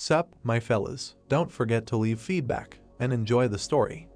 Sup, my fellas, don't forget to leave feedback, and enjoy the story.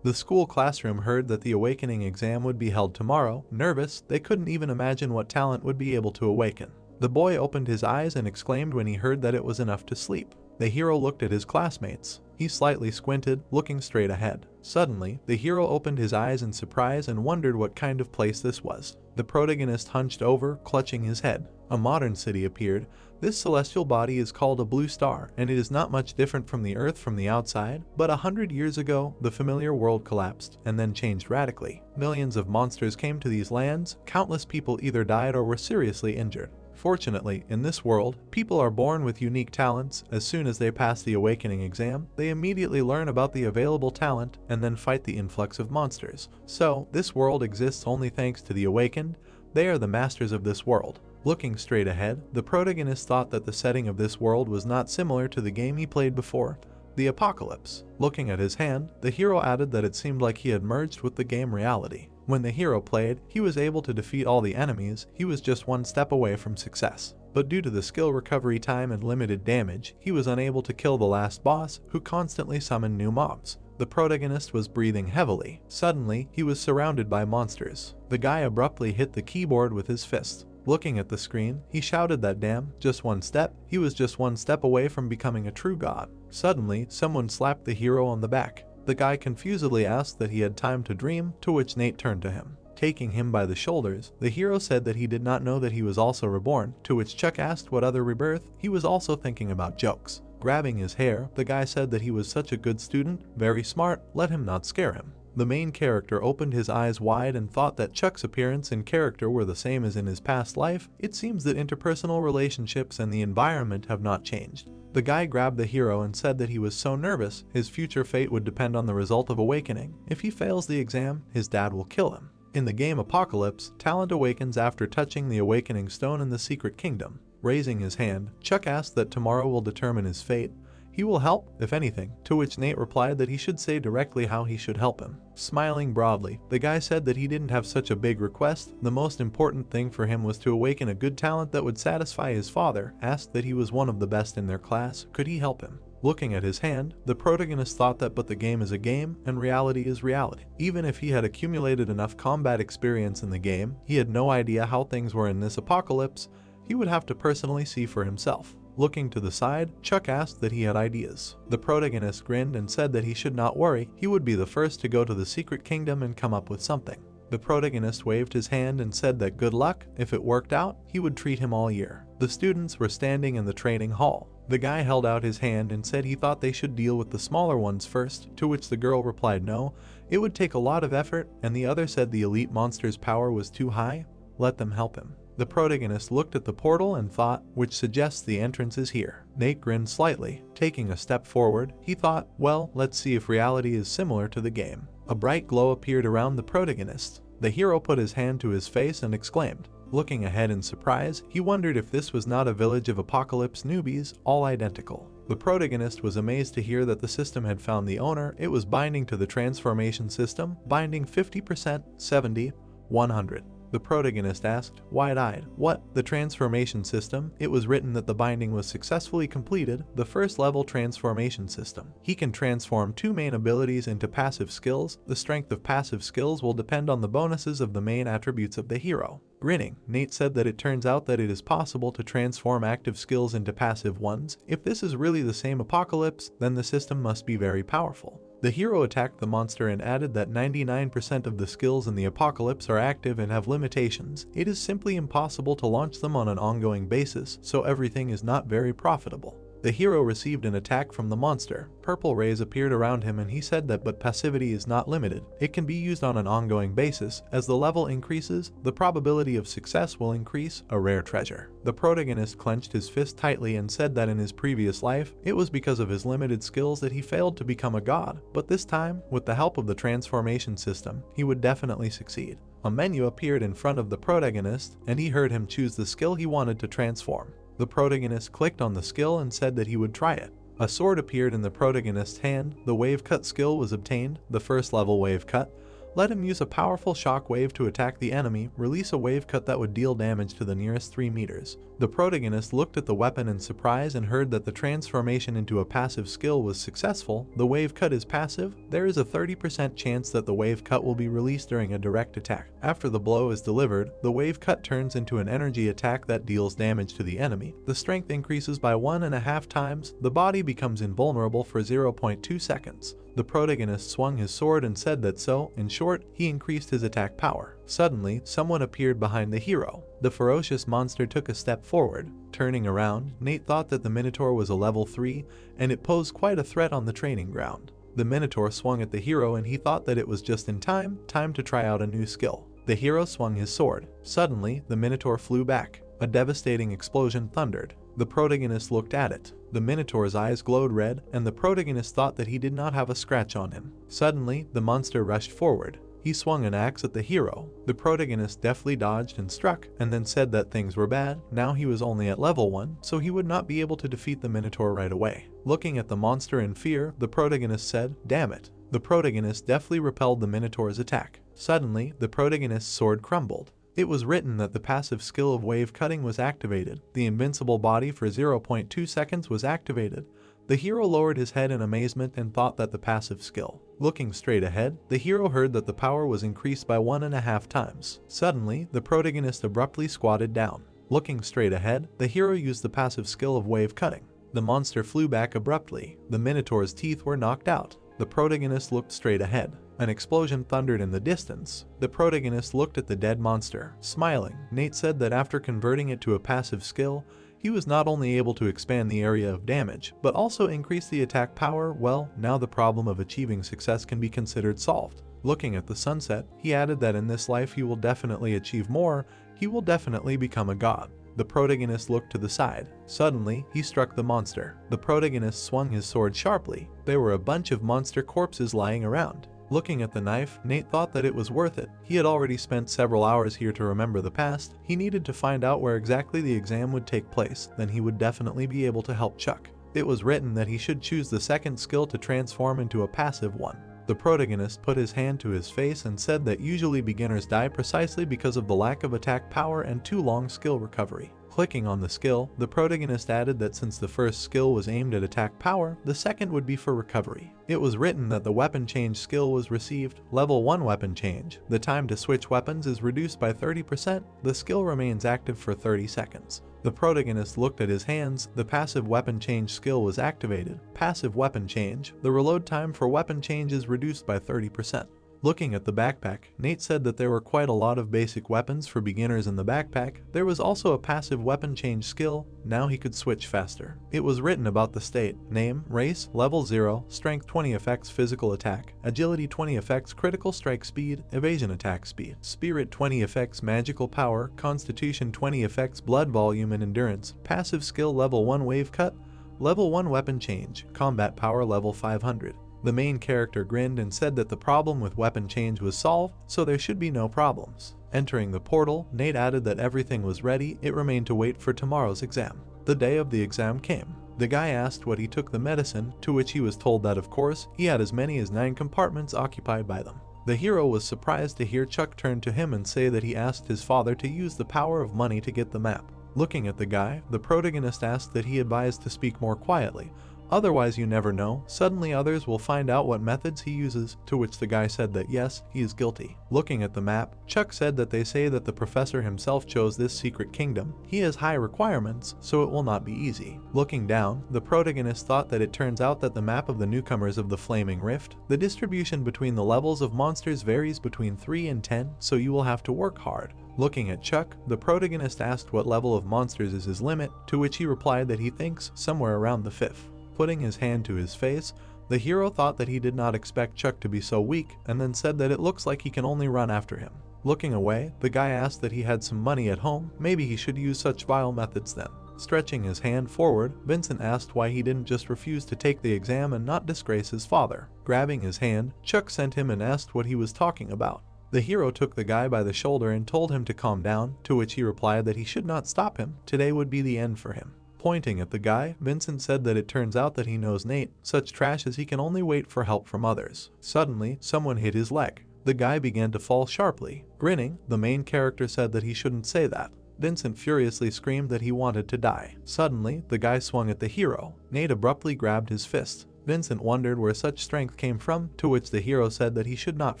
The school classroom heard that the awakening exam would be held tomorrow. Nervous, they couldn't even imagine what talent would be able to awaken. The boy opened his eyes and exclaimed when he heard that it was enough to sleep. The hero looked at his classmates. He slightly squinted, looking straight ahead. Suddenly, the hero opened his eyes in surprise and wondered what kind of place this was. The protagonist hunched over, clutching his head. A modern city appeared. This celestial body is called a blue star, and it is not much different from the Earth from the outside, but 100 years ago, the familiar world collapsed, and then changed radically. Millions of monsters came to these lands, countless people either died or were seriously injured. Fortunately, in this world, people are born with unique talents. As soon as they pass the awakening exam, they immediately learn about the available talent and then fight the influx of monsters. So, this world exists only thanks to the awakened. They are the masters of this world. Looking straight ahead, the protagonist thought that the setting of this world was not similar to the game he played before, the Apocalypse. Looking at his hand, the hero added that it seemed like he had merged with the game reality. When the hero played, he was able to defeat all the enemies. He was just one step away from success. But due to the skill recovery time and limited damage, he was unable to kill the last boss, who constantly summoned new mobs. The protagonist was breathing heavily. Suddenly, he was surrounded by monsters. The guy abruptly hit the keyboard with his fist. Looking at the screen, he shouted that damn, just one step. He was just one step away from becoming a true god. Suddenly, someone slapped the hero on the back. The guy confusedly asked that he had time to dream, to which Nate turned to him. Taking him by the shoulders, the hero said that he did not know that he was also reborn, to which Chuck asked what other rebirth. He was also thinking about jokes. Grabbing his hair, the guy said that he was such a good student, very smart, let him not scare him. The main character opened his eyes wide and thought that Chuck's appearance and character were the same as in his past life. It seems that interpersonal relationships and the environment have not changed. The guy grabbed the hero and said that he was so nervous, his future fate would depend on the result of awakening. If he fails the exam, his dad will kill him. In the game Apocalypse, talent awakens after touching the awakening stone in the secret kingdom. Raising his hand, Chuck asked that tomorrow will determine his fate. He will help, if anything, to which Nate replied that he should say directly how he should help him. Smiling broadly, the guy said that he didn't have such a big request. The most important thing for him was to awaken a good talent that would satisfy his father. Asked that he was one of the best in their class, could he help him? Looking at his hand, the protagonist thought that but the game is a game, and reality is reality. Even if he had accumulated enough combat experience in the game, he had no idea how things were in this apocalypse. He would have to personally see for himself. Looking to the side, Chuck asked that he had ideas. The protagonist grinned and said that he should not worry, he would be the first to go to the secret kingdom and come up with something. The protagonist waved his hand and said that good luck, if it worked out, he would treat him all year. The students were standing in the training hall. The guy held out his hand and said he thought they should deal with the smaller ones first, to which the girl replied no, it would take a lot of effort, and the other said the elite monster's power was too high, let them help him. The protagonist looked at the portal and thought, which suggests the entrance is here. Nate grinned slightly. Taking a step forward, he thought, well, let's see if reality is similar to the game. A bright glow appeared around the protagonist. The hero put his hand to his face and exclaimed. Looking ahead in surprise, he wondered if this was not a village of apocalypse newbies, all identical. The protagonist was amazed to hear that the system had found the owner. It was binding to the transformation system, binding 50%, 70, 100. The protagonist asked, wide-eyed, what? The transformation system? It was written that the binding was successfully completed, the first level transformation system. He can transform two main abilities into passive skills. The strength of passive skills will depend on the bonuses of the main attributes of the hero. Grinning, Nate said that it turns out that it is possible to transform active skills into passive ones. If this is really the same apocalypse, then the system must be very powerful. The hero attacked the monster and added that 99% of the skills in the apocalypse are active and have limitations. It is simply impossible to launch them on an ongoing basis, so everything is not very profitable. The hero received an attack from the monster. Purple rays appeared around him and he said that but passivity is not limited. It can be used on an ongoing basis. As the level increases, the probability of success will increase, a rare treasure. The protagonist clenched his fist tightly and said that in his previous life, it was because of his limited skills that he failed to become a god. But this time, with the help of the transformation system, he would definitely succeed. A menu appeared in front of the protagonist, and he heard him choose the skill he wanted to transform. The protagonist clicked on the skill and said that he would try it. A sword appeared in the protagonist's hand. The wave cut skill was obtained, the first level wave cut. let him use a powerful shock wave to attack the enemy, release a wave cut that would deal damage to the nearest 3 meters. The protagonist looked at the weapon in surprise and heard that the transformation into a passive skill was successful. The wave cut is passive. There is a 30% chance that the wave cut will be released during a direct attack. After the blow is delivered, the wave cut turns into an energy attack that deals damage to the enemy. The strength increases by 1.5 times. The body becomes invulnerable for 0.2 seconds. The protagonist swung his sword and said that so, in short, he increased his attack power. Suddenly, someone appeared behind the hero. The ferocious monster took a step forward. Turning around, Nate thought that the Minotaur was a level 3, and it posed quite a threat on the training ground. The Minotaur swung at the hero and he thought that it was just in time to try out a new skill. The hero swung his sword. Suddenly, the Minotaur flew back. A devastating explosion thundered. The protagonist looked at it. The Minotaur's eyes glowed red, and the protagonist thought that he did not have a scratch on him. Suddenly, the monster rushed forward. He swung an axe at the hero. The protagonist deftly dodged and struck, and then said that things were bad. Now he was only at level 1, so he would not be able to defeat the Minotaur right away. Looking at the monster in fear, the protagonist said, "Damn it." The protagonist deftly repelled the Minotaur's attack. Suddenly, the protagonist's sword crumbled. It was written that the passive skill of wave cutting was activated. The invincible body for 0.2 seconds was activated. The hero lowered his head in amazement and thought that the passive skill. Looking straight ahead, the hero heard that the power was increased by 1.5 times. Suddenly, the protagonist abruptly squatted down. Looking straight ahead, the hero used the passive skill of wave cutting. The monster flew back abruptly. The Minotaur's teeth were knocked out. The protagonist looked straight ahead. An explosion thundered in the distance. The protagonist looked at the dead monster. Smiling, Nate said that after converting it to a passive skill, he was not only able to expand the area of damage, but also increase the attack power. Well, now the problem of achieving success can be considered solved. Looking at the sunset, he added that in this life he will definitely achieve more. He will definitely become a god. The protagonist looked to the side. Suddenly, he struck the monster. The protagonist swung his sword sharply. There were a bunch of monster corpses lying around. Looking at the knife, Nate thought that it was worth it. He had already spent several hours here to remember the past. He needed to find out where exactly the exam would take place, then he would definitely be able to help Chuck. It was written that he should choose the second skill to transform into a passive one. The protagonist put his hand to his face and said that usually beginners die precisely because of the lack of attack power and too long skill recovery. Clicking on the skill, the protagonist added that since the first skill was aimed at attack power, the second would be for recovery. It was written that the weapon change skill was received. Level 1 weapon change. The time to switch weapons is reduced by 30%. The skill remains active for 30 seconds. The protagonist looked at his hands. The passive weapon change skill was activated. Passive weapon change. The reload time for weapon change is reduced by 30%. Looking at the backpack, Nate said that there were quite a lot of basic weapons for beginners in the backpack. There was also a passive weapon change skill. Now he could switch faster. It was written about the state. Name, race, level 0, strength 20 effects physical attack, agility 20 effects critical strike speed, evasion attack speed, spirit 20 effects magical power, constitution 20 effects blood volume and endurance, passive skill level 1 wave cut, level 1 weapon change, combat power level 500. The main character grinned and said that the problem with weapon change was solved, so there should be no problems. Entering the portal, Nate added that everything was ready. It remained to wait for tomorrow's exam. The day of the exam came. The guy asked what he took the medicine, to which he was told that of course, he had as many as 9 compartments occupied by them. The hero was surprised to hear Chuck turn to him and say that he asked his father to use the power of money to get the map. Looking at the guy, the protagonist asked that he advised to speak more quietly. Otherwise you never know, suddenly others will find out what methods he uses, to which the guy said that yes, he is guilty. Looking at the map, Chuck said that they say that the professor himself chose this secret kingdom. He has high requirements, so it will not be easy. Looking down, the protagonist thought that it turns out that the map of the newcomers of the Flaming Rift, the distribution between the levels of monsters varies between 3 and 10, so you will have to work hard. Looking at Chuck, the protagonist asked what level of monsters is his limit, to which he replied that he thinks somewhere around the 5th. Putting his hand to his face, the hero thought that he did not expect Chuck to be so weak, and then said that it looks like he can only run after him. Looking away, the guy asked that he had some money at home. Maybe he should use such vile methods then. Stretching his hand forward, Vincent asked why he didn't just refuse to take the exam and not disgrace his father. Grabbing his hand, Chuck sent him and asked what he was talking about. The hero took the guy by the shoulder and told him to calm down, to which he replied that he should not stop him. Today would be the end for him. Pointing at the guy, Vincent said that it turns out that he knows Nate, such trash as he can only wait for help from others. Suddenly, someone hit his leg. The guy began to fall sharply. Grinning, the main character said that he shouldn't say that. Vincent furiously screamed that he wanted to die. Suddenly, the guy swung at the hero. Nate abruptly grabbed his fist. Vincent wondered where such strength came from, to which the hero said that he should not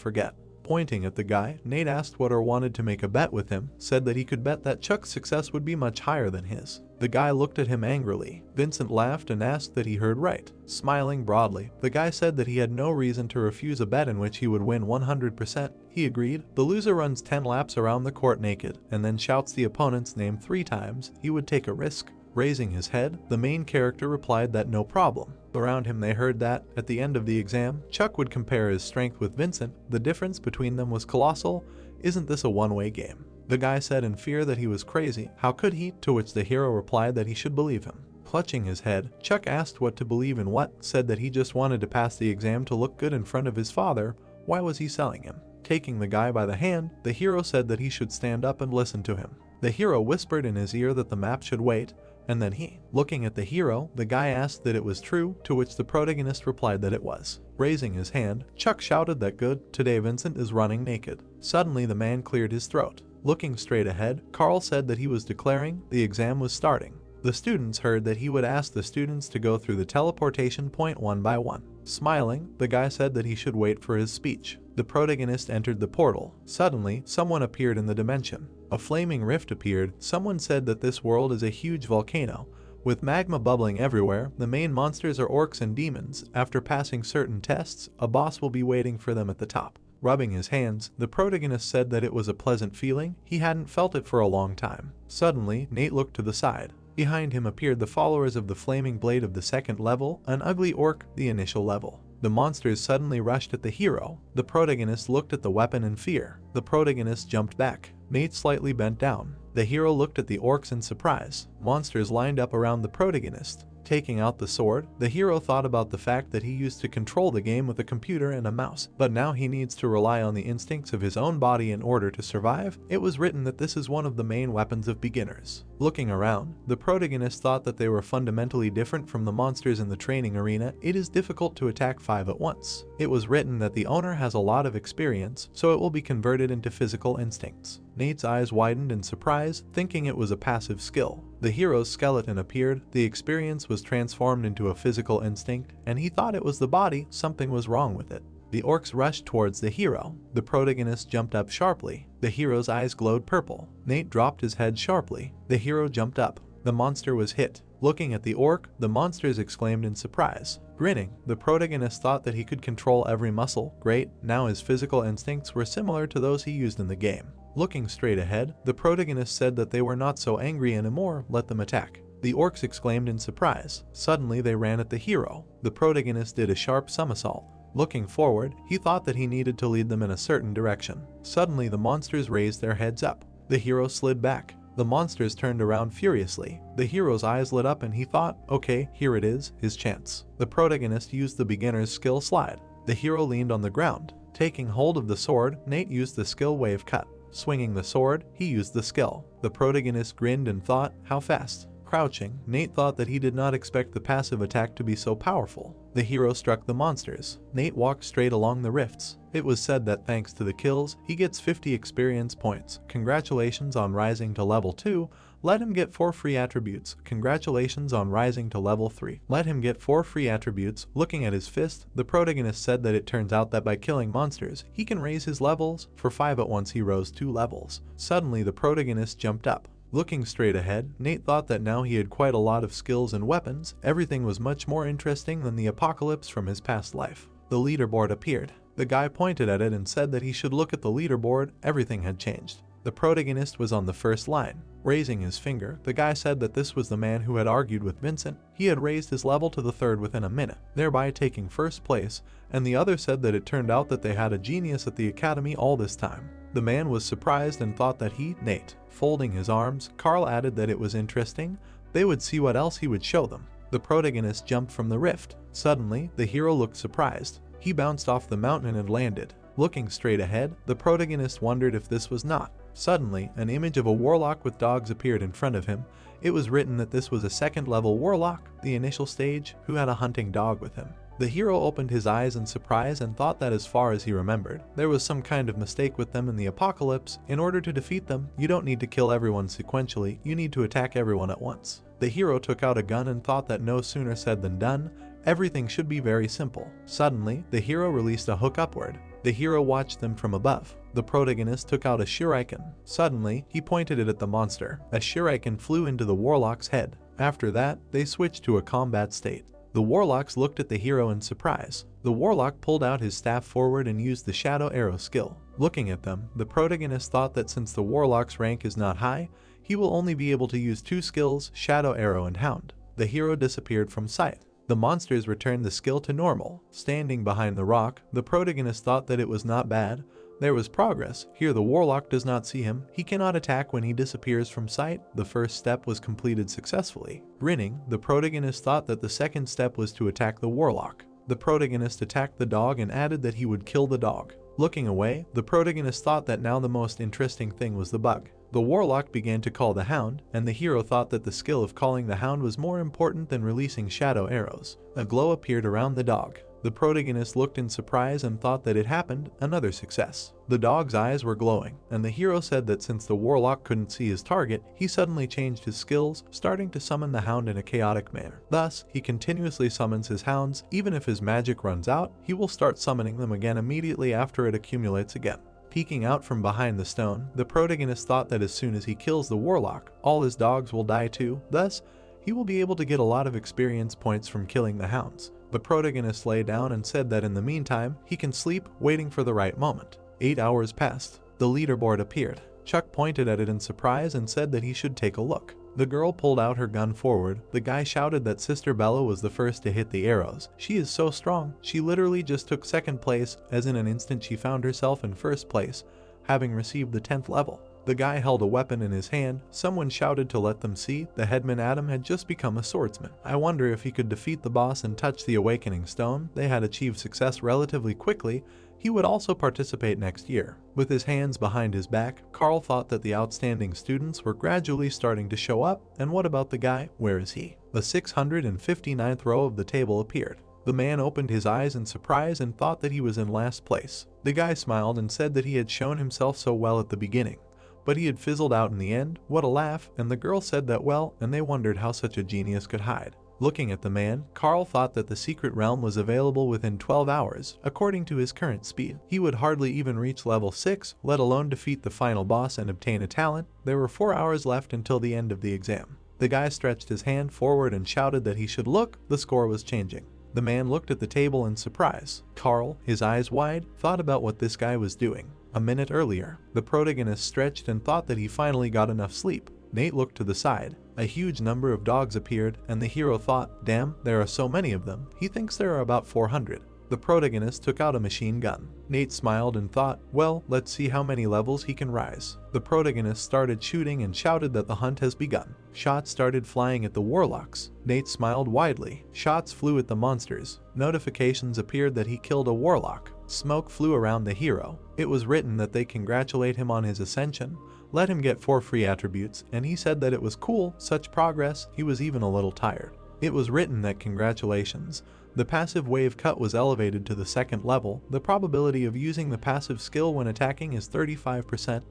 forget. Pointing at the guy, Nate asked what or wanted to make a bet with him, said that he could bet that Chuck's success would be much higher than his. The guy looked at him angrily. Vincent laughed and asked that he heard right. Smiling broadly, the guy said that he had no reason to refuse a bet in which he would win 100%. He agreed. The loser runs 10 laps around the court naked, and then shouts the opponent's name 3 times. He would take a risk. Raising his head, the main character replied that no problem. Around him they heard that, at the end of the exam, Chuck would compare his strength with Vincent. The difference between them was colossal. Isn't this a one-way game? The guy said in fear that he was crazy. How could he? To which the hero replied that he should believe him. Clutching his head, Chuck asked what to believe in what, said that he just wanted to pass the exam to look good in front of his father. Why was he selling him? Taking the guy by the hand, the hero said that he should stand up and listen to him. The hero whispered in his ear that the map should wait, and then looking at the hero, the guy asked that it was true, to which the protagonist replied that it was. Raising his hand, Chuck shouted that good, today Vincent is running naked. Suddenly the man cleared his throat. Looking straight ahead, Carl said that he was declaring the exam was starting. The students heard that he would ask the students to go through the teleportation point one by one. Smiling, the guy said that he should wait for his speech. The protagonist entered the portal. Suddenly, someone appeared in the dimension. A flaming rift appeared. Someone said that this world is a huge volcano, with magma bubbling everywhere. The main monsters are orcs and demons. After passing certain tests, a boss will be waiting for them at the top. Rubbing his hands, the protagonist said that it was a pleasant feeling. He hadn't felt it for a long time. Suddenly, Nate looked to the side. Behind him appeared the followers of the Flaming Blade of the second level, an ugly orc, the initial level. The monsters suddenly rushed at the hero. The protagonist looked at the weapon in fear. The protagonist jumped back. Nate slightly bent down. The hero looked at the orcs in surprise. Monsters lined up around the protagonist. Taking out the sword, the hero thought about the fact that he used to control the game with a computer and a mouse, but now he needs to rely on the instincts of his own body in order to survive. It was written that this is one of the main weapons of beginners. Looking around, the protagonist thought that they were fundamentally different from the monsters in the training arena. It is difficult to attack 5 at once. It was written that the owner has a lot of experience, so it will be converted into physical instincts. Nate's eyes widened in surprise, thinking it was a passive skill. The hero's skeleton appeared. The experience was transformed into a physical instinct, and he thought it was the body. Something was wrong with it. The orcs rushed towards the hero. The protagonist jumped up sharply. The hero's eyes glowed purple. Nate dropped his head sharply. The hero jumped up. The monster was hit. Looking at the orc, the monsters exclaimed in surprise. Grinning, the protagonist thought that he could control every muscle. Great, now his physical instincts were similar to those he used in the game. Looking straight ahead, the protagonist said that they were not so angry anymore, let them attack. The orcs exclaimed in surprise. Suddenly they ran at the hero. The protagonist did a sharp somersault. Looking forward, he thought that he needed to lead them in a certain direction. Suddenly the monsters raised their heads up. The hero slid back. The monsters turned around furiously. The hero's eyes lit up and he thought, okay, here it is, his chance. The protagonist used the beginner's skill slide. The hero leaned on the ground. Taking hold of the sword, Nate used the skill wave cut. Swinging the sword, he used the skill. The protagonist grinned and thought, how fast? Crouching, Nate thought that he did not expect the passive attack to be so powerful. The hero struck the monsters. Nate walked straight along the rifts. It was said that thanks to the kills, he gets 50 experience points. Congratulations on rising to level 2. Let him get 4 free attributes. Congratulations on rising to level 3. Let him get 4 free attributes. Looking at his fist, the protagonist said that it turns out that by killing monsters, he can raise his levels. For 5 at once he rose 2 levels. Suddenly the protagonist jumped up. Looking straight ahead, Nate thought that now he had quite a lot of skills and weapons. Everything was much more interesting than the apocalypse from his past life. The leaderboard appeared. The guy pointed at it and said that he should look at the leaderboard. Everything had changed. The protagonist was on the first line. Raising his finger, the guy said that this was the man who had argued with Vincent. He had raised his level to the 3rd within a minute, thereby taking first place, and the other said that it turned out that they had a genius at the academy all this time. The man was surprised and thought that Nate. Folding his arms, Carl added that it was interesting. They would see what else he would show them. The protagonist jumped from the rift. Suddenly, the hero looked surprised. He bounced off the mountain and landed. Looking straight ahead, the protagonist wondered if this was not. Suddenly, an image of a warlock with dogs appeared in front of him. It was written that this was a 2nd level warlock, the initial stage, who had a hunting dog with him. The hero opened his eyes in surprise and thought that as far as he remembered, there was some kind of mistake with them in the apocalypse. In order to defeat them, you don't need to kill everyone sequentially, you need to attack everyone at once. The hero took out a gun and thought that no sooner said than done, everything should be very simple. Suddenly, the hero released a hook upward. The hero watched them from above. The protagonist took out a shuriken. Suddenly, he pointed it at the monster. A shuriken flew into the Warlock's head. After that, they switched to a combat state. The Warlocks looked at the hero in surprise. The Warlock pulled out his staff forward and used the shadow arrow skill. Looking at them, the protagonist thought that since the Warlock's rank is not high, he will only be able to use 2 skills, shadow arrow and hound. The hero disappeared from sight. The monsters returned the skill to normal. Standing behind the rock, the protagonist thought that it was not bad. There was progress. Here the Warlock does not see him. He cannot attack when he disappears from sight. The first step was completed successfully. Grinning, the protagonist thought that the second step was to attack the Warlock. The protagonist attacked the dog and added that he would kill the dog. Looking away, the protagonist thought that now the most interesting thing was the bug. The Warlock began to call the hound, and the hero thought that the skill of calling the hound was more important than releasing shadow arrows. A glow appeared around the dog. The protagonist looked in surprise and thought that it happened, another success. The dog's eyes were glowing, and the hero said that since the Warlock couldn't see his target, he suddenly changed his skills, starting to summon the hound in a chaotic manner. Thus, he continuously summons his hounds. Even if his magic runs out, he will start summoning them again immediately after it accumulates again. Peeking out from behind the stone, the protagonist thought that as soon as he kills the Warlock, all his dogs will die too. Thus, he will be able to get a lot of experience points from killing the hounds. The protagonist lay down and said that in the meantime, he can sleep, waiting for the right moment. 8 hours passed. The leaderboard appeared. Chuck pointed at it in surprise and said that he should take a look. The girl pulled out her gun forward. The guy shouted that Sister Bella was the first to hit the arrows. She is so strong. She literally just took second place, as in an instant she found herself in first place, having received the 10th level. The guy held a weapon in his hand. Someone shouted to let them see. The headman Adam had just become a swordsman. I wonder if he could defeat the boss and touch the awakening stone. They had achieved success relatively quickly. He would also participate next year. With his hands behind his back, Carl thought that the outstanding students were gradually starting to show up. And what about the guy? Where is he? The 659th row of the table appeared. The man opened his eyes in surprise and thought that he was in last place. The guy smiled and said that he had shown himself so well at the beginning, but he had fizzled out in the end. What a laugh. And the girl said that well, and they wondered how such a genius could hide. Looking at the man, Carl thought that the secret realm was available within 12 hours. According to his current speed, he would hardly even reach level 6, let alone defeat the final boss and obtain a talent. There were 4 hours left until the end of the exam. The guy stretched his hand forward and shouted that he should look. The score was changing. The man looked at the table in surprise. Carl, his eyes wide, thought about what this guy was doing. A minute earlier, the protagonist stretched and thought that he finally got enough sleep. Nate looked to the side. A huge number of dogs appeared, and the hero thought, damn, there are so many of them. He thinks there are about 400. The protagonist took out a machine gun. Nate smiled and thought, well, let's see how many levels he can rise. The protagonist started shooting and shouted that the hunt has begun. Shots started flying at the Warlocks. Nate smiled widely. Shots flew at the monsters. Notifications appeared that he killed a Warlock. Smoke flew around the hero. It was written that they congratulate him on his ascension, let him get 4 free attributes, and he said that it was cool, such progress. He was even a little tired. It was written that congratulations. The passive wave cut was elevated to the 2nd level. The probability of using the passive skill when attacking is 35%.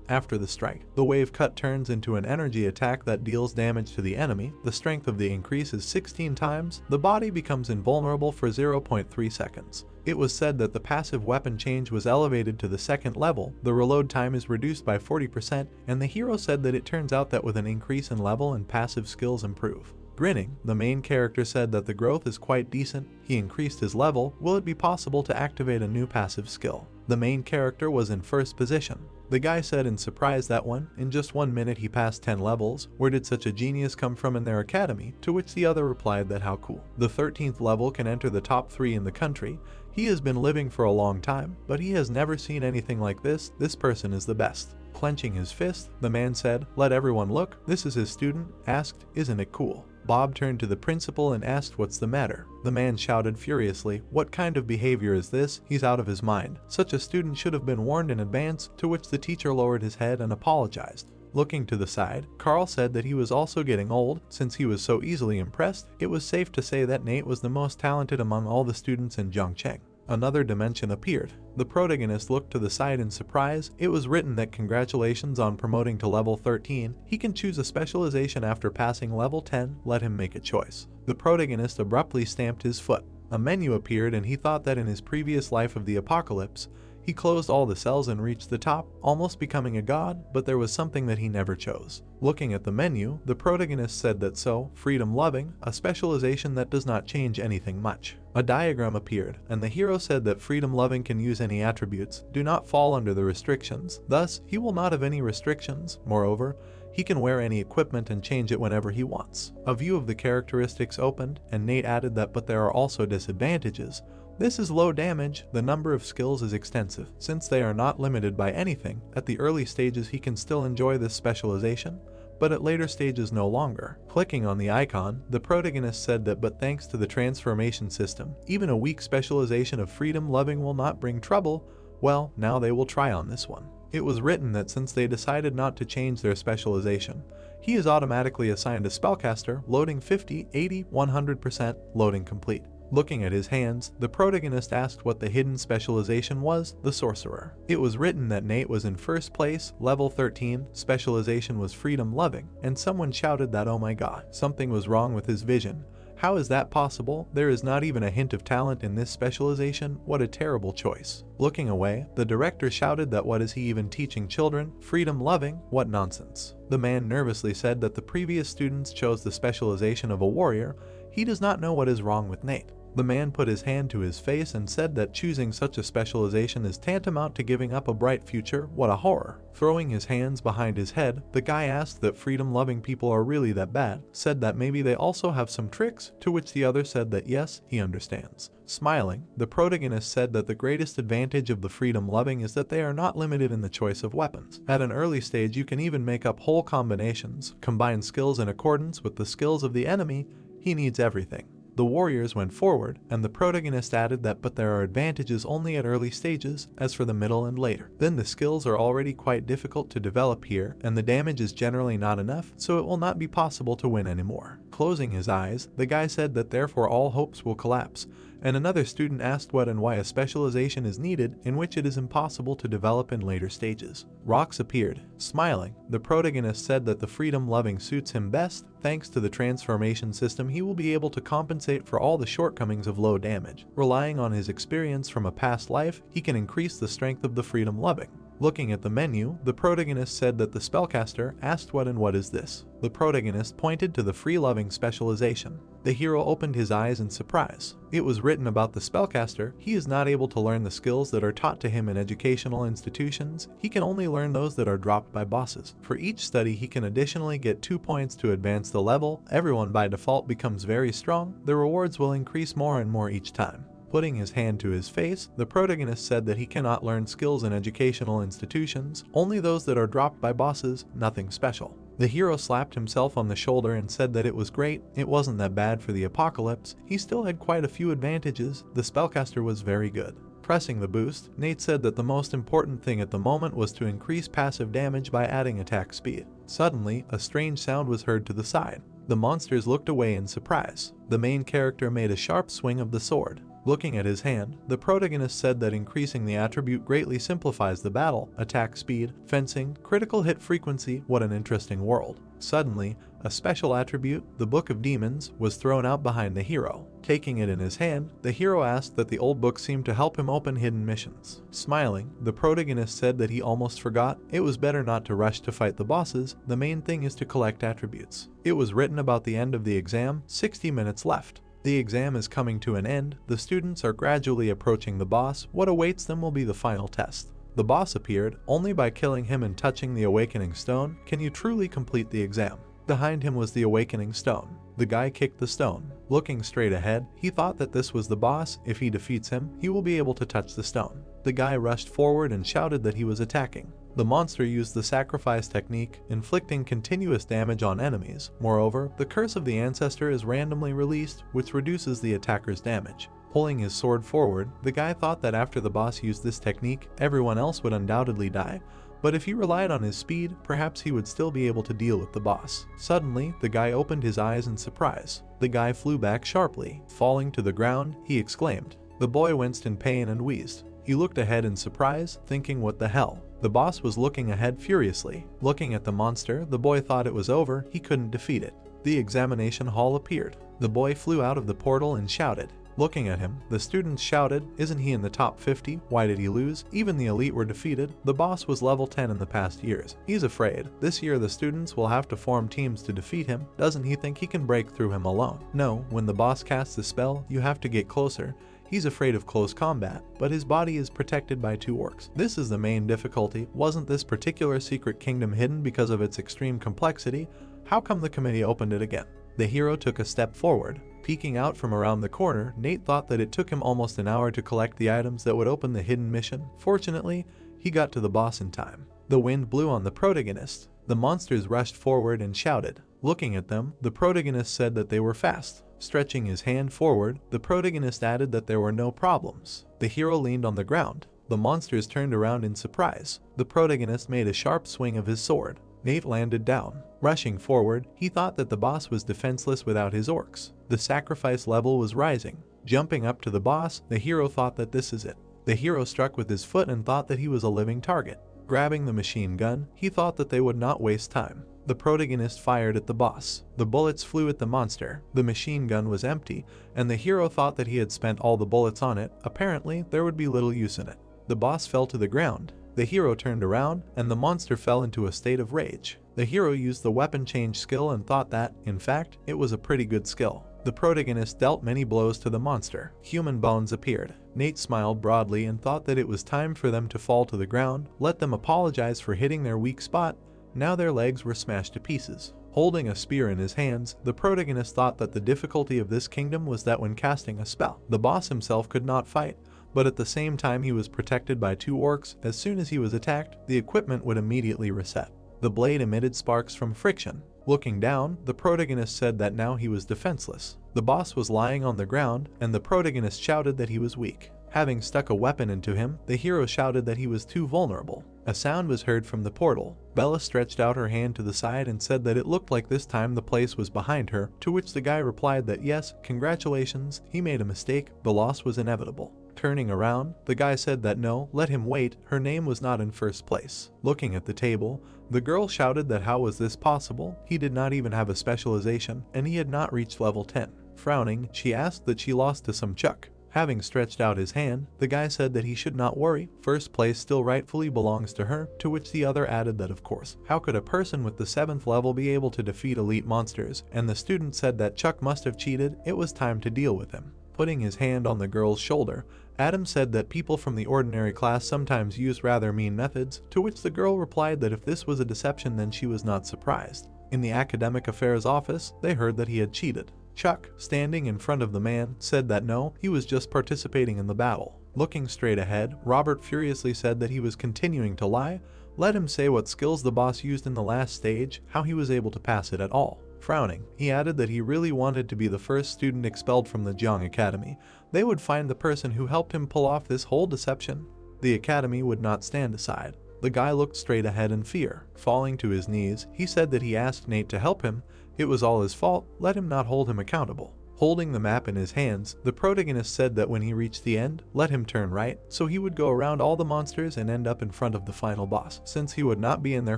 After the strike, the wave cut turns into an energy attack that deals damage to the enemy. The strength of the increase is 16 times. The body becomes invulnerable for 0.3 seconds. It was said that the passive weapon change was elevated to the 2nd level. The reload time is reduced by 40%, and the hero said that it turns out that with an increase in level and passive skills improve. Grinning, the main character said that the growth is quite decent. He increased his level. Will it be possible to activate a new passive skill? The main character was in first position. The guy said in surprise that in just 1 minute he passed 10 levels. Where did such a genius come from in their academy? To which the other replied that how cool. The 13th level can enter the top 3 in the country. He has been living for a long time, but he has never seen anything like this. This person is the best. Clenching his fist, the man said, let everyone look. This is his student. Asked, isn't it cool? Bob turned to the principal and asked what's the matter. The man shouted furiously, what kind of behavior is this? He's out of his mind. Such a student should have been warned in advance, to which the teacher lowered his head and apologized. Looking to the side, Carl said that he was also getting old. Since he was so easily impressed, it was safe to say that Nate was the most talented among all the students in Zhongcheng. Another dimension appeared. The protagonist looked to the side in surprise. It was written that congratulations on promoting to level 13. He can choose a specialization after passing level 10. Let him make a choice. The protagonist abruptly stamped his foot. A menu appeared and he thought that in his previous life of the apocalypse, he closed all the cells and reached the top, almost becoming a god, but there was something that he never chose. Looking at the menu, the protagonist said that freedom-loving, a specialization that does not change anything much. A diagram appeared, and the hero said that freedom-loving can use any attributes, do not fall under the restrictions, thus, he will not have any restrictions. Moreover, he can wear any equipment and change it whenever he wants. A view of the characteristics opened, and Nate added that but there are also disadvantages. This is low damage, the number of skills is extensive. Since they are not limited by anything, at the early stages he can still enjoy this specialization, but at later stages no longer. Clicking on the icon, the protagonist said that but thanks to the transformation system, even a weak specialization of freedom-loving will not bring trouble. Well, now they will try on this one. It was written that since they decided not to change their specialization, he is automatically assigned a spellcaster, loading 50, 80, 100%, loading complete. Looking at his hands, the protagonist asked what the hidden specialization was, the sorcerer. It was written that Nate was in first place, level 13, specialization was freedom-loving, and someone shouted that oh my god, something was wrong with his vision. How is that possible? There is not even a hint of talent in this specialization. What a terrible choice. Looking away, the director shouted that what is he even teaching children? Freedom-loving? What nonsense. The man nervously said that the previous students chose the specialization of a warrior. He does not know what is wrong with Nate. The man put his hand to his face and said that choosing such a specialization is tantamount to giving up a bright future. What a horror. Throwing his hands behind his head, the guy asked that freedom-loving people are really that bad, said that maybe they also have some tricks, to which the other said that yes, he understands. Smiling, the protagonist said that the greatest advantage of the freedom-loving is that they are not limited in the choice of weapons. At an early stage you can even make up whole combinations, combine skills in accordance with the skills of the enemy. He needs everything. The warriors went forward, and the protagonist added that but there are advantages only at early stages, as for the middle and later. Then the skills are already quite difficult to develop here, and the damage is generally not enough, so it will not be possible to win anymore. Closing his eyes, the guy said that therefore all hopes will collapse, and another student asked what and why a specialization is needed in which it is impossible to develop in later stages. Rocks appeared. Smiling, the protagonist said that the freedom-loving suits him best. Thanks to the transformation system, he will be able to compensate for all the shortcomings of low damage. Relying on his experience from a past life, he can increase the strength of the freedom-loving. Looking at the menu, the protagonist said that the spellcaster asked what and what is this. The protagonist pointed to the free-loving specialization. The hero opened his eyes in surprise. It was written about the spellcaster, he is not able to learn the skills that are taught to him in educational institutions, he can only learn those that are dropped by bosses. For each study he can additionally get 2 points to advance the level, everyone by default becomes very strong, the rewards will increase more and more each time. Putting his hand to his face, the protagonist said that he cannot learn skills in educational institutions, only those that are dropped by bosses, nothing special. The hero slapped himself on the shoulder and said that it was great, it wasn't that bad for the apocalypse, he still had quite a few advantages, the spellcaster was very good. Pressing the boost, Nate said that the most important thing at the moment was to increase passive damage by adding attack speed. Suddenly, a strange sound was heard to the side. The monsters looked away in surprise. The main character made a sharp swing of the sword. Looking at his hand, the protagonist said that increasing the attribute greatly simplifies the battle, attack speed, fencing, critical hit frequency, what an interesting world. Suddenly, a special attribute, the Book of Demons, was thrown out behind the hero. Taking it in his hand, the hero asked that the old book seemed to help him open hidden missions. Smiling, the protagonist said that he almost forgot, it was better not to rush to fight the bosses, the main thing is to collect attributes. It was written about the end of the exam, 60 minutes left. The exam is coming to an end, the students are gradually approaching the boss, what awaits them will be the final test. The boss appeared, only by killing him and touching the awakening stone can you truly complete the exam. Behind him was the awakening stone. The guy kicked the stone. Looking straight ahead, he thought that this was the boss, if he defeats him, he will be able to touch the stone. The guy rushed forward and shouted that he was attacking. The monster used the sacrifice technique, inflicting continuous damage on enemies. Moreover, the curse of the ancestor is randomly released, which reduces the attacker's damage. Pulling his sword forward, the guy thought that after the boss used this technique, everyone else would undoubtedly die, But if he relied on his speed, perhaps he would still be able to deal with the boss. Suddenly, the guy opened his eyes in surprise. The guy flew back sharply. Falling to the ground, he exclaimed. The boy winced in pain and wheezed. He looked ahead in surprise, thinking what the hell. The boss was looking ahead furiously. Looking at the monster, the boy thought it was over, he couldn't defeat it. The examination hall appeared. The boy flew out of the portal and shouted. Looking at him, the students shouted, "Isn't he in the top 50? Why did he lose? Even the elite were defeated. The boss was level 10 in the past years. He's afraid. This year the students will have to form teams to defeat him. Doesn't he think he can break through him alone? No, when the boss casts a spell, you have to get closer. He's afraid of close combat, but his body is protected by 2 orcs. This is the main difficulty. Wasn't this particular secret kingdom hidden because of its extreme complexity? How come the committee opened it again?" The hero took a step forward. Peeking out from around the corner, Nate thought that it took him almost an hour to collect the items that would open the hidden mission. Fortunately, he got to the boss in time. The wind blew on the protagonist. The monsters rushed forward and shouted. Looking at them, the protagonist said that they were fast. Stretching his hand forward, the protagonist added that there were no problems. The hero leaned on the ground. The monsters turned around in surprise. The protagonist made a sharp swing of his sword. Nate landed down. Rushing forward, he thought that the boss was defenseless without his orcs. The sacrifice level was rising. Jumping up to the boss, the hero thought that this is it. The hero struck with his foot and thought that he was a living target. Grabbing the machine gun, he thought that they would not waste time. The protagonist fired at the boss. The bullets flew at the monster. The machine gun was empty, and the hero thought that he had spent all the bullets on it. Apparently, there would be little use in it. The boss fell to the ground. The hero turned around, and the monster fell into a state of rage. The hero used the weapon change skill and thought that, in fact, it was a pretty good skill. The protagonist dealt many blows to the monster. Human bones appeared. Nate smiled broadly and thought that it was time for them to fall to the ground, let them apologize for hitting their weak spot. Now their legs were smashed to pieces. Holding a spear in his hands, the protagonist thought that the difficulty of this kingdom was that when casting a spell, the boss himself could not fight, but at the same time he was protected by 2 orcs. As soon as he was attacked, the equipment would immediately reset. The blade emitted sparks from friction. Looking down, the protagonist said that now he was defenseless. The boss was lying on the ground, and the protagonist shouted that he was weak. Having stuck a weapon into him, the hero shouted that he was too vulnerable. A sound was heard from the portal. Bella stretched out her hand to the side and said that it looked like this time the place was behind her, to which the guy replied that yes, congratulations, he made a mistake, the loss was inevitable. Turning around, the guy said that no, let him wait, her name was not in first place. Looking at the table, the girl shouted that how was this possible? He did not even have a specialization, and he had not reached level 10. Frowning, she asked that she lost to some Chuck. Having stretched out his hand, the guy said that he should not worry, first place still rightfully belongs to her, to which the other added that of course, how could a person with the 7th level be able to defeat elite monsters, and the student said that Chuck must have cheated, it was time to deal with him. Putting his hand on the girl's shoulder, Adam said that people from the ordinary class sometimes use rather mean methods, to which the girl replied that if this was a deception then she was not surprised. In the academic affairs office, they heard that he had cheated. Chuck, standing in front of the man, said that no, he was just participating in the battle. Looking straight ahead, Robert furiously said that he was continuing to lie. Let him say what skills the boss used in the last stage, how he was able to pass it at all. Frowning, he added that he really wanted to be the first student expelled from the Jiang Academy. They would find the person who helped him pull off this whole deception. The academy would not stand aside. The guy looked straight ahead in fear. Falling to his knees, he said that he asked Nate to help him. It was all his fault, let him not hold him accountable. Holding the map in his hands, the protagonist said that when he reached the end, let him turn right, so he would go around all the monsters and end up in front of the final boss. Since he would not be in their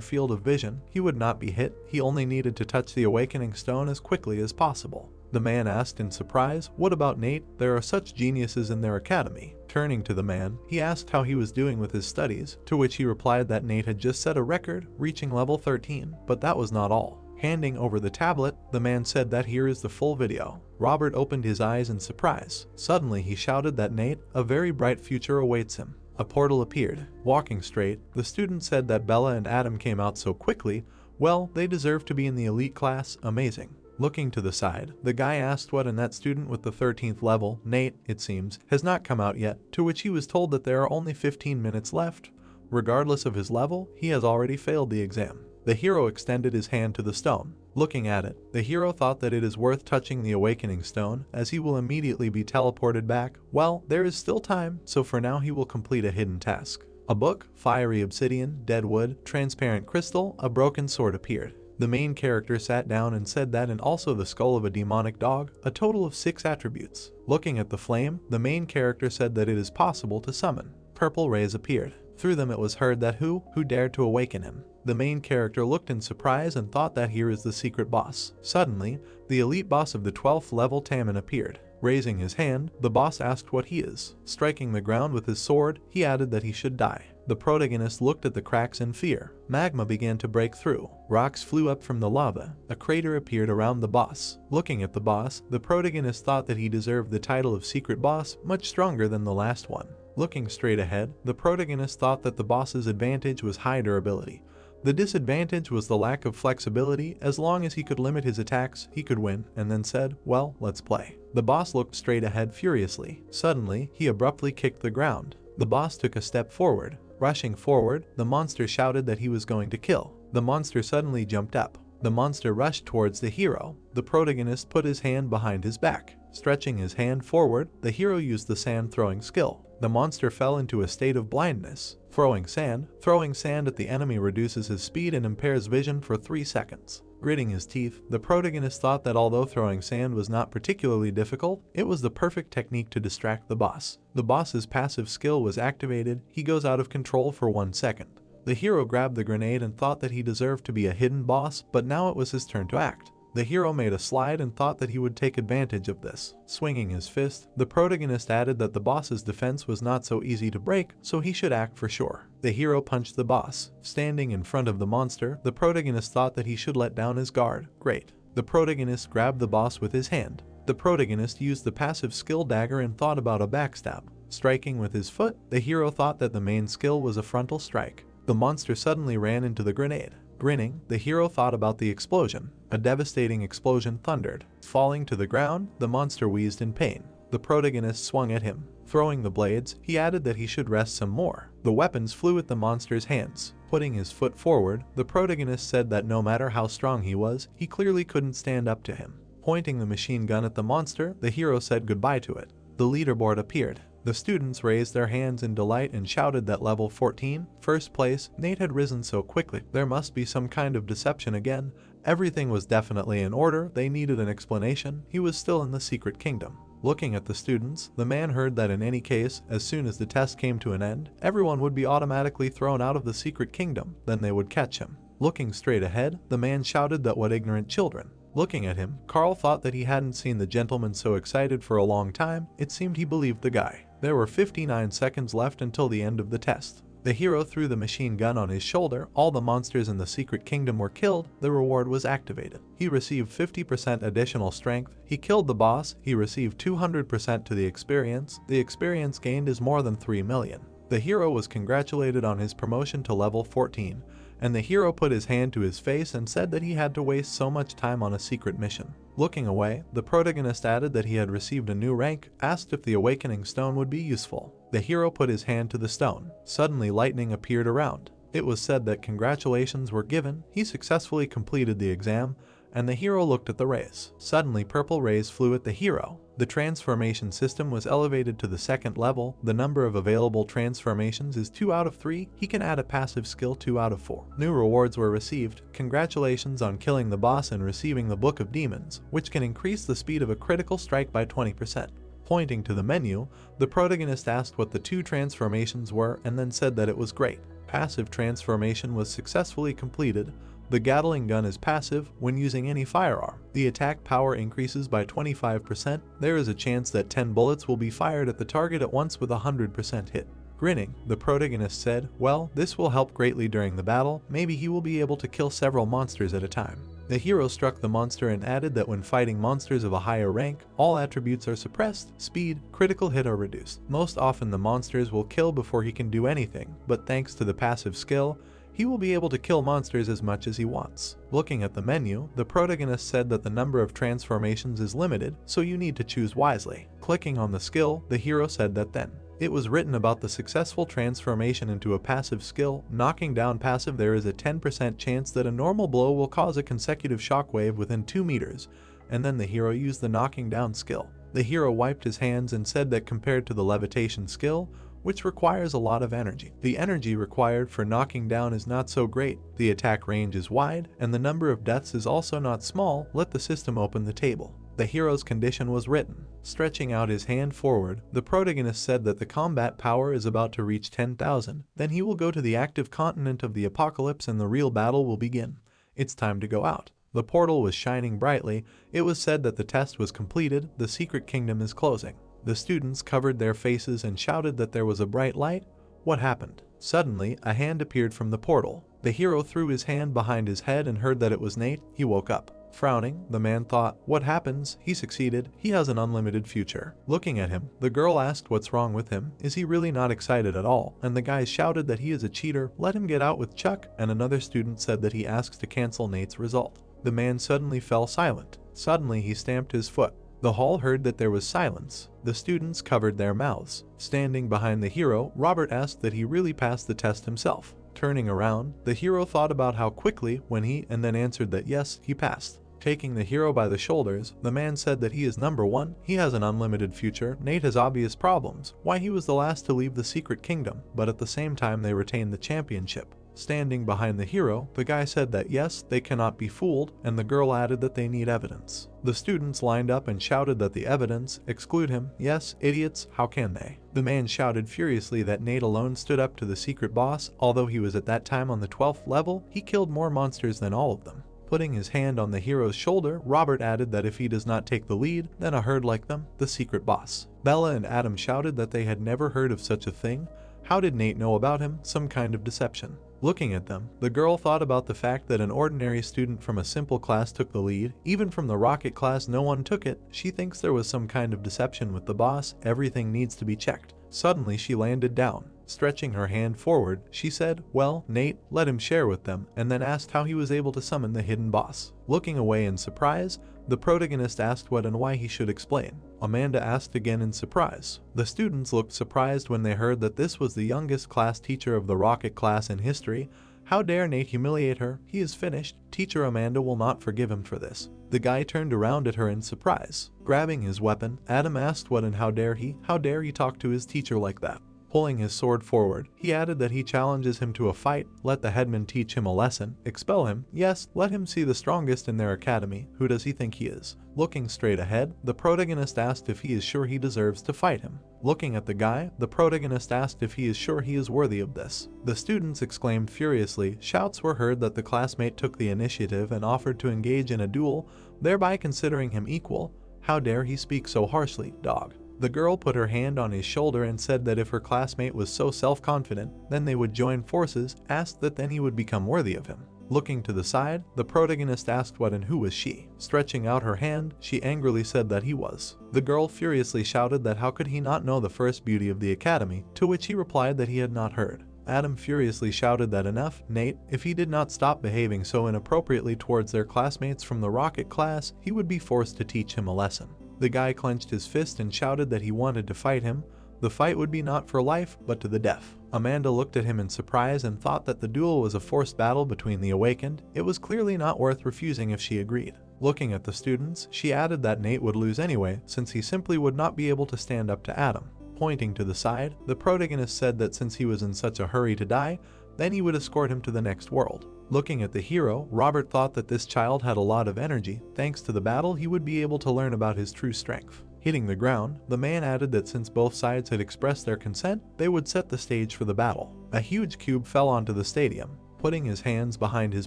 field of vision, he would not be hit, he only needed to touch the awakening stone as quickly as possible. The man asked in surprise, "What about Nate? There are such geniuses in their academy." Turning to the man, he asked how he was doing with his studies, to which he replied that Nate had just set a record, reaching level 13, but that was not all. Handing over the tablet, the man said that here is the full video. Robert opened his eyes in surprise. Suddenly he shouted that Nate, a very bright future awaits him. A portal appeared. Walking straight, the student said that Bella and Adam came out so quickly, well, they deserve to be in the elite class, amazing. Looking to the side, the guy asked what and that student with the 13th level, Nate, it seems, has not come out yet, to which he was told that there are only 15 minutes left. Regardless of his level, he has already failed the exam. The hero extended his hand to the stone. Looking at it, the hero thought that it is worth touching the awakening stone, as he will immediately be teleported back. Well, there is still time, so for now he will complete a hidden task. A book, fiery obsidian, dead wood, transparent crystal, a broken sword appeared. The main character sat down and said that, and also the skull of a demonic dog, a total of 6 attributes. Looking at the flame, the main character said that it is possible to summon. Purple rays appeared. Through them it was heard that who dared to awaken him. The main character looked in surprise and thought that here is the secret boss. Suddenly, the elite boss of the 12th level tamon appeared. Raising his hand, the boss asked what he is. Striking the ground with his sword, he added that he should die. The protagonist looked at the cracks in fear. Magma began to break through. Rocks flew up from the lava. A crater appeared around the boss. Looking at the boss, the protagonist thought that he deserved the title of secret boss, much stronger than the last one. Looking straight ahead, the protagonist thought that the boss's advantage was high durability. The disadvantage was the lack of flexibility. As long as he could limit his attacks, he could win, and then said, well, let's play. The boss looked straight ahead furiously. Suddenly, he abruptly kicked the ground. The boss took a step forward. Rushing forward, the monster shouted that he was going to kill. The monster suddenly jumped up. The monster rushed towards the hero. The protagonist put his hand behind his back. Stretching his hand forward, the hero used the sand throwing skill. The monster fell into a state of blindness. Throwing sand at the enemy reduces his speed and impairs vision for 3 seconds. Gritting his teeth, the protagonist thought that although throwing sand was not particularly difficult, it was the perfect technique to distract the boss. The boss's passive skill was activated. He goes out of control for 1 second. The hero grabbed the grenade and thought that he deserved to be a hidden boss, but now it was his turn to act. The hero made a slide and thought that he would take advantage of this. Swinging his fist, the protagonist added that the boss's defense was not so easy to break, so he should act for sure. The hero punched the boss. Standing in front of the monster, the protagonist thought that he should let down his guard. Great. The protagonist grabbed the boss with his hand. The protagonist used the passive skill dagger and thought about a backstab. Striking with his foot, the hero thought that the main skill was a frontal strike. The monster suddenly ran into the grenade. Grinning, the hero thought about the explosion. A devastating explosion thundered. Falling to the ground, the monster wheezed in pain. The protagonist swung at him. Throwing the blades, he added that he should rest some more. The weapons flew at the monster's hands. Putting his foot forward, the protagonist said that no matter how strong he was, he clearly couldn't stand up to him. Pointing the machine gun at the monster, the hero said goodbye to it. The leaderboard appeared. The students raised their hands in delight and shouted that level 14, first place, Nate had risen so quickly. There must be some kind of deception again. Everything was definitely in order. They needed an explanation. He was still in the secret kingdom. Looking at the students, the man heard that in any case, as soon as the test came to an end, everyone would be automatically thrown out of the secret kingdom. Then they would catch him. Looking straight ahead, the man shouted that what ignorant children. Looking at him, Carl thought that he hadn't seen the gentleman so excited for a long time. It seemed he believed the guy. There were 59 seconds left until the end of the test. The hero threw the machine gun on his shoulder. All the monsters in the secret kingdom were killed. The reward was activated. He received 50% additional strength. He killed the boss. He received 200% to the experience. The experience gained is more than 3 million. The hero was congratulated on his promotion to level 14. And the hero put his hand to his face and said that he had to waste so much time on a secret mission. Looking away, the protagonist added that he had received a new rank, asked if the awakening stone would be useful. The hero put his hand to the stone. Suddenly lightning appeared around. It was said that congratulations were given. He successfully completed the exam, and the hero looked at the rays. Suddenly purple rays flew at the hero. The transformation system was elevated to the 2nd level. The number of available transformations is 2 out of 3. He can add a passive skill 2 out of 4. New rewards were received. Congratulations on killing the boss and receiving the Book of Demons, which can increase the speed of a critical strike by 20%. Pointing to the menu, the protagonist asked what the 2 transformations were and then said that it was great. Passive transformation was successfully completed. The Gatling gun is passive when using any firearm. The attack power increases by 25%. There is a chance that 10 bullets will be fired at the target at once with a 100% hit. Grinning, the protagonist said, well, this will help greatly during the battle. Maybe he will be able to kill several monsters at a time. The hero struck the monster and added that when fighting monsters of a higher rank, all attributes are suppressed, speed, critical hit are reduced. Most often the monsters will kill before he can do anything, but thanks to the passive skill, he will be able to kill monsters as much as he wants. Looking at the menu, the protagonist said that the number of transformations is limited, so you need to choose wisely. Clicking on the skill, the hero said that then. It was written about the successful transformation into a passive skill. Knocking down passive, there is a 10% chance that a normal blow will cause a consecutive shockwave within 2 meters, and then the hero used the knocking down skill. The hero wiped his hands and said that compared to the levitation skill, which requires a lot of energy. The energy required for knocking down is not so great, the attack range is wide, and the number of deaths is also not small. Let the system open the table. The hero's condition was written. Stretching out his hand forward, the protagonist said that the combat power is about to reach 10,000. Then he will go to the active continent of the apocalypse and the real battle will begin. It's time to go out. The portal was shining brightly. It was said that the test was completed. The secret kingdom is closing. The students covered their faces and shouted that there was a bright light. What happened? Suddenly, a hand appeared from the portal. The hero threw his hand behind his head and heard that it was Nate. He woke up. Frowning, the man thought, what happens? He succeeded. He has an unlimited future. Looking at him, the girl asked what's wrong with him. Is he really not excited at all? And the guys shouted that he is a cheater. Let him get out with Chuck. And another student said that he asks to cancel Nate's result. The man suddenly fell silent. Suddenly he stamped his foot. The hall heard that there was silence. The students covered their mouths. Standing behind the hero, Robert asked that he really passed the test himself. Turning around, the hero thought about how quickly and then answered that yes, he passed. Taking the hero by the shoulders, the man said that he is number one, he has an unlimited future, Nate has obvious problems, why he was the last to leave the secret kingdom, but at the same time they retained the championship. Standing behind the hero, the guy said that yes, they cannot be fooled, and the girl added that they need evidence. The students lined up and shouted that the evidence, exclude him, yes, idiots, how can they? The man shouted furiously that Nate alone stood up to the secret boss, although he was at that time on the 12th level, he killed more monsters than all of them. Putting his hand on the hero's shoulder, Robert added that if he does not take the lead, then a herd like them, the secret boss. Bella and Adam shouted that they had never heard of such a thing. How did Nate know about him? Some kind of deception. Looking at them, the girl thought about the fact that an ordinary student from a simple class took the lead. Even from the rocket class, no one took it. She thinks there was some kind of deception with the boss. Everything needs to be checked. Suddenly, she landed down. Stretching her hand forward, she said, well, Nate, let him share with them, and then asked how he was able to summon the hidden boss. Looking away in surprise, the protagonist asked what and why he should explain. Amanda asked again in surprise. The students looked surprised when they heard that this was the youngest class teacher of the rocket class in history. How dare Nate humiliate her? He is finished. Teacher Amanda will not forgive him for this. The guy turned around at her in surprise. Grabbing his weapon, Adam asked what and how dare he talk to his teacher like that? Pulling his sword forward, he added that he challenges him to a fight, let the headman teach him a lesson, expel him, yes, let him see the strongest in their academy, who does he think he is? Looking straight ahead, the protagonist asked if he is sure he deserves to fight him. Looking at the guy, the protagonist asked if he is sure he is worthy of this. The students exclaimed furiously. Shouts were heard that the classmate took the initiative and offered to engage in a duel, thereby considering him equal. How dare he speak so harshly, dog? The girl put her hand on his shoulder and said that if her classmate was so self-confident, then they would join forces, asked that then he would become worthy of him. Looking to the side, the protagonist asked what and who was she. Stretching out her hand, she angrily said that he was. The girl furiously shouted that how could he not know the first beauty of the academy, to which he replied that he had not heard. Adam furiously shouted that enough, Nate, if he did not stop behaving so inappropriately towards their classmates from the rocket class, he would be forced to teach him a lesson. The guy clenched his fist and shouted that he wanted to fight him. The fight would be not for life, but to the death. Amanda looked at him in surprise and thought that the duel was a forced battle between the awakened. It was clearly not worth refusing if she agreed. Looking at the students, she added that Nate would lose anyway, since he simply would not be able to stand up to Adam. Pointing to the side, the protagonist said that since he was in such a hurry to die, then he would escort him to the next world. Looking at the hero, Robert thought that this child had a lot of energy. Thanks to the battle, he would be able to learn about his true strength. Hitting the ground, the man added that since both sides had expressed their consent, they would set the stage for the battle. A huge cube fell onto the stadium. Putting his hands behind his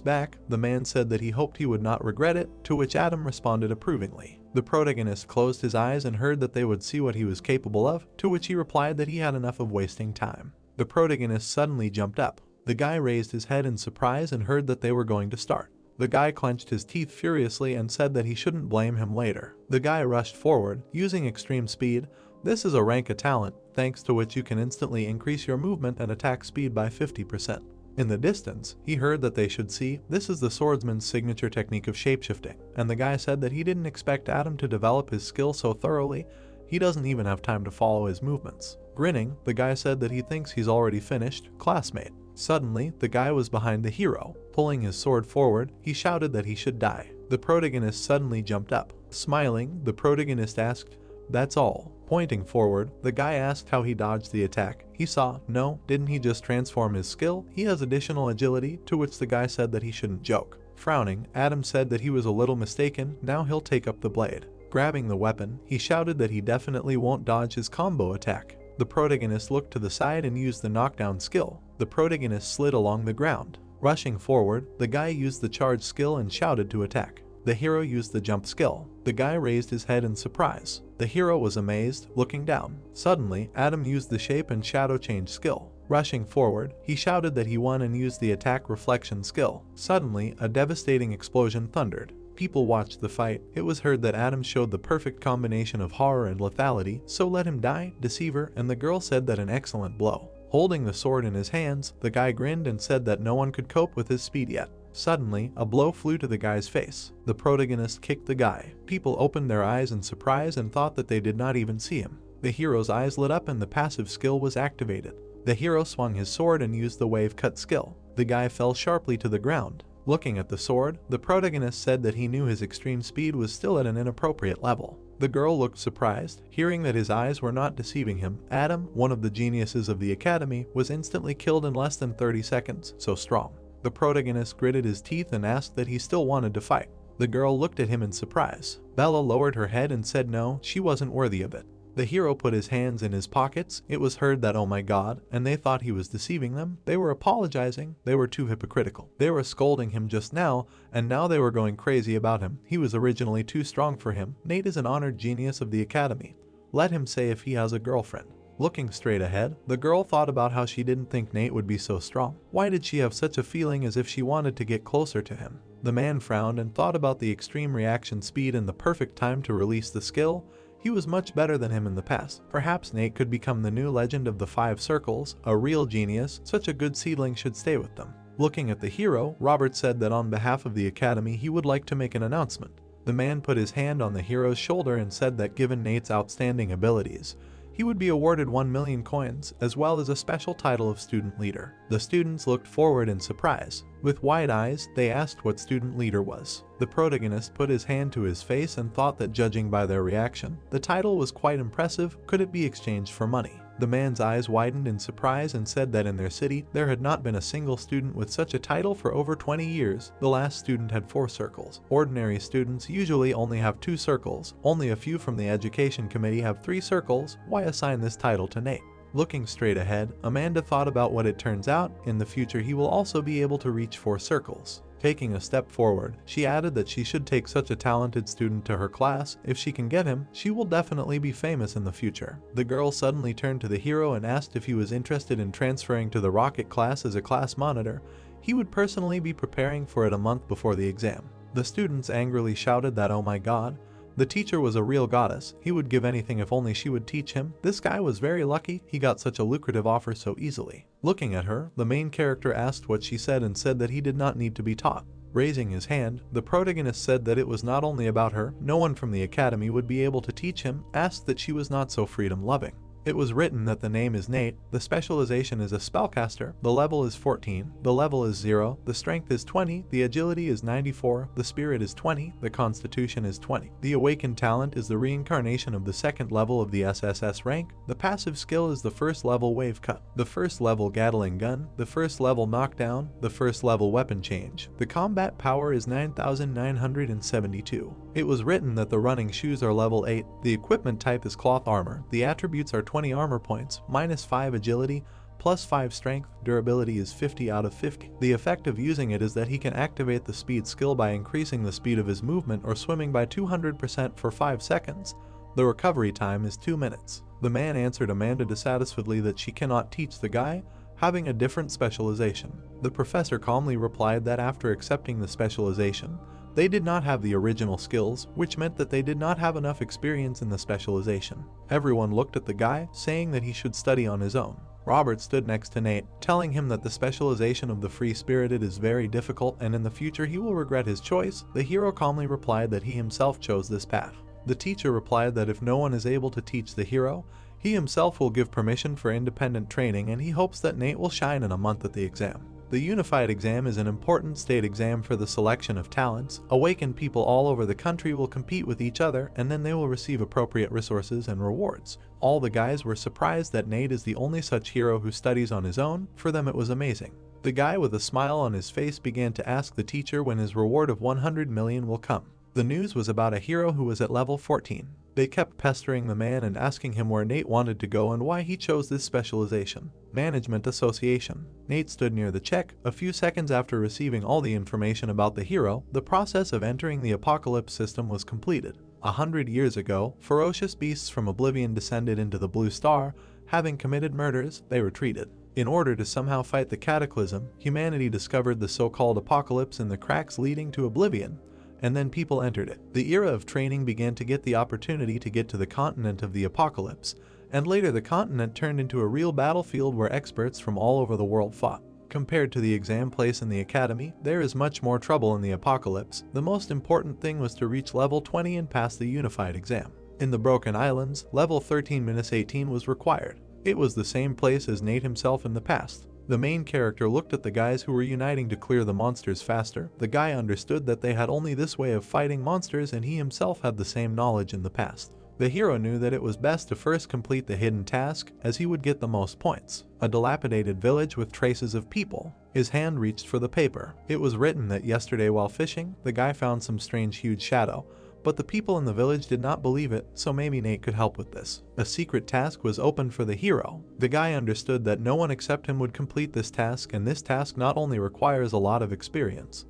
back, the man said that he hoped he would not regret it, to which Adam responded approvingly. The protagonist closed his eyes and heard that they would see what he was capable of, to which he replied that he had enough of wasting time. The protagonist suddenly jumped up. The guy raised his head in surprise and heard that they were going to start. The guy clenched his teeth furiously and said that he shouldn't blame him later. The guy rushed forward, using extreme speed. This is a rank of talent, thanks to which you can instantly increase your movement and attack speed by 50%. In the distance, he heard that they should see, this is the swordsman's signature technique of shapeshifting, and the guy said that he didn't expect Adam to develop his skill so thoroughly, he doesn't even have time to follow his movements. Grinning, the guy said that he thinks he's already finished, classmate. Suddenly, the guy was behind the hero. Pulling his sword forward, he shouted that he should die. The protagonist suddenly jumped up. Smiling, the protagonist asked, "That's all?" Pointing forward, the guy asked how he dodged the attack. He saw, no, didn't he just transform his skill? He has additional agility, to which the guy said that he shouldn't joke. Frowning, Adam said that he was a little mistaken, now he'll take up the blade. Grabbing the weapon, he shouted that he definitely won't dodge his combo attack. The protagonist looked to the side and used the knockdown skill. The protagonist slid along the ground. Rushing forward, the guy used the charge skill and shouted to attack. The hero used the jump skill. The guy raised his head in surprise. The hero was amazed, looking down. Suddenly, Adam used the shape and shadow change skill. Rushing forward, he shouted that he won and used the attack reflection skill. Suddenly, a devastating explosion thundered. People watched the fight. It was heard that Adam showed the perfect combination of horror and lethality, so let him die, deceiver, and the girl said that an excellent blow. Holding the sword in his hands, the guy grinned and said that no one could cope with his speed yet. Suddenly, a blow flew to the guy's face. The protagonist kicked the guy. People opened their eyes in surprise and thought that they did not even see him. The hero's eyes lit up and the passive skill was activated. The hero swung his sword and used the wave cut skill. The guy fell sharply to the ground. Looking at the sword, the protagonist said that he knew his extreme speed was still at an inappropriate level. The girl looked surprised, hearing that his eyes were not deceiving him. Adam, one of the geniuses of the academy, was instantly killed in less than 30 seconds, so strong. The protagonist gritted his teeth and asked that he still wanted to fight. The girl looked at him in surprise. Bella lowered her head and said no, she wasn't worthy of it. The hero put his hands in his pockets. It was heard that oh my god, and they thought he was deceiving them. They were apologizing. They were too hypocritical. They were scolding him just now, and now they were going crazy about him. He was originally too strong for him. Nate is an honored genius of the academy. Let him say if he has a girlfriend. Looking straight ahead, the girl thought about how she didn't think Nate would be so strong. Why did she have such a feeling as if she wanted to get closer to him? The man frowned and thought about the extreme reaction speed and the perfect time to release the skill. He was much better than him in the past. Perhaps Nate could become the new legend of the 5 circles, a real genius. Such a good seedling should stay with them. Looking at the hero, Robert said that on behalf of the academy he would like to make an announcement. The man put his hand on the hero's shoulder and said that given Nate's outstanding abilities, he would be awarded 1 million coins, as well as a special title of student leader. The students looked forward in surprise. With wide eyes, they asked what student leader was. The protagonist put his hand to his face and thought that judging by their reaction, the title was quite impressive. Could it be exchanged for money? The man's eyes widened in surprise and said that in their city, there had not been a single student with such a title for over 20 years. The last student had 4 circles. Ordinary students usually only have 2 circles. Only a few from the education committee have 3 circles. Why assign this title to Nate? Looking straight ahead, Amanda thought about what it turns out. In the future, he will also be able to reach 4 circles. Taking a step forward, she added that she should take such a talented student to her class. If she can get him, she will definitely be famous in the future. The girl suddenly turned to the hero and asked if he was interested in transferring to the rocket class as a class monitor. He would personally be preparing for it a month before the exam. The students angrily shouted that oh my god, the teacher was a real goddess. He would give anything if only she would teach him. This guy was very lucky, he got such a lucrative offer so easily. Looking at her, the main character asked what she said and said that he did not need to be taught. Raising his hand, the protagonist said that it was not only about her, no one from the academy would be able to teach him, asked that she was not so freedom-loving. It was written that the name is Nate, the specialization is a spellcaster, the level is 14, the level is 0, the strength is 20, the agility is 94, the spirit is 20, the constitution is 20. The awakened talent is the reincarnation of the 2nd level of the SSS rank, the passive skill is the 1st level wave cut, the 1st level Gatling gun, the 1st level knockdown, the 1st level weapon change. The combat power is 9,972. It was written that the running shoes are level 8, the equipment type is cloth armor, the attributes are 20 armor points, -5 agility, +5 strength, durability is 50 out of 50. The effect of using it is that he can activate the speed skill by increasing the speed of his movement or swimming by 200% for 5 seconds. The recovery time is 2 minutes. The man answered Amanda dissatisfiedly that she cannot teach the guy, having a different specialization. The professor calmly replied that after accepting the specialization, they did not have the original skills, which meant that they did not have enough experience in the specialization. Everyone looked at the guy, saying that he should study on his own. Robert stood next to Nate, telling him that the specialization of the free-spirited is very difficult and in the future he will regret his choice. The hero calmly replied that he himself chose this path. The teacher replied that if no one is able to teach the hero, he himself will give permission for independent training and he hopes that Nate will shine in a month at the exam. The Unified Exam is an important state exam for the selection of talents. Awakened people all over the country will compete with each other, and then they will receive appropriate resources and rewards. All the guys were surprised that Nate is the only such hero who studies on his own. For them it was amazing. The guy with a smile on his face began to ask the teacher when his reward of 100 million will come. The news was about a hero who was at level 14. They kept pestering the man and asking him where Nate wanted to go and why he chose this specialization. Management Association. Nate stood near the check. A few seconds after receiving all the information about the hero, the process of entering the apocalypse system was completed. 100 years ago, ferocious beasts from Oblivion descended into the Blue Star. Having committed murders, they retreated. In order to somehow fight the cataclysm, humanity discovered the so-called apocalypse in the cracks leading to Oblivion, and then people entered it. The era of training began to get the opportunity to get to the continent of the apocalypse, and later the continent turned into a real battlefield where experts from all over the world fought. Compared to the exam place in the academy, there is much more trouble in the apocalypse. The most important thing was to reach level 20 and pass the unified exam. In the Broken Islands, level 13-18 was required. It was the same place as Nate himself in the past. The main character looked at the guys who were uniting to clear the monsters faster. The guy understood that they had only this way of fighting monsters, and he himself had the same knowledge in the past. The hero knew that it was best to first complete the hidden task, as he would get the most points. A dilapidated village with traces of people. His hand reached for the paper. It was written that yesterday while fishing, the guy found some strange huge shadow. But the people in the village did not believe it, so maybe Nate could help with this. A secret task was opened for the hero. The guy understood that no one except him would complete this task, and this task not only requires a lot of experience,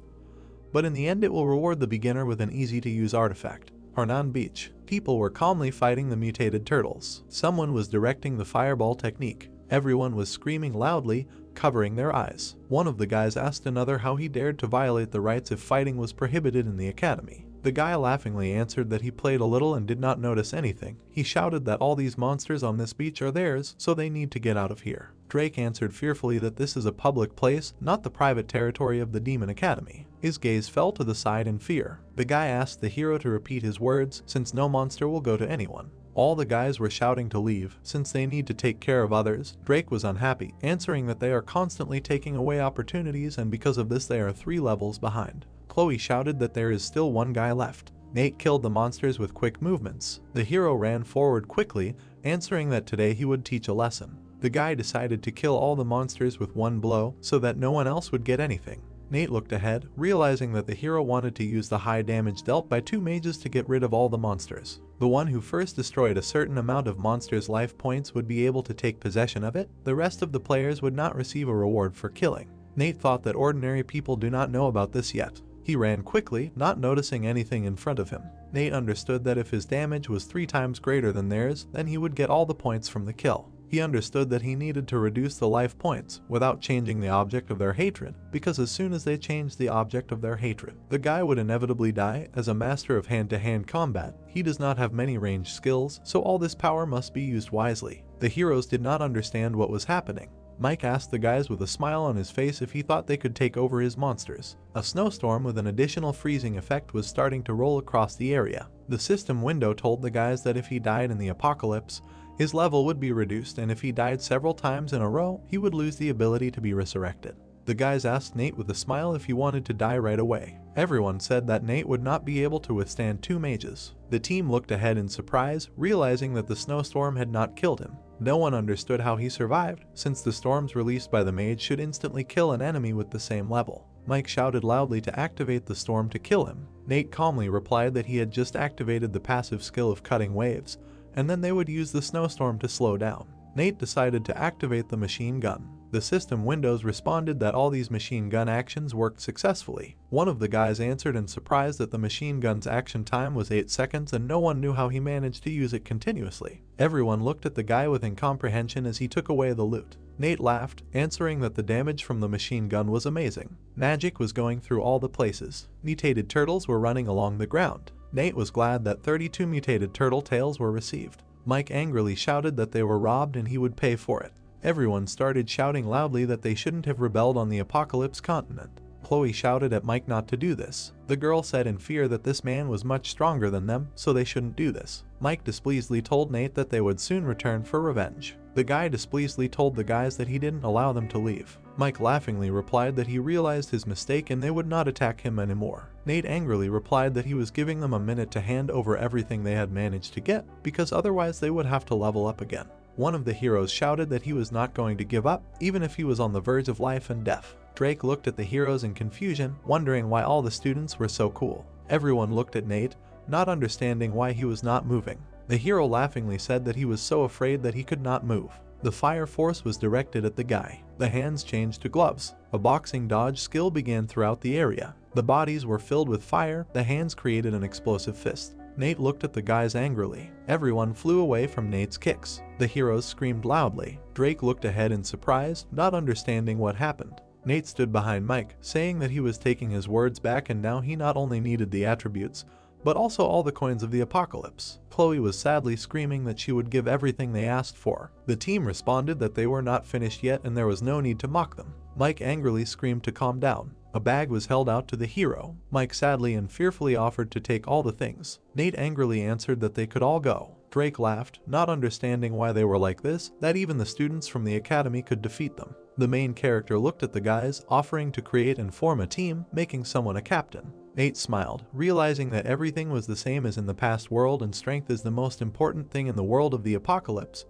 but in the end it will reward the beginner with an easy-to-use artifact. Harnan Beach. People were calmly fighting the mutated turtles. Someone was directing the fireball technique. Everyone was screaming loudly, covering their eyes. One of the guys asked another how he dared to violate the rights if fighting was prohibited in the academy. The guy laughingly answered that he played a little and did not notice anything. He shouted that all these monsters on this beach are theirs, so they need to get out of here. Drake answered fearfully that this is a public place, not the private territory of the Demon Academy. His gaze fell to the side in fear. The guy asked the hero to repeat his words, since no monster will go to anyone. All the guys were shouting to leave, since they need to take care of others. Drake was unhappy, answering that they are constantly taking away opportunities, and because of this they are 3 levels behind. Chloe shouted that there is still one guy left. Nate killed the monsters with quick movements. The hero ran forward quickly, answering that today he would teach a lesson. The guy decided to kill all the monsters with one blow, so that no one else would get anything. Nate looked ahead, realizing that the hero wanted to use the high damage dealt by 2 mages to get rid of all the monsters. The one who first destroyed a certain amount of monsters' life points would be able to take possession of it. The rest of the players would not receive a reward for killing. Nate thought that ordinary people do not know about this yet. He ran quickly, not noticing anything in front of him. Nate understood that if his damage was 3 times greater than theirs, then he would get all the points from the kill. He understood that he needed to reduce the life points without changing the object of their hatred, because as soon as they changed the object of their hatred, the guy would inevitably die. As a master of hand-to-hand combat, he does not have many ranged skills, so all this power must be used wisely. The heroes did not understand what was happening. Mike asked the guys with a smile on his face if he thought they could take over his monsters. A snowstorm with an additional freezing effect was starting to roll across the area. The system window told the guys that if he died in the apocalypse, his level would be reduced, and if he died several times in a row, he would lose the ability to be resurrected. The guys asked Nate with a smile if he wanted to die right away. Everyone said that Nate would not be able to withstand 2 mages. The team looked ahead in surprise, realizing that the snowstorm had not killed him. No one understood how he survived, since the storms released by the mage should instantly kill an enemy with the same level. Mike shouted loudly to activate the storm to kill him. Nate calmly replied that he had just activated the passive skill of cutting waves, and then they would use the snowstorm to slow down. Nate decided to activate the machine gun. The system windows responded that all these machine gun actions worked successfully. One of the guys answered in surprise that the machine gun's action time was 8 seconds and no one knew how he managed to use it continuously. Everyone looked at the guy with incomprehension as he took away the loot. Nate laughed, answering that the damage from the machine gun was amazing. Magic was going through all the places. Mutated turtles were running along the ground. Nate was glad that 32 mutated turtle tails were received. Mike angrily shouted that they were robbed and he would pay for it. Everyone started shouting loudly that they shouldn't have rebelled on the apocalypse continent. Chloe shouted at Mike not to do this. The girl said in fear that this man was much stronger than them, so they shouldn't do this. Mike displeasedly told Nate that they would soon return for revenge. The guy displeasedly told the guys that he didn't allow them to leave. Mike laughingly replied that he realized his mistake and they would not attack him anymore. Nate angrily replied that he was giving them a minute to hand over everything they had managed to get, because otherwise they would have to level up again. One of the heroes shouted that he was not going to give up, even if he was on the verge of life and death. Drake looked at the heroes in confusion, wondering why all the students were so cool. Everyone looked at Nate, not understanding why he was not moving. The hero laughingly said that he was so afraid that he could not move. The fire force was directed at the guy. The hands changed to gloves. A boxing dodge skill began throughout the area. The bodies were filled with fire, the hands created an explosive fist. Nate looked at the guys angrily. Everyone flew away from Nate's kicks. The heroes screamed loudly. Drake looked ahead in surprise, not understanding what happened. Nate stood behind Mike, saying that he was taking his words back and now he not only needed the attributes, but also all the coins of the apocalypse. Chloe was sadly screaming that she would give everything they asked for. The team responded that they were not finished yet and there was no need to mock them. Mike angrily screamed to calm down. A bag was held out to the hero. Mike sadly and fearfully offered to take all the things. Nate angrily answered that they could all go. Drake laughed, not understanding why they were like this, that even the students from the academy could defeat them. The main character looked at the guys, offering to create and form a team, making someone a captain. Nate smiled, realizing that everything was the same as in the past world and strength is the most important thing in the world of the apocalypse.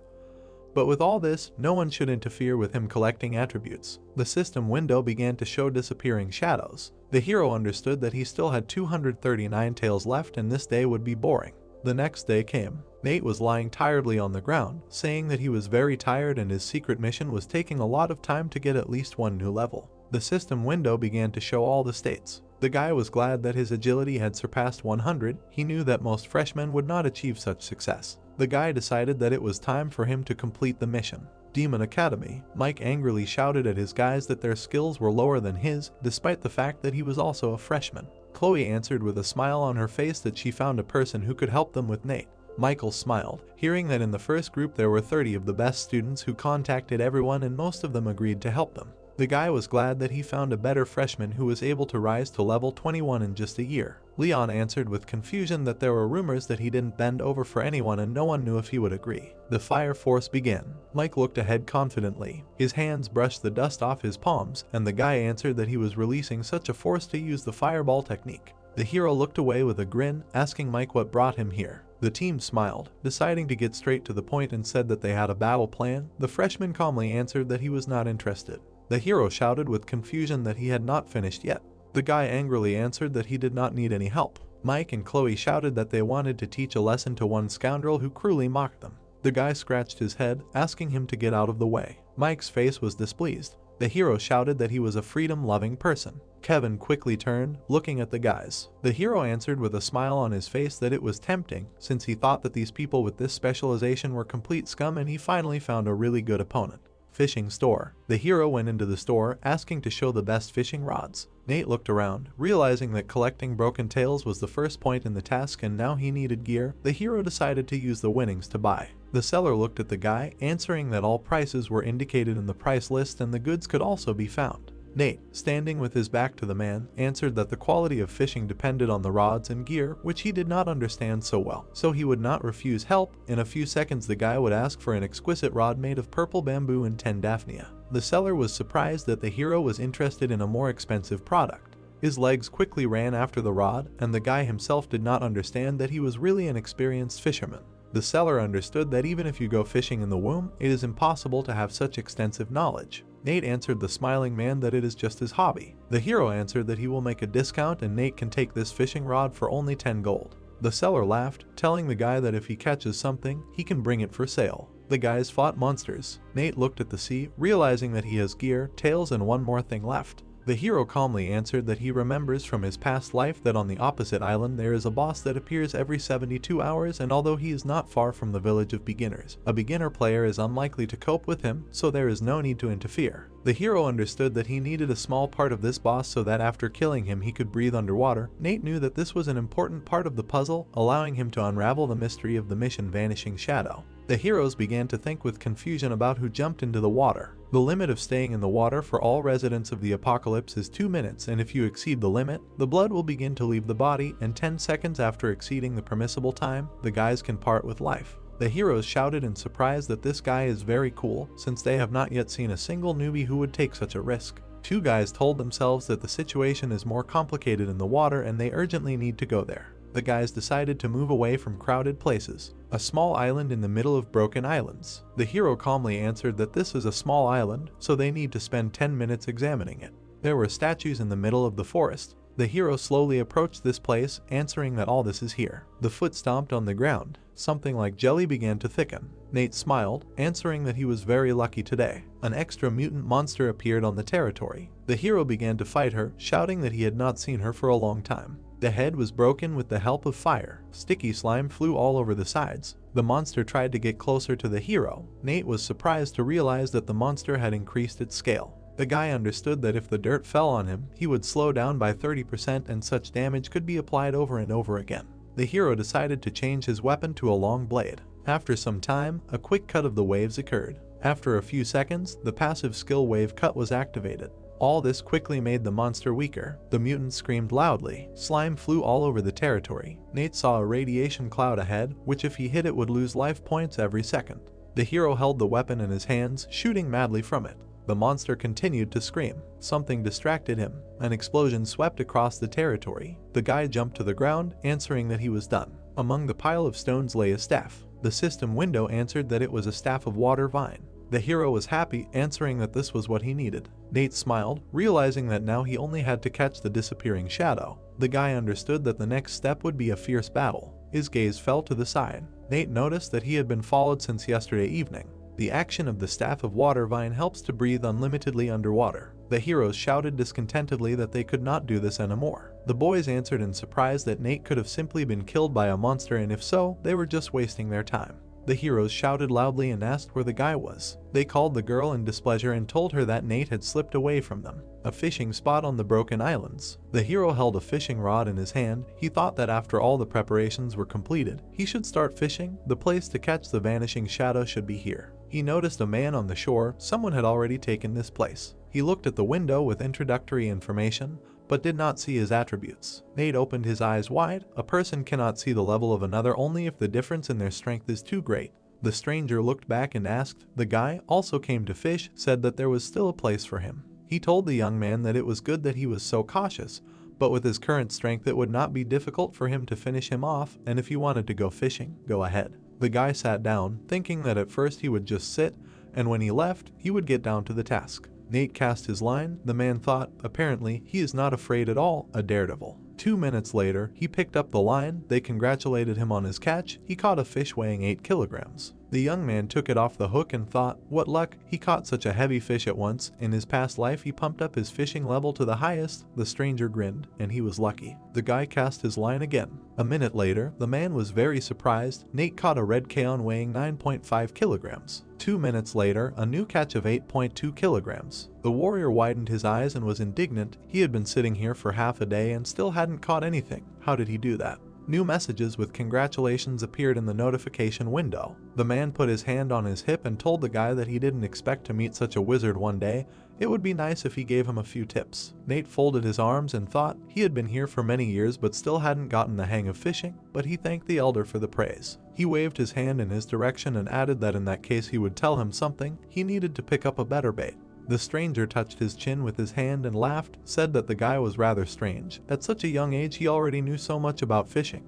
But with all this, no one should interfere with him collecting attributes. The system window began to show disappearing shadows. The hero understood that he still had 239 tails left and this day would be boring. The next day came. Nate was lying tiredly on the ground, saying that he was very tired and his secret mission was taking a lot of time to get at least one new level. The system window began to show all the states. The guy was glad that his agility had surpassed 100, he knew that most freshmen would not achieve such success. The guy decided that it was time for him to complete the mission. Demon Academy. Mike angrily shouted at his guys that their skills were lower than his, despite the fact that he was also a freshman. Chloe answered with a smile on her face that she found a person who could help them with Nate. Michael smiled, hearing that in the first group there were 30 of the best students who contacted everyone and most of them agreed to help them. The guy was glad that he found a better freshman who was able to rise to level 21 in just a year. Leon answered with confusion that there were rumors that he didn't bend over for anyone and no one knew if he would agree. The fire force began. Mike looked ahead confidently. His hands brushed the dust off his palms, and the guy answered that he was releasing such a force to use the fireball technique. The hero looked away with a grin, asking Mike what brought him here. The team smiled, deciding to get straight to the point and said that they had a battle plan. The freshman calmly answered that he was not interested. The hero shouted with confusion that he had not finished yet. The guy angrily answered that he did not need any help. Mike and Chloe shouted that they wanted to teach a lesson to one scoundrel who cruelly mocked them. The guy scratched his head, asking him to get out of the way. Mike's face was displeased. The hero shouted that he was a freedom-loving person. Kevin quickly turned, looking at the guys. The hero answered with a smile on his face that it was tempting, since he thought that these people with this specialization were complete scum and he finally found a really good opponent. Fishing store. The hero went into the store, asking to show the best fishing rods. Nate looked around, realizing that collecting broken tails was the first point in the task and now he needed gear. The hero decided to use the winnings to buy. The seller looked at the guy, answering that all prices were indicated in the price list and the goods could also be found. Nate, standing with his back to the man, answered that the quality of fishing depended on the rods and gear, which he did not understand so well, so he would not refuse help. In a few seconds the guy would ask for an exquisite rod made of purple bamboo and 10 daphnia. The seller was surprised that the hero was interested in a more expensive product. His legs quickly ran after the rod, and the guy himself did not understand that he was really an experienced fisherman. The seller understood that even if you go fishing in the womb, it is impossible to have such extensive knowledge. Nate answered the smiling man that it is just his hobby. The hero answered that he will make a discount and Nate can take this fishing rod for only 10 gold. The seller laughed, telling the guy that if he catches something, he can bring it for sale. The guys fought monsters. Nate looked at the sea, realizing that he has gear, tails, and one more thing left. The hero calmly answered that he remembers from his past life that on the opposite island there is a boss that appears every 72 hours and although he is not far from the village of beginners, a beginner player is unlikely to cope with him, so there is no need to interfere. The hero understood that he needed a small part of this boss so that after killing him he could breathe underwater. Nate knew that this was an important part of the puzzle, allowing him to unravel the mystery of the mission Vanishing Shadow. The heroes began to think with confusion about who jumped into the water. The limit of staying in the water for all residents of the apocalypse is 2 minutes, and if you exceed the limit, the blood will begin to leave the body, and 10 seconds after exceeding the permissible time, the guys can part with life. The heroes shouted in surprise that this guy is very cool, since they have not yet seen a single newbie who would take such a risk. Two guys told themselves that the situation is more complicated in the water and they urgently need to go there. The guys decided to move away from crowded places, a small island in the middle of broken islands. The hero calmly answered that this is a small island, so they need to spend 10 minutes examining it. There were statues in the middle of the forest. The hero slowly approached this place, answering that all this is here. The foot stomped on the ground. Something like jelly began to thicken. Nate smiled, answering that he was very lucky today. An extra mutant monster appeared on the territory. The hero began to fight her, shouting that he had not seen her for a long time. The head was broken with the help of fire. Sticky slime flew all over the sides. The monster tried to get closer to the hero. Nate was surprised to realize that the monster had increased its scale. The guy understood that if the dirt fell on him, he would slow down by 30% and such damage could be applied over and over again. The hero decided to change his weapon to a long blade. After some time, a quick cut of the waves occurred. After a few seconds, the passive skill wave cut was activated. All this quickly made the monster weaker. The mutant screamed loudly. Slime flew all over the territory. Nate saw a radiation cloud ahead, which if he hit it would lose life points every second. The hero held the weapon in his hands, shooting madly from it. The monster continued to scream. Something distracted him. An explosion swept across the territory. The guy jumped to the ground, answering that he was done. Among the pile of stones lay a staff. The system window answered that it was a staff of water vine. The hero was happy, answering that this was what he needed. Nate smiled, realizing that now he only had to catch the disappearing shadow. The guy understood that the next step would be a fierce battle. His gaze fell to the side. Nate noticed that he had been followed since yesterday evening. The action of the staff of water vine helps to breathe unlimitedly underwater. The heroes shouted discontentedly that they could not do this anymore. The boys answered in surprise that Nate could have simply been killed by a monster, and if so, they were just wasting their time. The heroes shouted loudly and asked where the guy was. They called the girl in displeasure and told her that Nate had slipped away from them. A fishing spot on the broken islands. The hero held a fishing rod in his hand. He thought that after all the preparations were completed, he should start fishing. The place to catch the vanishing shadow should be here. He noticed a man on the shore. Someone had already taken this place. He looked at the window with introductory information, but did not see his attributes. Nate opened his eyes wide. A person cannot see the level of another only if the difference in their strength is too great. The stranger looked back and asked. The guy also came to fish, said that there was still a place for him. He told the young man that it was good that he was so cautious, but with his current strength it would not be difficult for him to finish him off, and if he wanted to go fishing, go ahead. The guy sat down, thinking that at first he would just sit, and when he left, he would get down to the task. Nate cast his line. The man thought, apparently, he is not afraid at all, a daredevil. 2 minutes later, he picked up the line. They congratulated him on his catch. He caught a fish weighing 8 kilograms. The young man took it off the hook and thought, what luck, he caught such a heavy fish at once. In his past life he pumped up his fishing level to the highest. The stranger grinned, and he was lucky. The guy cast his line again. A minute later, the man was very surprised. Nate caught a red kaon weighing 9.5 kilograms. 2 minutes later, a new catch of 8.2 kilograms. The warrior widened his eyes and was indignant. He had been sitting here for half a day and still hadn't caught anything. How did he do that? New messages with congratulations appeared in the notification window. The man put his hand on his hip and told the guy that he didn't expect to meet such a wizard one day. It would be nice if he gave him a few tips. Nate folded his arms and thought he had been here for many years but still hadn't gotten the hang of fishing, but he thanked the elder for the praise. He waved his hand in his direction and added that in that case he would tell him something. He needed to pick up a better bait. The stranger touched his chin with his hand and laughed, said that the guy was rather strange. At such a young age he already knew so much about fishing.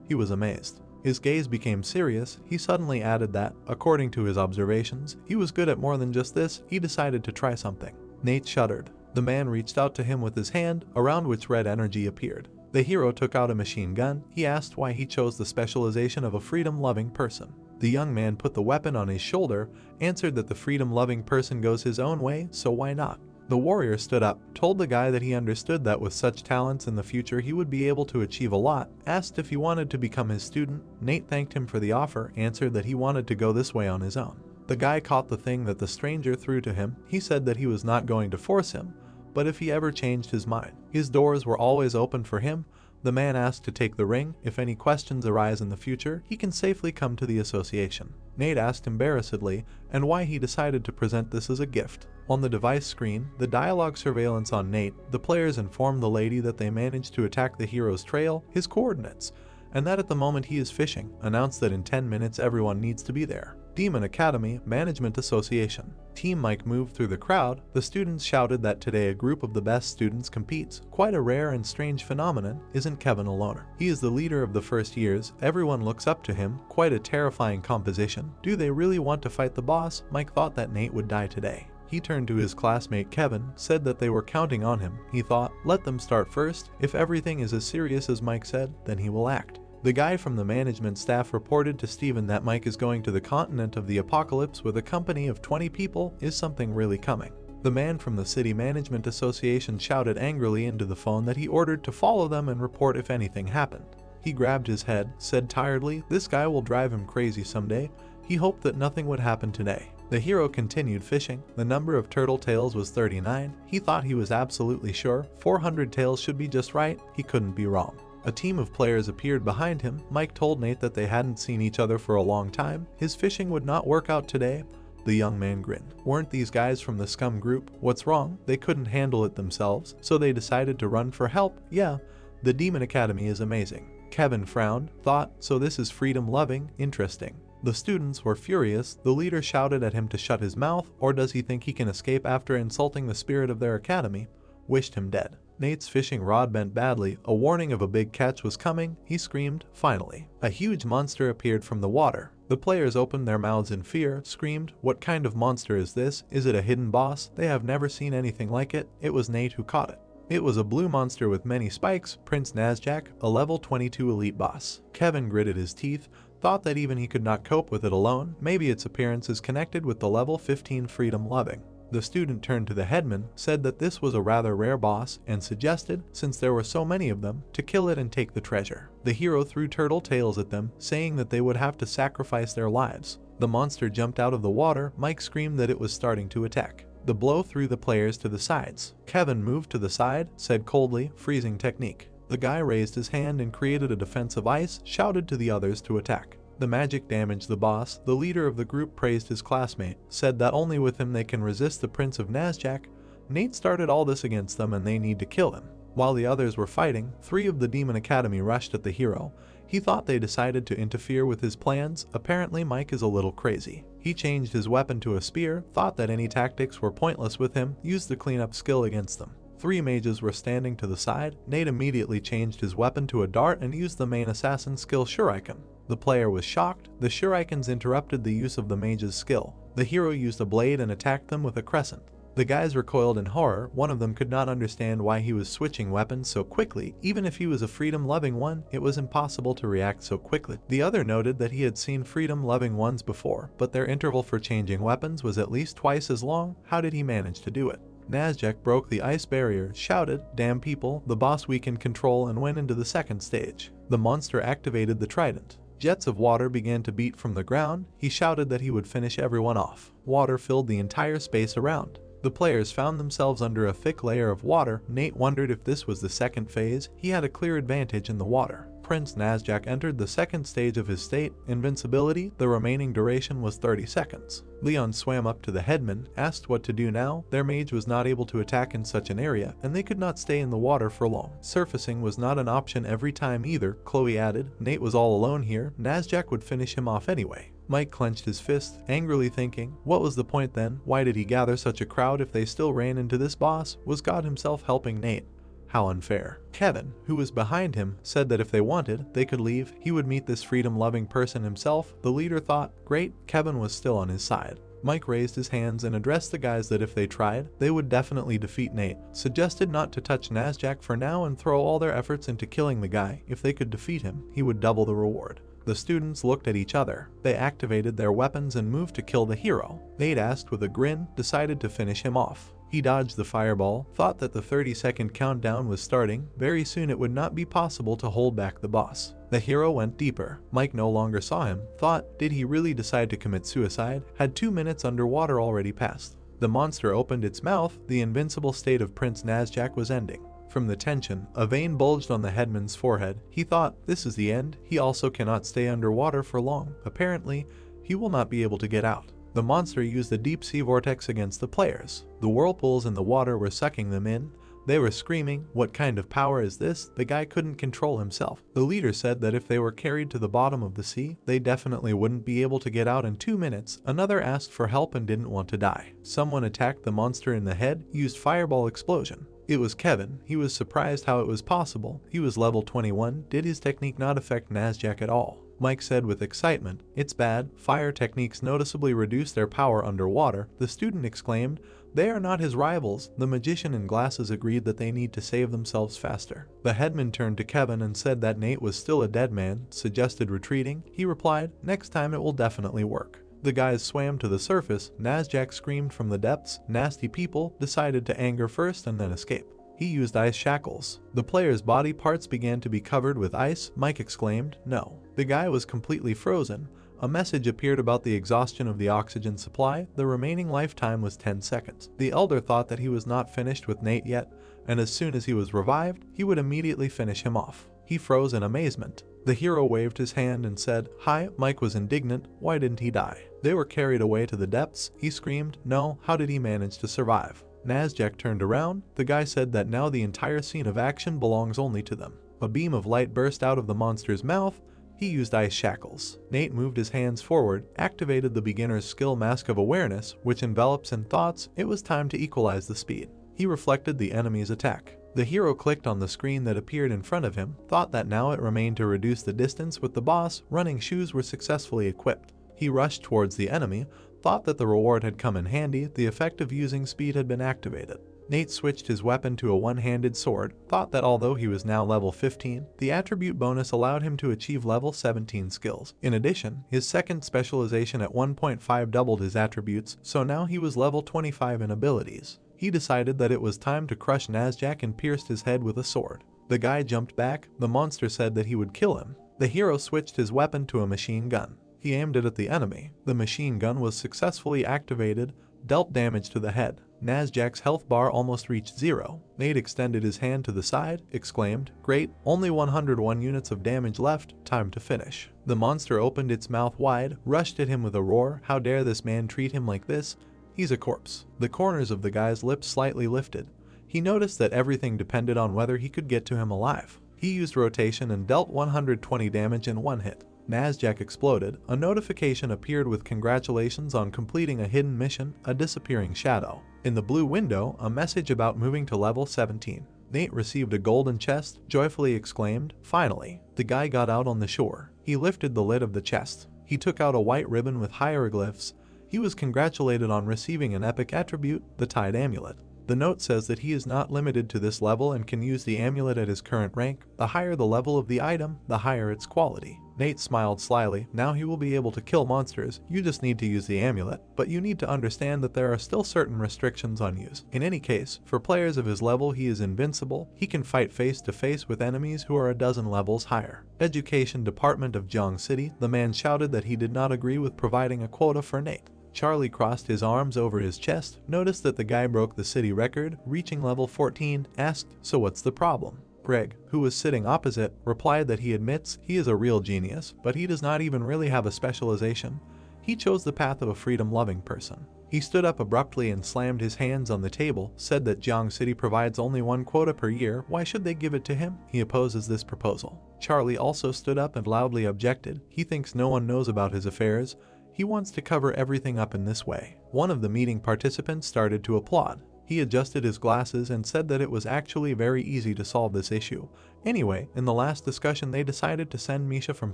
He was amazed. His gaze became serious. He suddenly added that, according to his observations, he was good at more than just this. He decided to try something. Nate shuddered. The man reached out to him with his hand, around which red energy appeared. The hero took out a machine gun. He asked why he chose the specialization of a freedom-loving person. The young man put the weapon on his shoulder, answered that the freedom-loving person goes his own way, so why not? The warrior stood up, told the guy that he understood that with such talents in the future he would be able to achieve a lot, asked if he wanted to become his student. Nate thanked him for the offer, answered that he wanted to go this way on his own. The guy caught the thing that the stranger threw to him. He said that he was not going to force him, but if he ever changed his mind, his doors were always open for him. The man asked to take the ring. If any questions arise in the future, he can safely come to the association. Nate asked embarrassedly, and why he decided to present this as a gift. On the device screen, the dialogue surveillance on Nate, the players informed the lady that they managed to attack the hero's trail, his coordinates, and that at the moment he is fishing, announced that in 10 minutes everyone needs to be there. Demon Academy Management Association. Team Mike moved through the crowd. The students shouted that today a group of the best students competes. Quite a rare and strange phenomenon, isn't Kevin alone? He is the leader of the first years. Everyone looks up to him. Quite a terrifying composition. Do they really want to fight the boss? Mike thought that Nate would die today. He turned to his classmate Kevin, said that they were counting on him. He thought, let them start first. If everything is as serious as Mike said, then he will act. The guy from the management staff reported to Steven that Mike is going to the continent of the apocalypse with a company of 20 people. Is something really coming? The man from the City Management Association shouted angrily into the phone that he ordered to follow them and report if anything happened. He grabbed his head, said tiredly, this guy will drive him crazy someday. He hoped that nothing would happen today. The hero continued fishing. The number of turtle tails was 39. He thought he was absolutely sure 400 tails should be just right. He couldn't be wrong. A team of players appeared behind him. Mike told Nate that they hadn't seen each other for a long time. His fishing would not work out today. The young man grinned. Weren't these guys from the scum group? What's wrong? They couldn't handle it themselves, so they decided to run for help. Yeah, the Demon Academy is amazing. Kevin frowned, thought, so this is freedom-loving, interesting. The students were furious. The leader shouted at him to shut his mouth, or does he think he can escape after insulting the spirit of their academy? Wished him dead. Nate's fishing rod bent badly. A warning of a big catch was coming. He screamed, finally. A huge monster appeared from the water. The players opened their mouths in fear, screamed, what kind of monster is this? Is it a hidden boss? They have never seen anything like it. It was Nate who caught it. It was a blue monster with many spikes, Prince Nasjack, a level 22 elite boss. Kevin gritted his teeth, thought that even he could not cope with it alone. Maybe its appearance is connected with the level 15 freedom loving. The student turned to the headman, said that this was a rather rare boss, and suggested, since there were so many of them, to kill it and take the treasure. The hero threw turtle tails at them, saying that they would have to sacrifice their lives. The monster jumped out of the water. Mike screamed that it was starting to attack. The blow threw the players to the sides. Kevin moved to the side, said coldly, freezing technique. The guy raised his hand and created a defense of ice, shouted to the others to attack. The magic damaged the boss. The leader of the group praised his classmate, said that only with him they can resist the Prince of Nasjack. Nate started all this against them and they need to kill him. While the others were fighting, 3 of the Demon Academy rushed at the hero. He thought they decided to interfere with his plans. Apparently Mike is a little crazy. He changed his weapon to a spear, thought that any tactics were pointless with him, used the cleanup skill against them. 3 mages were standing to the side. Nate immediately changed his weapon to a dart and used the main assassin skill shuriken. The player was shocked. The shurikens interrupted the use of the mage's skill. The hero used a blade and attacked them with a crescent. The guys recoiled in horror. One of them could not understand why he was switching weapons so quickly. Even if he was a freedom-loving one, it was impossible to react so quickly. The other noted that he had seen freedom-loving ones before, but their interval for changing weapons was at least twice as long. How did he manage to do it? Nasjack broke the ice barrier, shouted, damn people, the boss weakened control and went into the second stage. The monster activated the trident. Jets of water began to beat from the ground. He shouted that he would finish everyone off. Water filled the entire space around. The players found themselves under a thick layer of water. Nate wondered if this was the second phase. He had a clear advantage in the water. Prince Nasjack entered the second stage of his state, invincibility. The remaining duration was 30 seconds. Leon swam up to the headman, asked what to do now. Their mage was not able to attack in such an area, and they could not stay in the water for long. Surfacing was not an option every time either, Chloe added. Nate was all alone here. Nasjack would finish him off anyway. Mike clenched his fist, angrily thinking, what was the point then? Why did he gather such a crowd if they still ran into this boss? Was God himself helping Nate? How unfair. Kevin, who was behind him, said that if they wanted, they could leave. He would meet this freedom-loving person himself. The leader thought, great, Kevin was still on his side. Mike raised his hands and addressed the guys that if they tried, they would definitely defeat Nate. Suggested not to touch Nasjack for now and throw all their efforts into killing the guy. If they could defeat him, he would double the reward. The students looked at each other. They activated their weapons and moved to kill the hero. Nate asked with a grin, decided to finish him off. He dodged the fireball, thought that the 30-second countdown was starting. Very soon it would not be possible to hold back the boss. The hero went deeper. Mike no longer saw him. Thought, did he really decide to commit suicide? Had 2 minutes underwater already passed. The monster opened its mouth. The invincible state of Prince Nasjack was ending. From the tension, a vein bulged on the headman's forehead. He thought, this is the end. He also cannot stay underwater for long. Apparently, he will not be able to get out. The monster used the deep sea vortex against the players. The whirlpools in the water were sucking them in. They were screaming, "What kind of power is this?" The guy couldn't control himself. The leader said that if they were carried to the bottom of the sea, they definitely wouldn't be able to get out in 2 minutes. Another asked for help and didn't want to die. Someone attacked the monster in the head, used fireball explosion. It was Kevin. He was surprised how it was possible. He was level 21. Did his technique not affect nasjack at all? Mike said with excitement, "It's bad. Fire techniques noticeably reduce their power underwater." The student exclaimed, "They are not his rivals." The magician in glasses agreed that they need to save themselves faster. The headman turned to Kevin and said that Nate was still a dead man, suggested retreating. He replied, "Next time it will definitely work." The guys swam to the surface. nasjack screamed from the depths. Nasty people decided to anger first and then escape. He used ice shackles. The player's body parts began to be covered with ice. Mike exclaimed, "No." The guy was completely frozen. A message appeared about the exhaustion of the oxygen supply. The remaining lifetime was 10 seconds. The elder thought that he was not finished with Nate yet, and as soon as he was revived, he would immediately finish him off. He froze in amazement. The hero waved his hand and said, "Hi." Mike was indignant. Why didn't he die? They were carried away to the depths. He screamed, "No, how did he manage to survive?" nasjack turned around. The guy said that now the entire scene of action belongs only to them. A beam of light burst out of the monster's mouth. He used ice shackles. Nate moved his hands forward, activated the beginner's skill Mask of Awareness, which envelops in thoughts. It was time to equalize the speed. He reflected the enemy's attack. The hero clicked on the screen that appeared in front of him, thought that now it remained to reduce the distance with the boss. Running shoes were successfully equipped. He rushed towards the enemy, thought that the reward had come in handy. The effect of using speed had been activated. Nate switched his weapon to a one-handed sword, thought that although he was now level 15, the attribute bonus allowed him to achieve level 17 skills. In addition, his second specialization at 1.5 doubled his attributes, so now he was level 25 in abilities. He decided that it was time to crush nasjack and pierced his head with a sword. The guy jumped back. The monster said that he would kill him. The hero switched his weapon to a machine gun. He aimed it at the enemy. The machine gun was successfully activated, dealt damage to the head. nasjack's health bar almost reached 0. Nate extended his hand to the side, exclaimed, "Great, only 101 units of damage left, time to finish." The monster opened its mouth wide, rushed at him with a roar. How dare this man treat him like this? He's a corpse. The corners of the guy's lips slightly lifted. He noticed that everything depended on whether he could get to him alive. He used rotation and dealt 120 damage in one hit. nasjack exploded. A notification appeared with congratulations on completing a hidden mission, a disappearing shadow. In the blue window, a message about moving to level 17. Nate received a golden chest, joyfully exclaimed, "Finally." The guy got out on the shore. He lifted the lid of the chest. He took out a white ribbon with hieroglyphs. He was congratulated on receiving an epic attribute, the Tide Amulet. The note says that he is not limited to this level and can use the amulet at his current rank. The higher the level of the item, the higher its quality. Nate smiled slyly. Now he will be able to kill monsters. You just need to use the amulet, but you need to understand that there are still certain restrictions on use. In any case, for players of his level, he is invincible. He can fight face to face with enemies who are a dozen levels higher. Education Department of Jiang City. The man shouted that he did not agree with providing a quota for Nate. Charlie crossed his arms over his chest, noticed that the guy broke the city record, reaching level 14, asked, "So what's the problem?" Greg, who was sitting opposite, replied that he admits he is a real genius, but he does not even really have a specialization. He chose the path of a freedom-loving person. He stood up abruptly and slammed his hands on the table, said that Jiang City provides only one quota per year. Why should they give it to him? He opposes this proposal. Charlie also stood up and loudly objected. He thinks no one knows about his affairs. He wants to cover everything up in this way. One of the meeting participants started to applaud. He adjusted his glasses and said that it was actually very easy to solve this issue. Anyway, in the last discussion they decided to send Misha from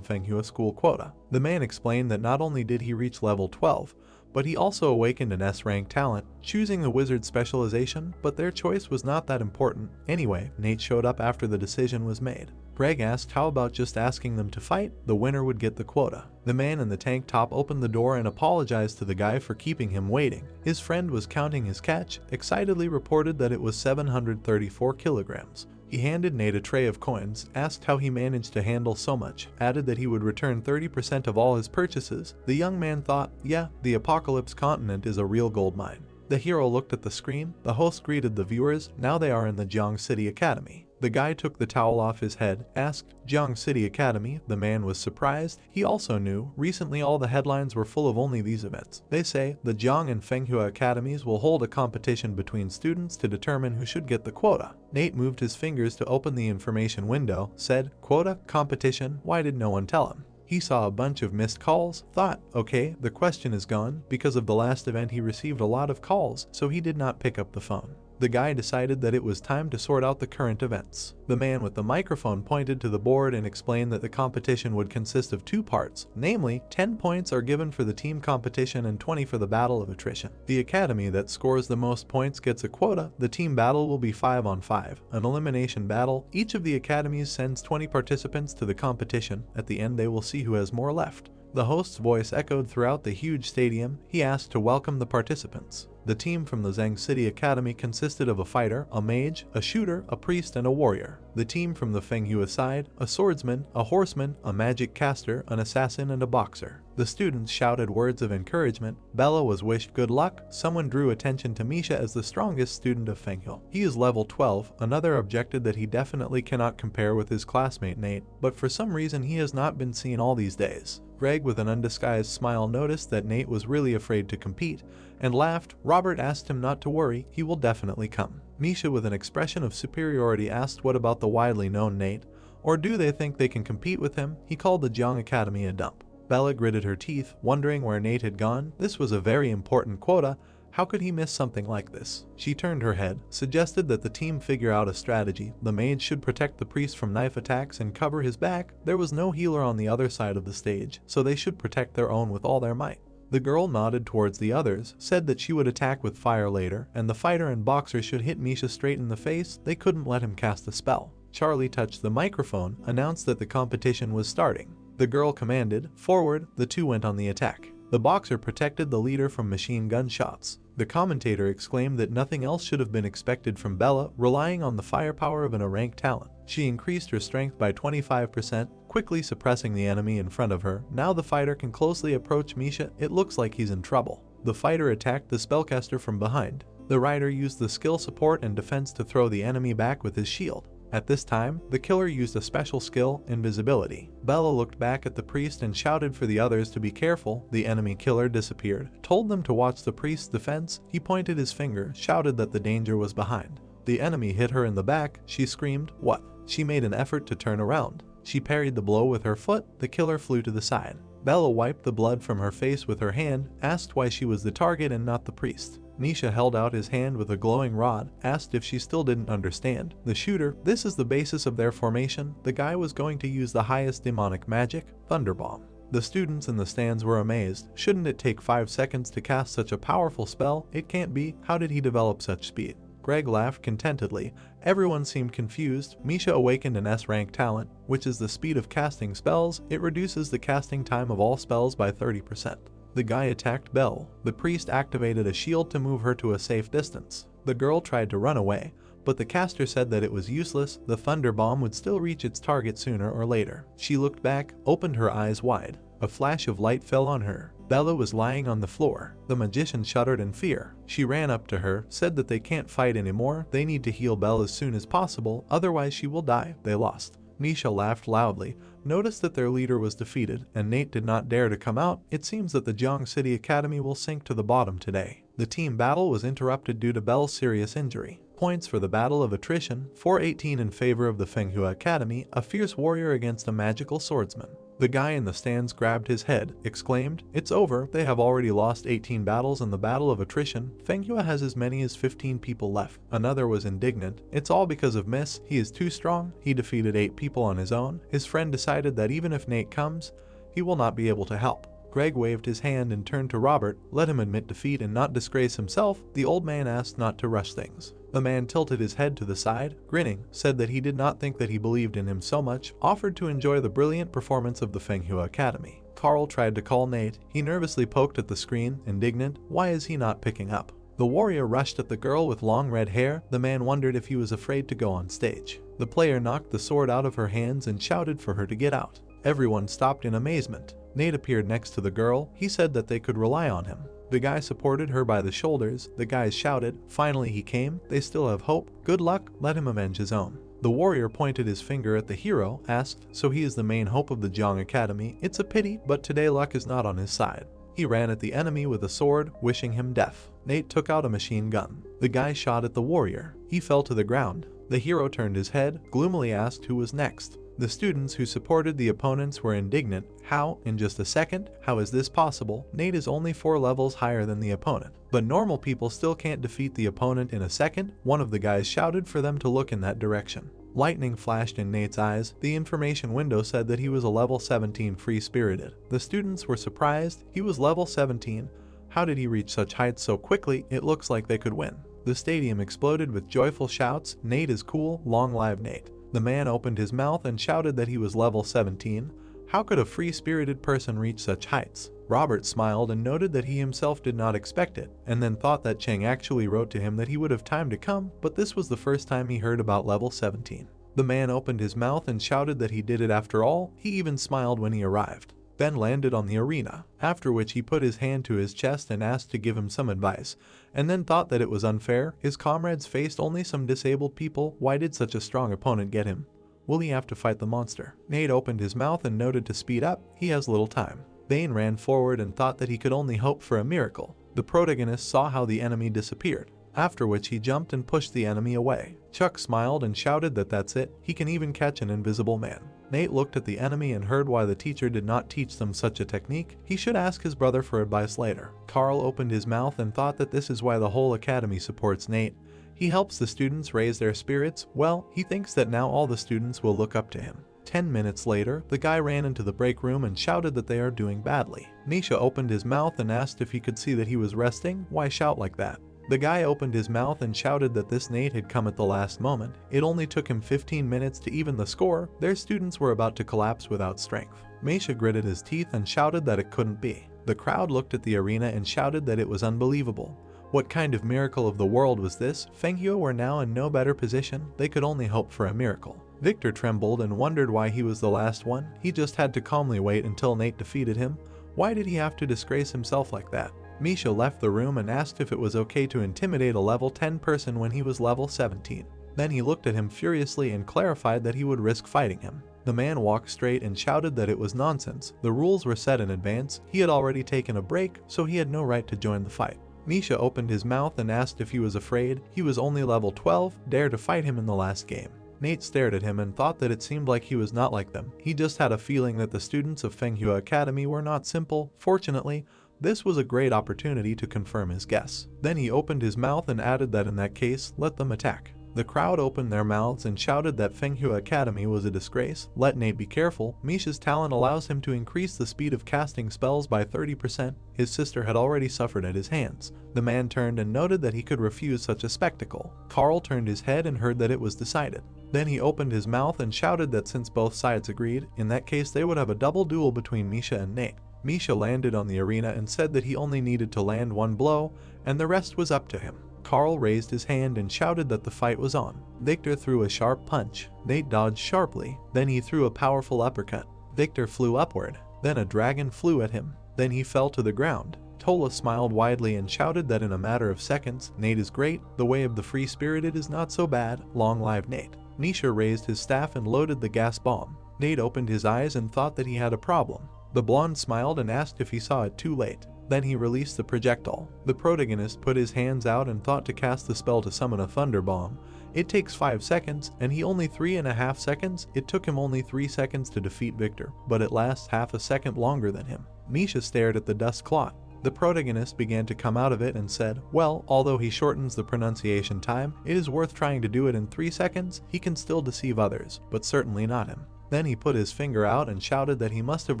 Fenghua school quota. The man explained that not only did he reach level 12, but he also awakened an S-rank talent, choosing the wizard specialization, but their choice was not that important. Anyway, Nate showed up after the decision was made. Greg asked how about just asking them to fight, the winner would get the quota. The man in the tank top opened the door and apologized to the guy for keeping him waiting. His friend was counting his catch, excitedly reported that it was 734 kilograms. He handed Nate a tray of coins, asked how he managed to handle so much, added that he would return 30% of all his purchases. The young man thought, yeah, the Apocalypse continent is a real gold mine. The hero looked at the screen. The host greeted the viewers. Now they are in the Jiang City Academy. The guy took the towel off his head, asked, Jiang City Academy. The man was surprised. He also knew, recently all the headlines were full of only these events. They say, the Jiang and Fenghua Academies will hold a competition between students to determine who should get the quota. Nate moved his fingers to open the information window, said, quota, competition, why did no one tell him? He saw a bunch of missed calls, thought, okay, the question is gone. Because of the last event he received a lot of calls, so he did not pick up the phone. The guy decided that it was time to sort out the current events. The man with the microphone pointed to the board and explained that the competition would consist of 2 parts, namely, 10 points are given for the team competition and 20 for the battle of attrition. The academy that scores the most points gets a quota. The team battle will be 5-on-5, an elimination battle. Each of the academies sends 20 participants to the competition. At the end they will see who has more left. The host's voice echoed throughout the huge stadium. He asked to welcome the participants. The team from the Zhang City Academy consisted of a fighter, a mage, a shooter, a priest, and a warrior. The team from the Fenghua side, a swordsman, a horseman, a magic caster, an assassin, and a boxer. The students shouted words of encouragement. Bella was wished good luck. Someone drew attention to Misha as the strongest student of Fenghua. He is level 12. Another objected that he definitely cannot compare with his classmate Nate, but for some reason he has not been seen all these days. Greg, with an undisguised smile, noticed that Nate was really afraid to compete and laughed. Robert asked him not to worry, he will definitely come. Misha, with an expression of superiority, asked what about the widely known Nate, or do they think they can compete with him? He called the Jiang Academy a dump. Bella gritted her teeth, wondering where Nate had gone. This was a very important quota. How could he miss something like this? She turned her head, suggested that the team figure out a strategy. The mage should protect the priest from knife attacks and cover his back. There was no healer on the other side of the stage, so they should protect their own with all their might. The girl nodded towards the others, said that she would attack with fire later, and the fighter and boxer should hit Misha straight in the face. They couldn't let him cast a spell. Charlie touched the microphone, announced that the competition was starting. The girl commanded, forward. The 2 went on the attack. The boxer protected the leader from machine gun shots. The commentator exclaimed that nothing else should have been expected from Bella, relying on the firepower of an A-rank talent. She increased her strength by 25%, quickly suppressing the enemy in front of her. Now the fighter can closely approach Misha. It looks like he's in trouble. The fighter attacked the spellcaster from behind. The rider used the skill support and defense to throw the enemy back with his shield. At this time, the killer used a special skill, invisibility. Bella looked back at the priest and shouted for the others to be careful. The enemy killer disappeared, told them to watch the priest's defense. He pointed his finger, shouted that the danger was behind. The enemy hit her in the back. She screamed, what? She made an effort to turn around. She parried the blow with her foot. The killer flew to the side. Bella wiped the blood from her face with her hand, asked why she was the target and not the priest. Nisha held out his hand with a glowing rod, asked if she still didn't understand. The shooter, this is the basis of their formation. The guy was going to use the highest demonic magic, Thunderbomb. The students in the stands were amazed. Shouldn't it take 5 seconds to cast such a powerful spell? It can't be. How did he develop such speed? Greg laughed contentedly. Everyone seemed confused. Misha awakened an S-rank talent, which is the speed of casting spells. It reduces the casting time of all spells by 30%. The guy attacked Belle. The priest activated a shield to move her to a safe distance. The girl tried to run away, but the caster said that it was useless. The thunder bomb would still reach its target sooner or later. She looked back, opened her eyes wide. A flash of light fell on her. Bella was lying on the floor. The magician shuddered in fear. She ran up to her, said that they can't fight anymore. They need to heal Belle as soon as possible, otherwise she will die. They lost. Nisha laughed loudly, noticed that their leader was defeated, and Nate did not dare to come out. It seems that the Jiang City Academy will sink to the bottom today. The team battle was interrupted due to Belle's serious injury. Points for the battle of attrition, 418 in favor of the Fenghua Academy, a fierce warrior against a magical swordsman. The guy in the stands grabbed his head, exclaimed, "It's over, they have already lost 18 battles in the battle of attrition. Fenghua has as many as 15 people left." Another was indignant, "It's all because of Miss, he is too strong, he defeated 8 people on his own." His friend decided that even if Nate comes, he will not be able to help. Greg waved his hand and turned to Robert, let him admit defeat and not disgrace himself. The old man asked not to rush things. The man tilted his head to the side, grinning, said that he did not think that he believed in him so much, offered to enjoy the brilliant performance of the Fenghua Academy. Carl tried to call Nate. He nervously poked at the screen, indignant. Why is he not picking up? The warrior rushed at the girl with long red hair. The man wondered if he was afraid to go on stage. The player knocked the sword out of her hands and shouted for her to get out. Everyone stopped in amazement. Nate appeared next to the girl. He said that they could rely on him. The guy supported her by the shoulders. The guys shouted. Finally he came. They still have hope. Good luck. Let him avenge his own. The warrior pointed his finger at the hero, asked, "So he is the main hope of the Jiang Academy? It's a pity, but today luck is not on his side." He ran at the enemy with a sword, wishing him death. Nate took out a machine gun. The guy shot at the warrior. He fell to the ground. The hero turned his head, gloomily asked who was next. The students who supported the opponents were indignant. How? In just a second? How is this possible? Nate is only 4 levels higher than the opponent. But normal people still can't defeat the opponent in a second. One of the guys shouted for them to look in that direction. Lightning flashed in Nate's eyes. The information window said that he was a level 17 free-spirited. The students were surprised. He was level 17. How did he reach such heights so quickly? It looks like they could win. The stadium exploded with joyful shouts. "Nate is cool, long live Nate." The man opened his mouth and shouted that he was level 17. How could a free-spirited person reach such heights? Robert smiled and noted that he himself did not expect it, and then thought that Cheng actually wrote to him that he would have time to come, but this was the first time he heard about level 17. The man opened his mouth and shouted that he did it after all. He even smiled when he arrived. Then landed on the arena, after which he put his hand to his chest and asked to give him some advice, and then thought that it was unfair. His comrades faced only some disabled people. Why did such a strong opponent get him? Will he have to fight the monster? Nate opened his mouth and noted to speed up. He has little time. Bane ran forward and thought that he could only hope for a miracle. The protagonist saw how the enemy disappeared, after which he jumped and pushed the enemy away. Chuck smiled and shouted that that's it, he can even catch an invisible man. Nate looked at the enemy and heard why the teacher did not teach them such a technique. He should ask his brother for advice later. Carl opened his mouth and thought that this is why the whole academy supports Nate. He helps the students raise their spirits. Well, he thinks that now all the students will look up to him. 10 minutes later, the guy ran into the break room and shouted that they are doing badly. Nisha opened his mouth and asked if he could see that he was resting. Why shout like that? The guy opened his mouth and shouted that this Nate had come at the last moment. It only took him 15 minutes to even the score. Their students were about to collapse without strength. Meisha gritted his teeth and shouted that it couldn't be. The crowd looked at the arena and shouted that it was unbelievable. What kind of miracle of the world was this? Fenghua were now in no better position. They could only hope for a miracle. Victor trembled and wondered why he was the last one. He just had to calmly wait until Nate defeated him. Why did he have to disgrace himself like that? Misha left the room and asked if it was okay to intimidate a level 10 person when he was level 17. Then he looked at him furiously and clarified that he would risk fighting him. The man walked straight and shouted that it was nonsense. The rules were set in advance. He had already taken a break, so he had no right to join the fight. Misha opened his mouth and asked if he was afraid. He was only level 12, dare to fight him in the last game. Nate stared at him and thought that it seemed like he was not like them. He just had a feeling that the students of Fenghua Academy were not simple. Fortunately, this was a great opportunity to confirm his guess. Then he opened his mouth and added that in that case, let them attack. The crowd opened their mouths and shouted that Fenghua Academy was a disgrace. Let Nate be careful. Misha's talent allows him to increase the speed of casting spells by 30%. His sister had already suffered at his hands. The man turned and noted that he could refuse such a spectacle. Carl turned his head and heard that it was decided. Then he opened his mouth and shouted that since both sides agreed, in that case they would have a double duel between Misha and Nate. Misha landed on the arena and said that he only needed to land one blow, and the rest was up to him. Carl raised his hand and shouted that the fight was on. Victor threw a sharp punch. Nate dodged sharply. Then he threw a powerful uppercut. Victor flew upward. Then a dragon flew at him. Then he fell to the ground. Tola smiled widely and shouted that in a matter of seconds, Nate is great, the way of the free-spirited is not so bad, long live Nate. Nisha raised his staff and loaded the gas bomb. Nate opened his eyes and thought that he had a problem. The blonde smiled and asked if he saw it too late. Then he released the projectile. The protagonist put his hands out and thought to cast the spell to summon a thunder bomb. It takes 5 seconds, and he only 3.5 seconds. It took him only 3 seconds to defeat Victor, but it lasts half a second longer than him. Misha stared at the dust clot. The protagonist began to come out of it and said, well, although he shortens the pronunciation time, it is worth trying to do it in 3 seconds. He can still deceive others, but certainly not him. Then he put his finger out and shouted that he must have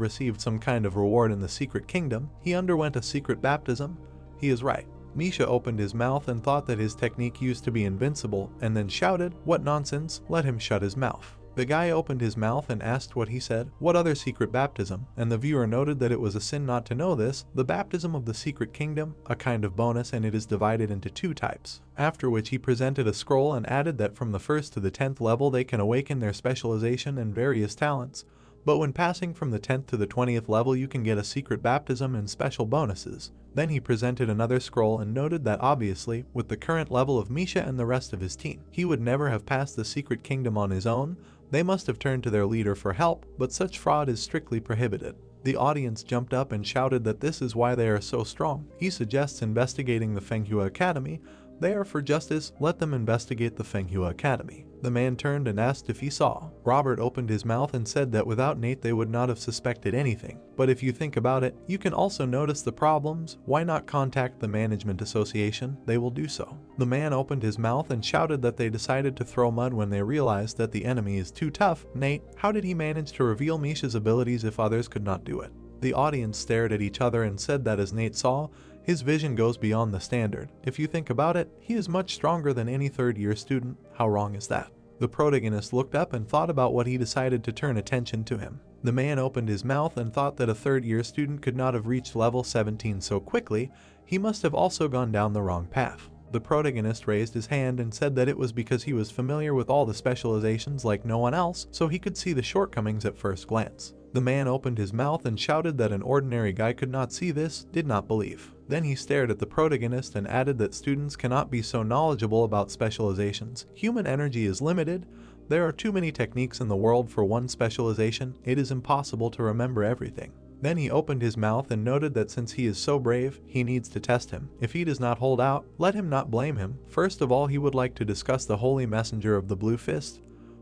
received some kind of reward in the secret kingdom. He underwent a secret baptism. He is right. Misha opened his mouth and thought that his technique used to be invincible, and then shouted, what nonsense, let him shut his mouth. The guy opened his mouth and asked what he said, what other secret baptism, and the viewer noted that it was a sin not to know this, the baptism of the secret kingdom, a kind of bonus, and it is divided into 2 types. After which he presented a scroll and added that from the 1st to the 10th level they can awaken their specialization and various talents. but when passing from the 10th to the 20th level you can get a secret baptism and special bonuses. Then he presented another scroll and noted that obviously, with the current level of Misha and the rest of his team, he would never have passed the secret kingdom on his own. They must have turned to their leader for help, but such fraud is strictly prohibited. The audience jumped up and shouted that this is why they are so strong. He suggests investigating the Fenghua Academy. They are for justice, let them investigate the Fenghua Academy. The man turned and asked if he saw. Robert opened his mouth and said that without Nate they would not have suspected anything. But if you think about it, you can also notice the problems. Why not contact the Management Association? They will do so. The man opened his mouth and shouted that they decided to throw mud when they realized that the enemy is too tough. Nate, how did he manage to reveal Misha's abilities if others could not do it? The audience stared at each other and said that as Nate saw, his vision goes beyond the standard. If you think about it, he is much stronger than any third-year student. How wrong is that? The protagonist looked up and thought about what he decided to turn attention to him. The man opened his mouth and thought that a third-year student could not have reached level 17 so quickly. He must have also gone down the wrong path. The protagonist raised his hand and said that it was because he was familiar with all the specializations like no one else, so he could see the shortcomings at first glance. The man opened his mouth and shouted that an ordinary guy could not see this, did not believe. Then he stared at the protagonist and added that students cannot be so knowledgeable about specializations. Human energy is limited. There are too many techniques in the world for one specialization. It is impossible to remember everything. Then he opened his mouth and noted that since he is so brave, he needs to test him. If he does not hold out, let him not blame him. First of all, he would like to discuss the holy messenger of the Blue Fist,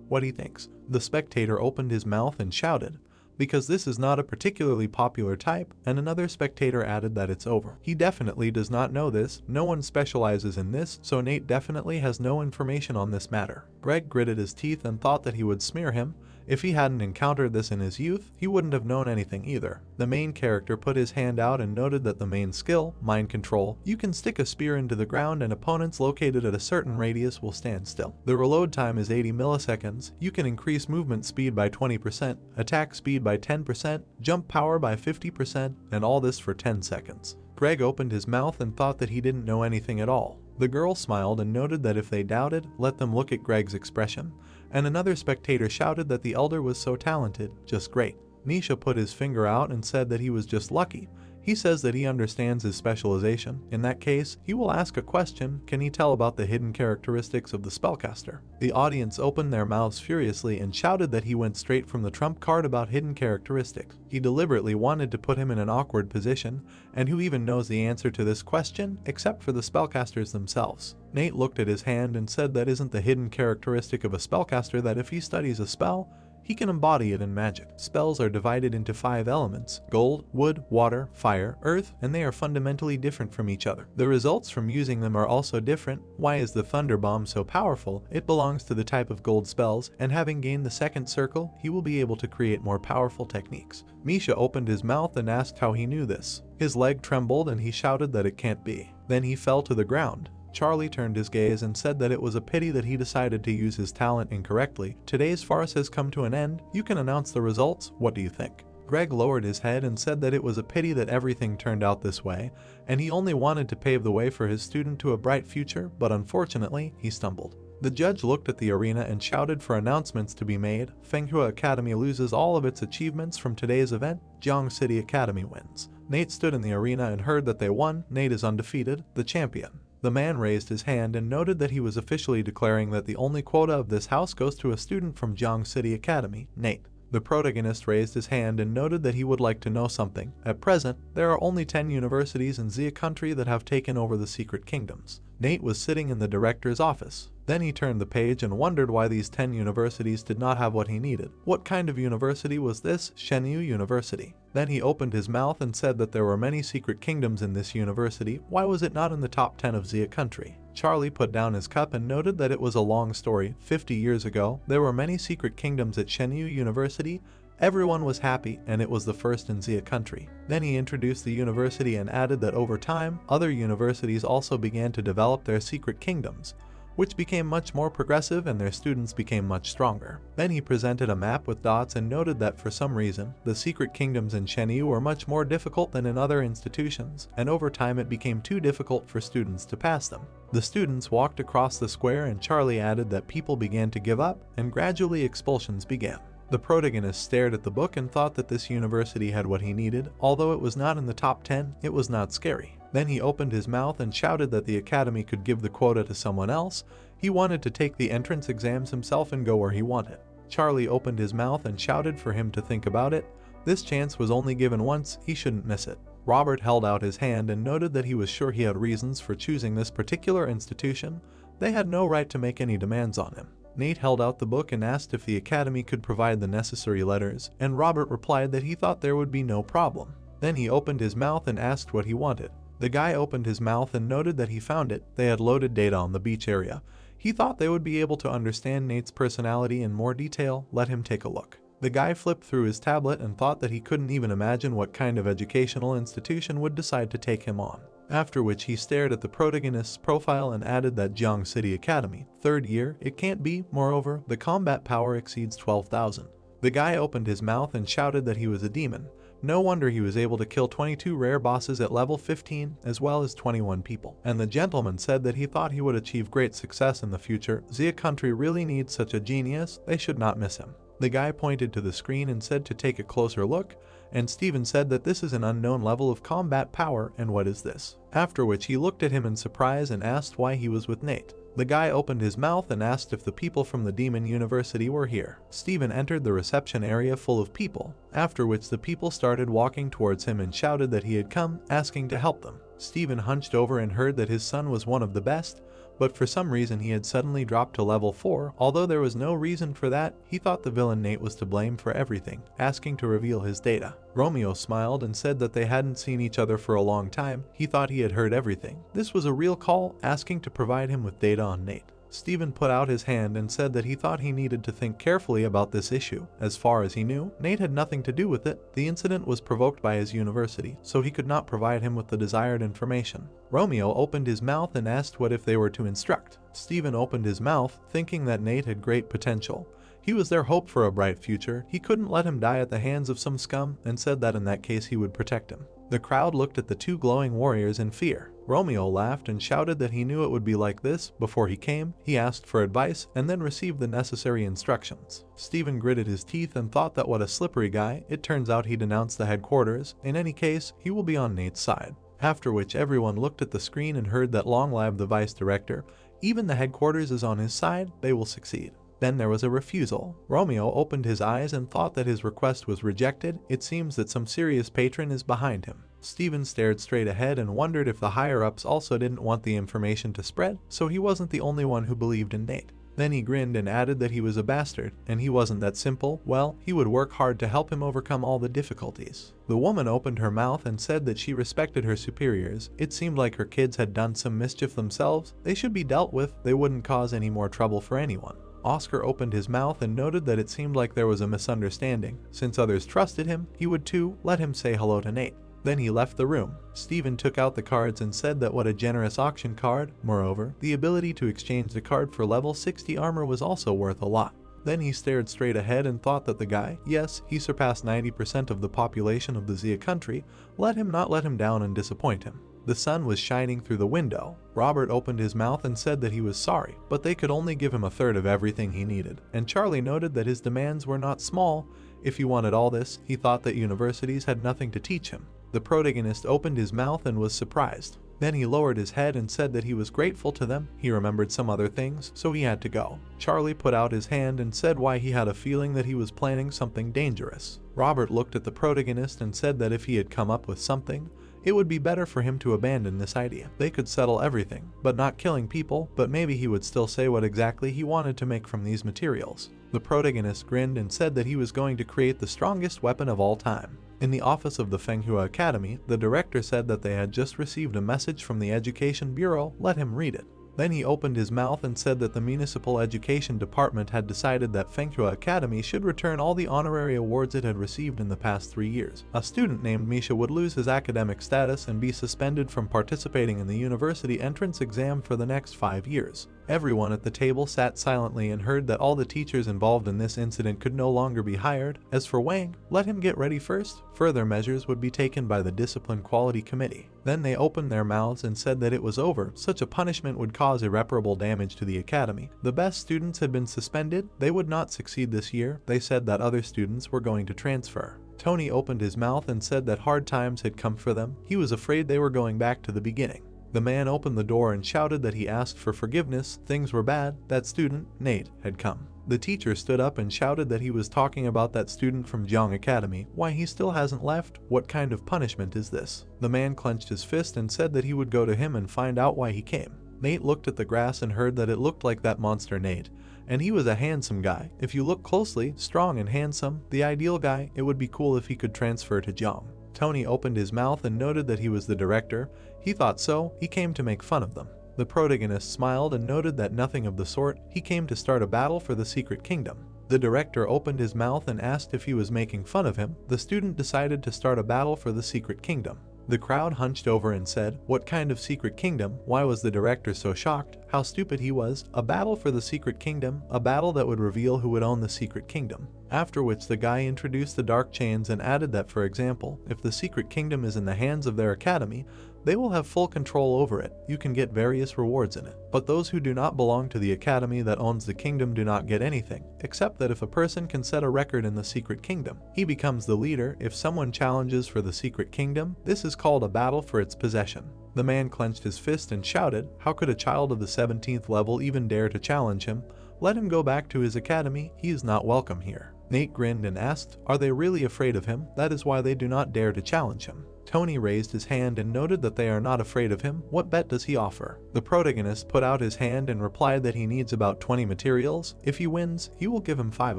what he thinks. The spectator opened his mouth and shouted, because this is not a particularly popular type, and another spectator added that it's over. He definitely does not know this, no one specializes in this, so Nate definitely has no information on this matter. Greg gritted his teeth and thought that he would smear him. If he hadn't encountered this in his youth, he wouldn't have known anything either. The main character put his hand out and noted that the main skill, mind control, you can stick a spear into the ground and opponents located at a certain radius will stand still. The reload time is 80 milliseconds. You can increase movement speed by 20%, attack speed by 10%, jump power by 50%, and all this for 10 seconds. Greg opened his mouth and thought that he didn't know anything at all. The girl smiled and noted that if they doubted, let them look at Greg's expression. And another spectator shouted that the elder was so talented, just great. Nisha put his finger out and said that he was just lucky. He says that he understands his specialization. In that case, he will ask a question, can he tell about the hidden characteristics of the spellcaster? The audience opened their mouths furiously and shouted that he went straight from the trump card about hidden characteristics. He deliberately wanted to put him in an awkward position, and who even knows the answer to this question, except for the spellcasters themselves. Nate looked at his hand and said that isn't the hidden characteristic of a spellcaster that if he studies a spell, he can embody it in magic. Spells are divided into 5 elements: gold, wood, water, fire, earth, and they are fundamentally different from each other. The results from using them are also different. Why is the thunder bomb so powerful? It belongs to the type of gold spells, and having gained the second circle, he will be able to create more powerful techniques. Misha opened his mouth and asked how he knew this. His leg trembled and he shouted that it can't be. Then he fell to the ground. Charlie turned his gaze and said that it was a pity that he decided to use his talent incorrectly. Today's farce has come to an end. You can announce the results. What do you think? Greg lowered his head and said that it was a pity that everything turned out this way, and he only wanted to pave the way for his student to a bright future, but unfortunately, he stumbled. The judge looked at the arena and shouted for announcements to be made. Fenghua Academy loses all of its achievements from today's event. Jiang City Academy wins. Nate stood in the arena and heard that they won. Nate is undefeated, the champion. The man raised his hand and noted that he was officially declaring that the only quota of this house goes to a student from Jiang City Academy, Nate. The protagonist raised his hand and noted that he would like to know something. At present, there are only 10 universities in Xia country that have taken over the secret kingdoms. Nate was sitting in the director's office. Then he turned the page and wondered why these 10 universities did not have what he needed. What kind of university was this? Shenu University. Then he opened his mouth and said that there were many secret kingdoms in this university. Why was it not in the top 10 of Xia country? Charlie put down his cup and noted that it was a long story. 50 years ago, there were many secret kingdoms at Shenu University. Everyone was happy, and it was the first in Xia country. Then he introduced the university and added that over time, other universities also began to develop their secret kingdoms, which became much more progressive and their students became much stronger. Then he presented a map with dots and noted that for some reason, the secret kingdoms in Shenu were much more difficult than in other institutions, and over time it became too difficult for students to pass them. The students walked across the square and Charlie added that people began to give up, and gradually expulsions began. The protagonist stared at the book and thought that this university had what he needed. Although it was not in the top 10, it was not scary. Then he opened his mouth and shouted that the academy could give the quota to someone else. He wanted to take the entrance exams himself and go where he wanted. Charlie opened his mouth and shouted for him to think about it. This chance was only given once, he shouldn't miss it. Robert held out his hand and noted that he was sure he had reasons for choosing this particular institution. They had no right to make any demands on him. Nate held out the book and asked if the academy could provide the necessary letters, and Robert replied that he thought there would be no problem. Then he opened his mouth and asked what he wanted. The guy opened his mouth and noted that he found it. They had loaded data on the beach area. He thought they would be able to understand Nate's personality in more detail. Let him take a look. The guy flipped through his tablet and thought that he couldn't even imagine what kind of educational institution would decide to take him on. After which he stared at the protagonist's profile and added that Jiang City Academy, 3rd year, it can't be. Moreover, the combat power exceeds 12,000. The guy opened his mouth and shouted that he was a demon. No wonder he was able to kill 22 rare bosses at level 15 as well as 21 people. And the gentleman said that he thought he would achieve great success in the future. Zia country really needs such a genius, they should not miss him. The guy pointed to the screen and said to take a closer look, and Steven said that this is an unknown level of combat power and what is this? After which he looked at him in surprise and asked why he was with Nate. The guy opened his mouth and asked if the people from the Demon University were here. Steven entered the reception area full of people, after which the people started walking towards him and shouted that he had come, asking to help them. Steven hunched over and heard that his son was one of the best, but for some reason he had suddenly dropped to level 4. Although there was no reason for that, he thought the villain Nate was to blame for everything, asking to reveal his data. Romeo smiled and said that they hadn't seen each other for a long time. He thought he had heard everything. This was a real call, asking to provide him with data on Nate. Steven put out his hand and said that he thought he needed to think carefully about this issue. As far as he knew, Nate had nothing to do with it. The incident was provoked by his university, so he could not provide him with the desired information. Romeo opened his mouth and asked what if they were to instruct. Steven opened his mouth, thinking that Nate had great potential. He was their hope for a bright future. He couldn't let him die at the hands of some scum, and said that in that case he would protect him. The crowd looked at the two glowing warriors in fear. Romeo laughed and shouted that he knew it would be like this. Before he came, he asked for advice and then received the necessary instructions. Steven gritted his teeth and thought that what a slippery guy. It turns out he denounced the headquarters. In any case, he will be on Nate's side. After which everyone looked at the screen and heard that Long live the vice director. Even the headquarters is on his side. They will succeed. Then there was a refusal. Romeo opened his eyes and thought that his request was rejected. It seems that some serious patron is behind him. Steven stared straight ahead and wondered if the higher-ups also didn't want the information to spread, so he wasn't the only one who believed in Nate. Then he grinned and added that he was a bastard, and he wasn't that simple. Well, he would work hard to help him overcome all the difficulties. The woman opened her mouth and said that she respected her superiors. It seemed like her kids had done some mischief themselves. They should be dealt with. They wouldn't cause any more trouble for anyone. Oscar opened his mouth and noted that it seemed like there was a misunderstanding. Since others trusted him, he would too. Let him say hello to Nate. Then he left the room. Steven took out the cards and said that what a generous auction card. Moreover, the ability to exchange the card for level 60 armor was also worth a lot. Then he stared straight ahead and thought that the guy, yes, he surpassed 90% of the population of the Zia country, let him not let him down and disappoint him. The sun was shining through the window. Robert opened his mouth and said that he was sorry, but they could only give him a third of everything he needed. And Charlie noted that his demands were not small. If he wanted all this, he thought that universities had nothing to teach him. The protagonist opened his mouth and was surprised. Then he lowered his head and said that he was grateful to them. He remembered some other things, so he had to go. Charlie put out his hand and said why he had a feeling that he was planning something dangerous. Robert looked at the protagonist and said that if he had come up with something, it would be better for him to abandon this idea. They could settle everything, but not killing people, but maybe he would still say what exactly he wanted to make from these materials. The protagonist grinned and said that he was going to create the strongest weapon of all time. In the office of the Fenghua Academy, the director said that they had just received a message from the Education Bureau. Let him read it. Then he opened his mouth and said that the Municipal Education Department had decided that Fenghua Academy should return all the honorary awards it had received in the past 3 years. A student named Misha would lose his academic status and be suspended from participating in the university entrance exam for the next 5 years. Everyone at the table sat silently and heard that all the teachers involved in this incident could no longer be hired. As for Wang, let him get ready first. Further measures would be taken by the Discipline Quality Committee. Then they opened their mouths and said that it was over. Such a punishment would cause irreparable damage to the academy. The best students had been suspended. They would not succeed this year. They said that other students were going to transfer. Tony opened his mouth and said that hard times had come for them. He was afraid they were going back to the beginning. The man opened the door and shouted that he asked for forgiveness. Things were bad. That student, Nate, had come. The teacher stood up and shouted that he was talking about that student from Jiang Academy. Why, he still hasn't left? What kind of punishment is this? The man clenched his fist and said that he would go to him and find out why he came. Nate looked at the grass and heard that it looked like that monster Nate. And he was a handsome guy. If you look closely, strong and handsome, the ideal guy, it would be cool if he could transfer to Jiang. Tony opened his mouth and noted that he was the director. He thought so. He came to make fun of them. The protagonist smiled and noted that nothing of the sort. He came to start a battle for the secret kingdom. The director opened his mouth and asked if he was making fun of him. The student decided to start a battle for the secret kingdom. The crowd hunched over and said, "What kind of secret kingdom?" Why was the director so shocked? How stupid he was. A battle for the secret kingdom, a battle that would reveal who would own the secret kingdom. After which the guy introduced the dark chains and added that, for example, if the secret kingdom is in the hands of their academy, they will have full control over it. You can get various rewards in it. But those who do not belong to the academy that owns the kingdom do not get anything, except that if a person can set a record in the secret kingdom, he becomes the leader. If someone challenges for the secret kingdom, this is called a battle for its possession. The man clenched his fist and shouted, "How could a child of the 17th level even dare to challenge him? Let him go back to his academy. He is not welcome here." Nate grinned and asked, "Are they really afraid of him? That is why they do not dare to challenge him." Tony raised his hand and noted that they are not afraid of him. What bet does he offer? The protagonist put out his hand and replied that he needs about 20 materials. If he wins, he will give him 5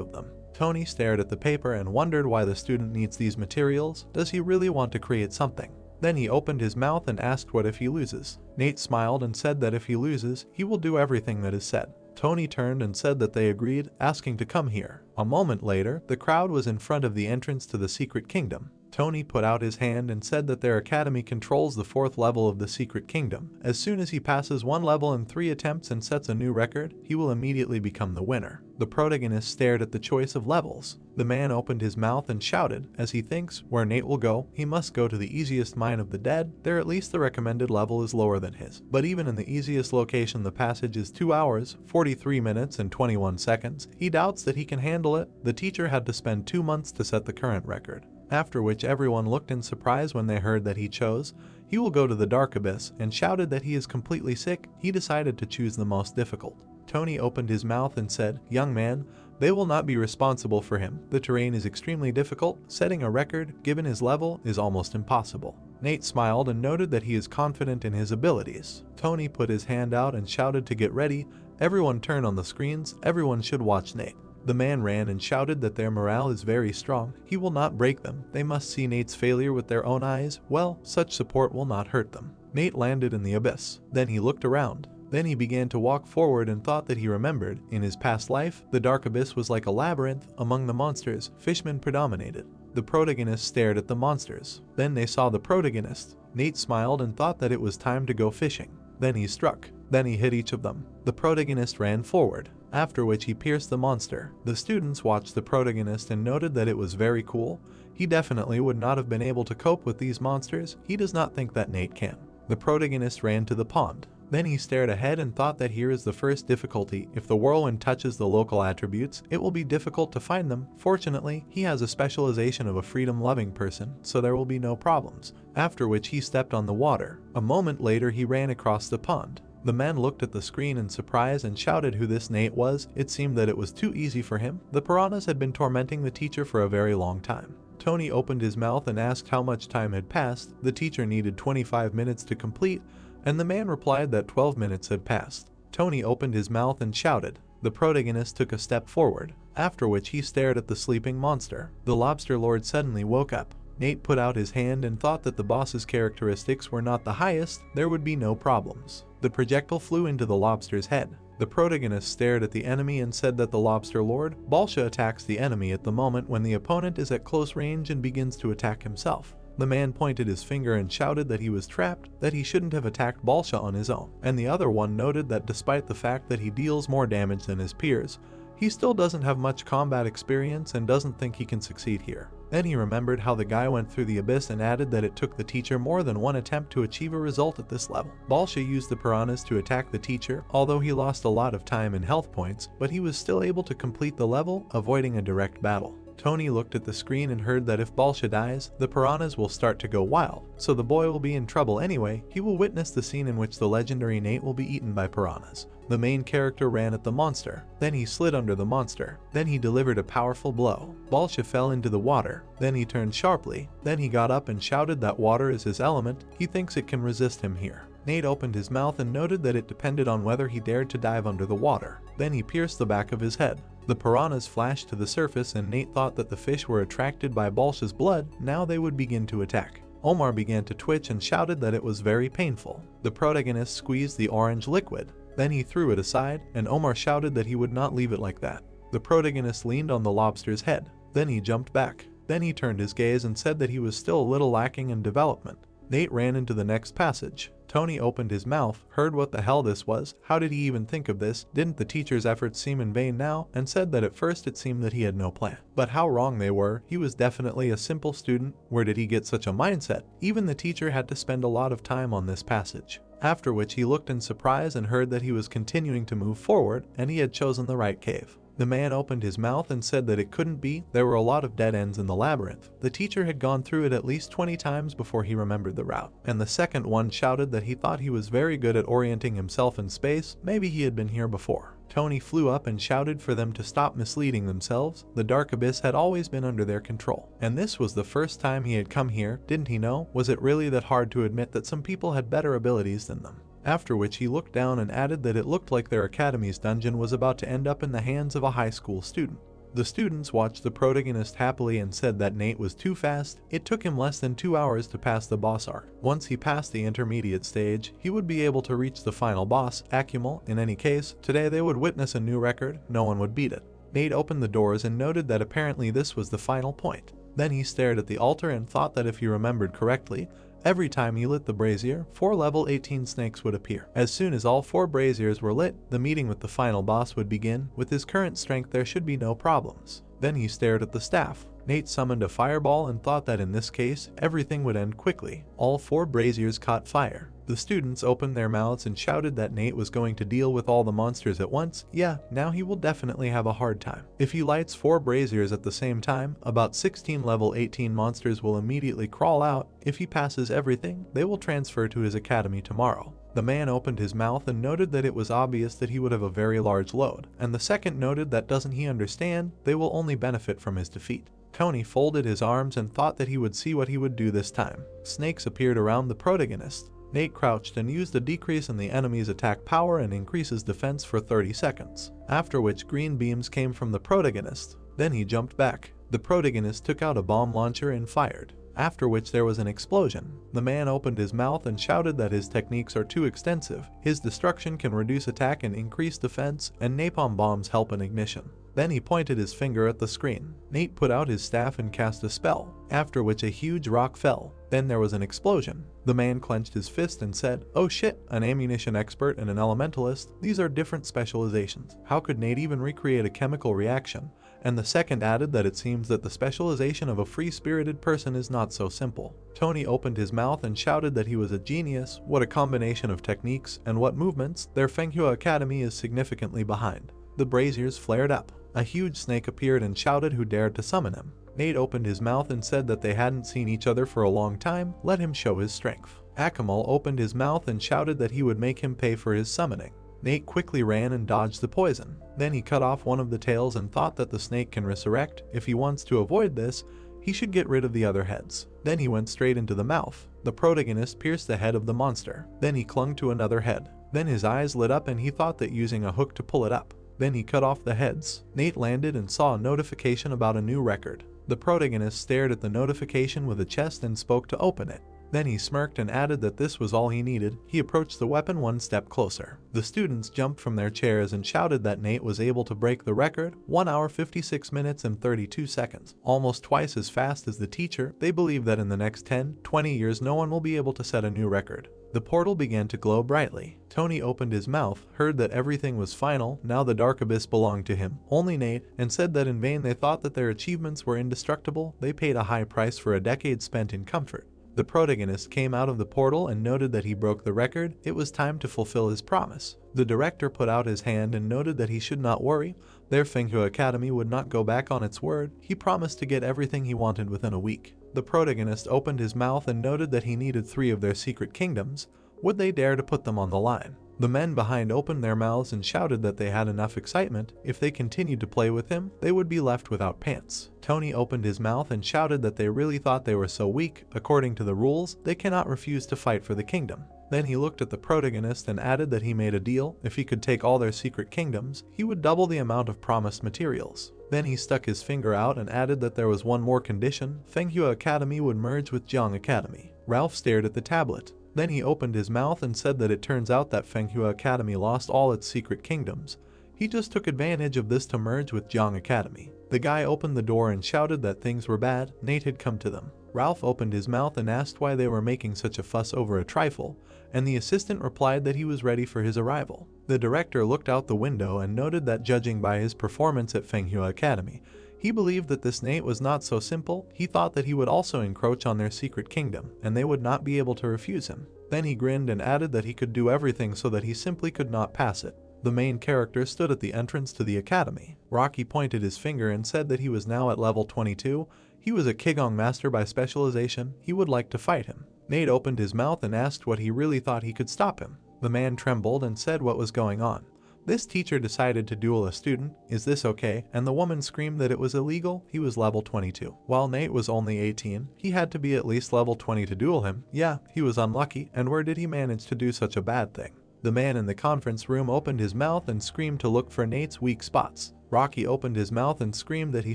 of them. Tony stared at the paper and wondered why the student needs these materials. Does he really want to create something? Then he opened his mouth and asked what if he loses. Nate smiled and said that if he loses, he will do everything that is said. Tony turned and said that they agreed, asking to come here. A moment later, the crowd was in front of the entrance to the secret kingdom. Tony put out his hand and said that their academy controls the 4th level of the secret kingdom. As soon as he passes 1 level in 3 attempts and sets a new record, he will immediately become the winner. The protagonist stared at the choice of levels. The man opened his mouth and shouted, as he thinks, where Nate will go, he must go to the easiest mine of the dead. There at least the recommended level is lower than his. But even in the easiest location the passage is 2 hours, 43 minutes and 21 seconds. He doubts that he can handle it. The teacher had to spend 2 months to set the current record. After which everyone looked in surprise when they heard that he chose. He will go to the dark abyss, and shouted that he is completely sick. He decided to choose the most difficult. Tony opened his mouth and said, "Young man, they will not be responsible for him. The terrain is extremely difficult. Setting a record, given his level, is almost impossible." Nate smiled and noted that he is confident in his abilities. Tony put his hand out and shouted to get ready. Everyone turned on the screens. Everyone should watch Nate. The man ran and shouted that their morale is very strong. He will not break them. They must see Nate's failure with their own eyes. Well, such support will not hurt them. Nate landed in the abyss. Then he looked around. Then he began to walk forward and thought that he remembered. In his past life, the dark abyss was like a labyrinth. Among the monsters, fishmen predominated. The protagonist stared at the monsters. Then they saw the protagonist. Nate smiled and thought that it was time to go fishing. Then he struck. Then he hit each of them. The protagonist ran forward, after which he pierced the monster. The students watched the protagonist and noted that it was very cool. He definitely would not have been able to cope with these monsters. He does not think that Nate can. The protagonist ran to the pond. Then he stared ahead and thought that here is the first difficulty. If the whirlwind touches the local attributes, it will be difficult to find them. Fortunately, he has a specialization of a freedom-loving person, so there will be no problems. After which he stepped on the water. A moment later he ran across the pond. The man looked at the screen in surprise and shouted who this Nate was. It seemed that it was too easy for him. The piranhas had been tormenting the teacher for a very long time. Tony opened his mouth and asked how much time had passed. The teacher needed 25 minutes to complete, and the man replied that 12 minutes had passed. Tony opened his mouth and shouted. The protagonist took a step forward, after which he stared at the sleeping monster. The lobster lord suddenly woke up. Nate put out his hand and thought that the boss's characteristics were not the highest. There would be no problems. The projectile flew into the lobster's head. The protagonist stared at the enemy and said that the lobster lord, Balsha, attacks the enemy at the moment when the opponent is at close range and begins to attack himself. The man pointed his finger and shouted that he was trapped, that he shouldn't have attacked Balsha on his own, and the other one noted that despite the fact that he deals more damage than his peers, he still doesn't have much combat experience and doesn't think he can succeed here. Then he remembered how the guy went through the abyss and added that it took the teacher more than one attempt to achieve a result at this level. Balsha used the piranhas to attack the teacher, although he lost a lot of time and health points, but he was still able to complete the level, avoiding a direct battle. Tony looked at the screen and heard that if Balsha dies, the piranhas will start to go wild, so the boy will be in trouble anyway. He will witness the scene in which the legendary Nate will be eaten by piranhas. The main character ran at the monster, then he slid under the monster, then he delivered a powerful blow. Balsha fell into the water, then he turned sharply, then he got up and shouted that water is his element, he thinks it can resist him here. Nate opened his mouth and noted that it depended on whether he dared to dive under the water. Then he pierced the back of his head. The piranhas flashed to the surface and Nate thought that the fish were attracted by Balsha's blood, now they would begin to attack. Omar began to twitch and shouted that it was very painful. The protagonist squeezed the orange liquid. Then he threw it aside, and Omar shouted that he would not leave it like that. The protagonist leaned on the lobster's head. Then he jumped back. Then he turned his gaze and said that he was still a little lacking in development. Nate ran into the next passage. Tony opened his mouth, heard what the hell this was, how did he even think of this, didn't the teacher's efforts seem in vain now, and said that at first it seemed that he had no plan. But how wrong they were, he was definitely a simple student, where did he get such a mindset? Even the teacher had to spend a lot of time on this passage. After which he looked in surprise and heard that he was continuing to move forward, and he had chosen the right cave. The man opened his mouth and said that it couldn't be, there were a lot of dead ends in the labyrinth. The teacher had gone through it at least 20 times before he remembered the route. And the second one shouted that he thought he was very good at orienting himself in space, maybe he had been here before. Tony flew up and shouted for them to stop misleading themselves. The dark abyss had always been under their control. And this was the first time he had come here, didn't he know? Was it really that hard to admit that some people had better abilities than them? After which he looked down and added that it looked like their academy's dungeon was about to end up in the hands of a high school student. The students watched the protagonist happily and said that Nate was too fast. It took him less than 2 hours to pass the boss arc. Once he passed the intermediate stage, he would be able to reach the final boss, Akumul. In any case, today they would witness a new record, no one would beat it. Nate opened the doors and noted that apparently this was the final point. Then he stared at the altar and thought that if he remembered correctly, every time he lit the brazier, 4 level 18 snakes would appear. As soon as all 4 braziers were lit, the meeting with the final boss would begin. With his current strength there should be no problems. Then he stared at the staff. Nate summoned a fireball and thought that in this case, everything would end quickly. All 4 braziers caught fire. The students opened their mouths and shouted that Nate was going to deal with all the monsters at once. Yeah, now he will definitely have a hard time. If he lights 4 braziers at the same time, about 16 level 18 monsters will immediately crawl out. If he passes everything, they will transfer to his academy tomorrow. The man opened his mouth and noted that it was obvious that he would have a very large load. And the second noted that doesn't he understand, they will only benefit from his defeat. Tony folded his arms and thought that he would see what he would do this time. Snakes appeared around the protagonist. Nate crouched and used a decrease in the enemy's attack power and increases defense for 30 seconds, after which green beams came from the protagonist. Then he jumped back. The protagonist took out a bomb launcher and fired, after which there was an explosion. The man opened his mouth and shouted that his techniques are too extensive. His destruction can reduce attack and increase defense, and napalm bombs help in ignition. Then he pointed his finger at the screen. Nate put out his staff and cast a spell, after which a huge rock fell. Then there was an explosion. The man clenched his fist and said, "Oh shit, an ammunition expert and an elementalist, these are different specializations. How could Nate even recreate a chemical reaction?" And the second added that it seems that the specialization of a free-spirited person is not so simple. Tony opened his mouth and shouted that he was a genius. What a combination of techniques and what movements, their Fenghua Academy is significantly behind. The braziers flared up. A huge snake appeared and shouted who dared to summon him. Nate opened his mouth and said that they hadn't seen each other for a long time, let him show his strength. Akumul opened his mouth and shouted that he would make him pay for his summoning. Nate quickly ran and dodged the poison. Then he cut off one of the tails and thought that the snake can resurrect. If he wants to avoid this, he should get rid of the other heads. Then he went straight into the mouth. The protagonist pierced the head of the monster. Then he clung to another head. Then his eyes lit up and he thought that using a hook to pull it up. Then he cut off the heads. Nate landed and saw a notification about a new record. The protagonist stared at the notification with a chest and spoke to open it. Then he smirked and added that this was all he needed. He approached the weapon one step closer. The students jumped from their chairs and shouted that Nate was able to break the record, 1 hour 56 minutes and 32 seconds, almost twice as fast as the teacher. They believe that in the next 10-20 years no one will be able to set a new record. The portal began to glow brightly. Tony opened his mouth, heard that everything was final, now the dark abyss belonged to him, only Nate, and said that in vain they thought that their achievements were indestructible. They paid a high price for a decade spent in comfort. The protagonist came out of the portal and noted that he broke the record. It was time to fulfill his promise. The director put out his hand and noted that he should not worry. Their Fenghua Academy would not go back on its word. He promised to get everything he wanted within a week. The protagonist opened his mouth and noted that he needed 3 of their secret kingdoms. Would they dare to put them on the line? The men behind opened their mouths and shouted that they had enough excitement. If they continued to play with him, they would be left without pants. Tony opened his mouth and shouted that they really thought they were so weak. According to the rules, they cannot refuse to fight for the kingdom. Then he looked at the protagonist and added that he made a deal. If he could take all their secret kingdoms, he would double the amount of promised materials. Then he stuck his finger out and added that there was one more condition. Fenghua Academy would merge with Jiang Academy. Ralph stared at the tablet. Then he opened his mouth and said that it turns out that Fenghua Academy lost all its secret kingdoms. He just took advantage of this to merge with Jiang Academy. The guy opened the door and shouted that things were bad. Nate had come to them. Ralph opened his mouth and asked why they were making such a fuss over a trifle, and the assistant replied that he was ready for his arrival. The director looked out the window and noted that judging by his performance at Fenghua Academy, he believed that this Nate was not so simple. He thought that he would also encroach on their secret kingdom, and they would not be able to refuse him. Then he grinned and added that he could do everything so that he simply could not pass it. The main character stood at the entrance to the academy. Rocky pointed his finger and said that he was now at level 22. He was a Qigong master by specialization. He would like to fight him. Nate opened his mouth and asked what he really thought he could stop him. The man trembled and said what was going on. This teacher decided to duel a student. Is this okay? And the woman screamed that it was illegal. He was level 22. While Nate was only 18, he had to be at least level 20 to duel him. Yeah, he was unlucky, and where did he manage to do such a bad thing? The man in the conference room opened his mouth and screamed to look for Nate's weak spots. Rocky opened his mouth and screamed that he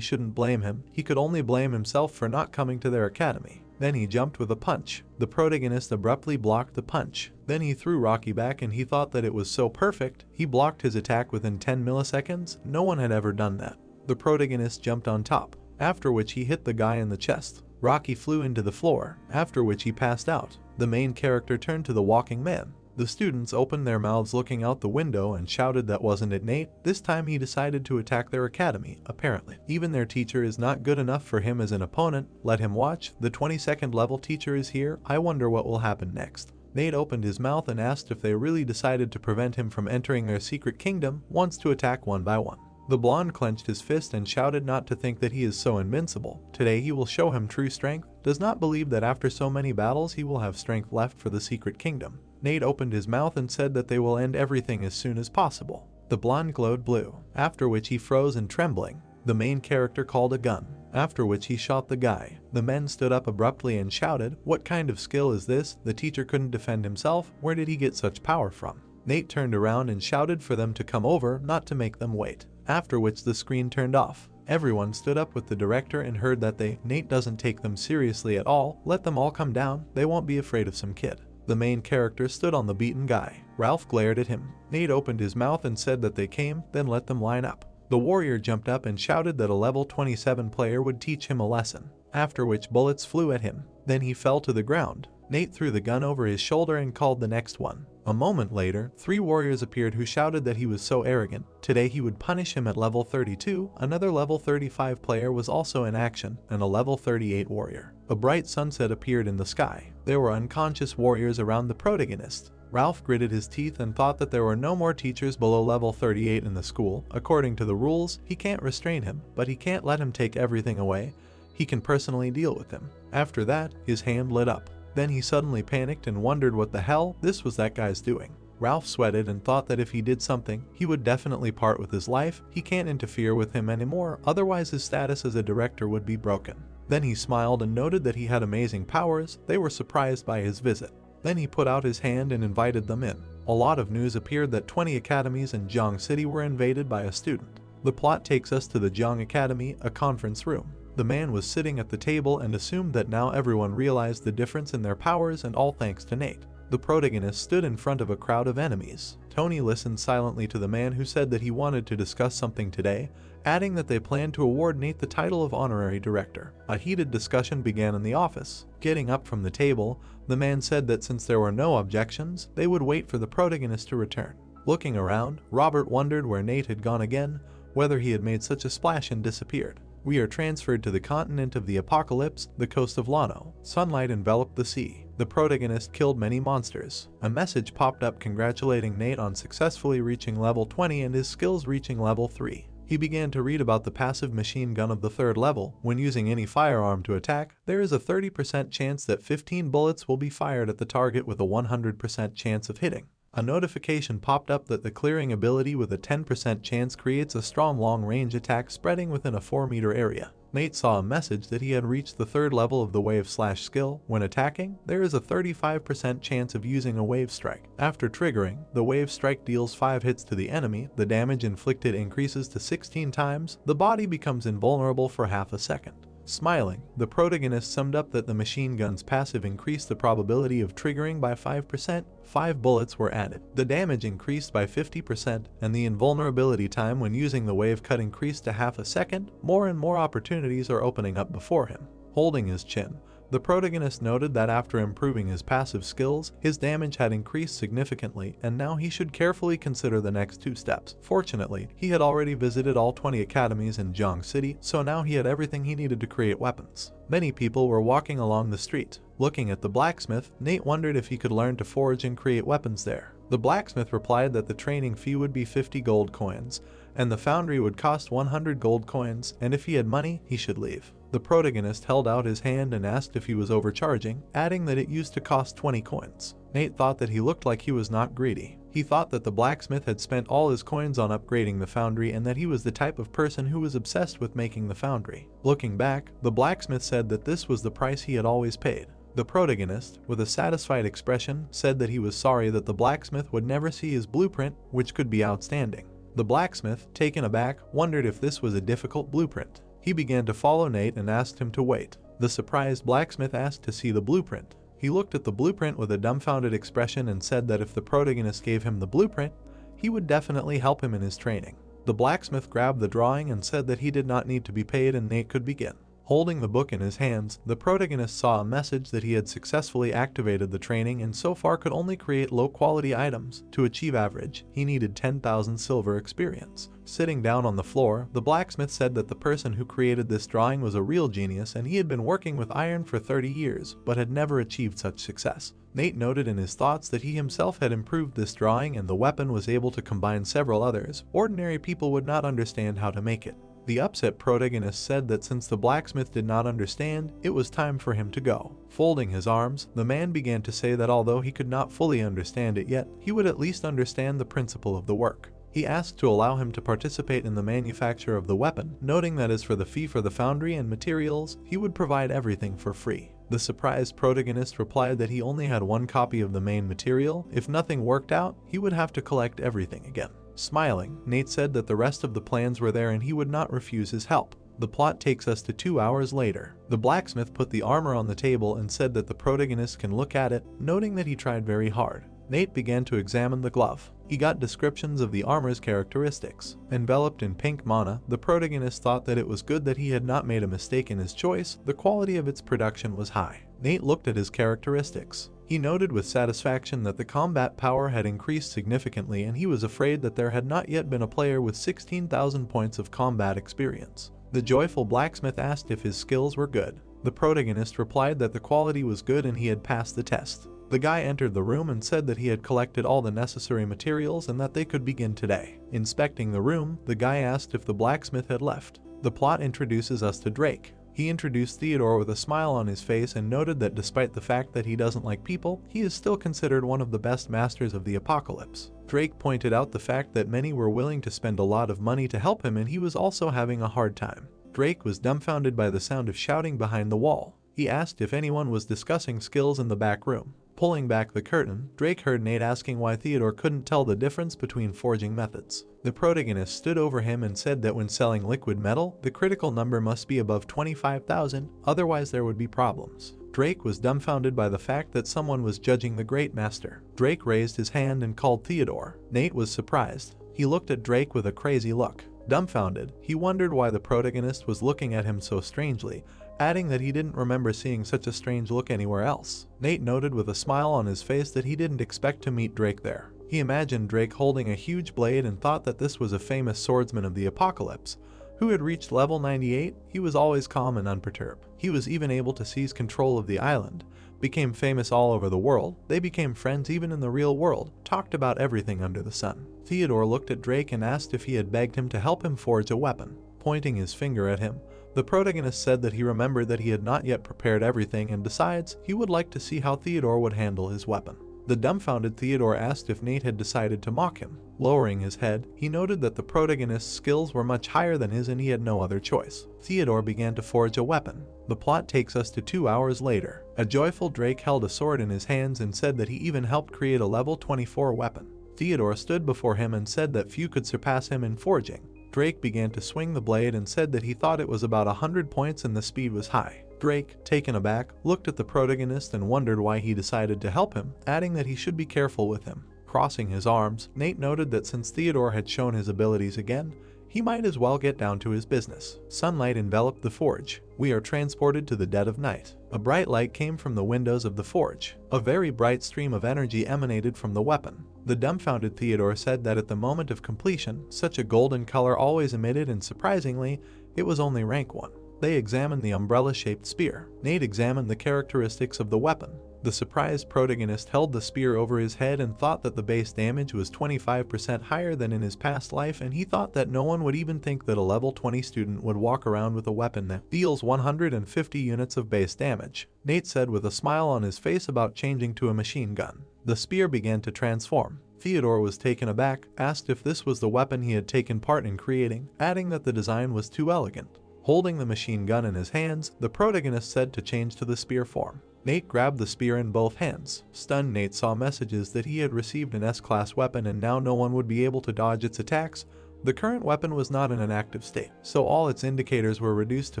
shouldn't blame him. He could only blame himself for not coming to their academy. Then he jumped with a punch. The protagonist abruptly blocked the punch. Then he threw Rocky back and he thought that it was so perfect. He blocked his attack within 10 milliseconds. No one had ever done that. The protagonist jumped on top, after which he hit the guy in the chest. Rocky flew into the floor, after which he passed out. The main character turned to the walking man. The students opened their mouths looking out the window and shouted that wasn't it Nate. This time he decided to attack their academy, apparently. Even their teacher is not good enough for him as an opponent. Let him watch. The 22nd level teacher is here. I wonder what will happen next. Nate opened his mouth and asked if they really decided to prevent him from entering their secret kingdom, wants to attack one by one. The blonde clenched his fist and shouted not to think that he is so invincible. Today he will show him true strength. Does not believe that after so many battles he will have strength left for the secret kingdom. Nate opened his mouth and said that they will end everything as soon as possible. The blonde glowed blue, after which he froze and trembling. The main character called a gun, after which he shot the guy. The men stood up abruptly and shouted, "What kind of skill is this? The teacher couldn't defend himself. Where did he get such power from?" Nate turned around and shouted for them to come over, not to make them wait. After which the screen turned off. Everyone stood up with the director and heard that Nate doesn't take them seriously at all. Let them all come down. They won't be afraid of some kid. The main character stood on the beaten guy. Ralph glared at him. Nate opened his mouth and said that they came, then let them line up. The warrior jumped up and shouted that a level 27 player would teach him a lesson, after which bullets flew at him. Then he fell to the ground. Nate threw the gun over his shoulder and called the next one. A moment later, 3 warriors appeared who shouted that he was so arrogant. Today he would punish him at level 32. Another level 35 player was also in action, and a level 38 warrior. A bright sunset appeared in the sky. There were unconscious warriors around the protagonist. Ralph gritted his teeth and thought that there were no more teachers below level 38 in the school. According to the rules, he can't restrain him, but he can't let him take everything away. He can personally deal with him. After that, his hand lit up. Then he suddenly panicked and wondered what the hell this was that guy's doing. Ralph sweated and thought that if he did something, he would definitely part with his life. He can't interfere with him anymore, otherwise his status as a director would be broken. Then he smiled and noted that he had amazing powers. They were surprised by his visit. Then he put out his hand and invited them in. A lot of news appeared that 20 academies in Jiang City were invaded by a student. The plot takes us to the Jiang Academy, a conference room. The man was sitting at the table and assumed that now everyone realized the difference in their powers, and all thanks to Nate. The protagonist stood in front of a crowd of enemies. Tony listened silently to the man who said that he wanted to discuss something today, adding that they planned to award Nate the title of Honorary Director. A heated discussion began in the office. Getting up from the table, the man said that since there were no objections, they would wait for the protagonist to return. Looking around, Robert wondered where Nate had gone again, whether he had made such a splash and disappeared. We are transferred to the continent of the apocalypse, the coast of Lano. Sunlight enveloped the sea. The protagonist killed many monsters. A message popped up congratulating Nate on successfully reaching level 20 and his skills reaching level 3. He began to read about the passive machine gun of the 3rd level. When using any firearm to attack, there is a 30% chance that 15 bullets will be fired at the target with a 100% chance of hitting. A notification popped up that the clearing ability with a 10% chance creates a strong long-range attack spreading within a 4-meter area. Nate saw a message that he had reached the 3rd level of the wave slash skill. When attacking, there is a 35% chance of using a wave strike. After triggering, the wave strike deals 5 hits to the enemy, the damage inflicted increases to 16 times, the body becomes invulnerable for half a second. Smiling, the protagonist summed up that the machine gun's passive increased the probability of triggering by 5%, 5 bullets were added. The damage increased by 50%, and the invulnerability time when using the wave cut increased to half a second. More and more opportunities are opening up before him. Holding his chin, the protagonist noted that after improving his passive skills, his damage had increased significantly, and now he should carefully consider the next 2 steps. Fortunately, he had already visited all 20 academies in Jiang City, so now he had everything he needed to create weapons. Many people were walking along the street. Looking at the blacksmith, Nate wondered if he could learn to forge and create weapons there. The blacksmith replied that the training fee would be 50 gold coins, and the foundry would cost 100 gold coins, and if he had money, he should leave. The protagonist held out his hand and asked if he was overcharging, adding that it used to cost 20 coins. Nate thought that he looked like he was not greedy. He thought that the blacksmith had spent all his coins on upgrading the foundry and that he was the type of person who was obsessed with making the foundry. Looking back, the blacksmith said that this was the price he had always paid. The protagonist, with a satisfied expression, said that he was sorry that the blacksmith would never see his blueprint, which could be outstanding. The blacksmith, taken aback, wondered if this was a difficult blueprint. He began to follow Nate and asked him to wait. The surprised blacksmith asked to see the blueprint. He looked at the blueprint with a dumbfounded expression and said that if the protagonist gave him the blueprint, he would definitely help him in his training. The blacksmith grabbed the drawing and said that he did not need to be paid and Nate could begin. Holding the book in his hands, the protagonist saw a message that he had successfully activated the training and so far could only create low-quality items. To achieve average, he needed 10,000 silver experience. Sitting down on the floor, the blacksmith said that the person who created this drawing was a real genius and he had been working with iron for 30 years, but had never achieved such success. Nate noted in his thoughts that he himself had improved this drawing and the weapon was able to combine several others. Ordinary people would not understand how to make it. The upset protagonist said that since the blacksmith did not understand, it was time for him to go. Folding his arms, the man began to say that although he could not fully understand it yet, he would at least understand the principle of the work. He asked to allow him to participate in the manufacture of the weapon, noting that as for the fee for the foundry and materials, he would provide everything for free. The surprised protagonist replied that he only had 1 copy of the main material. If nothing worked out, he would have to collect everything again. Smiling, Nate said that the rest of the plans were there and he would not refuse his help. The plot takes us to 2 hours later. The blacksmith put the armor on the table and said that the protagonist can look at it, noting that he tried very hard. Nate began to examine the glove. He got descriptions of the armor's characteristics. Enveloped in pink mana, the protagonist thought that it was good that he had not made a mistake in his choice. The quality of its production was high. Nate looked at his characteristics. He noted with satisfaction that the combat power had increased significantly and he was afraid that there had not yet been a player with 16,000 points of combat experience. The joyful blacksmith asked if his skills were good. The protagonist replied that the quality was good and he had passed the test. The guy entered the room and said that he had collected all the necessary materials and that they could begin today. Inspecting the room, the guy asked if the blacksmith had left. The plot introduces us to Drake. He introduced Theodore with a smile on his face and noted that despite the fact that he doesn't like people, he is still considered one of the best masters of the apocalypse. Drake pointed out the fact that many were willing to spend a lot of money to help him and he was also having a hard time. Drake was dumbfounded by the sound of shouting behind the wall. He asked if anyone was discussing skills in the back room. Pulling back the curtain, Drake heard Nate asking why Theodore couldn't tell the difference between forging methods. The protagonist stood over him and said that when selling liquid metal, the critical number must be above 25,000, otherwise there would be problems. Drake was dumbfounded by the fact that someone was judging the great master. Drake raised his hand and called Theodore. Nate was surprised. He looked at Drake with a crazy look. Dumbfounded, he wondered why the protagonist was looking at him so strangely, adding that he didn't remember seeing such a strange look anywhere else. Nate noted with a smile on his face that he didn't expect to meet Drake there. He imagined Drake holding a huge blade and thought that this was a famous swordsman of the apocalypse, who had reached level 98. He was always calm and unperturbed. He was even able to seize control of the island, became famous all over the world. They became friends even in the real world, talked about everything under the sun. Theodore looked at Drake and asked if he had begged him to help him forge a weapon. Pointing his finger at him, the protagonist said that he remembered that he had not yet prepared everything and besides, he would like to see how Theodore would handle his weapon. The dumbfounded Theodore asked if Nate had decided to mock him. Lowering his head, he noted that the protagonist's skills were much higher than his and he had no other choice. Theodore began to forge a weapon. The plot takes us to 2 hours later. A joyful Drake held a sword in his hands and said that he even helped create a level 24 weapon. Theodore stood before him and said that few could surpass him in forging. Drake began to swing the blade and said that he thought it was about 100 points and the speed was high. Drake, taken aback, looked at the protagonist and wondered why he decided to help him, adding that he should be careful with him. Crossing his arms, Nate noted that since Theodore had shown his abilities again, he might as well get down to his business. Sunlight enveloped the forge. We are transported to the dead of night. A bright light came from the windows of the forge. A very bright stream of energy emanated from the weapon. The dumbfounded Theodore said that at the moment of completion, such a golden color always emitted and surprisingly, it was only rank 1. They examined the umbrella-shaped spear. Nate examined the characteristics of the weapon. The surprised protagonist held the spear over his head and thought that the base damage was 25% higher than in his past life, and he thought that no one would even think that a level 20 student would walk around with a weapon that deals 150 units of base damage. Nate said with a smile on his face about changing to a machine gun. The spear began to transform. Theodore was taken aback, asked if this was the weapon he had taken part in creating, adding that the design was too elegant. Holding the machine gun in his hands, the protagonist said to change to the spear form. Nate grabbed the spear in both hands. Stunned, Nate saw messages that he had received an S-class weapon and now no one would be able to dodge its attacks. The current weapon was not in an active state, so all its indicators were reduced to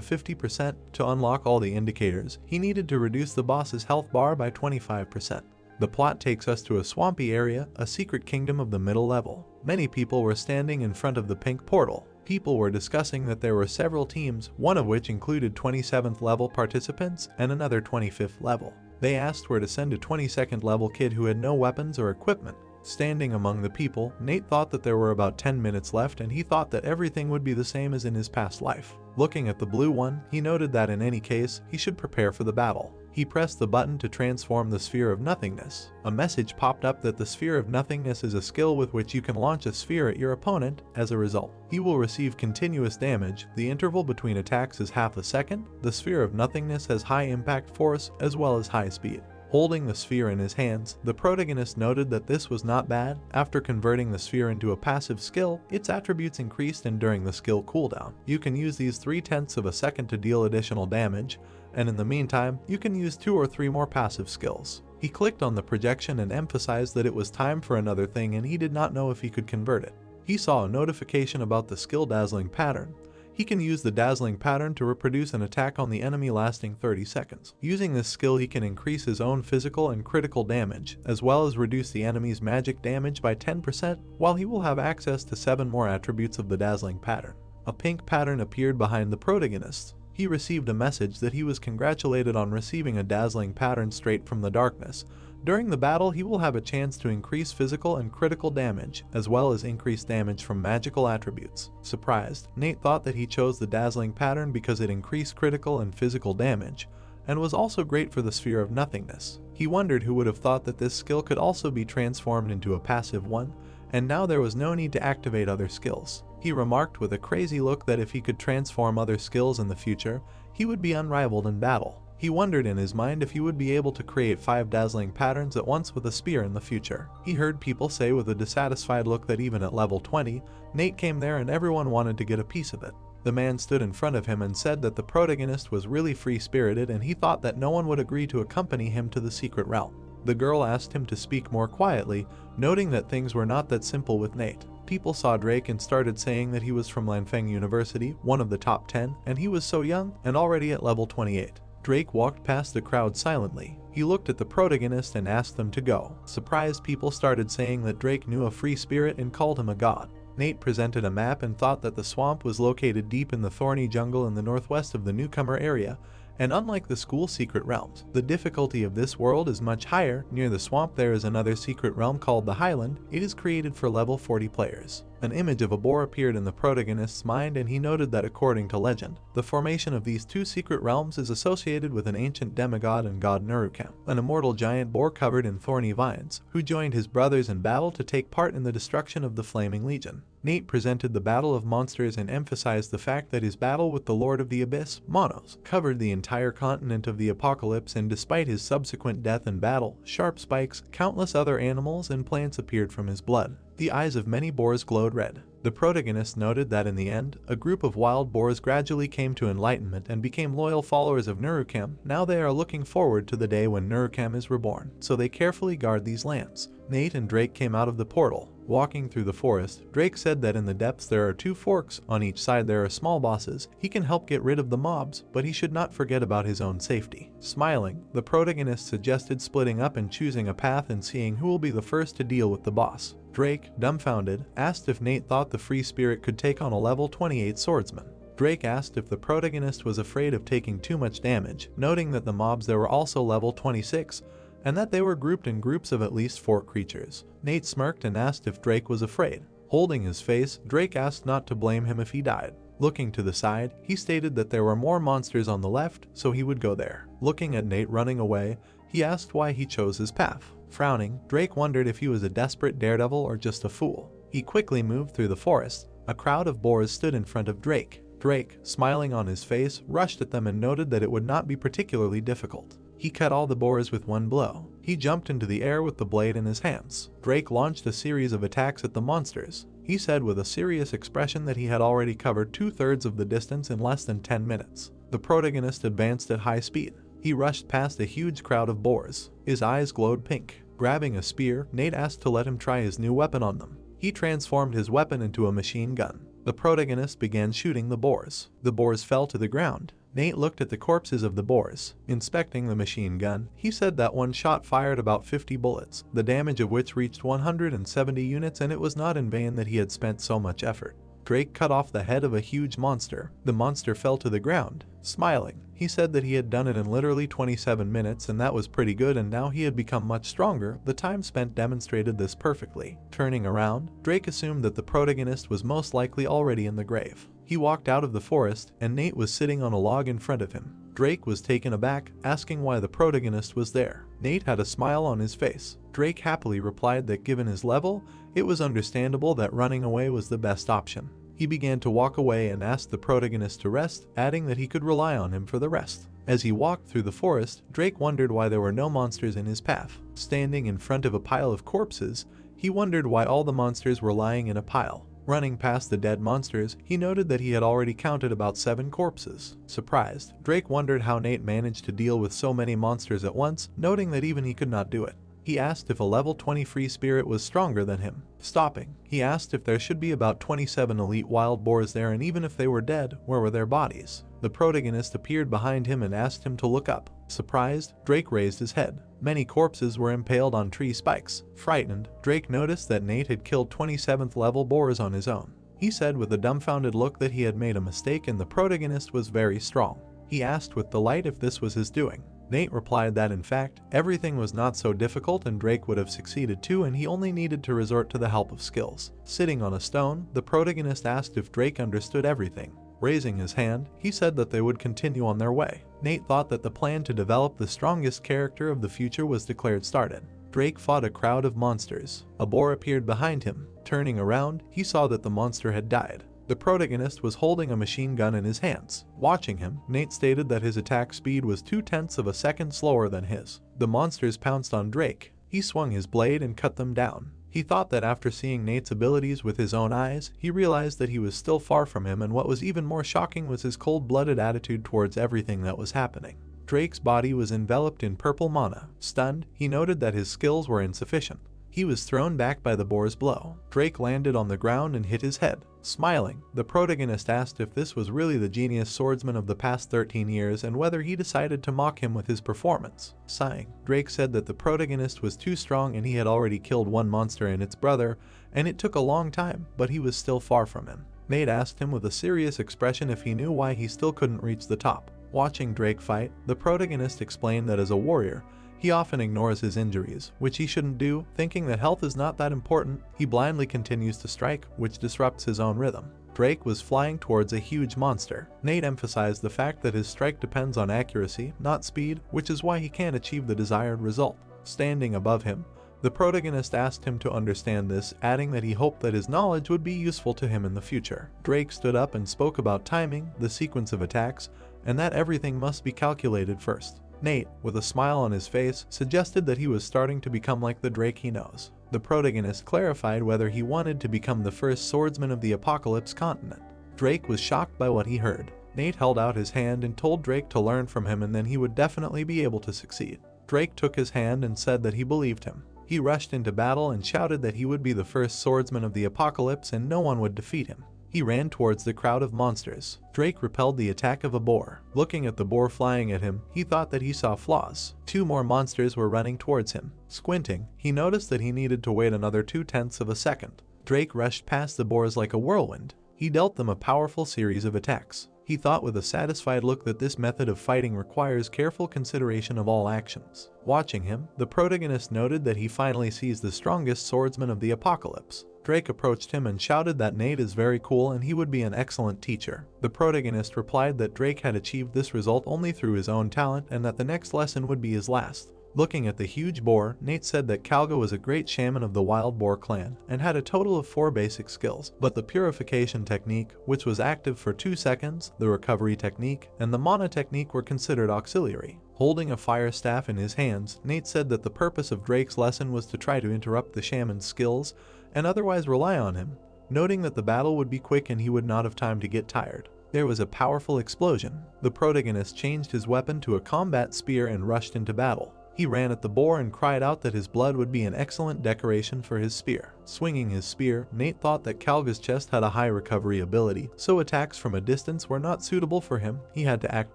50%. To unlock all the indicators, he needed to reduce the boss's health bar by 25%. The plot takes us to a swampy area, a secret kingdom of the middle level. Many people were standing in front of the pink portal. People were discussing that there were several teams, one of which included 27th level participants and another 25th level. They asked where to send a 22nd level kid who had no weapons or equipment. Standing among the people, Nate thought that there were about 10 minutes left and he thought that everything would be the same as in his past life. Looking at the blue one, he noted that in any case, he should prepare for the battle. He pressed the button to transform the sphere of nothingness. A message popped up that the sphere of nothingness is a skill with which you can launch a sphere at your opponent. As a result, he will receive continuous damage. The interval between attacks is half a second. The sphere of nothingness has high impact force as well as high speed. Holding the sphere in his hands, the protagonist noted that this was not bad. After converting the sphere into a passive skill, its attributes increased and during the skill cooldown, you can use these 0.3 of a second to deal additional damage, and in the meantime, you can use 2 or 3 more passive skills. He clicked on the projection and emphasized that it was time for another thing and he did not know if he could convert it. He saw a notification about the skill dazzling pattern. He can use the dazzling pattern to reproduce an attack on the enemy lasting 30 seconds. Using this skill he can increase his own physical and critical damage, as well as reduce the enemy's magic damage by 10%, while he will have access to 7 more attributes of the dazzling pattern. A pink pattern appeared behind the protagonist. He received a message that he was congratulated on receiving a dazzling pattern straight from the darkness. During the battle, he will have a chance to increase physical and critical damage, as well as increase damage from magical attributes. Surprised, Nate thought that he chose the dazzling pattern because it increased critical and physical damage, and was also great for the sphere of nothingness. He wondered who would have thought that this skill could also be transformed into a passive one, and now there was no need to activate other skills. He remarked with a crazy look that if he could transform other skills in the future, he would be unrivaled in battle. He wondered in his mind if he would be able to create 5 dazzling patterns at once with a spear in the future. He heard people say with a dissatisfied look that even at level 20, Nate came there and everyone wanted to get a piece of it. The man stood in front of him and said that the protagonist was really free-spirited and he thought that no one would agree to accompany him to the secret realm. The girl asked him to speak more quietly, noting that things were not that simple with Nate. People saw Drake and started saying that he was from Lanfeng University, one of the top 10, and he was so young and already at level 28. Drake walked past the crowd silently. He looked at the protagonist and asked them to go. Surprised, people started saying that Drake knew a free spirit and called him a god. Nate presented a map and thought that the swamp was located deep in the thorny jungle in the northwest of the newcomer area, and unlike the school secret realms, the difficulty of this world is much higher. Near the swamp there is another secret realm called the Highland. It is created for level 40 players. An image of a boar appeared in the protagonist's mind, and he noted that according to legend, the formation of these two secret realms is associated with an ancient demigod and god Narukam, an immortal giant boar covered in thorny vines, who joined his brothers in battle to take part in the destruction of the Flaming Legion. Nate presented the Battle of Monsters and emphasized the fact that his battle with the Lord of the Abyss, Monos, covered the entire continent of the apocalypse, and despite his subsequent death in battle, sharp spikes, countless other animals and plants appeared from his blood. The eyes of many boars glowed red. The protagonist noted that in the end, a group of wild boars gradually came to enlightenment and became loyal followers of Narukam. Now they are looking forward to the day when Narukam is reborn, so they carefully guard these lands. Nate and Drake came out of the portal. Walking through the forest, Drake said that in the depths there are two forks. On each side there are small bosses. He can help get rid of the mobs, but he should not forget about his own safety. Smiling, the protagonist suggested splitting up and choosing a path and seeing who will be the first to deal with the boss. Drake, dumbfounded, asked if Nate thought the free spirit could take on a level 28 swordsman. Drake asked if the protagonist was afraid of taking too much damage, noting that the mobs there were also level 26, and that they were grouped in groups of at least 4 creatures. Nate smirked and asked if Drake was afraid. Holding his face, Drake asked not to blame him if he died. Looking to the side, he stated that there were more monsters on the left, so he would go there. Looking at Nate running away, he asked why he chose his path. Frowning, Drake wondered if he was a desperate daredevil or just a fool. He quickly moved through the forest. A crowd of boars stood in front of Drake. Drake, smiling on his face, rushed at them and noted that it would not be particularly difficult. He cut all the boars with one blow. He jumped into the air with the blade in his hands. Drake launched a series of attacks at the monsters. He said with a serious expression that he had already covered 2/3 of the distance in less than 10 minutes. The protagonist advanced at high speed. He rushed past a huge crowd of boars. His eyes glowed pink. Grabbing a spear, Nate asked to let him try his new weapon on them. He transformed his weapon into a machine gun. The protagonist began shooting the boars. The boars fell to the ground. Nate looked at the corpses of the boars. Inspecting the machine gun, he said that one shot fired about 50 bullets, the damage of which reached 170 units, and it was not in vain that he had spent so much effort. Drake cut off the head of a huge monster. The monster fell to the ground. Smiling, he said that he had done it in literally 27 minutes, and that was pretty good, and now he had become much stronger. The time spent demonstrated this perfectly. Turning around, Drake assumed that the protagonist was most likely already in the grave. He walked out of the forest, and Nate was sitting on a log in front of him. Drake was taken aback, asking why the protagonist was there. Nate had a smile on his face. Drake happily replied that given his level, it was understandable that running away was the best option. He began to walk away and asked the protagonist to rest, adding that he could rely on him for the rest. As he walked through the forest, Drake wondered why there were no monsters in his path. Standing in front of a pile of corpses, he wondered why all the monsters were lying in a pile. Running past the dead monsters, he noted that he had already counted about 7 corpses. Surprised, Drake wondered how Nate managed to deal with so many monsters at once, noting that even he could not do it. He asked if a level 20 free spirit was stronger than him. Stopping, he asked if there should be about 27 elite wild boars there, and even if they were dead, where were their bodies? The protagonist appeared behind him and asked him to look up. Surprised, Drake raised his head. Many corpses were impaled on tree spikes. Frightened, Drake noticed that Nate had killed 27th level boars on his own. He said with a dumbfounded look that he had made a mistake and the protagonist was very strong. He asked with delight if this was his doing. Nate replied that in fact, everything was not so difficult and Drake would have succeeded too, and he only needed to resort to the help of skills. Sitting on a stone, the protagonist asked if Drake understood everything. Raising his hand, he said that they would continue on their way. Nate thought that the plan to develop the strongest character of the future was declared started. Drake fought a crowd of monsters. A boar appeared behind him. Turning around, he saw that the monster had died. The protagonist was holding a machine gun in his hands. Watching him, Nate stated that his attack speed was 0.2 of a second slower than his. The monsters pounced on Drake. He swung his blade and cut them down. He thought that after seeing Nate's abilities with his own eyes, he realized that he was still far from him, and what was even more shocking was his cold-blooded attitude towards everything that was happening. Drake's body was enveloped in purple mana. Stunned, he noted that his skills were insufficient. He was thrown back by the boar's blow. Drake landed on the ground and hit his head. Smiling, the protagonist asked if this was really the genius swordsman of the past 13 years and whether he decided to mock him with his performance. Sighing, Drake said that the protagonist was too strong and he had already killed one monster and its brother, and it took a long time, but he was still far from him. Nate asked him with a serious expression if he knew why he still couldn't reach the top. Watching Drake fight, the protagonist explained that as a warrior, he often ignores his injuries, which he shouldn't do. Thinking that health is not that important, he blindly continues to strike, which disrupts his own rhythm. Drake was flying towards a huge monster. Nate emphasized the fact that his strike depends on accuracy, not speed, which is why he can't achieve the desired result. Standing above him, the protagonist asked him to understand this, adding that he hoped that his knowledge would be useful to him in the future. Drake stood up and spoke about timing, the sequence of attacks, and that everything must be calculated first. Nate, with a smile on his face, suggested that he was starting to become like the Drake he knows. The protagonist clarified whether he wanted to become the first swordsman of the Apocalypse continent. Drake was shocked by what he heard. Nate held out his hand and told Drake to learn from him and then he would definitely be able to succeed. Drake took his hand and said that he believed him. He rushed into battle and shouted that he would be the first swordsman of the Apocalypse and no one would defeat him. He ran towards the crowd of monsters. Drake repelled the attack of a boar. Looking at the boar flying at him, he thought that he saw flaws. Two more monsters were running towards him. Squinting, he noticed that he needed to wait another 0.2 of a second. Drake rushed past the boars like a whirlwind. He dealt them a powerful series of attacks. He thought with a satisfied look that this method of fighting requires careful consideration of all actions. Watching him, the protagonist noted that he finally sees the strongest swordsman of the Apocalypse. Drake approached him and shouted that Nate is very cool and he would be an excellent teacher. The protagonist replied that Drake had achieved this result only through his own talent and that the next lesson would be his last. Looking at the huge boar, Nate said that Kalga was a great shaman of the Wild Boar clan and had a total of 4 basic skills, but the purification technique, which was active for 2 seconds, the recovery technique, and the mana technique were considered auxiliary. Holding a fire staff in his hands, Nate said that the purpose of Drake's lesson was to try to interrupt the shaman's skills and otherwise rely on him, noting that the battle would be quick and he would not have time to get tired. There was a powerful explosion. The protagonist changed his weapon to a combat spear and rushed into battle. He ran at the boar and cried out that his blood would be an excellent decoration for his spear. Swinging his spear, Nate thought that Kalga's chest had a high recovery ability, so attacks from a distance were not suitable for him. He had to act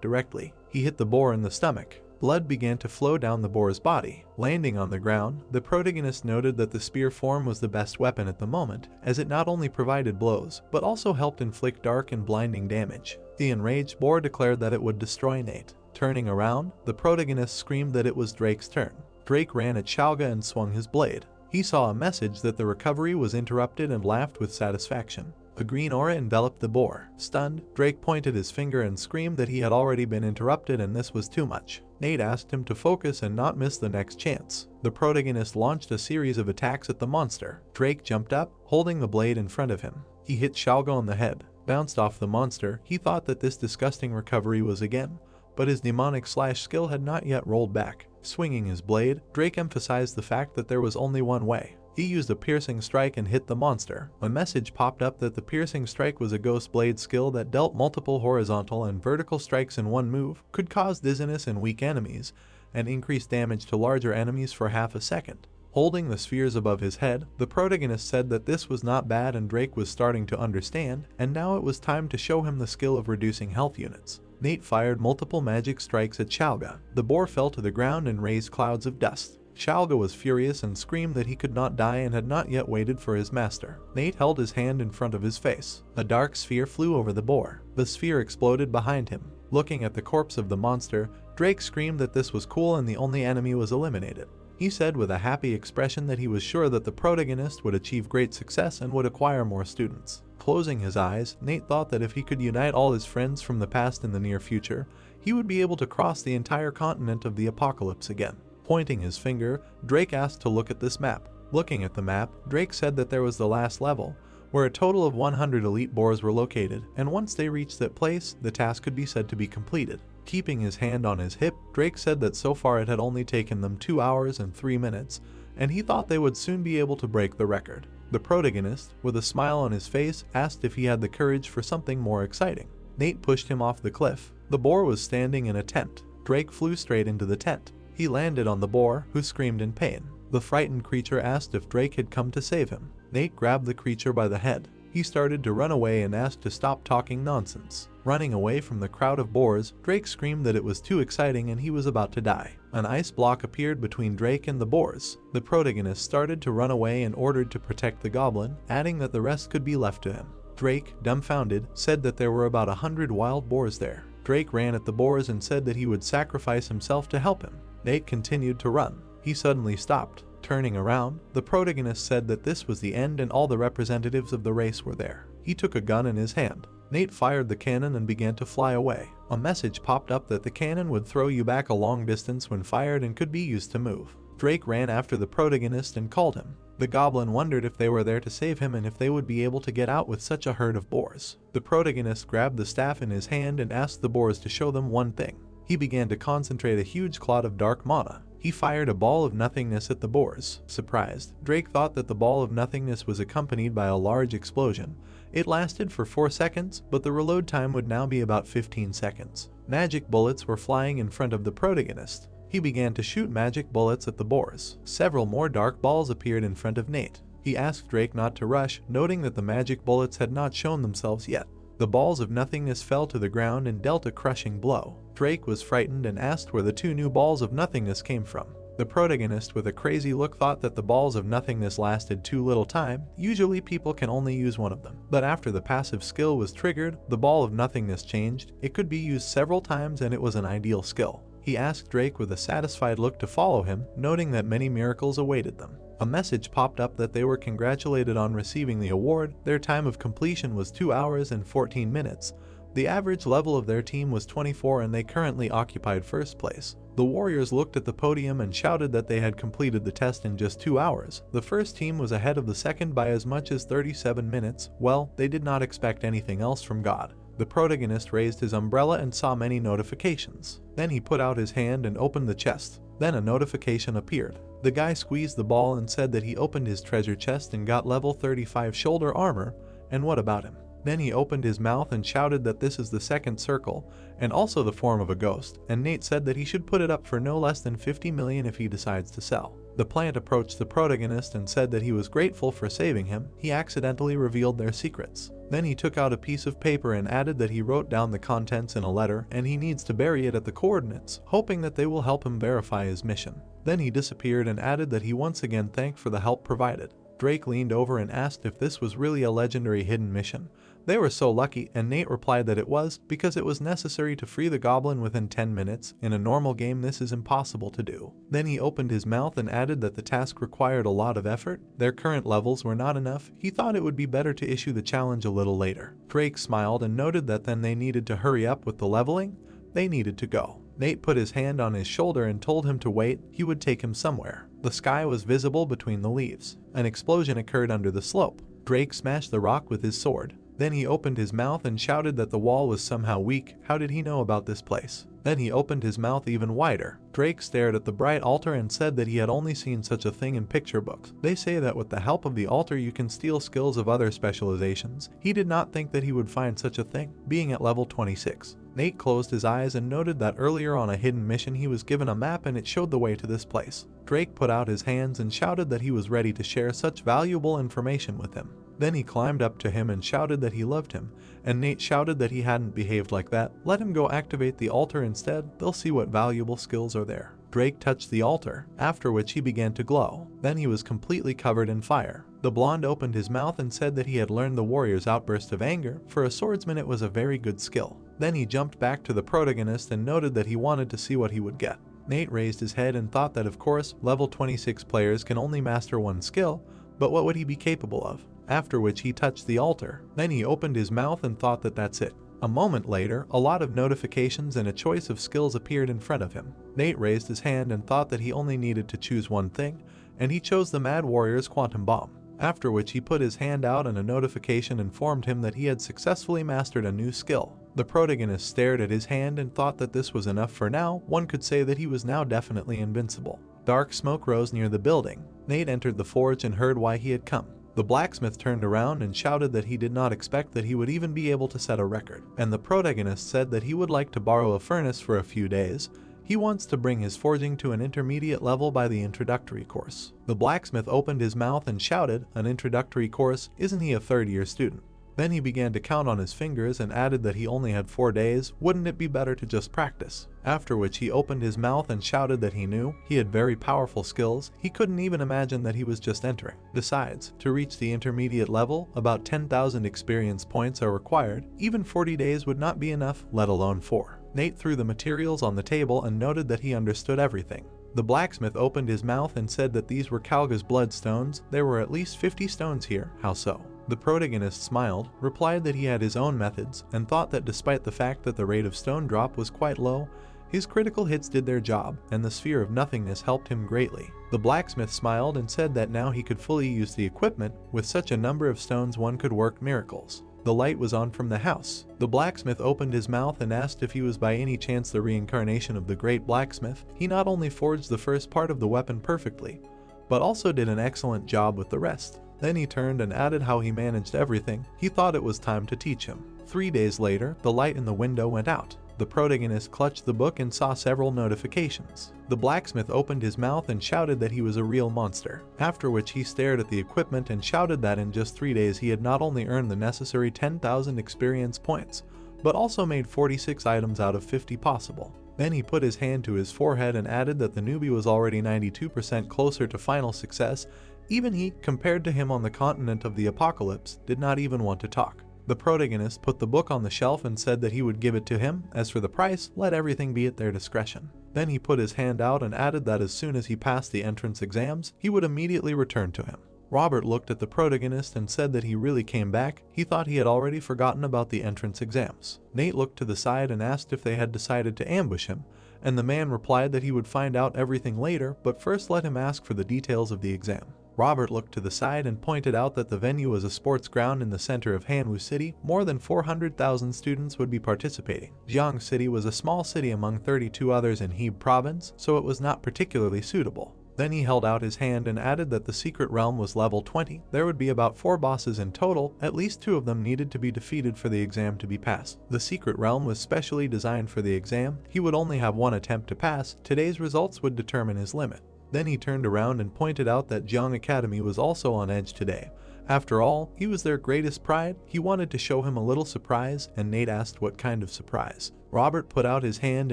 directly. He hit the boar in the stomach. Blood began to flow down the boar's body. Landing on the ground, the protagonist noted that the spear form was the best weapon at the moment, as it not only provided blows, but also helped inflict dark and blinding damage. The enraged boar declared that it would destroy Nate. Turning around, the protagonist screamed that it was Drake's turn. Drake ran at Kalga and swung his blade. He saw a message that the recovery was interrupted and laughed with satisfaction. A green aura enveloped the boar. Stunned, Drake pointed his finger and screamed that he had already been interrupted and this was too much. Nate asked him to focus and not miss the next chance. The protagonist launched a series of attacks at the monster. Drake jumped up, holding the blade in front of him. He hit Kalga on the head. Bounced off the monster, he thought that this disgusting recovery was again, but his demonic slash skill had not yet rolled back. Swinging his blade, Drake emphasized the fact that there was only one way. He used a piercing strike and hit the monster. A message popped up that the piercing strike was a ghost blade skill that dealt multiple horizontal and vertical strikes in one move, could cause dizziness in weak enemies, and increase damage to larger enemies for half a second. Holding the spheres above his head, the protagonist said that this was not bad and Drake was starting to understand, and now it was time to show him the skill of reducing health units. Nate fired multiple magic strikes at Kalga. The boar fell to the ground and raised clouds of dust. Kalga was furious and screamed that he could not die and had not yet waited for his master. Nate held his hand in front of his face. A dark sphere flew over the boar. The sphere exploded behind him. Looking at the corpse of the monster, Drake screamed that this was cool and the only enemy was eliminated. He said with a happy expression that he was sure that the protagonist would achieve great success and would acquire more students. Closing his eyes, Nate thought that if he could unite all his friends from the past in the near future, he would be able to cross the entire continent of the Apocalypse again. Pointing his finger, Drake asked to look at this map. Looking at the map, Drake said that there was the last level, where a total of 100 elite boars were located, and once they reached that place, the task could be said to be completed. Keeping his hand on his hip, Drake said that so far it had only taken them 2 hours and 3 minutes, and he thought they would soon be able to break the record. The protagonist, with a smile on his face, asked if he had the courage for something more exciting. Nate pushed him off the cliff. The boar was standing in a tent. Drake flew straight into the tent. He landed on the boar, who screamed in pain. The frightened creature asked if Drake had come to save him. Nate grabbed the creature by the head. He started to run away and asked to stop talking nonsense. Running away from the crowd of boars, Drake screamed that it was too exciting and he was about to die. An ice block appeared between Drake and the boars. The protagonist started to run away and ordered to protect the goblin, adding that the rest could be left to him. Drake, dumbfounded, said that there were about 100 wild boars there. Drake ran at the boars and said that he would sacrifice himself to help him. Nate continued to run. He suddenly stopped. Turning around, the protagonist said that this was the end and all the representatives of the race were there. He took a gun in his hand. Nate fired the cannon and began to fly away. A message popped up that the cannon would throw you back a long distance when fired and could be used to move. Drake ran after the protagonist and called him. The goblin wondered if they were there to save him and if they would be able to get out with such a herd of boars. The protagonist grabbed the staff in his hand and asked the boars to show them one thing. He began to concentrate a huge cloud of dark mana. He fired a ball of nothingness at the boars. Surprised, Drake thought that the ball of nothingness was accompanied by a large explosion. It lasted for 4 seconds, but the reload time would now be about 15 seconds. Magic bullets were flying in front of the protagonist. He began to shoot magic bullets at the boars. Several more dark balls appeared in front of Nate. He asked Drake not to rush, noting that the magic bullets had not shown themselves yet. The balls of nothingness fell to the ground and dealt a crushing blow. Drake was frightened and asked where the 2 new balls of nothingness came from. The protagonist with a crazy look thought that the balls of nothingness lasted too little time. Usually people can only use one of them. But after the passive skill was triggered, the ball of nothingness changed. It could be used several times and it was an ideal skill. He asked Drake with a satisfied look to follow him, noting that many miracles awaited them. A message popped up that they were congratulated on receiving the award. Their time of completion was 2 hours and 14 minutes. The average level of their team was 24 and they currently occupied first place. The warriors looked at the podium and shouted that they had completed the test in just 2 hours. The first team was ahead of the second by as much as 37 minutes. Well, they did not expect anything else from God. The protagonist raised his umbrella and saw many notifications. Then he put out his hand and opened the chest. Then a notification appeared. The guy squeezed the ball and said that he opened his treasure chest and got level 35 shoulder armor, and what about him? Then he opened his mouth and shouted that this is the second circle, and also the form of a ghost, and Nate said that he should put it up for no less than 50 million if he decides to sell. The plant approached the protagonist and said that he was grateful for saving him. He accidentally revealed their secrets. Then he took out a piece of paper and added that he wrote down the contents in a letter and he needs to bury it at the coordinates, hoping that they will help him verify his mission. Then he disappeared and added that he once again thanked for the help provided. Drake leaned over and asked if this was really a legendary hidden mission. They were so lucky, and Nate replied that it was, because it was necessary to free the goblin within 10 minutes. In a normal game this is impossible to do. Then he opened his mouth and added that the task required a lot of effort. Their current levels were not enough. He thought it would be better to issue the challenge a little later. Drake smiled and noted that then they needed to hurry up with the leveling. They needed to go. Nate put his hand on his shoulder and told him to wait. He would take him somewhere. The sky was visible between the leaves. An explosion occurred under the slope. Drake smashed the rock with his sword. Then he opened his mouth and shouted that the wall was somehow weak. How did he know about this place? Then he opened his mouth even wider. Drake stared at the bright altar and said that he had only seen such a thing in picture books. They say that with the help of the altar you can steal skills of other specializations. He did not think that he would find such a thing, being at level 26. Nate closed his eyes and noted that earlier on a hidden mission he was given a map and it showed the way to this place. Drake put out his hands and shouted that he was ready to share such valuable information with him. Then he climbed up to him and shouted that he loved him, and Nate shouted that he hadn't behaved like that. Let him go activate the altar instead, they'll see what valuable skills are there. Drake touched the altar, after which he began to glow. Then he was completely covered in fire. The blonde opened his mouth and said that he had learned the warrior's outburst of anger. For a swordsman it was a very good skill. Then he jumped back to the protagonist and noted that he wanted to see what he would get. Nate raised his head and thought that of course, level 26 players can only master one skill, but what would he be capable of? After which he touched the altar. Then he opened his mouth and thought that that's it. A moment later, a lot of notifications and a choice of skills appeared in front of him. Nate raised his hand and thought that he only needed to choose one thing, and he chose the Mad Warrior's Quantum Bomb. After which he put his hand out and a notification informed him that he had successfully mastered a new skill. The protagonist stared at his hand and thought that this was enough for now. One could say that he was now definitely invincible. Dark smoke rose near the building. Nate entered the forge and heard why he had come. The blacksmith turned around and shouted that he did not expect that he would even be able to set a record, and the protagonist said that he would like to borrow a furnace for a few days. He wants to bring his forging to an intermediate level by the introductory course. The blacksmith opened his mouth and shouted, "An introductory course? Isn't he a third-year student?" Then he began to count on his fingers and added that he only had 4 days, wouldn't it be better to just practice? After which he opened his mouth and shouted that he knew he had very powerful skills, he couldn't even imagine that he was just entering. Besides, to reach the intermediate level, about 10,000 experience points are required, even 40 days would not be enough, let alone 4. Nate threw the materials on the table and noted that he understood everything. The blacksmith opened his mouth and said that these were Kalga's bloodstones. There were at least 50 stones here. How so? The protagonist smiled, replied that he had his own methods, and thought that despite the fact that the rate of stone drop was quite low, his critical hits did their job, and the sphere of nothingness helped him greatly. The blacksmith smiled and said that now he could fully use the equipment. With such a number of stones, one could work miracles. The light was on from the house. The blacksmith opened his mouth and asked if he was by any chance the reincarnation of the great blacksmith. He not only forged the first part of the weapon perfectly, but also did an excellent job with the rest. Then he turned and added how he managed everything. He thought it was time to teach him. 3 days later, the light in the window went out. The protagonist clutched the book and saw several notifications. The blacksmith opened his mouth and shouted that he was a real monster, after which he stared at the equipment and shouted that in just 3 days he had not only earned the necessary 10,000 experience points, but also made 46 items out of 50 possible. Then he put his hand to his forehead and added that the newbie was already 92% closer to final success. Even he, compared to him on the continent of the apocalypse, did not even want to talk. The protagonist put the book on the shelf and said that he would give it to him. As for the price, let everything be at their discretion. Then he put his hand out and added that as soon as he passed the entrance exams, he would immediately return to him. Robert looked at the protagonist and said that he really came back. He thought he had already forgotten about the entrance exams. Nate looked to the side and asked if they had decided to ambush him, and the man replied that he would find out everything later, but first let him ask for the details of the exam. Robert looked to the side and pointed out that the venue was a sports ground in the center of Hanwoo City. More than 400,000 students would be participating. Jiang City was a small city among 32 others in Hebei province, so it was not particularly suitable. Then he held out his hand and added that the secret realm was level 20. There would be about 4 bosses in total. At least 2 of them needed to be defeated for the exam to be passed. The secret realm was specially designed for the exam. He would only have 1 attempt to pass. Today's results would determine his limit. Then he turned around and pointed out that Jiang Academy was also on edge today. After all, he was their greatest pride. He wanted to show him a little surprise, and Nate asked what kind of surprise. Robert put out his hand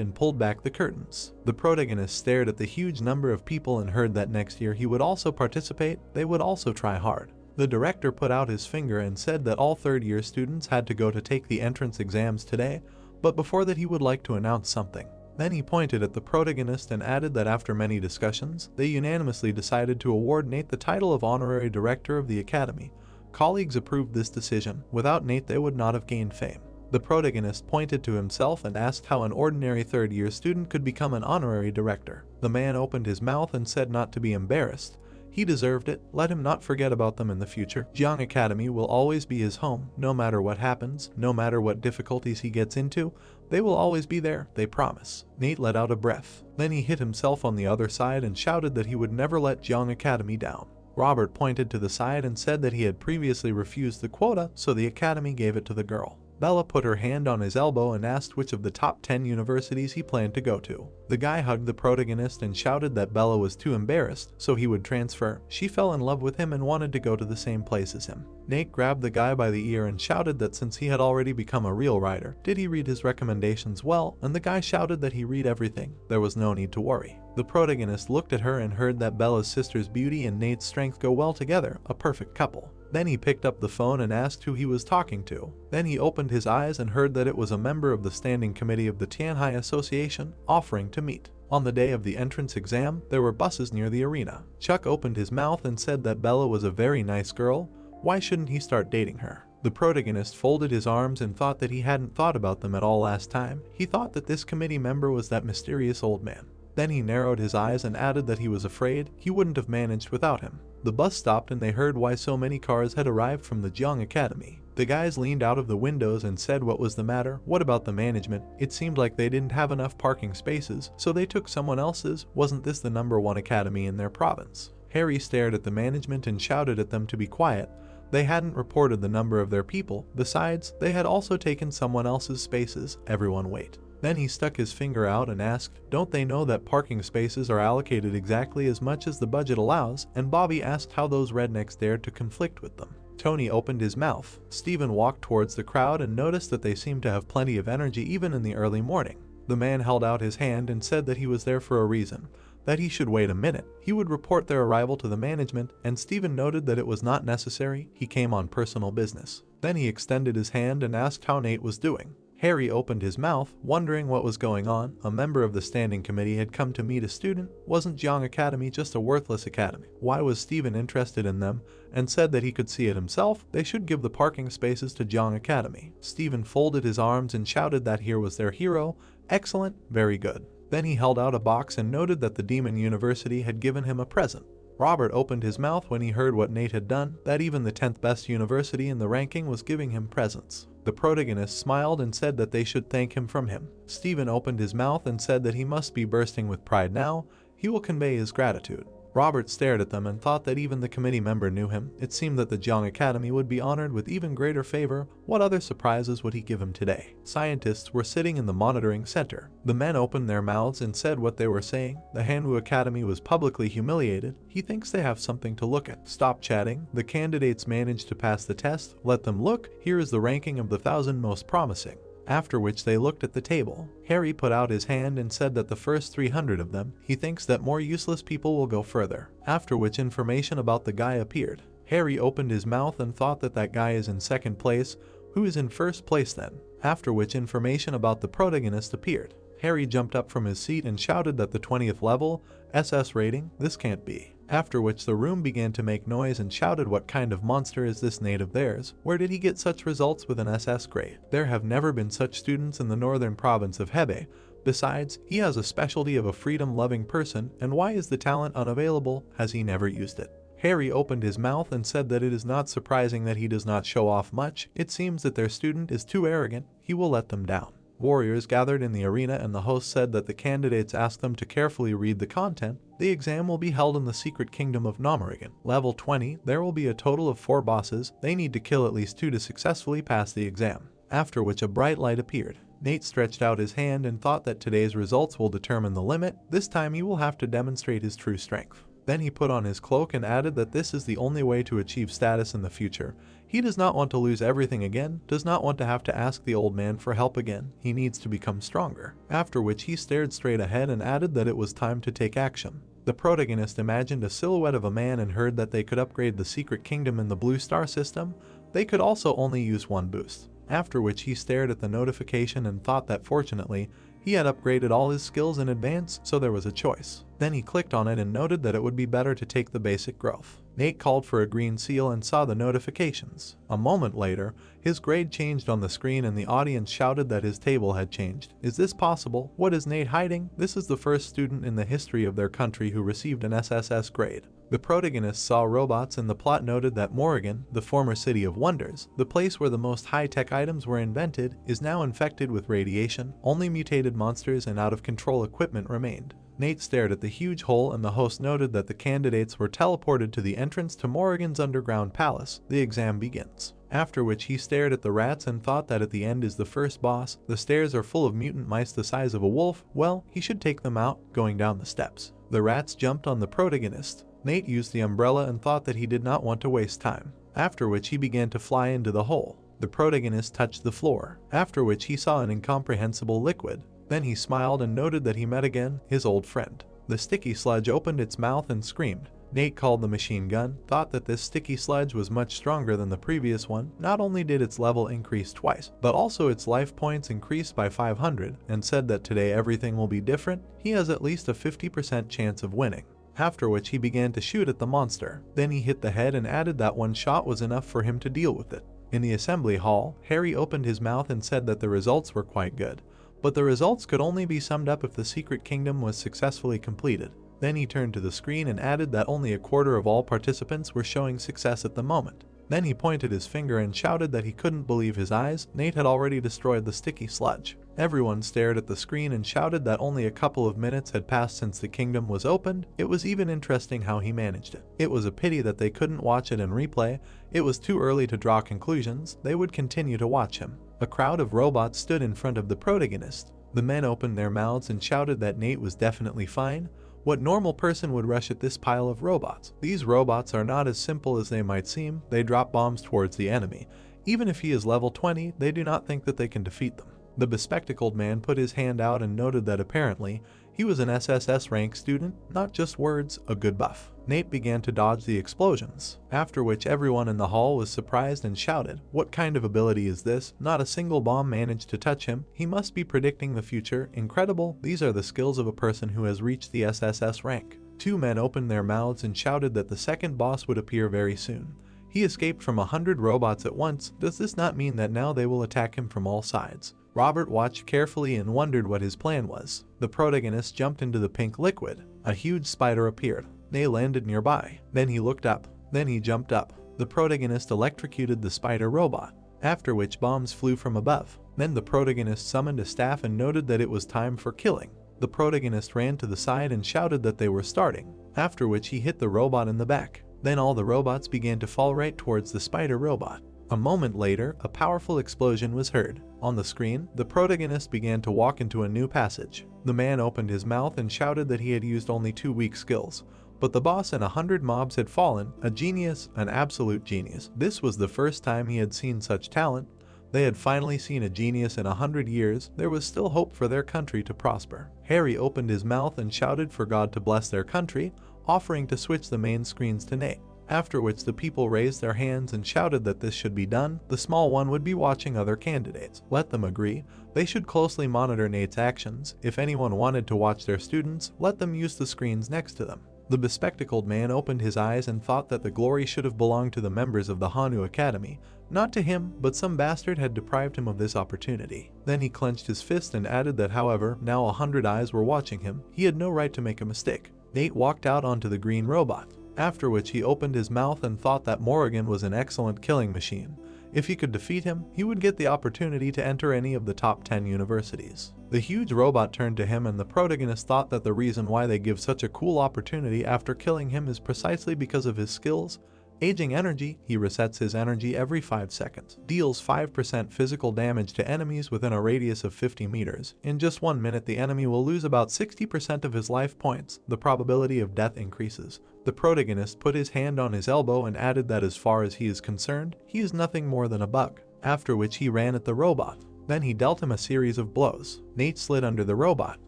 and pulled back the curtains. The protagonist stared at the huge number of people and heard that next year he would also participate. They would also try hard. The director put out his finger and said that all third-year students had to go to take the entrance exams today, but before that he would like to announce something. Then he pointed at the protagonist and added that after many discussions, they unanimously decided to award Nate the title of Honorary Director of the Academy. Colleagues approved this decision. Without Nate, they would not have gained fame. The protagonist pointed to himself and asked how an ordinary third-year student could become an honorary director. The man opened his mouth and said not to be embarrassed. He deserved it. Let him not forget about them in the future. Jiang Academy will always be his home, no matter what happens, no matter what difficulties he gets into. They will always be there, they promise. Nate let out a breath. Then he hit himself on the other side and shouted that he would never let Jiang Academy down. Robert pointed to the side and said that he had previously refused the quota, so the academy gave it to the girl. Bella put her hand on his elbow and asked which of the top 10 universities he planned to go to. The guy hugged the protagonist and shouted that Bella was too embarrassed, so he would transfer. She fell in love with him and wanted to go to the same place as him. Nate grabbed the guy by the ear and shouted that since he had already become a real writer, did he read his recommendations well, and the guy shouted that he read everything. There was no need to worry. The protagonist looked at her and heard that Bella's sister's beauty and Nate's strength go well together, a perfect couple. Then he picked up the phone and asked who he was talking to. Then he opened his eyes and heard that it was a member of the standing committee of the Tianhai Association, offering to meet. On the day of the entrance exam, there were buses near the arena. Chuck opened his mouth and said that Bella was a very nice girl. Why shouldn't he start dating her? The protagonist folded his arms and thought that he hadn't thought about them at all last time. He thought that this committee member was that mysterious old man. Then he narrowed his eyes and added that he was afraid he wouldn't have managed without him. The bus stopped and they heard why so many cars had arrived from the Jiang Academy. The guys leaned out of the windows and said what was the matter. What about the management? It seemed like they didn't have enough parking spaces, so they took someone else's. Wasn't this the #1 academy in their province? Harry stared at the management and shouted at them to be quiet. They hadn't reported the number of their people. Besides, they had also taken someone else's spaces. Everyone wait. Then he stuck his finger out and asked, "Don't they know that parking spaces are allocated exactly as much as the budget allows?" And Bobby asked how those rednecks dared to conflict with them. Tony opened his mouth. Steven walked towards the crowd and noticed that they seemed to have plenty of energy even in the early morning. The man held out his hand and said that he was there for a reason, that he should wait a minute. He would report their arrival to the management, and Steven noted that it was not necessary. He came on personal business. Then he extended his hand and asked how Nate was doing. Harry opened his mouth, wondering what was going on. A member of the standing committee had come to meet a student. Wasn't Jiang Academy just a worthless academy? Why was Steven interested in them? And said that he could see it himself. They should give the parking spaces to Jiang Academy. Steven folded his arms and shouted that here was their hero. Excellent, very good. Then he held out a box and noted that the Demon University had given him a present. Robert opened his mouth when he heard what Nate had done, that even the 10th best university in the ranking was giving him presents. The protagonist smiled and said that they should thank him from him. Steven opened his mouth and said that he must be bursting with pride now. He will convey his gratitude. Robert stared at them and thought that even the committee member knew him. It seemed that the Jiang Academy would be honored with even greater favor. What other surprises would he give him today? Scientists were sitting in the monitoring center. The men opened their mouths and said what they were saying. The Hanwoo Academy was publicly humiliated. He thinks they have something to look at. Stop chatting. The candidates managed to pass the test. Let them look. Here is the ranking of the 1,000 most promising. After which they looked at the table. Harry put out his hand and said that the first 300 of them, he thinks that more useless people will go further. After which information about the guy appeared. Harry opened his mouth and thought that that guy is in second place. Who is in first place then? After which information about the protagonist appeared. Harry jumped up from his seat and shouted that the 20th level, SS rating, this can't be. After which the room began to make noise and shouted, what kind of monster is this Nate of theirs? Where did he get such results with an SS grade? There have never been such students in the northern province of Hebei. Besides, he has a specialty of a freedom-loving person, and why is the talent unavailable? Has he never used it? Harry opened his mouth and said that it is not surprising that he does not show off much. It seems that their student is too arrogant. He will let them down. Warriors gathered in the arena and the host said that the candidates asked them to carefully read the content. The exam will be held in the secret kingdom of Namarigan. Level 20, there will be a total of 4 bosses. They need to kill at least 2 to successfully pass the exam. After which a bright light appeared. Nate stretched out his hand and thought that today's results will determine the limit. This time he will have to demonstrate his true strength. Then he put on his cloak and added that this is the only way to achieve status in the future. He does not want to lose everything again, does not want to have to ask the old man for help again. He needs to become stronger. After which he stared straight ahead and added that it was time to take action. The protagonist imagined a silhouette of a man and heard that they could upgrade the secret kingdom in the blue star system. They could also only use 1 boost. After which he stared at the notification and thought that fortunately, he had upgraded all his skills in advance, so there was a choice. Then he clicked on it and noted that it would be better to take the basic growth. Nate called for a green seal and saw the notifications. A moment later, his grade changed on the screen and the audience shouted that his table had changed. Is this possible? What is Nate hiding? This is the first student in the history of their country who received an SSS grade. The protagonist saw robots and the plot noted that Morrigan, the former city of wonders, the place where the most high-tech items were invented, is now infected with radiation. Only mutated monsters and out-of-control equipment remained. Nate stared at the huge hole and the host noted that the candidates were teleported to the entrance to Morrigan's underground palace. The exam begins. After which he stared at the rats and thought that at the end is the first boss. The stairs are full of mutant mice the size of a wolf. Well, he should take them out, going down the steps. The rats jumped on the protagonist. Nate used the umbrella and thought that he did not want to waste time. After which he began to fly into the hole. The protagonist touched the floor. After which he saw an incomprehensible liquid. Then he smiled and noted that he met again his old friend. The sticky sludge opened its mouth and screamed. Nate called the machine gun, thought that this sticky sludge was much stronger than the previous one. Not only did its level increase twice, but also its life points increased by 500, and said that today everything will be different. He has at least a 50% chance of winning. After which he began to shoot at the monster. Then he hit the head and added that 1 shot was enough for him to deal with it. In the assembly hall, Harry opened his mouth and said that the results were quite good. But the results could only be summed up if the secret kingdom was successfully completed. Then he turned to the screen and added that only 1/4 of all participants were showing success at the moment. Then he pointed his finger and shouted that he couldn't believe his eyes. Nate had already destroyed the sticky sludge. Everyone stared at the screen and shouted that only a couple of minutes had passed since the kingdom was opened. It was even interesting how he managed it. It was a pity that they couldn't watch it in replay. It was too early to draw conclusions. They would continue to watch him. A crowd of robots stood in front of the protagonist. The men opened their mouths and shouted that Nate was definitely fine. What normal person would rush at this pile of robots? These robots are not as simple as they might seem. They drop bombs towards the enemy. Even if he is level 20, they do not think that they can defeat them. The bespectacled man put his hand out and noted that apparently he was an SSS rank student, not just words, a good buff. Nate began to dodge the explosions, after which everyone in the hall was surprised and shouted, "What kind of ability is this? Not a single bomb managed to touch him. He must be predicting the future. Incredible. These are the skills of a person who has reached the SSS rank." Two men opened their mouths and shouted that the second boss would appear very soon. He escaped from 100 robots at once. Does this not mean that now they will attack him from all sides? Robert watched carefully and wondered what his plan was. The protagonist jumped into the pink liquid. A huge spider appeared. They landed nearby. Then he looked up. Then he jumped up. The protagonist electrocuted the spider robot, after which bombs flew from above. Then the protagonist summoned a staff and noted that it was time for killing. The protagonist ran to the side and shouted that they were starting, after which he hit the robot in the back. Then all the robots began to fall right towards the spider robot. A moment later, a powerful explosion was heard. On the screen, the protagonist began to walk into a new passage. The man opened his mouth and shouted that he had used only 2 weak skills. But the boss and 100 mobs had fallen. A genius, an absolute genius. This was the first time he had seen such talent. They had finally seen a genius in 100 years. There was still hope for their country to prosper. Harry opened his mouth and shouted for God to bless their country, offering to switch the main screens to Nate. After which the people raised their hands and shouted that this should be done. The small one would be watching other candidates. Let them agree. They should closely monitor Nate's actions. If anyone wanted to watch their students, let them use the screens next to them. The bespectacled man opened his eyes and thought that the glory should have belonged to the members of the Hanu Academy. Not to him, but some bastard had deprived him of this opportunity. Then he clenched his fist and added that however, now 100 eyes were watching him, he had no right to make a mistake. Nate walked out onto the green robot, after which he opened his mouth and thought that Morrigan was an excellent killing machine. If he could defeat him, he would get the opportunity to enter any of the top 10 universities. The huge robot turned to him and the protagonist thought that the reason why they give such a cool opportunity after killing him is precisely because of his skills. Aging energy, he resets his energy every 5 seconds. Deals 5% physical damage to enemies within a radius of 50 meters. In just 1 minute the enemy will lose about 60% of his life points. The probability of death increases. The protagonist put his hand on his elbow and added that as far as he is concerned, he is nothing more than a bug. After which he ran at the robot. Then he dealt him a series of blows. Nate slid under the robot,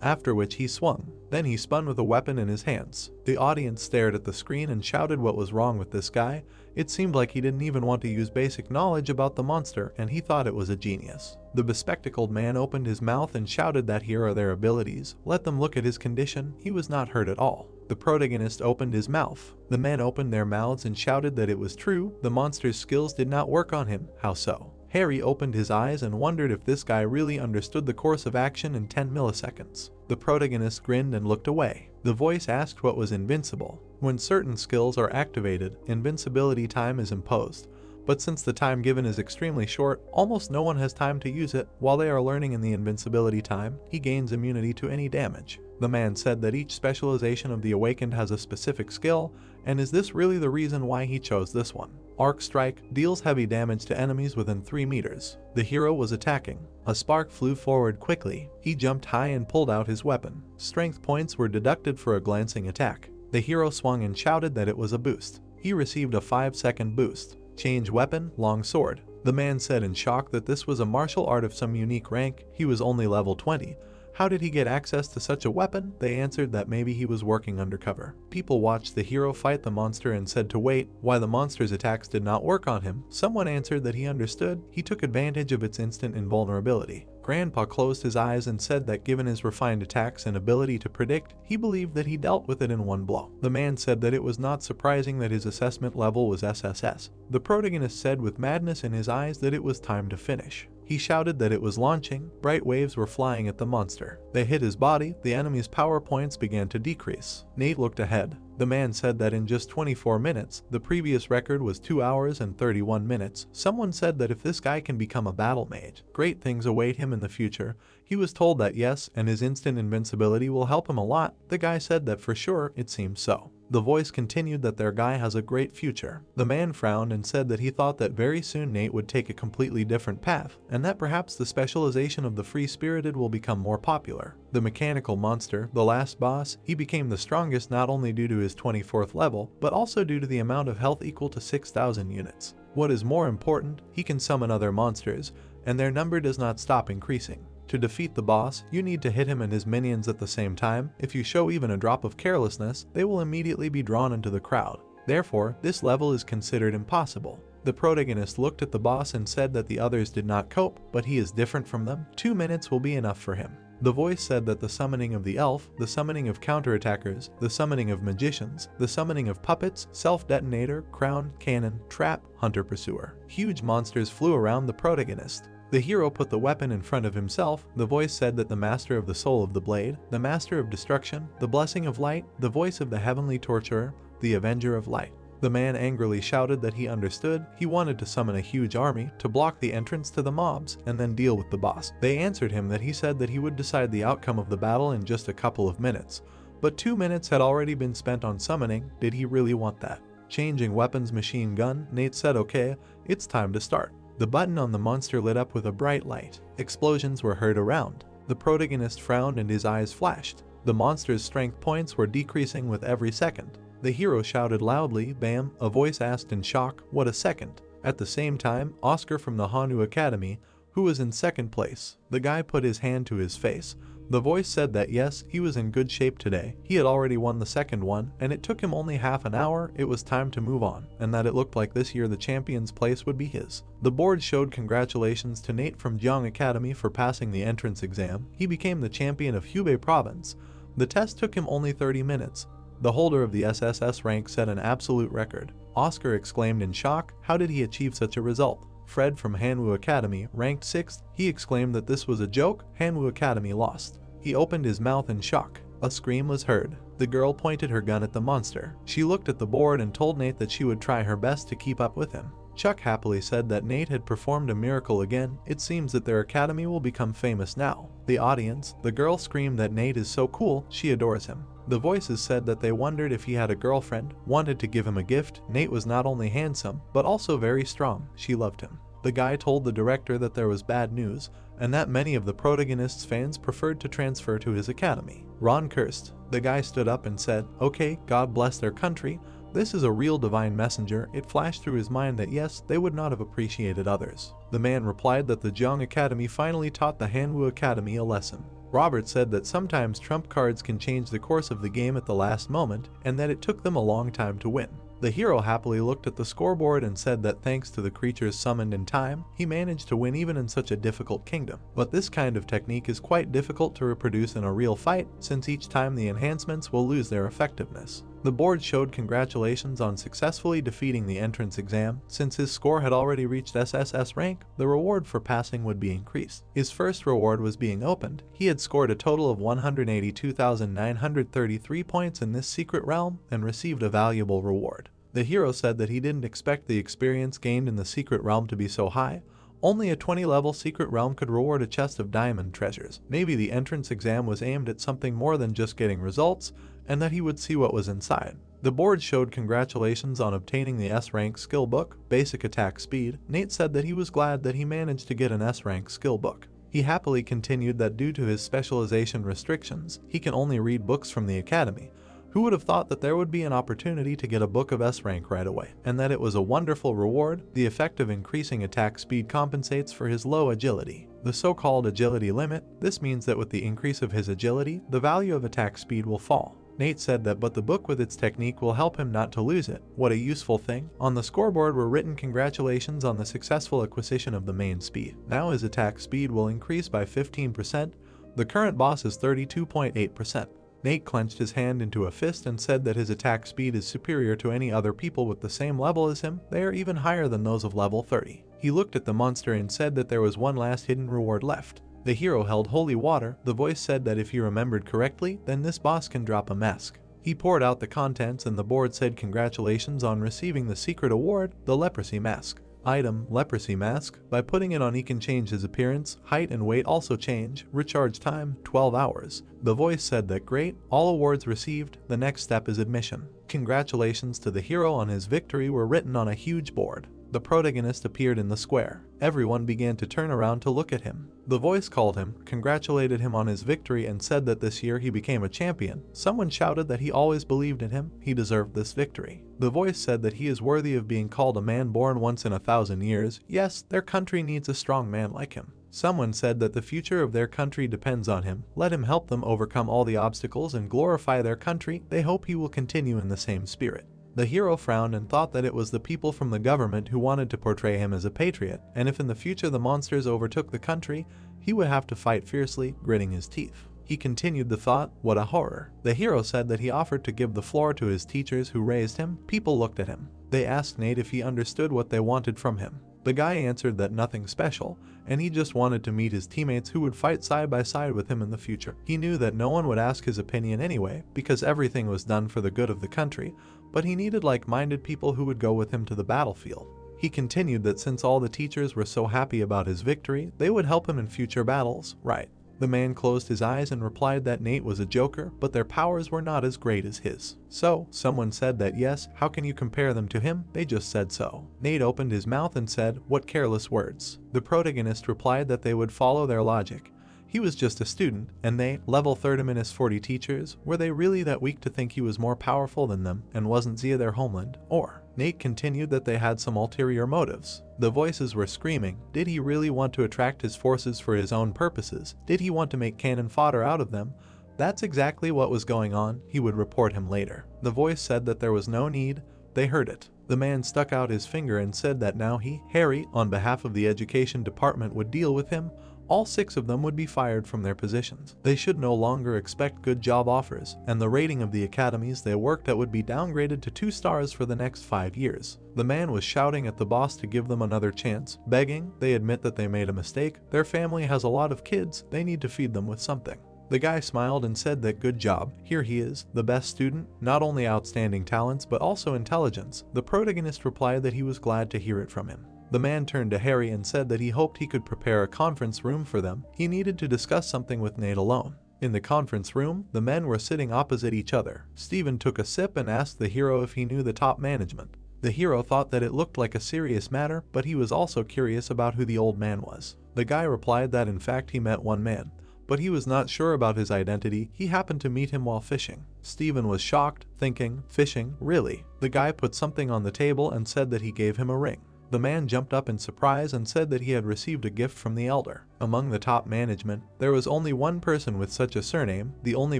after which he swung. Then he spun with a weapon in his hands. The audience stared at the screen and shouted what was wrong with this guy. It seemed like he didn't even want to use basic knowledge about the monster and he thought it was a genius. The bespectacled man opened his mouth and shouted that here are their abilities. Let them look at his condition. He was not hurt at all. The protagonist opened his mouth. The men opened their mouths and shouted that it was true. The monster's skills did not work on him. How so? Harry opened his eyes and wondered if this guy really understood the course of action in 10 milliseconds. The protagonist grinned and looked away. The voice asked what was invincible. When certain skills are activated, invincibility time is imposed. But since the time given is extremely short, almost no one has time to use it. While they are learning in the invincibility time, he gains immunity to any damage. The man said that each specialization of the Awakened has a specific skill, and is this really the reason why he chose this one? Arc Strike deals heavy damage to enemies within 3 meters. The hero was attacking. A spark flew forward quickly. He jumped high and pulled out his weapon. Strength points were deducted for a glancing attack. The hero swung and shouted that it was a boost. He received a 5-second boost. Change weapon, long sword. The man said in shock that this was a martial art of some unique rank. He was only level 20. How did he get access to such a weapon? They answered that maybe he was working undercover. People watched the hero fight the monster and said to wait. Why the monster's attacks did not work on him? Someone answered that he understood. He took advantage of its instant invulnerability. Grandpa closed his eyes and said that given his refined attacks and ability to predict, he believed that he dealt with it in one blow. The man said that it was not surprising that his assessment level was SSS. The protagonist said with madness in his eyes that it was time to finish. He shouted that it was launching. Bright waves were flying at the monster. They hit his body. The enemy's power points began to decrease. Nate looked ahead. The man said that in just 24 minutes, the previous record was 2 hours and 31 minutes. Someone said that if this guy can become a battle mage, great things await him in the future. He was told that yes, and his instant invincibility will help him a lot. The guy said that for sure, it seems so. The voice continued that their guy has a great future. The man frowned and said that he thought that very soon Nate would take a completely different path, and that perhaps the specialization of the free-spirited will become more popular. The mechanical monster, the last boss, he became the strongest not only due to his 24th level, but also due to the amount of health equal to 6,000 units. What is more important, he can summon other monsters, and their number does not stop increasing. To defeat the boss, you need to hit him and his minions at the same time. If you show even a drop of carelessness, they will immediately be drawn into the crowd. Therefore, this level is considered impossible. The protagonist looked at the boss and said that the others did not cope, but he is different from them. 2 minutes will be enough for him. The voice said that the summoning of the elf, the summoning of counterattackers, the summoning of magicians, the summoning of puppets, self-detonator, crown, cannon, trap, hunter-pursuer. Huge monsters flew around the protagonist. The hero put the weapon in front of himself. The voice said that the master of the soul of the blade, the master of destruction, the blessing of light, the voice of the heavenly torturer, the avenger of light. The man angrily shouted that he understood. He wanted to summon a huge army to block the entrance to the mobs and then deal with the boss. They answered him that he said that he would decide the outcome of the battle in just a couple of minutes. But 2 minutes had already been spent on summoning. Did he really want that? Changing weapons machine gun, Nate said okay, it's time to start. The button on the monster lit up with a bright light. Explosions were heard around. The protagonist frowned and his eyes flashed. The monster's strength points were decreasing with every second. The hero shouted loudly, "Bam!" A voice asked in shock, "What a second?" At the same time, Oscar from the Honorary Academy, who was in second place, the guy put his hand to his face. The voice said that yes, he was in good shape today. He had already won the second one, and it took him only half an hour. It was time to move on, and that it looked like this year the champion's place would be his. The board showed congratulations to Nate from Jiang Academy for passing the entrance exam. He became the champion of Hubei province. The test took him only 30 minutes. The holder of the SSS rank set an absolute record. Oscar exclaimed in shock, how did he achieve such a result? Fred from Manhwa Academy, ranked 6th, he exclaimed that this was a joke. Manhwa Academy lost. He opened his mouth in shock. A scream was heard. The girl pointed her gun at the monster. She looked at the board and told Nate that she would try her best to keep up with him. Chuck happily said that Nate had performed a miracle again. It seems that their academy will become famous now. The audience, the girl screamed that Nate is so cool, she adores him. The voices said that they wondered if he had a girlfriend, wanted to give him a gift. Nate was not only handsome, but also very strong. She loved him. The guy told the director that there was bad news, and that many of the protagonist's fans preferred to transfer to his academy. Ron cursed. The guy stood up and said, okay, God bless their country. This is a real divine messenger. It flashed through his mind that yes, they would not have appreciated others. The man replied that the Jiang Academy finally taught the Manhwa Academy a lesson. Robert said that sometimes trump cards can change the course of the game at the last moment, and that it took them a long time to win. The hero happily looked at the scoreboard and said that thanks to the creatures summoned in time, he managed to win even in such a difficult kingdom. But this kind of technique is quite difficult to reproduce in a real fight, since each time the enhancements will lose their effectiveness. The board showed congratulations on successfully defeating the entrance exam. Since his score had already reached SSS rank, the reward for passing would be increased. His first reward was being opened. He had scored a total of 182,933 points in this secret realm and received a valuable reward. The hero said that he didn't expect the experience gained in the secret realm to be so high. Only a 20-level secret realm could reward a chest of diamond treasures. Maybe the entrance exam was aimed at something more than just getting results, and that he would see what was inside. The board showed congratulations on obtaining the S-rank skill book, basic attack speed. Nate said that he was glad that he managed to get an S-rank skill book. He happily continued that due to his specialization restrictions, he can only read books from the academy. Who would have thought that there would be an opportunity to get a book of S-rank right away, and that it was a wonderful reward? The effect of increasing attack speed compensates for his low agility. The so-called agility limit, this means that with the increase of his agility, the value of attack speed will fall. Nate said that but the book with its technique will help him not to lose it. What a useful thing. On the scoreboard were written congratulations on the successful acquisition of the main speed. Now his attack speed will increase by 15%. The current boss is 32.8%. Nate clenched his hand into a fist and said that his attack speed is superior to any other people with the same level as him. They are even higher than those of level 30. He looked at the monster and said that there was one last hidden reward left. The hero held holy water. The voice said that if he remembered correctly, then this boss can drop a mask. He poured out the contents and the board said congratulations on receiving the secret award, the leprosy mask. Item, leprosy mask. By putting it on he can change his appearance, height and weight also change. Recharge time, 12 hours. The voice said that great, all awards received, the next step is admission. Congratulations to the hero on his victory were written on a huge board. The protagonist appeared in the square. Everyone began to turn around to look at him. The voice called him, congratulated him on his victory and said that this year he became a champion. Someone shouted that he always believed in him, he deserved this victory. The voice said that he is worthy of being called a man born once in 1,000 years. Yes, their country needs a strong man like him. Someone said that the future of their country depends on him. Let him help them overcome all the obstacles and glorify their country. They hope he will continue in the same spirit. The hero frowned and thought that it was the people from the government who wanted to portray him as a patriot, and if in the future the monsters overtook the country, he would have to fight fiercely, gritting his teeth. He continued the thought, what a horror. The hero said that he offered to give the floor to his teachers who raised him. People looked at him. They asked Nate if he understood what they wanted from him. The guy answered that nothing special, and he just wanted to meet his teammates who would fight side by side with him in the future. He knew that no one would ask his opinion anyway, because everything was done for the good of the country, but he needed like-minded people who would go with him to the battlefield. He continued that since all the teachers were so happy about his victory, they would help him in future battles, right? The man closed his eyes and replied that Nate was a joker, but their powers were not as great as his. So, someone said that yes, how can you compare them to him? They just said so. Nate opened his mouth and said, what careless words. The protagonist replied that they would follow their logic. He was just a student, and they, level 30-40 teachers, were they really that weak to think he was more powerful than them and wasn't Zia their homeland? Or, Nate continued that they had some ulterior motives. The voices were screaming, did he really want to attract his forces for his own purposes? Did he want to make cannon fodder out of them? That's exactly what was going on, he would report him later. The voice said that there was no need, they heard it. The man stuck out his finger and said that now he, Harry, on behalf of the education department would deal with him. All 6 of them would be fired from their positions. They should no longer expect good job offers, and the rating of the academies they worked at would be downgraded to 2 stars for the next 5 years. The man was shouting at the boss to give them another chance, begging. They admit that they made a mistake. Their family has a lot of kids, they need to feed them with something. The guy smiled and said that good job, here he is, the best student, not only outstanding talents but also intelligence. The protagonist replied that he was glad to hear it from him. The man turned to Harry and said that he hoped he could prepare a conference room for them. He needed to discuss something with Nate alone. In the conference room, the men were sitting opposite each other. Steven took a sip and asked the hero if he knew the top management. The hero thought that it looked like a serious matter, but he was also curious about who the old man was. The guy replied that in fact he met one man, but he was not sure about his identity. He happened to meet him while fishing. Steven was shocked, thinking, fishing, really? The guy put something on the table and said that he gave him a ring. The man jumped up in surprise and said that he had received a gift from the elder. Among the top management, there was only one person with such a surname, the only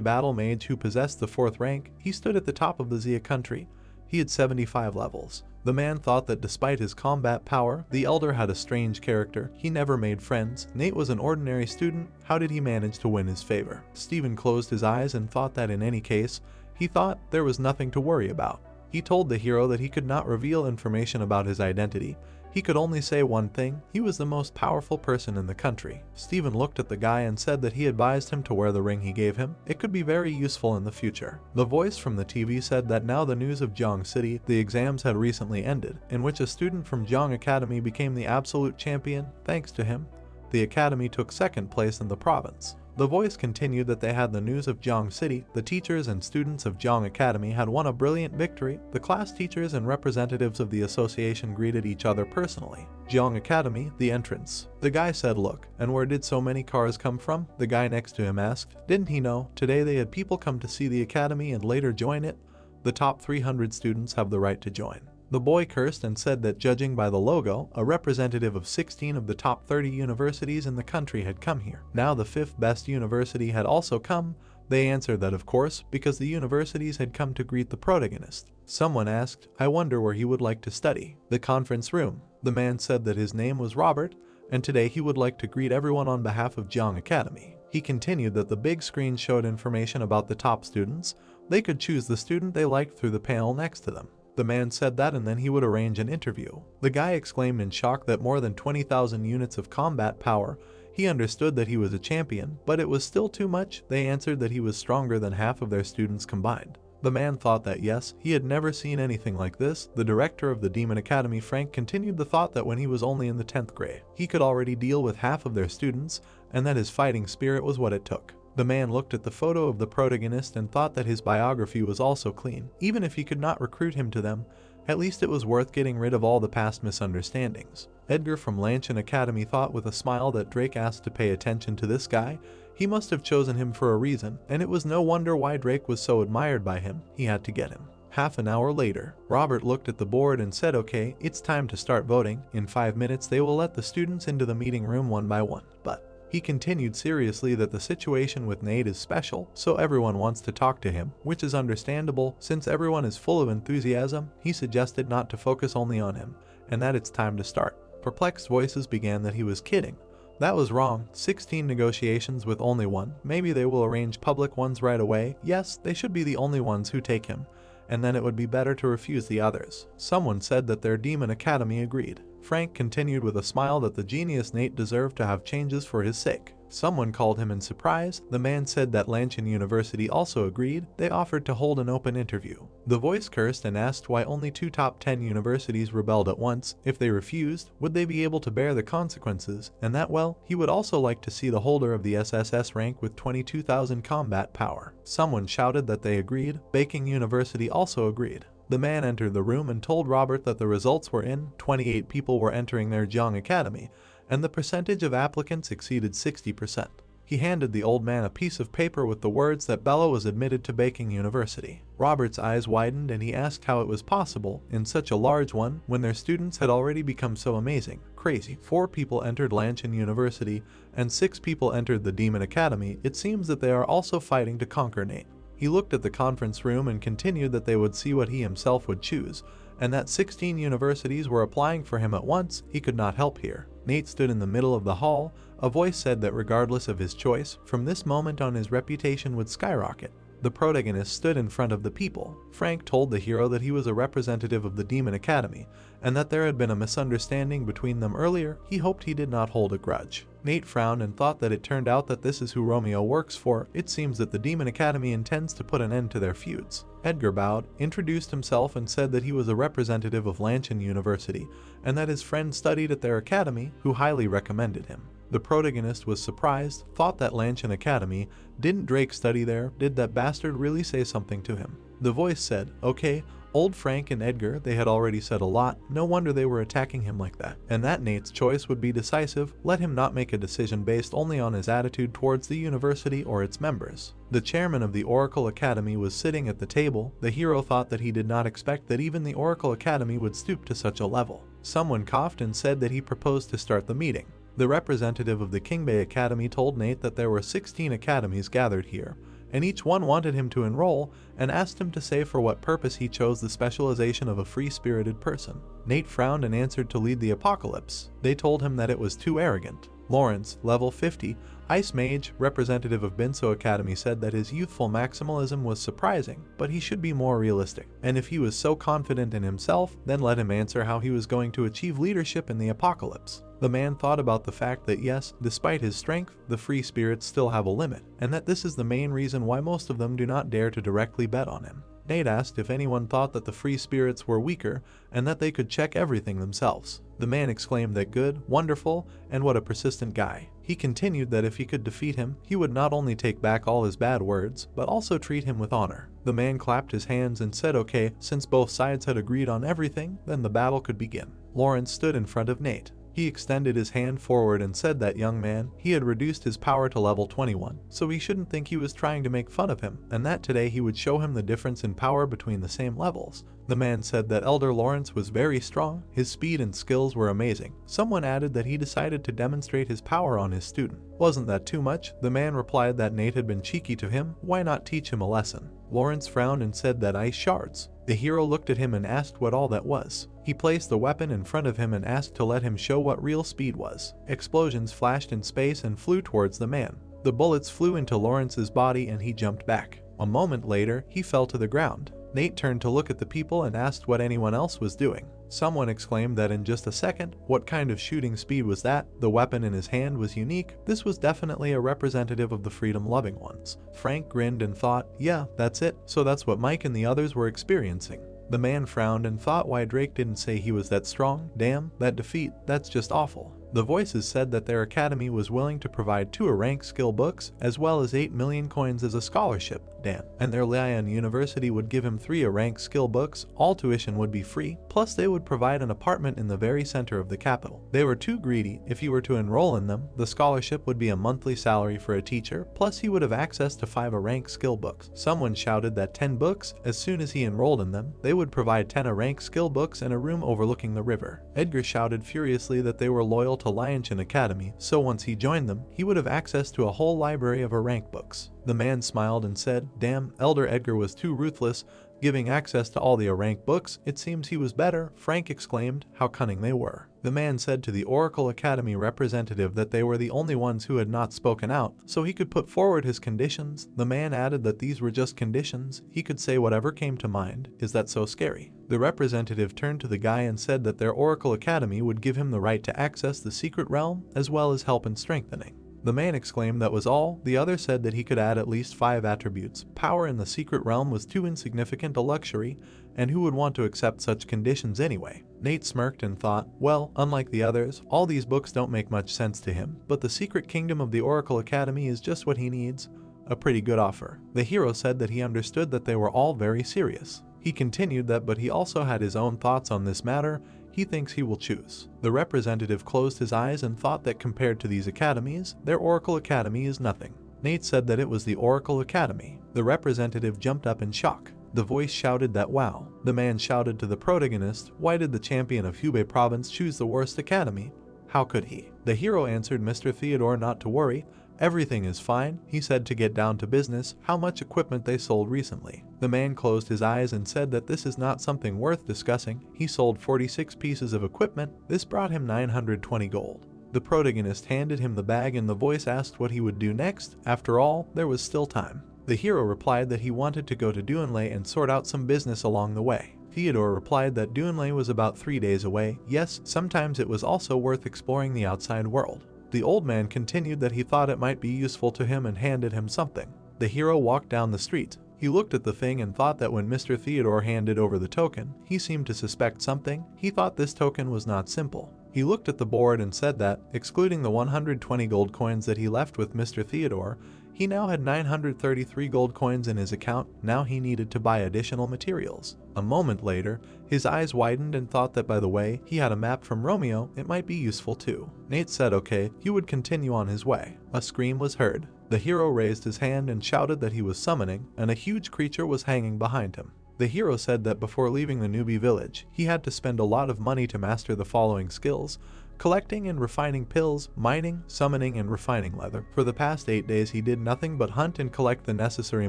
battle mage who possessed the 4th rank. He stood at the top of the Zia country. He had 75 levels. The man thought that despite his combat power, the elder had a strange character. He never made friends. Nate was an ordinary student. How did he manage to win his favor? Steven closed his eyes and thought that in any case, he thought there was nothing to worry about. He told the hero that he could not reveal information about his identity. He could only say one thing, he was the most powerful person in the country. Steven looked at the guy and said that he advised him to wear the ring he gave him. It could be very useful in the future. The voice from the TV said that now the news of Jiang City, the exams had recently ended, in which a student from Jiang Academy became the absolute champion. Thanks to him, the academy took 2nd place in the province. The voice continued that they had the news of Jiang City. The teachers and students of Jiang Academy had won a brilliant victory. The class teachers and representatives of the association greeted each other personally. Jiang Academy, the entrance. The guy said, look, and where did so many cars come from? The guy next to him asked. Didn't he know? Today they had people come to see the academy and later join it. The top 300 students have the right to join. The boy cursed and said that judging by the logo, a representative of 16 of the top 30 universities in the country had come here. Now the 5th best university had also come. They answered that of course, because the universities had come to greet the protagonist. Someone asked, I wonder where he would like to study. The conference room. The man said that his name was Robert, and today he would like to greet everyone on behalf of Jiang Academy. He continued that the big screen showed information about the top students. They could choose the student they liked through the panel next to them. The man said that and then he would arrange an interview. The guy exclaimed in shock that more than 20,000 units of combat power. He understood that he was a champion, but it was still too much. They answered that he was stronger than half of their students combined. The man thought that yes, he had never seen anything like this. The director of the Demon Academy, Frank, continued the thought that when he was only in the 10th grade, he could already deal with half of their students, and that his fighting spirit was what it took. The man looked at the photo of the protagonist and thought that his biography was also clean. Even if he could not recruit him to them, at least it was worth getting rid of all the past misunderstandings. Edgar from Lanchin Academy thought with a smile that Drake asked to pay attention to this guy. He must have chosen him for a reason, and it was no wonder why Drake was so admired by him. He had to get him. Half an hour later, Robert looked at the board and said, "Okay, it's time to start voting. In 5 minutes they will let the students into the meeting room one by one." But he continued seriously that the situation with Nate is special, so everyone wants to talk to him, which is understandable since everyone is full of enthusiasm. He suggested not to focus only on him, and that it's time to start. Perplexed voices began that he was kidding. That was wrong. 16 negotiations with only one. Maybe they will arrange public ones right away. Yes, they should be the only ones who take him, and then it would be better to refuse the others. Someone said that their Demon Academy agreed. Frank continued with a smile that the genius Nate deserved to have changes for his sake. Someone called him in surprise. The man said that Lanchin University also agreed. They offered to hold an open interview. The voice cursed and asked why only 2 top 10 universities rebelled at once. If they refused, would they be able to bear the consequences? And that, well, he would also like to see the holder of the SSS rank with 22,000 combat power. Someone shouted that they agreed. Baking University also agreed. The man entered the room and told Robert that the results were in. 28 people were entering their Jiang Academy, and the percentage of applicants exceeded 60%. He handed the old man a piece of paper with the words that Bella was admitted to Baking University. Robert's eyes widened and he asked how it was possible, in such a large one, when their students had already become so amazing. Crazy. 4 people entered Lanchin University, and 6 people entered the Demon Academy. It seems that they are also fighting to conquer Nate. He looked at the conference room and continued that they would see what he himself would choose, and that 16 universities were applying for him at once. He could not help here. Nate stood in the middle of the hall. A voice said that regardless of his choice, from this moment on his reputation would skyrocket. The protagonist stood in front of the people. Frank told the hero that he was a representative of the Demon Academy, and that there had been a misunderstanding between them earlier. He hoped he did not hold a grudge. Nate frowned and thought that it turned out that this is who Romeo works for. It seems that the Demon Academy intends to put an end to their feuds. Edgar bowed, introduced himself, and said that he was a representative of Lanchin University, and that his friend studied at their academy, who highly recommended him. The protagonist was surprised, thought that Lanchin Academy. Didn't Drake study there? Did that bastard really say something to him? The voice said, "Okay, old Frank and Edgar, they had already said a lot. No wonder they were attacking him like that. And that Nate's choice would be decisive. Let him not make a decision based only on his attitude towards the university or its members." The chairman of the Oracle Academy was sitting at the table. The hero thought that he did not expect that even the Oracle Academy would stoop to such a level. Someone coughed and said that he proposed to start the meeting. The representative of the Kingbei Academy told Nate that there were 16 academies gathered here, and each one wanted him to enroll and asked him to say for what purpose he chose the specialization of a free-spirited person. Nate frowned and answered to lead the apocalypse. They told him that it was too arrogant. Lawrence, level 50, Ice Mage, representative of Binso Academy, said that his youthful maximalism was surprising, but he should be more realistic. And if he was so confident in himself, then let him answer how he was going to achieve leadership in the apocalypse. The man thought about the fact that yes, despite his strength, the free spirits still have a limit, and that this is the main reason why most of them do not dare to directly bet on him. Nate asked if anyone thought that the free spirits were weaker and that they could check everything themselves. The man exclaimed that good, wonderful, and what a persistent guy. He continued that if he could defeat him, he would not only take back all his bad words, but also treat him with honor. The man clapped his hands and said okay, since both sides had agreed on everything, then the battle could begin. Lawrence stood in front of Nate. He extended his hand forward and said that young man, he had reduced his power to level 21, so he shouldn't think he was trying to make fun of him, and that today he would show him the difference in power between the same levels. The man said that Elder Lawrence was very strong, his speed and skills were amazing. Someone added that he decided to demonstrate his power on his student. Wasn't that too much? The man replied that Nate had been cheeky to him, why not teach him a lesson? Lawrence frowned and said that ice shards. The hero looked at him and asked what all that was. He placed the weapon in front of him and asked to let him show what real speed was. Explosions flashed in space and flew towards the man. The bullets flew into Lawrence's body and he jumped back. A moment later, he fell to the ground. Nate turned to look at the people and asked what anyone else was doing. Someone exclaimed that in just a second. What kind of shooting speed was that? The weapon in his hand was unique. This was definitely a representative of the freedom-loving ones. Frank grinned and thought, yeah, that's it. So that's what Mike and the others were experiencing. The man frowned and thought why Drake didn't say he was that strong. Damn, that defeat, that's just awful. The voices said that their academy was willing to provide 2 rank skill books as well as 8 million coins as a scholarship. Damn. And their Lion University would give him 3 rank skill books, all tuition would be free, plus they would provide an apartment in the very center of the capital. They were too greedy. If he were to enroll in them, the scholarship would be a monthly salary for a teacher, plus he would have access to 5 rank skill books. Someone shouted that 10 books, as soon as he enrolled in them, they would provide 10 rank skill books and a room overlooking the river. Edgar shouted furiously that they were loyal to Lianchin Academy, so once he joined them, he would have access to a whole library of rank books. The man smiled and said, damn, Elder Edgar was too ruthless, giving access to all the rank books. It seems he was better. Frank exclaimed, how cunning they were. The man said to the Oracle Academy representative that they were the only ones who had not spoken out, so he could put forward his conditions. The man added that these were just conditions. He could say whatever came to mind. Is that so scary? The representative turned to the guy and said that their Oracle Academy would give him the right to access the secret realm, as well as help in strengthening. The man exclaimed that was all. The other said that he could add at least 5 attributes. Power in the secret realm was too insignificant a luxury, and who would want to accept such conditions anyway? Nate smirked and thought, well, unlike the others, all these books don't make much sense to him, but the secret kingdom of the Oracle Academy is just what he needs. A pretty good offer. The hero said that he understood that they were all very serious. He continued that but he also had his own thoughts on this matter. He thinks he will choose. The representative closed his eyes and thought that compared to these academies, their Oracle Academy is nothing. Nate said that it was the Oracle Academy. The representative jumped up in shock. The voice shouted that wow. The man shouted to the protagonist, why did the champion of Hubei province choose the worst academy? How could he? The hero answered Mr. Theodore not to worry. Everything is fine, he said to get down to business, how much equipment they sold recently. The man closed his eyes and said that this is not something worth discussing. He sold 46 pieces of equipment. This brought him 920 gold. The protagonist handed him the bag and the voice asked what he would do next. After all, there was still time. The hero replied that he wanted to go to Duel and sort out some business along the way. Theodore replied that Duel was about 3 days away. Yes, sometimes it was also worth exploring the outside world. The old man continued that he thought it might be useful to him and handed him something. The hero walked down the street. He looked at the thing and thought that when Mr. Theodore handed over the token, he seemed to suspect something. He thought this token was not simple. He looked at the board and said that, excluding the 120 gold coins that he left with Mr. Theodore, he now had 933 gold coins in his account. Now he needed to buy additional materials. A moment later, his eyes widened and thought that by the way, he had a map from Romeo, it might be useful too. Nate said okay, he would continue on his way. A scream was heard. The hero raised his hand and shouted that he was summoning, and a huge creature was hanging behind him. The hero said that before leaving the newbie village, he had to spend a lot of money to master the following skills: collecting and refining pills, mining, summoning, and refining leather. For the past 8 days he did nothing but hunt and collect the necessary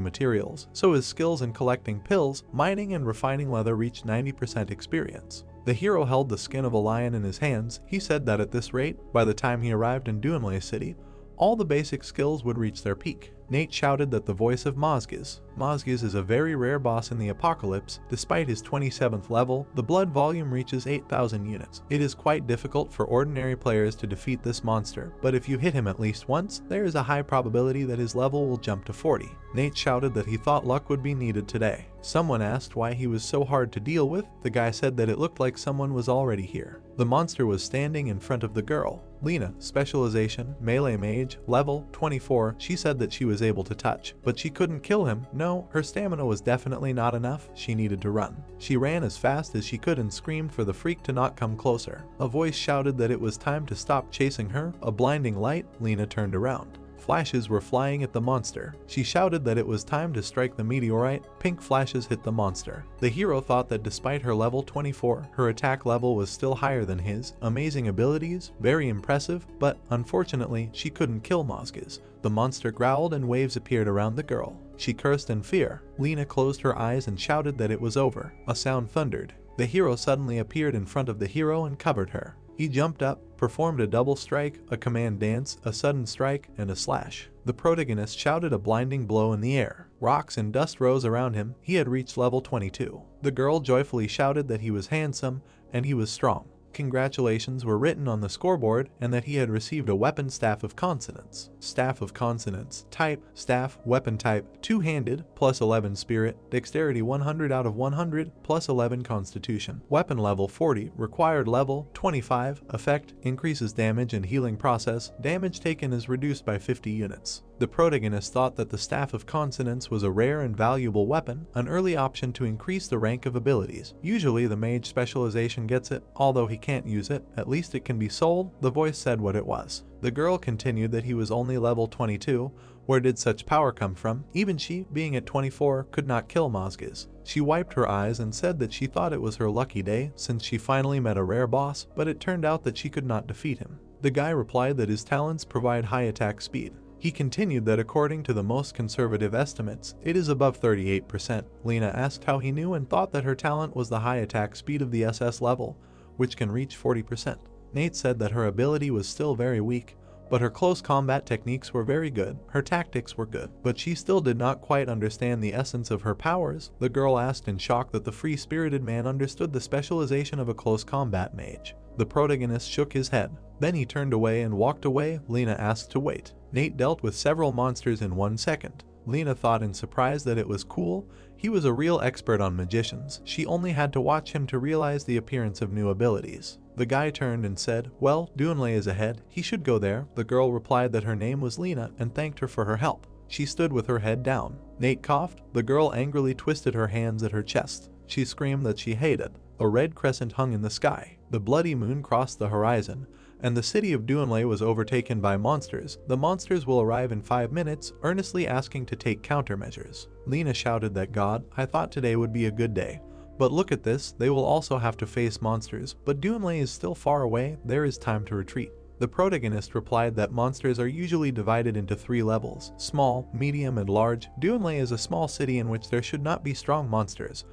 materials, so his skills in collecting pills, mining, and refining leather reached 90% experience. The hero held the skin of a lion in his hands. He said that at this rate, by the time he arrived in Duel City, all the basic skills would reach their peak. Nate shouted that the voice of Mozgiz. Mozgiz is a very rare boss in the apocalypse. Despite his 27th level, the blood volume reaches 8,000 units. It is quite difficult for ordinary players to defeat this monster, but if you hit him at least once, there is a high probability that his level will jump to 40. Nate shouted that he thought luck would be needed today. Someone asked why he was so hard to deal with. The guy said that it looked like someone was already here. The monster was standing in front of the girl. Lena, specialization, melee mage, level 24. She said that she was able to touch, but she couldn't kill him. No, her stamina was definitely not enough. She needed to run. She ran as fast as she could and screamed for the freak to not come closer. A voice shouted that it was time to stop chasing her. A blinding light. Lena turned around. Flashes were flying at the monster. She shouted that it was time to strike the meteorite. Pink flashes hit the monster. The hero thought that despite her level 24, her attack level was still higher than his. Amazing abilities, very impressive, but unfortunately, she couldn't kill Mozgiz. The monster growled and waves appeared around the girl. She cursed in fear. Lena closed her eyes and shouted that it was over. A sound thundered. The hero suddenly appeared in front of the hero and covered her. He jumped up, performed a double strike, a command dance, a sudden strike, and a slash. The protagonist shouted a blinding blow in the air. Rocks and dust rose around him. He had reached level 22. The girl joyfully shouted that he was handsome and he was strong. Congratulations were written on the scoreboard and that he had received a weapon staff of consonants. Staff of consonants. Type, staff, weapon type, two-handed, plus 11 spirit, dexterity 100 out of 100, plus 11 constitution. Weapon level 40, required level 25, effect, increases damage and healing process, damage taken is reduced by 50 units. The protagonist thought that the Staff of Consonants was a rare and valuable weapon, an early option to increase the rank of abilities. Usually the mage specialization gets it, although he can't use it, at least it can be sold. The voice said what it was. The girl continued that he was only level 22, where did such power come from? Even she, being at 24, could not kill Mazgas. She wiped her eyes and said that she thought it was her lucky day since she finally met a rare boss, but it turned out that she could not defeat him. The guy replied that his talents provide high attack speed. He continued that according to the most conservative estimates, it is above 38%. Lena asked how he knew and thought that her talent was the high attack speed of the SS level, which can reach 40%. Nate said that her ability was still very weak, but her close combat techniques were very good, her tactics were good, but she still did not quite understand the essence of her powers. The girl asked in shock that the free-spirited man understood the specialization of a close combat mage. The protagonist shook his head. Then he turned away and walked away. Lena asked to wait. Nate dealt with several monsters in 1 second. Lena thought in surprise that it was cool. He was a real expert on magicians. She only had to watch him to realize the appearance of new abilities. The guy turned and said, "Well, Duel is ahead. He should go there." The girl replied that her name was Lena and thanked her for her help. She stood with her head down. Nate coughed. The girl angrily twisted her hands at her chest. She screamed that she hated. A red crescent hung in the sky. The bloody moon crossed the horizon, and the city of Duel was overtaken by monsters. The monsters will arrive in 5 minutes, earnestly asking to take countermeasures. Lena shouted that God, I thought today would be a good day. But look at this, they will also have to face monsters, but Duel is still far away, there is time to retreat. The protagonist replied that monsters are usually divided into 3 levels, small, medium, and large. Duel is a small city in which there should not be strong monsters,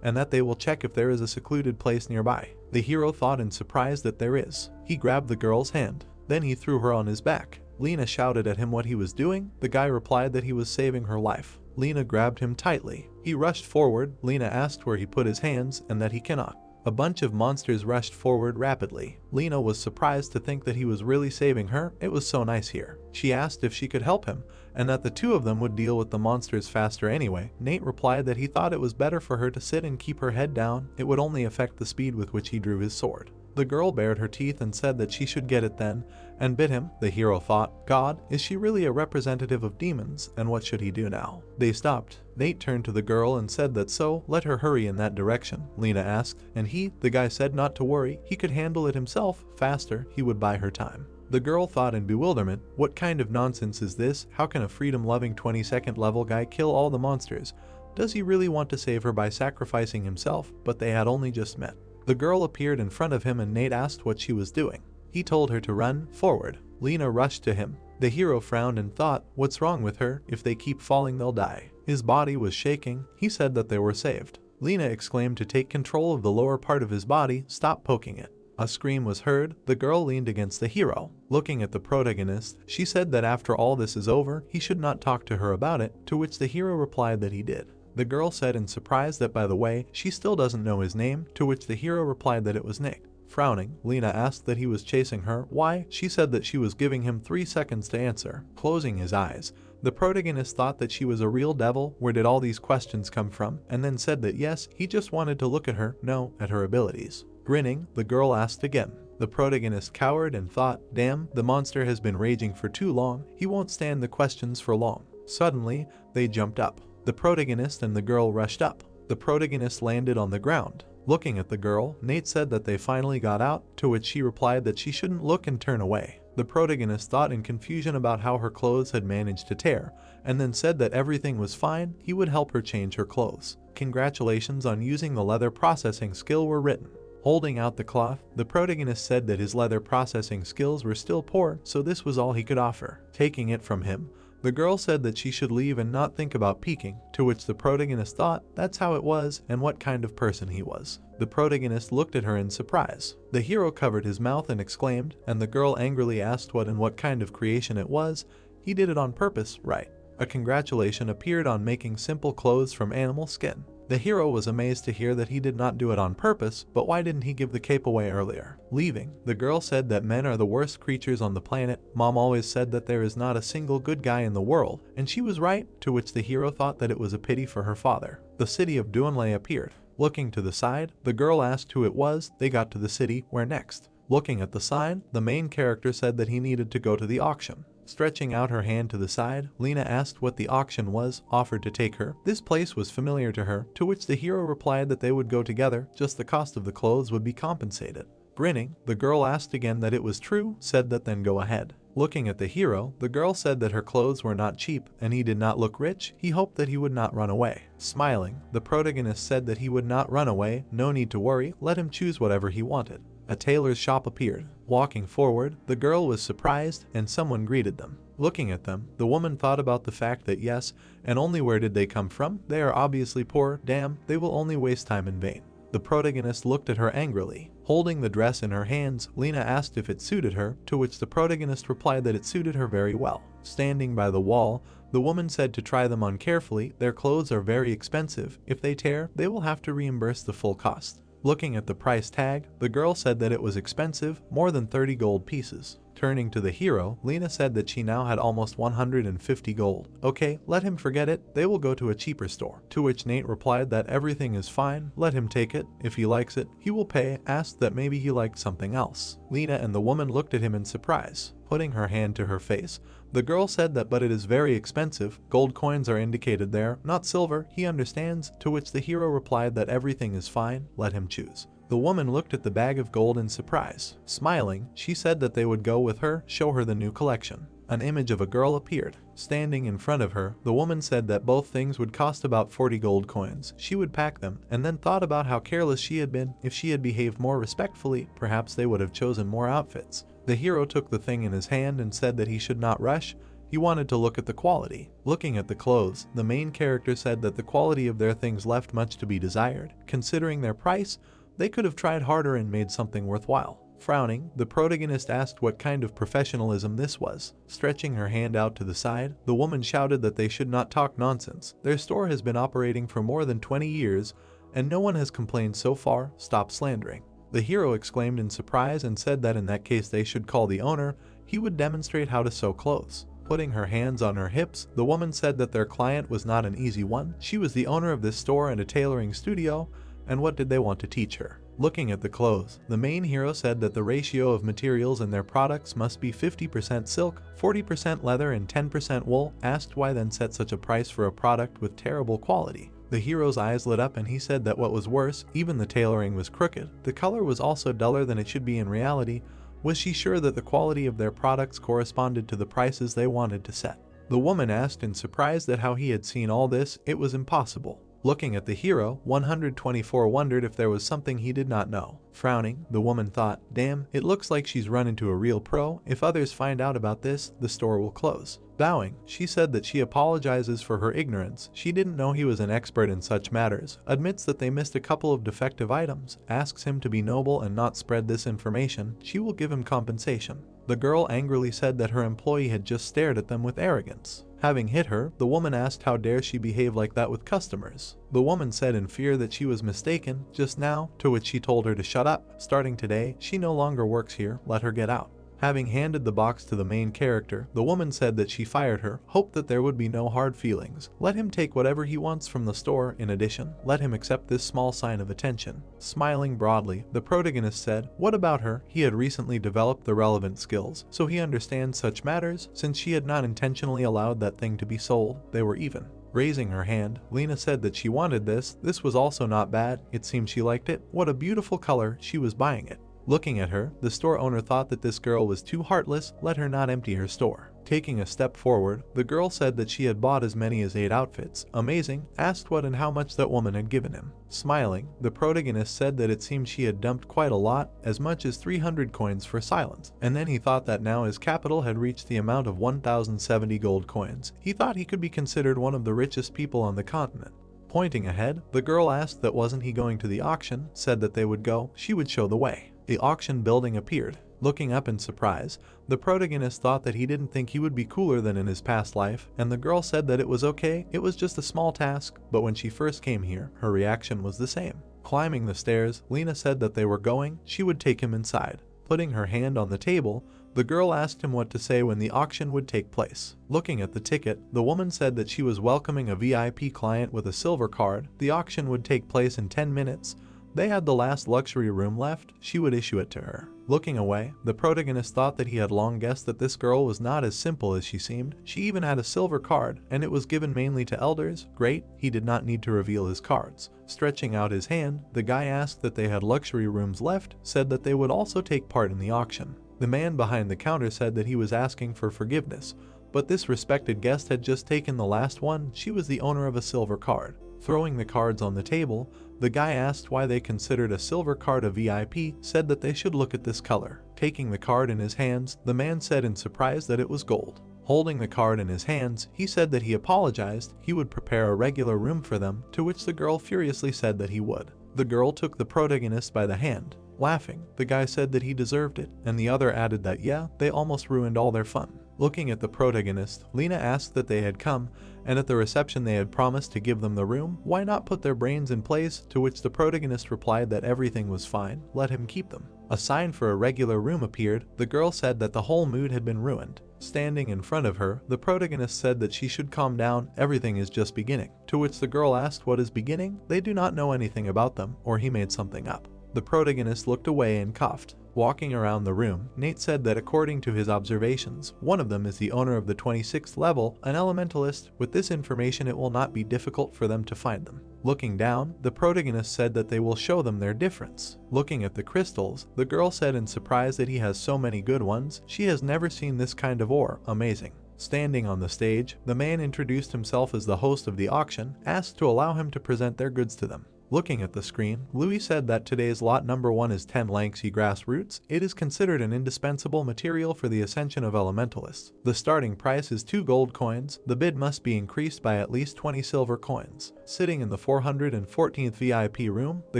and that they will check if there is a secluded place nearby. The hero thought in surprise that there is. He grabbed the girl's hand. Then he threw her on his back. Lena shouted at him what he was doing. The guy replied that he was saving her life. Lena grabbed him tightly. He rushed forward. Lena asked where he put his hands and that he cannot. A bunch of monsters rushed forward rapidly. Lena was surprised to think that he was really saving her. It was so nice here. She asked if she could help him, and that the two of them would deal with the monsters faster anyway. Nate replied that he thought it was better for her to sit and keep her head down. It would only affect the speed with which he drew his sword. The girl bared her teeth and said that she should get it then, and bit him. The hero thought, God, is she really a representative of demons, and what should he do now? They stopped. Nate turned to the girl and said that so, let her hurry in that direction. Lena asked, and the guy said not to worry, he could handle it himself, faster, he would buy her time. The girl thought in bewilderment, what kind of nonsense is this? How can a freedom-loving 22nd level guy kill all the monsters? Does he really want to save her by sacrificing himself? But they had only just met. The girl appeared in front of him and Nate asked what she was doing. He told her to run forward. Lena rushed to him. The hero frowned and thought, what's wrong with her? If they keep falling, they'll die. His body was shaking. He said that they were saved. Lena exclaimed to take control of the lower part of his body, stop poking it. A scream was heard. The girl leaned against the hero. Looking at the protagonist, she said that after all this is over, he should not talk to her about it, to which the hero replied that he did. The girl said in surprise that by the way, she still doesn't know his name, to which the hero replied that it was Nick. Frowning, Lena asked that he was chasing her. Why? She said that she was giving him 3 seconds to answer. Closing his eyes, the protagonist thought that she was a real devil. Where did all these questions come from? And then said that yes, he just wanted to look at her, no, at her abilities. Grinning, the girl asked again. The protagonist cowered and thought, damn, the monster has been raging for too long. He won't stand the questions for long. Suddenly, they jumped up. The protagonist and the girl rushed up. The protagonist landed on the ground. Looking at the girl, Nate said that they finally got out, to which she replied that she shouldn't look and turn away. The protagonist thought in confusion about how her clothes had managed to tear, and then said that everything was fine, he would help her change her clothes. Congratulations on using the leather processing skill were written. Holding out the cloth, the protagonist said that his leather processing skills were still poor, so this was all he could offer. Taking it from him, The girl said that she should leave and not think about peeking, to which the protagonist thought that's how it was and what kind of person he was. The protagonist looked at her in surprise. The hero covered his mouth and exclaimed, and the girl angrily asked what and what kind of creation it was. He did it on purpose, right? A congratulation appeared on making simple clothes from animal skin. The hero was amazed to hear that he did not do it on purpose, but why didn't he give the cape away earlier? Leaving, the girl said that men are the worst creatures on the planet. Mom always said that there is not a single good guy in the world, and she was right, to which the hero thought that it was a pity for her father. The city of Duel appeared. Looking to the side, the girl asked who it was. They got to the city. Where next? Looking at the sign, the main character said that he needed to go to the auction. Stretching out her hand to the side, Lena asked what the auction was, offered to take her. This place was familiar to her, to which the hero replied that they would go together, just the cost of the clothes would be compensated. Grinning, the girl asked again that it was true, said that then go ahead. Looking at the hero, the girl said that her clothes were not cheap, and he did not look rich. He hoped that he would not run away. Smiling, the protagonist said that he would not run away, no need to worry, let him choose whatever he wanted. A tailor's shop appeared. Walking forward, the girl was surprised, and someone greeted them. Looking at them, the woman thought about the fact that yes, and only where did they come from? They are obviously poor, damn, they will only waste time in vain. The protagonist looked at her angrily. Holding the dress in her hands, Lena asked if it suited her, to which the protagonist replied that it suited her very well. Standing by the wall, the woman said to try them on carefully. Their clothes are very expensive. If they tear, they will have to reimburse the full cost. Looking at the price tag, the girl said that it was expensive, more than 30 gold pieces. Turning to the hero, Lena said that she now had almost 150 gold. Okay, let him forget it, they will go to a cheaper store. To which Nate replied that everything is fine, let him take it, if he likes it, he will pay, asked that maybe he liked something else. Lena and the woman looked at him in surprise. Putting her hand to her face, the girl said that but it is very expensive, gold coins are indicated there, not silver, he understands, to which the hero replied that everything is fine, let him choose. The woman looked at the bag of gold in surprise. Smiling, she said that they would go with her, show her the new collection. An image of a girl appeared. Standing in front of her, the woman said that both things would cost about 40 gold coins. She would pack them, and then thought about how careless she had been. If she had behaved more respectfully, perhaps they would have chosen more outfits. The hero took the thing in his hand and said that he should not rush. He wanted to look at the quality. Looking at the clothes, the main character said that the quality of their things left much to be desired. Considering their price, they could have tried harder and made something worthwhile. Frowning, the protagonist asked what kind of professionalism this was. Stretching her hand out to the side, the woman shouted that they should not talk nonsense. Their store has been operating for more than 20 years, and no one has complained so far. Stop slandering. The hero exclaimed in surprise and said that in that case they should call the owner. He would demonstrate how to sew clothes. Putting her hands on her hips, the woman said that their client was not an easy one. She was the owner of this store and a tailoring studio, and what did they want to teach her? Looking at the clothes, the main hero said that the ratio of materials in their products must be 50% silk, 40% leather and 10% wool. Asked why then set such a price for a product with terrible quality. The hero's eyes lit up and he said that what was worse, even the tailoring was crooked. The color was also duller than it should be in reality. Was she sure that the quality of their products corresponded to the prices they wanted to set? The woman asked in surprise that how he had seen all this. It was impossible. Looking at the hero, 124 wondered if there was something he did not know. Frowning, the woman thought, damn, it looks like she's run into a real pro. If others find out about this, the store will close. Bowing, she said that she apologizes for her ignorance. She didn't know he was an expert in such matters. Admits that they missed a couple of defective items. Asks him to be noble and not spread this information. She will give him compensation. The girl angrily said that her employee had just stared at them with arrogance. Having hit her, the woman asked how dare she behave like that with customers. The woman said in fear that she was mistaken just now, to which she told her to shut up. Starting today, she no longer works here, let her get out. Having handed the box to the main character, the woman said that she fired her, hoped that there would be no hard feelings. Let him take whatever he wants from the store. In addition, let him accept this small sign of attention. Smiling broadly, the protagonist said, what about her? He had recently developed the relevant skills, so he understands such matters. Since she had not intentionally allowed that thing to be sold, they were even. Raising her hand, Lena said that she wanted this. This was also not bad. It seemed she liked it. What a beautiful color. She was buying it. Looking at her, the store owner thought that this girl was too heartless, let her not empty her store. Taking a step forward, the girl said that she had bought as many as 8 outfits. Amazing, asked what and how much that woman had given him. Smiling, the protagonist said that it seemed she had dumped quite a lot, as much as 300 coins for silence, and then he thought that now his capital had reached the amount of 1,070 gold coins. He thought he could be considered one of the richest people on the continent. Pointing ahead, the girl asked that wasn't he going to the auction, said that they would go, she would show the way. The auction building appeared. Looking up in surprise, the protagonist thought that he didn't think he would be cooler than in his past life, and the girl said that it was okay, it was just a small task, but when she first came here, her reaction was the same. Climbing the stairs, Lena said that they were going, she would take him inside. Putting her hand on the table, the girl asked him what to say when the auction would take place. Looking at the ticket, the woman said that she was welcoming a VIP client with a silver card. The auction would take place in 10 minutes. They had the last luxury room left, she would issue it to her. Looking away, the protagonist thought that he had long guessed that this girl was not as simple as she seemed. She even had a silver card, and it was given mainly to elders. Great, he did not need to reveal his cards. Stretching out his hand, the guy asked that they had luxury rooms left, said that they would also take part in the auction. The man behind the counter said that he was asking for forgiveness, but this respected guest had just taken the last one. She was the owner of a silver card. Throwing the cards on the table, the guy asked why they considered a silver card a VIP, said that they should look at this color. Taking the card in his hands, the man said in surprise that it was gold. Holding the card in his hands, he said that he apologized, he would prepare a regular room for them, to which the girl furiously said that he would. The girl took the protagonist by the hand. Laughing, the guy said that he deserved it, and the other added that yeah, they almost ruined all their fun. Looking at the protagonist, Lena asked that they had come, and at the reception they had promised to give them the room, why not put their brains in place, to which the protagonist replied that everything was fine, let him keep them. A sign for a regular room appeared, the girl said that the whole mood had been ruined. Standing in front of her, the protagonist said that she should calm down, everything is just beginning. To which the girl asked what is beginning, they do not know anything about them, or he made something up. The protagonist looked away and coughed. Walking around the room, Nate said that according to his observations, one of them is the owner of the 26th level, an elementalist. With this information it will not be difficult for them to find them. Looking down, the protagonist said that they will show them their difference. Looking at the crystals, the girl said in surprise that he has so many good ones, she has never seen this kind of ore, amazing. Standing on the stage, the man introduced himself as the host of the auction, asked to allow him to present their goods to them. Looking at the screen, Louis said that today's lot number 1 is 10 Lanxi grass roots. It is considered an indispensable material for the ascension of elementalists. The starting price is 2 gold coins. The bid must be increased by at least 20 silver coins. Sitting in the 414th VIP room, the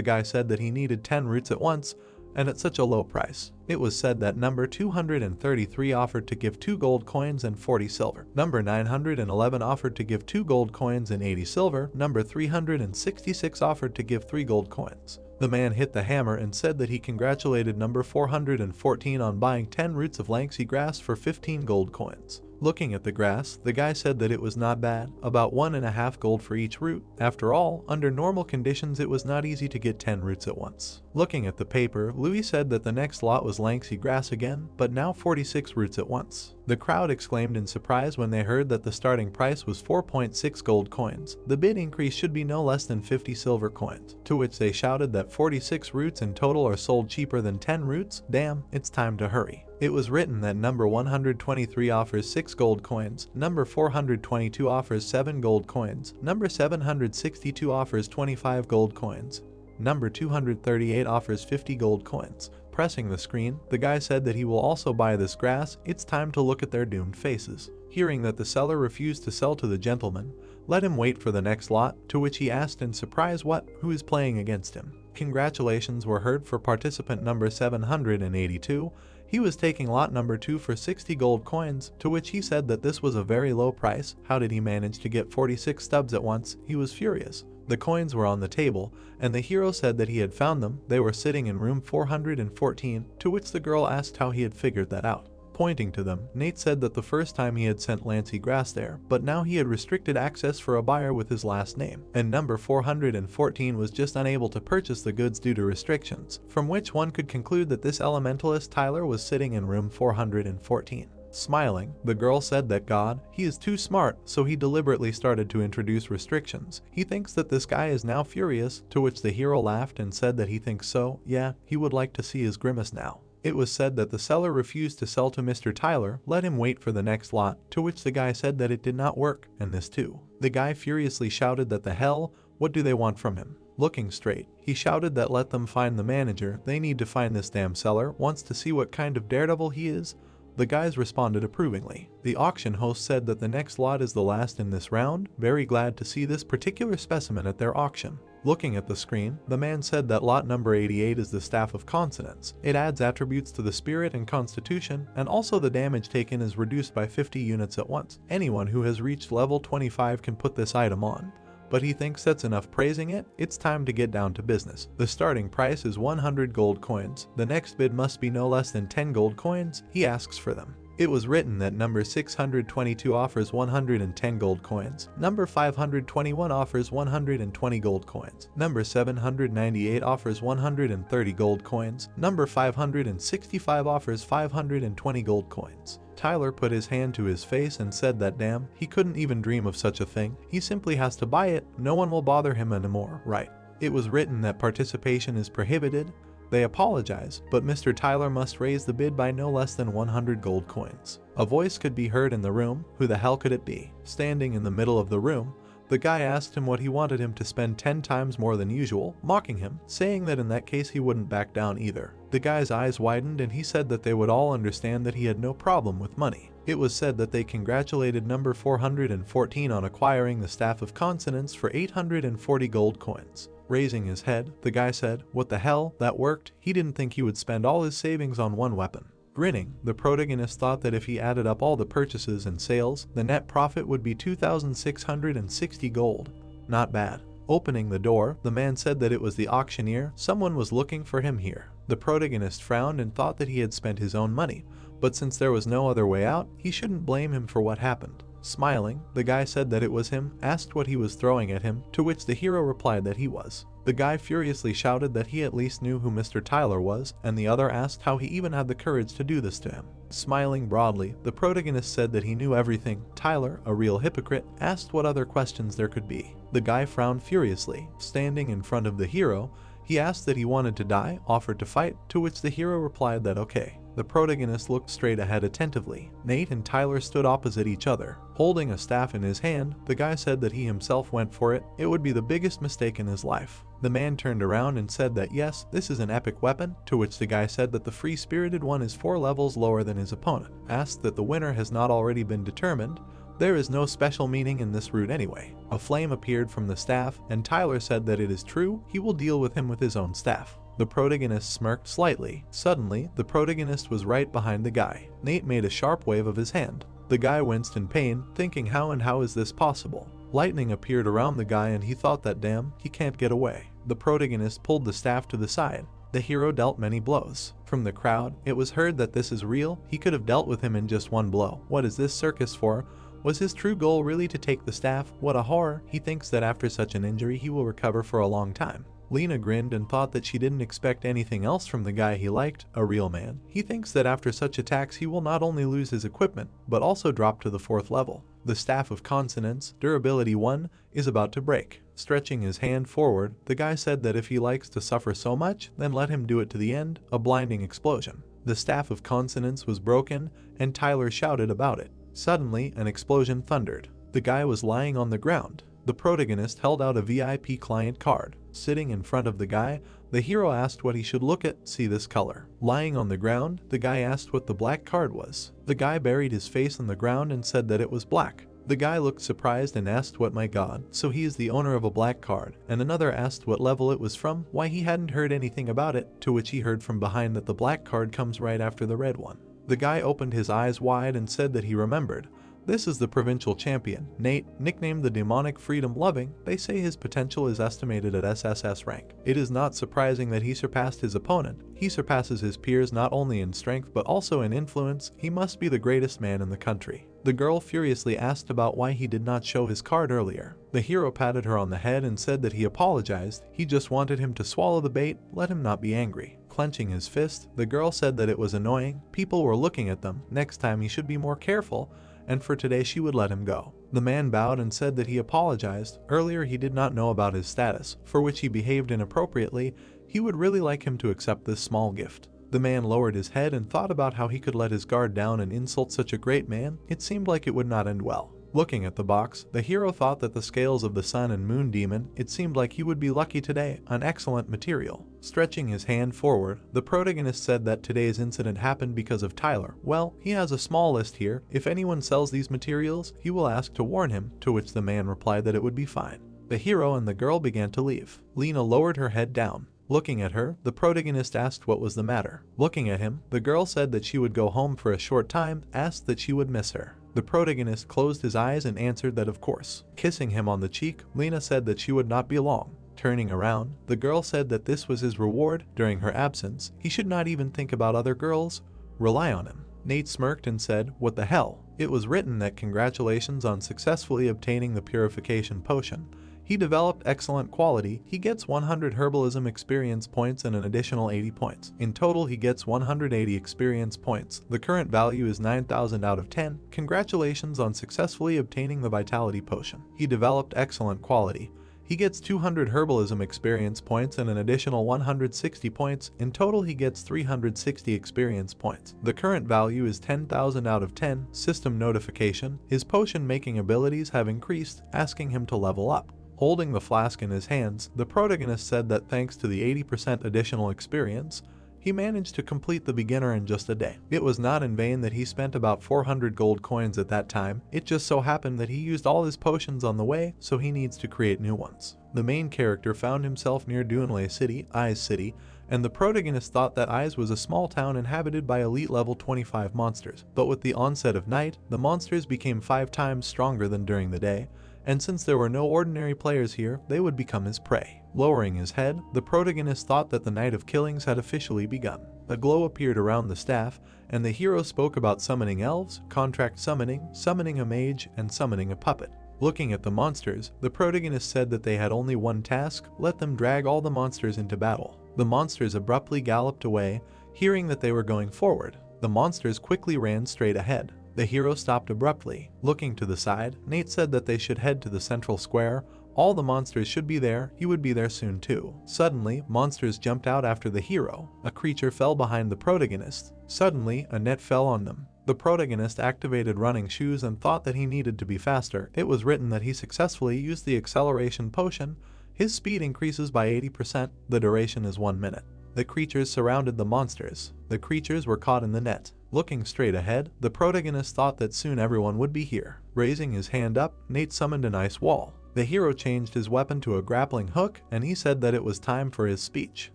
guy said that he needed 10 roots at once, and at such a low price. It was said that number 233 offered to give 2 gold coins and 40 silver. Number 911 offered to give 2 gold coins and 80 silver. Number 366 offered to give 3 gold coins. The man hit the hammer and said that he congratulated number 414 on buying 10 roots of Lanxi grass for 15 gold coins. Looking at the grass, the guy said that it was not bad, about 1.5 gold for each root. After all, under normal conditions it was not easy to get 10 roots at once. Looking at the paper, Louis said that the next lot was Lanxi grass again, but now 46 roots at once. The crowd exclaimed in surprise when they heard that the starting price was 4.6 gold coins. The bid increase should be no less than 50 silver coins, to which they shouted that 46 roots in total are sold cheaper than 10 roots. Damn, it's time to hurry. It was written that number 123 offers 6 gold coins, number 422 offers 7 gold coins, number 762 offers 25 gold coins, number 238 offers 50 gold coins. Pressing the screen, the guy said that he will also buy this grass. It's time to look at their doomed faces. Hearing that the seller refused to sell to the gentleman, let him wait for the next lot, to which he asked in surprise who is playing against him. Congratulations were heard for participant number 782. He was taking lot number 2 for 60 gold coins, to which he said that this was a very low price. How did he manage to get 46 stubs at once? He was furious. The coins were on the table, and the hero said that he had found them. They were sitting in room 414, to which the girl asked how he had figured that out. Pointing to them, Nate said that the first time he had sent Lanxi grass there, but now he had restricted access for a buyer with his last name, and number 414 was just unable to purchase the goods due to restrictions, from which one could conclude that this elementalist Tyler was sitting in room 414. Smiling, the girl said that God, he is too smart, so he deliberately started to introduce restrictions. He thinks that this guy is now furious, to which the hero laughed and said that he thinks so, yeah, he would like to see his grimace now. It was said that the seller refused to sell to Mr. Tyler, let him wait for the next lot, to which the guy said that it did not work, and this too. The guy furiously shouted that the hell, what do they want from him? Looking straight, he shouted that let them find the manager, they need to find this damn seller, wants to see what kind of daredevil he is. The guys responded approvingly. The auction host said that the next lot is the last in this round, very glad to see this particular specimen at their auction. Looking at the screen, the man said that lot number 88 is the Staff of Consonance. It adds attributes to the spirit and constitution, and also the damage taken is reduced by 50 units at once. Anyone who has reached level 25 can put this item on. But he thinks that's enough praising it, it's time to get down to business. The starting price is 100 gold coins. The next bid must be no less than 10 gold coins. He asks for them. It was written that number 622 offers 110 gold coins. Number 521 offers 120 gold coins. Number 798 offers 130 gold coins. Number 565 offers 520 gold coins. Tyler put his hand to his face and said that damn, he couldn't even dream of such a thing. He simply has to buy it, no one will bother him anymore, right? It was written that participation is prohibited. They apologize, but Mr. Tyler must raise the bid by no less than 100 gold coins. A voice could be heard in the room. Who the hell could it be? Standing in the middle of the room, the guy asked him what he wanted him to spend 10 times more than usual, mocking him, saying that in that case he wouldn't back down either. The guy's eyes widened and he said that they would all understand that he had no problem with money. It was said that they congratulated number 414 on acquiring the Staff of Consonance for 840 gold coins. Raising his head, the guy said, "What the hell, that worked." He didn't think he would spend all his savings on one weapon. Grinning, the protagonist thought that if he added up all the purchases and sales, the net profit would be 2,660 gold. Not bad. Opening the door, the man said that it was the auctioneer. Someone was looking for him here. The protagonist frowned and thought that he had spent his own money, but since there was no other way out, he shouldn't blame him for what happened. Smiling, the guy said that it was him, asked what he was throwing at him, to which the hero replied that he was. The guy furiously shouted that he at least knew who Mr. Tyler was, and the other asked how he even had the courage to do this to him. Smiling broadly, the protagonist said that he knew everything. Tyler, a real hypocrite, asked what other questions there could be. The guy frowned furiously. Standing in front of the hero, he asked that he wanted to die, offered to fight, to which the hero replied that okay. The protagonist looked straight ahead attentively. Nate and Tyler stood opposite each other. Holding a staff in his hand, the guy said that he himself went for it. It would be the biggest mistake in his life. The man turned around and said that yes, this is an epic weapon, to which the guy said that the free-spirited one is 4 levels lower than his opponent. Asked that the winner has not already been determined. There is no special meaning in this route anyway. A flame appeared from the staff, and Tyler said that it is true, he will deal with him with his own staff. The protagonist smirked slightly. Suddenly, the protagonist was right behind the guy. Nate made a sharp wave of his hand. The guy winced in pain, thinking how is this possible? Lightning appeared around the guy and he thought that damn, he can't get away. The protagonist pulled the staff to the side. The hero dealt many blows. From the crowd, it was heard that this is real, he could have dealt with him in just one blow. What is this circus for? Was his true goal really to take the staff? What a horror, he thinks that after such an injury he will recover for a long time. Lena grinned and thought that she didn't expect anything else from the guy he liked, a real man. He thinks that after such attacks he will not only lose his equipment, but also drop to the 4th level. The Staff of Consonance, durability 1, is about to break. Stretching his hand forward, the guy said that if he likes to suffer so much, then let him do it to the end, a blinding explosion. The Staff of Consonance was broken, and Tyler shouted about it. Suddenly, an explosion thundered. The guy was lying on the ground. The protagonist held out a VIP client card. Sitting in front of the guy, the hero asked what he should look at. See this color. Lying on the ground, the guy asked what the black card was. The guy buried his face in the ground and said that it was black. The guy looked surprised and asked what my god, so he is the owner of a black card, and another asked what level it was from, why he hadn't heard anything about it, to which he heard from behind that the black card comes right after the red one. The guy opened his eyes wide and said that he remembered. This is the provincial champion, Nate, nicknamed the demonic freedom-loving. They say his potential is estimated at SSS rank. It is not surprising that he surpassed his opponent. He surpasses his peers not only in strength but also in influence. He must be the greatest man in the country. The girl furiously asked about why he did not show his card earlier. The hero patted her on the head and said that he apologized. He just wanted him to swallow the bait, let him not be angry. Clenching his fist, the girl said that it was annoying. People were looking at them. Next time he should be more careful, and for today she would let him go. The man bowed and said that he apologized. Earlier he did not know about his status, for which he behaved inappropriately. He would really like him to accept this small gift. The man lowered his head and thought about how he could let his guard down and insult such a great man. It seemed like it would not end well. Looking at the box, the hero thought that the scales of the sun and moon demon, it seemed like he would be lucky today, an excellent material. Stretching his hand forward, the protagonist said that today's incident happened because of Tyler. Well, he has a small list here. If anyone sells these materials, he will ask to warn him, to which the man replied that it would be fine. The hero and the girl began to leave. Lena lowered her head down. Looking at her, the protagonist asked what was the matter. Looking at him, the girl said that she would go home for a short time, asked that she would miss her. The protagonist closed his eyes and answered that of course. Kissing him on the cheek, Lena said that she would not be long. Turning around, the girl said that this was his reward. During her absence, he should not even think about other girls, rely on him. Nate smirked and said, "What the hell?" It was written that congratulations on successfully obtaining the purification potion. He developed excellent quality. He gets 100 herbalism experience points and an additional 80 points. In total, he gets 180 experience points. The current value is 9,000 out of 10. Congratulations on successfully obtaining the vitality potion. He developed excellent quality. He gets 200 herbalism experience points and an additional 160 points. In total, he gets 360 experience points. The current value is 10,000 out of 10. System notification. His potion making abilities have increased, asking him to level up. Holding the flask in his hands, the protagonist said that thanks to the 80% additional experience, he managed to complete the beginner in just a day. It was not in vain that he spent about 400 gold coins at that time. It just so happened that he used all his potions on the way, so he needs to create new ones. The main character found himself near Duel City, Eyes City, and the protagonist thought that Eyes was a small town inhabited by elite level 25 monsters. But with the onset of night, the monsters became 5 times stronger than during the day, and since there were no ordinary players here, they would become his prey. Lowering his head, the protagonist thought that the night of killings had officially begun. A glow appeared around the staff, and the hero spoke about summoning elves, contract summoning, summoning a mage, and summoning a puppet. Looking at the monsters, the protagonist said that they had only one task: let them drag all the monsters into battle. The monsters abruptly galloped away, hearing that they were going forward. The monsters quickly ran straight ahead. The hero stopped abruptly. Looking to the side, Nate said that they should head to the central square. All the monsters should be there. He would be there soon too. Suddenly, monsters jumped out after the hero. A creature fell behind the protagonist. Suddenly, a net fell on them. The protagonist activated running shoes and thought that he needed to be faster. It was written that he successfully used the acceleration potion. His speed increases by 80%. The duration is 1 minute. The creatures surrounded the monsters. The creatures were caught in the net. Looking straight ahead, the protagonist thought that soon everyone would be here. Raising his hand up, Nate summoned an ice wall. The hero changed his weapon to a grappling hook, and he said that it was time for his speech.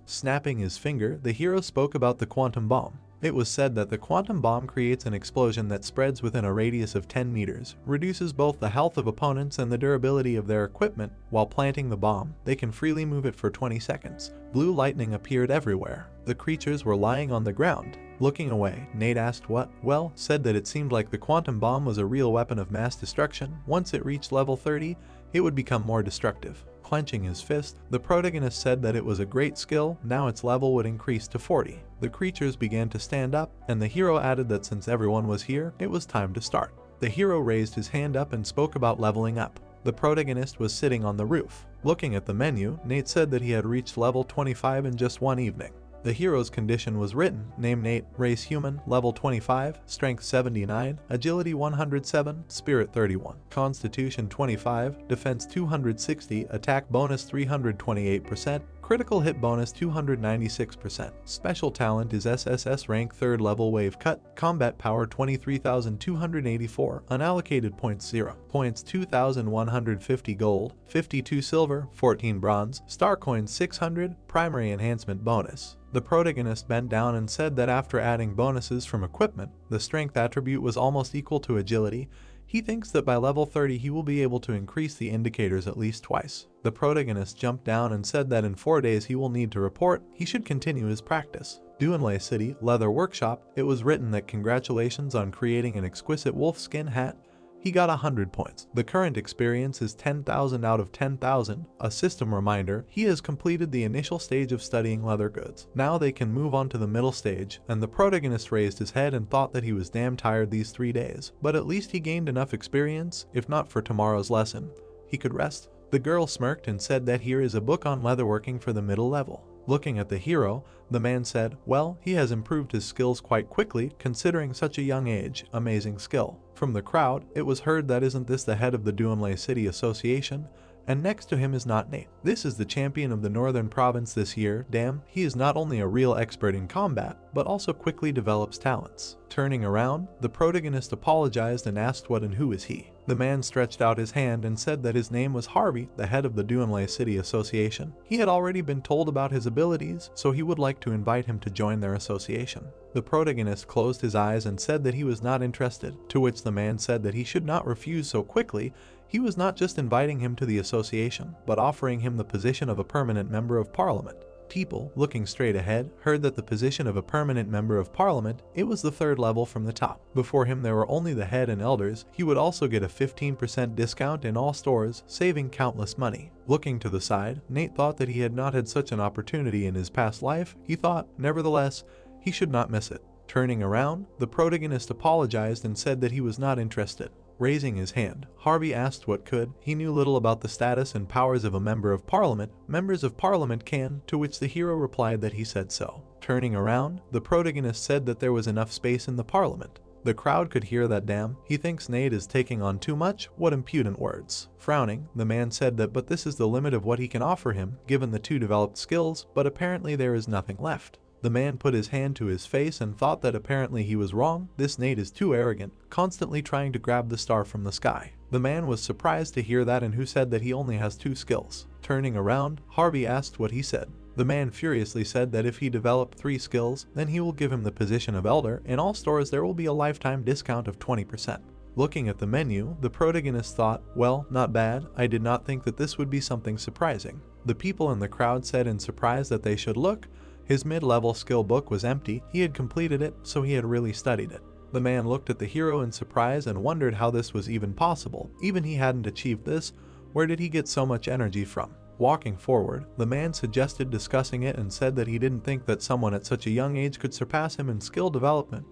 Snapping his finger, the hero spoke about the quantum bomb. It was said that the quantum bomb creates an explosion that spreads within a radius of 10 meters, reduces both the health of opponents and the durability of their equipment. While planting the bomb, they can freely move it for 20 seconds. Blue lightning appeared everywhere. The creatures were lying on the ground. Looking away, Nate asked what? Well, said that it seemed like the quantum bomb was a real weapon of mass destruction. Once it reached level 30, it would become more destructive. Clenching his fist, the protagonist said that it was a great skill. Now its level would increase to 40. The creatures began to stand up, and the hero added that since everyone was here, it was time to start. The hero raised his hand up and spoke about leveling up. The protagonist was sitting on the roof. Looking at the menu, Nate said that he had reached level 25 in just one evening. The hero's condition was written: name Nate, race human, level 25, strength 79, agility 107, spirit 31, constitution 25, defense 260, attack bonus 328%, critical hit bonus 296%. Special talent is SSS rank 3rd level wave cut, combat power 23,284, unallocated points 0, points 2,150 gold, 52 silver, 14 bronze, star coins 600, primary enhancement bonus. The protagonist bent down and said that after adding bonuses from equipment, the strength attribute was almost equal to agility. He thinks that by level 30 he will be able to increase the indicators at least twice. The protagonist jumped down and said that in 4 days he will need to report. He should continue his practice. Duel City, Leather Workshop, it was written that congratulations on creating an exquisite wolfskin hat. He got 100 points. The current experience is 10,000 out of 10,000. A system reminder, he has completed the initial stage of studying leather goods. Now they can move on to the middle stage, and the protagonist raised his head and thought that he was damn tired these 3 days. But at least he gained enough experience, if not for tomorrow's lesson. He could rest. The girl smirked and said that here is a book on leatherworking for the middle level. Looking at the hero, the man said, well, he has improved his skills quite quickly, considering such a young age. Amazing skill. From the crowd, it was heard that isn't this the head of the Duel City Association? And next to him is not Nate. This is the champion of the Northern Province this year. Damn, he is not only a real expert in combat, but also quickly develops talents. Turning around, the protagonist apologized and asked what and who is he. The man stretched out his hand and said that his name was Harvey, the head of the Duel City Association. He had already been told about his abilities, so he would like to invite him to join their association. The protagonist closed his eyes and said that he was not interested, to which the man said that he should not refuse so quickly. He was not just inviting him to the association, but offering him the position of a permanent member of parliament. People, looking straight ahead, heard that the position of a permanent member of parliament, it was the 3rd level from the top. Before him there were only the head and elders. He would also get a 15% discount in all stores, saving countless money. Looking to the side, Nate thought that he had not had such an opportunity in his past life. He thought, nevertheless, he should not miss it. Turning around, the protagonist apologized and said that he was not interested. Raising his hand, Harvey asked what could. He knew little about the status and powers of a member of parliament. Members of parliament can, to which the hero replied that he said so. Turning around, the protagonist said that there was enough space in the parliament. The crowd could hear that. Damn, he thinks Nate is taking on too much. What impudent words. Frowning, the man said that but this is the limit of what he can offer him, given the 2 developed skills, but apparently there is nothing left. The man put his hand to his face and thought that apparently he was wrong. This Nate is too arrogant, constantly trying to grab the star from the sky. The man was surprised to hear that and who said that he only has 2 skills. Turning around, Harvey asked what he said. The man furiously said that if he developed 3 skills, then he will give him the position of elder. In all stores there will be a lifetime discount of 20%. Looking at the menu, the protagonist thought, well, not bad. I did not think that this would be something surprising. The people in the crowd said in surprise that they should look. His mid-level skill book was empty. He had completed it, so he had really studied it. The man looked at the hero in surprise and wondered how this was even possible. Even he hadn't achieved this. Where did he get so much energy from? Walking forward, the man suggested discussing it and said that he didn't think that someone at such a young age could surpass him in skill development.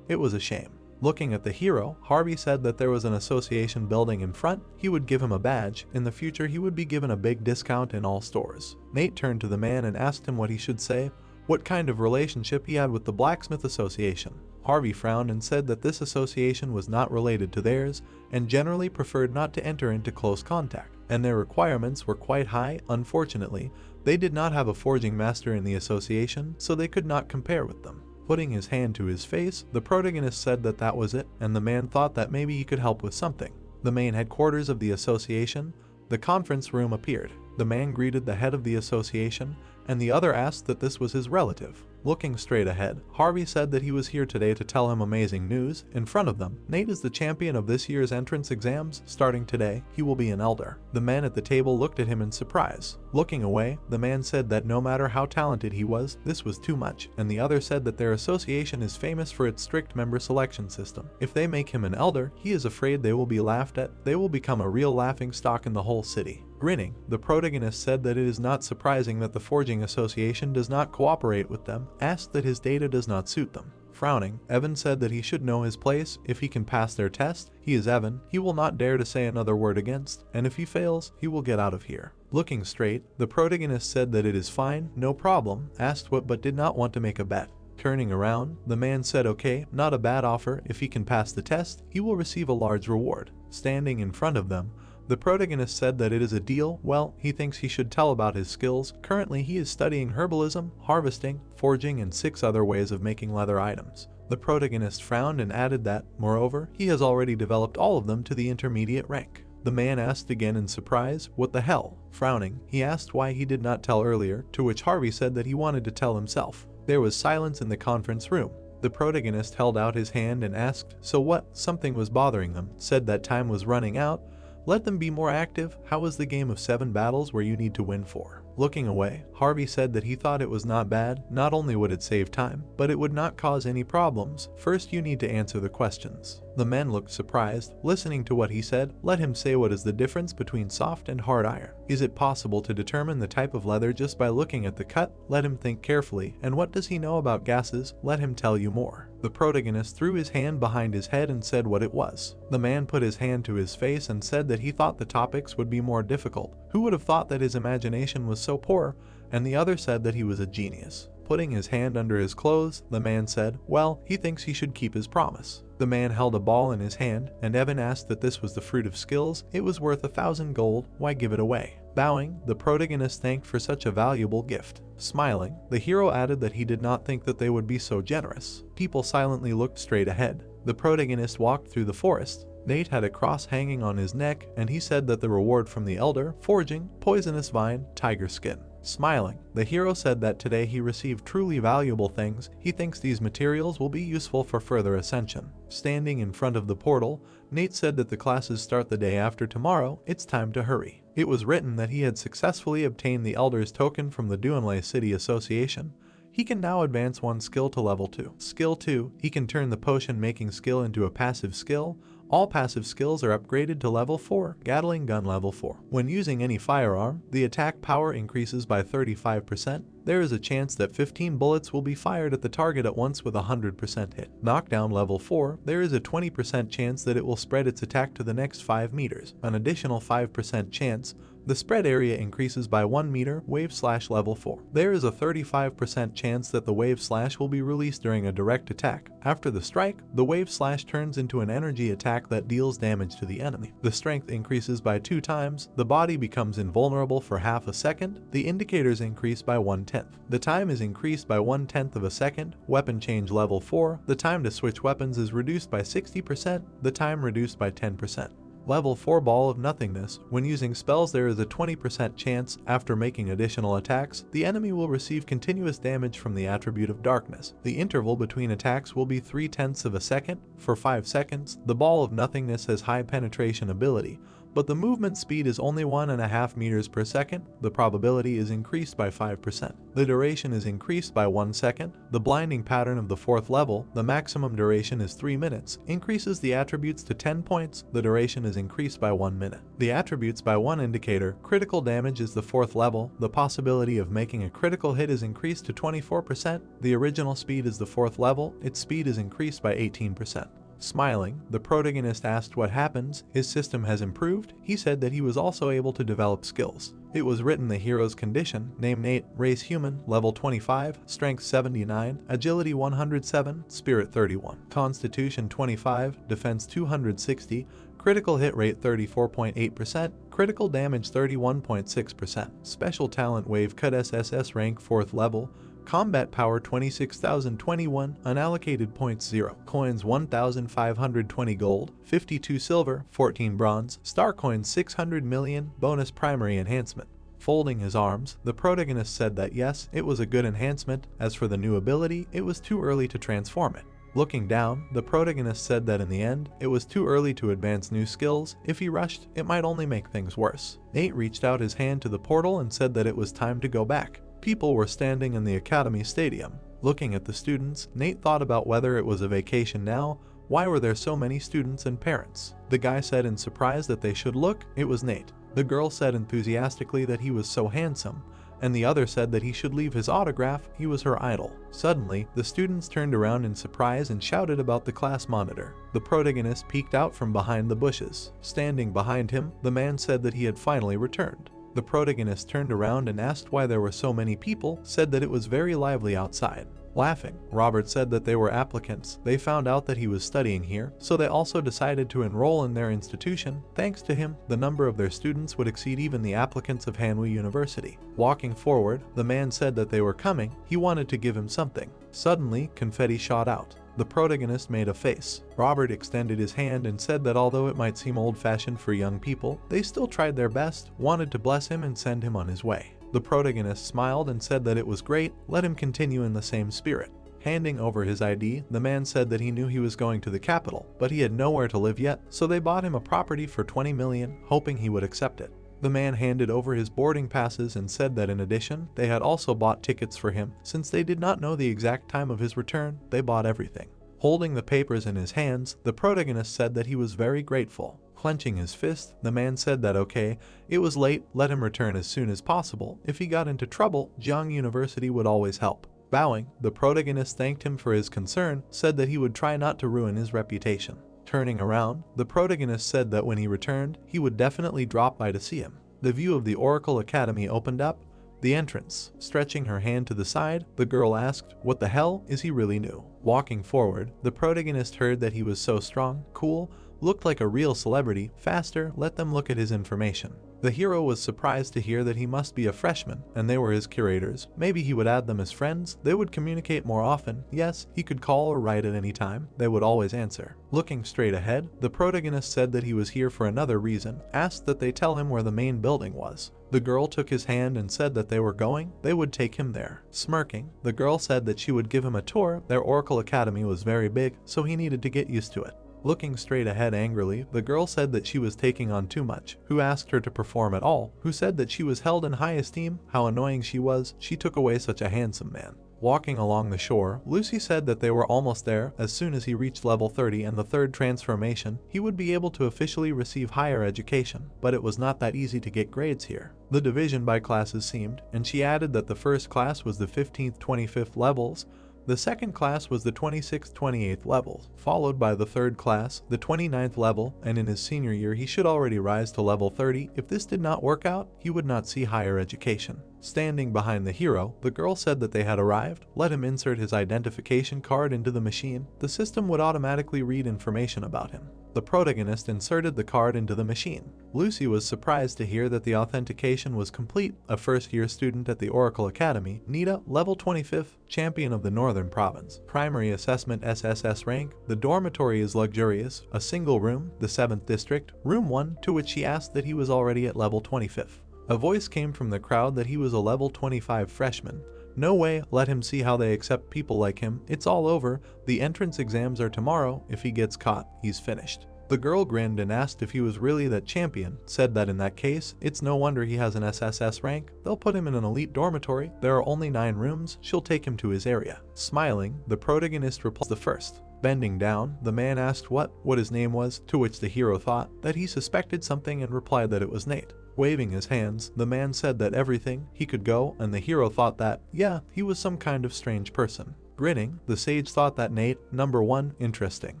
It was a shame. Looking at the hero, Harvey said that there was an association building in front. He would give him a badge. In the future, he would be given a big discount in all stores. Nate turned to the man and asked him what he should say. What kind of relationship he had with the Blacksmith Association. Harvey frowned and said that this association was not related to theirs and generally preferred not to enter into close contact, and their requirements were quite high. Unfortunately, they did not have a forging master in the association, so they could not compare with them. Putting his hand to his face, the protagonist said that that was it, and the man thought that maybe he could help with something. The main headquarters of the association, the conference room appeared. The man greeted the head of the association, and the other asked that this was his relative. Looking straight ahead, Harvey said that he was here today to tell him amazing news. In front of them, Nate is the champion of this year's entrance exams. Starting today, he will be an elder. The men at the table looked at him in surprise. Looking away, the man said that no matter how talented he was, this was too much, and the other said that their association is famous for its strict member selection system. If they make him an elder, he is afraid they will be laughed at. They will become a real laughingstock in the whole city. Grinning, the protagonist said that it is not surprising that the Forging Association does not cooperate with them, asked that his data does not suit them. Frowning, Evan said that he should know his place. If he can pass their test, he is Evan. He will not dare to say another word against, and if he fails, he will get out of here. Looking straight, the protagonist said that it is fine, no problem, asked what but did not want to make a bet. Turning around, the man said okay, not a bad offer. If he can pass the test, he will receive a large reward. Standing in front of them, the protagonist said that it is a deal. Well, he thinks he should tell about his skills. Currently, he is studying herbalism, harvesting, forging, and 6 other ways of making leather items. The protagonist frowned and added that, moreover, he has already developed all of them to the intermediate rank. The man asked again in surprise, what the hell? Frowning, he asked why he did not tell earlier, to which Harvey said that he wanted to tell himself. There was silence in the conference room. The protagonist held out his hand and asked, "So what?" Something was bothering them, said that time was running out. Let them be more active. How was the game of 7 battles where you need to win 4? Looking away, Harvey said that he thought it was not bad. Not only would it save time, but it would not cause any problems. First you need to answer the questions. The men looked surprised. Listening to what he said, let him say what is the difference between soft and hard iron. Is it possible to determine the type of leather just by looking at the cut? Let him think carefully. And what does he know about gases? Let him tell you more. The protagonist threw his hand behind his head and said what it was. The man put his hand to his face and said that he thought the topics would be more difficult. Who would have thought that his imagination was so poor? And the other said that he was a genius. Putting his hand under his clothes, the man said, well, he thinks he should keep his promise. The man held a ball in his hand, and Evan asked that this was the fruit of skills. It was worth 1,000 gold, why give it away? Bowing, the protagonist thanked for such a valuable gift. Smiling, the hero added that he did not think that they would be so generous. People silently looked straight ahead. The protagonist walked through the forest. Nate had a cross hanging on his neck, and he said that the reward from the elder, foraging, poisonous vine, tiger skin. Smiling, the hero said that today he received truly valuable things. He thinks these materials will be useful for further ascension. Standing in front of the portal, Nate said that the classes start the day after tomorrow. It's time to hurry. It was written that he had successfully obtained the Elder's token from the Duel City Association. He can now advance one skill to level 2. Skill 2, he can turn the potion making skill into a passive skill. All passive skills are upgraded to level 4, Gatling gun level 4. When using any firearm, the attack power increases by 35%. There is a chance that 15 bullets will be fired at the target at once with a 100% hit. Knockdown level 4, there is a 20% chance that it will spread its attack to the next 5 meters. An additional 5% chance the spread area increases by 1 meter, wave slash level 4. There is a 35% chance that the wave slash will be released during a direct attack. After the strike, the wave slash turns into an energy attack that deals damage to the enemy. The strength increases by 2 times, the body becomes invulnerable for half a second, the indicators increase by 1/10. The time is increased by 1/10 of a second. Weapon change level 4, the time to switch weapons is reduced by 60%, the time reduced by 10%. Level 4 Ball of Nothingness. When using spells, there is a 20% chance, after making additional attacks, the enemy will receive continuous damage from the attribute of darkness. The interval between attacks will be 3/10 of a second. For 5 seconds, the Ball of Nothingness has high penetration ability, but the movement speed is only 1.5 meters per second. The probability is increased by 5%. The duration is increased by 1 second. The blinding pattern of the 4th level, the maximum duration is 3 minutes, increases the attributes to 10 points. The duration is increased by 1 minute. The attributes by 1 indicator, critical damage is the 4th level. The possibility of making a critical hit is increased to 24%. The original speed is the 4th level. Its speed is increased by 18%. Smiling, the protagonist asked what happens. His system has improved. He said that he was also able to develop skills. It was written the hero's condition, name Nate, race human, level 25, strength 79, agility 107, spirit 31, constitution 25, defense 260, critical hit rate 34.8%, critical damage 31.6%, special talent wave cut SSS rank 4th level, combat power 26,021, unallocated points 0, coins 1,520 gold, 52 silver, 14 bronze, star coins 600 million, bonus primary enhancement. Folding his arms, the protagonist said that yes, it was a good enhancement. As for the new ability, it was too early to transform it. Looking down, the protagonist said that in the end, it was too early to advance new skills. If he rushed, it might only make things worse. Nate reached out his hand to the portal and said that it was time to go back. People were standing in the academy stadium. Looking at the students, Nate thought about whether it was a vacation now. Why were there so many students and parents? The guy said in surprise that they should look. It was Nate. The girl said enthusiastically that he was so handsome, and the other said that he should leave his autograph. He was her idol. Suddenly, the students turned around in surprise and shouted about the class monitor. The protagonist peeked out from behind the bushes. Standing behind him, the man said that he had finally returned. The protagonist turned around and asked why there were so many people, said that it was very lively outside. Laughing, Robert said that they were applicants. They found out that he was studying here, so they also decided to enroll in their institution. Thanks to him, the number of their students would exceed even the applicants of Manhwa University. Walking forward, the man said that they were coming. He wanted to give him something. Suddenly, confetti shot out. The protagonist made a face. Robert extended his hand and said that although it might seem old-fashioned for young people, they still tried their best, wanted to bless him and send him on his way. The protagonist smiled and said that it was great. Let him continue in the same spirit. Handing over his ID, the man said that he knew he was going to the capital, but he had nowhere to live yet, so they bought him a property for 20 million, hoping he would accept it. The man handed over his boarding passes and said that in addition, they had also bought tickets for him. Since they did not know the exact time of his return, they bought everything. Holding the papers in his hands, the protagonist said that he was very grateful. Clenching his fist, the man said that okay, it was late, let him return as soon as possible. If he got into trouble, Jiang University would always help. Bowing, the protagonist thanked him for his concern, said that he would try not to ruin his reputation. Turning around, the protagonist said that when he returned, he would definitely drop by to see him. The view of the Oracle Academy opened up. The entrance. Stretching her hand to the side, the girl asked, "What the hell is he really new?" Walking forward, the protagonist heard that he was so strong, cool, looked like a real celebrity, faster, let them look at his information. The hero was surprised to hear that he must be a freshman, and they were his curators. Maybe he would add them as friends, they would communicate more often. Yes, he could call or write at any time, they would always answer. Looking straight ahead, the protagonist said that he was here for another reason, asked that they tell him where the main building was. The girl took his hand and said that they were going, they would take him there. Smirking, the girl said that she would give him a tour, their Oracle Academy was very big, so he needed to get used to it. Looking straight ahead angrily, the girl said that she was taking on too much, who asked her to perform at all, who said that she was held in high esteem, how annoying she was, she took away such a handsome man. Walking along the shore, Lucy said that they were almost there. As soon as he reached level 30 and the third transformation, he would be able to officially receive higher education, but it was not that easy to get grades here. The division by classes seemed, and she added that the first class was the 15th, 25th levels, the second class was the 26th, 28th levels, followed by the third class, the 29th level, and in his senior year he should already rise to level 30. If this did not work out, he would not see higher education. Standing behind the hero, the girl said that they had arrived, let him insert his identification card into the machine. The system would automatically read information about him. The protagonist inserted the card into the machine. Lucy was surprised to hear that the authentication was complete. A first-year student at the Oracle Academy, Nita, level 25th, champion of the Northern Province. Primary assessment SSS rank. The dormitory is luxurious, a single room, the 7th district, room 1, to which she asked that he was already at level 25th. A voice came from the crowd that he was a level 25 freshman. No way, let him see how they accept people like him. It's all over. The entrance exams are tomorrow. If he gets caught, he's finished. The girl grinned and asked if he was really that champion, said that in that case, it's no wonder he has an SSS rank. They'll put him in an elite dormitory. There are only 9 rooms. She'll take him to his area. Smiling, the protagonist replied the first. Bending down, the man asked what his name was, to which the hero thought that he suspected something and replied that it was Nate. Waving his hands, the man said that everything, he could go, and the hero thought that, yeah, he was some kind of strange person. Grinning, the sage thought that Nate, number 1, interesting.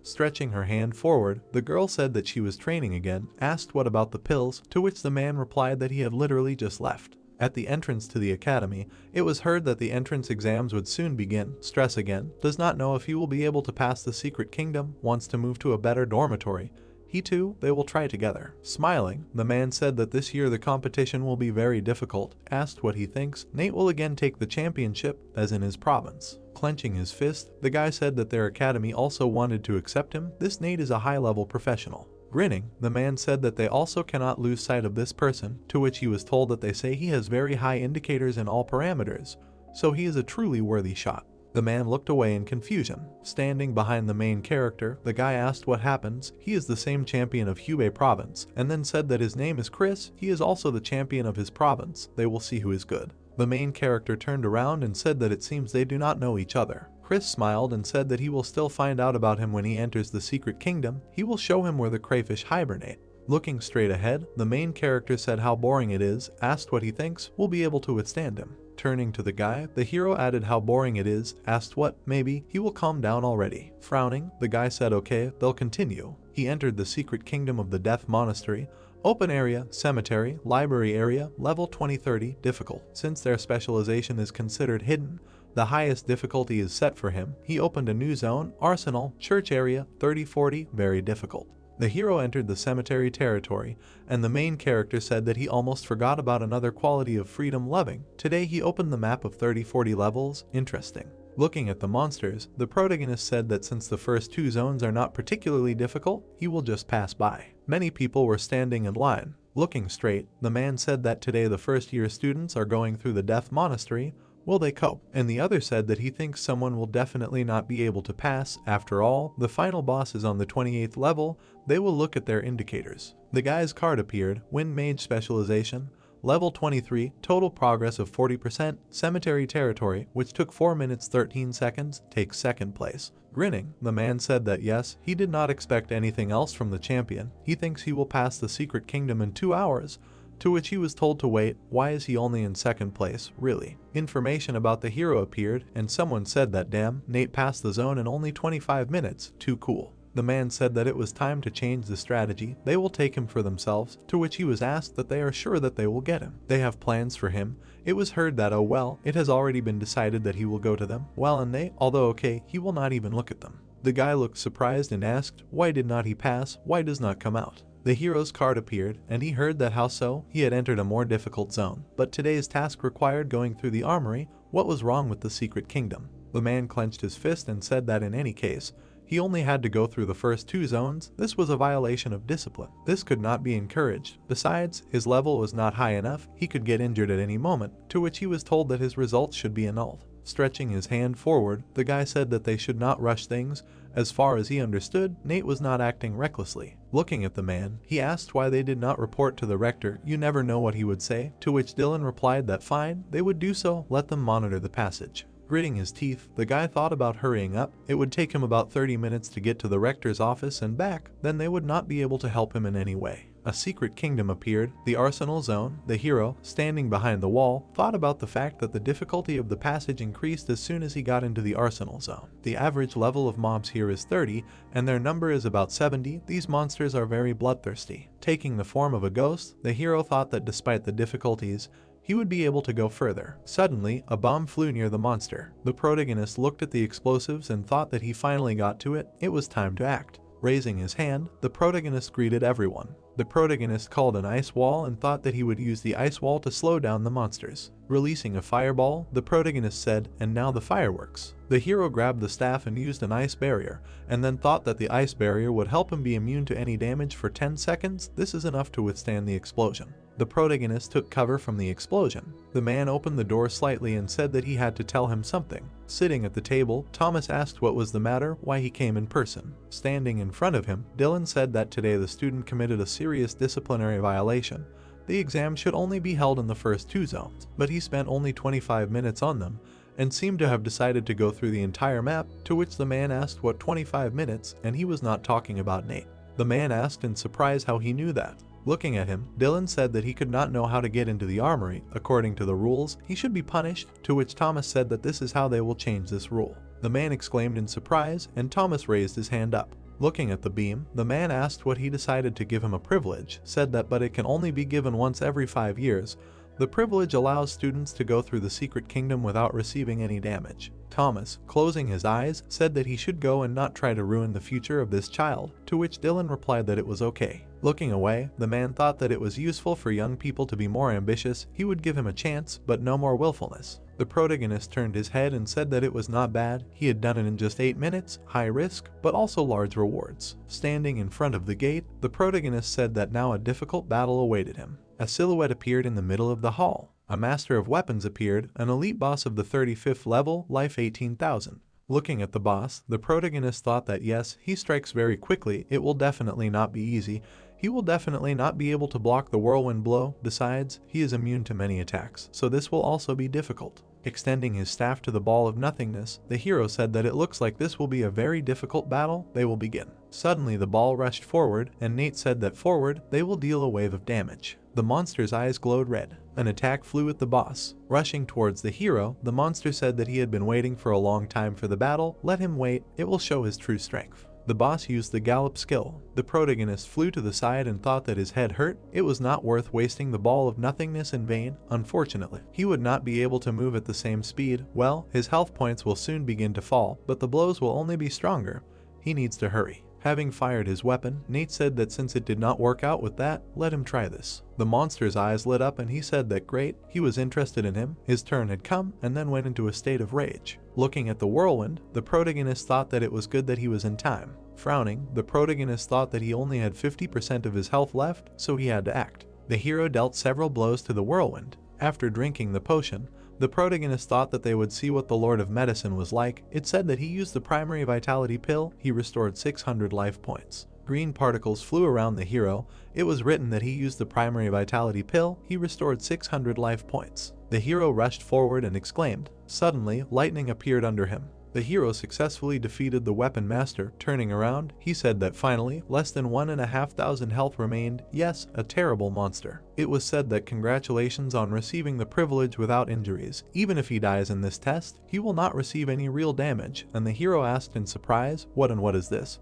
Stretching her hand forward, the girl said that she was training again, asked what about the pills, to which the man replied that he had literally just left. At the entrance to the academy, it was heard that the entrance exams would soon begin. Stress again, does not know if he will be able to pass the secret kingdom, wants to move to a better dormitory. He too, they will try together. Smiling, the man said that this year the competition will be very difficult. Asked what he thinks, Nate will again take the championship, as in his province. Clenching his fist, the guy said that their academy also wanted to accept him. This Nate is a high-level professional. Grinning, the man said that they also cannot lose sight of this person, to which he was told that they say he has very high indicators in all parameters, so he is a truly worthy shot. The man looked away in confusion. Standing behind the main character, the guy asked what happens. He is the same champion of Hubei province, and then said that his name is Chris. He is also the champion of his province. They will see who is good. The main character turned around and said that it seems they do not know each other. Chris smiled and said that he will still find out about him when he enters the secret kingdom. He will show him where the crayfish hibernate. Looking straight ahead, the main character said how boring it is, asked what he thinks will be able to withstand him. Turning to the guy, the hero added how boring it is, asked what, maybe, he will calm down already. Frowning, the guy said okay, they'll continue. He entered the secret kingdom of the Death Monastery. Open area, cemetery, library area, level 2030, difficult. Since their specialization is considered hidden, the highest difficulty is set for him. He opened a new zone, arsenal, church area, 3040, very difficult. The hero entered the cemetery territory, and the main character said that he almost forgot about another quality of freedom loving. Today he opened the map of 3040 levels, interesting. Looking at the monsters, the protagonist said that since the first 2 zones are not particularly difficult, he will just pass by. Many people were standing in line. Looking straight, the man said that today the first-year students are going through the Death Monastery. Will they cope? And the other said that he thinks someone will definitely not be able to pass. After all, the final boss is on the 28th level. They will look at their indicators. The guy's card appeared, Wind Mage Specialization, Level 23, total progress of 40%, Cemetery Territory, which took 4 minutes 13 seconds, takes second place. Grinning, the man said that yes, he did not expect anything else from the champion. He thinks he will pass the Secret Kingdom in 2 hours, to which he was told to wait. Why is he only in second place, really? Information about the hero appeared, and someone said that damn, Nate passed the zone in only 25 minutes, too cool. The man said that it was time to change the strategy, they will take him for themselves, to which he was asked that they are sure that they will get him. They have plans for him. It was heard that oh well, it has already been decided that he will go to them. Well, and they, although okay, he will not even look at them. The guy looked surprised and asked, why did not he pass, why does not come out? The hero's card appeared, and he heard that how so, he had entered a more difficult zone, but today's task required going through the armory. What was wrong with the Secret Kingdom? The man clenched his fist and said that in any case, he only had to go through the first 2 zones. This was a violation of discipline. This could not be encouraged. Besides, his level was not high enough, he could get injured at any moment, to which he was told that his results should be annulled. Stretching his hand forward, the guy said that they should not rush things. As far as he understood, Nate was not acting recklessly. Looking at the man, he asked why they did not report to the rector. You never know what he would say, to which Dylan replied that fine, they would do so, let them monitor the passage. Gritting his teeth, the guy thought about hurrying up. It would take him about 30 minutes to get to the rector's office and back, then they would not be able to help him in any way. A secret kingdom appeared, the arsenal zone. The hero, standing behind the wall, thought about the fact that the difficulty of the passage increased as soon as he got into the arsenal zone. The average level of mobs here is 30, and their number is about 70. These monsters are very bloodthirsty. Taking the form of a ghost, the hero thought that despite the difficulties, he would be able to go further. Suddenly, a bomb flew near the monster. The protagonist looked at the explosives and thought that he finally got to it. It was time to act. Raising his hand, the protagonist greeted everyone. The protagonist called an ice wall and thought that he would use the ice wall to slow down the monsters. Releasing a fireball, the protagonist said, and now the fireworks. The hero grabbed the staff and used an ice barrier, and then thought that the ice barrier would help him be immune to any damage for 10 seconds. This is enough to withstand the explosion. The protagonist took cover from the explosion. The man opened the door slightly and said that he had to tell him something. Sitting at the table, Thomas asked what was the matter, why he came in person. Standing in front of him, Dylan said that today the student committed a serious disciplinary violation. The exam should only be held in the first 2 zones, but he spent only 25 minutes on them, and seemed to have decided to go through the entire map, to which the man asked what 25 minutes, and he was not talking about Nate. The man asked in surprise how he knew that. Looking at him, Dylan said that he could not know how to get into the armory. According to the rules, he should be punished, to which Thomas said that this is how they will change this rule. The man exclaimed in surprise, and Thomas raised his hand up. Looking at the beam, the man asked what he decided to give him a privilege, said that but it can only be given once every 5 years. The privilege allows students to go through the secret kingdom without receiving any damage. Thomas, closing his eyes, said that he should go and not try to ruin the future of this child, to which Dylan replied that it was okay. Looking away, the man thought that it was useful for young people to be more ambitious. He would give him a chance, but no more willfulness. The protagonist turned his head and said that it was not bad. He had done it in just 8 minutes, high risk, but also large rewards. Standing in front of the gate, the protagonist said that now a difficult battle awaited him. A silhouette appeared in the middle of the hall. A master of weapons appeared, an elite boss of the 35th level, life 18,000. Looking at the boss, the protagonist thought that yes, he strikes very quickly, it will definitely not be easy. He will definitely not be able to block the whirlwind blow. Besides, he is immune to many attacks, so this will also be difficult. Extending his staff to the ball of nothingness, the hero said that it looks like this will be a very difficult battle. They will begin. Suddenly the ball rushed forward, and Nate said that forward, they will deal a wave of damage. The monster's eyes glowed red. An attack flew at the boss. Rushing towards the hero, the monster said that he had been waiting for a long time for the battle. Let him wait, it will show his true strength. The boss used the gallop skill. The protagonist flew to the side and thought that his head hurt. It was not worth wasting the ball of nothingness in vain. Unfortunately, he would not be able to move at the same speed. Well, his health points will soon begin to fall, but the blows will only be stronger. He needs to hurry. Having fired his weapon, Nate said that since it did not work out with that, let him try this. The monster's eyes lit up and he said that great, he was interested in him, his turn had come, and then went into a state of rage. Looking at the whirlwind, the protagonist thought that it was good that he was in time. Frowning, the protagonist thought that he only had 50% of his health left, so he had to act. The hero dealt several blows to the whirlwind. After drinking the potion, The protagonist thought that they would see what the Lord of Medicine was like. It said that he used the primary vitality pill, he restored 600 life points. Green particles flew around the hero. It was written that he used the primary vitality pill, he restored 600 life points. The hero rushed forward and exclaimed. Suddenly, lightning appeared under him. The hero successfully defeated the weapon master. Turning around, he said that finally, less than 1,500 health remained. Yes, a terrible monster. It was said that congratulations on receiving the privilege without injuries. Even if he dies in this test, he will not receive any real damage. And the hero asked in surprise, what is this?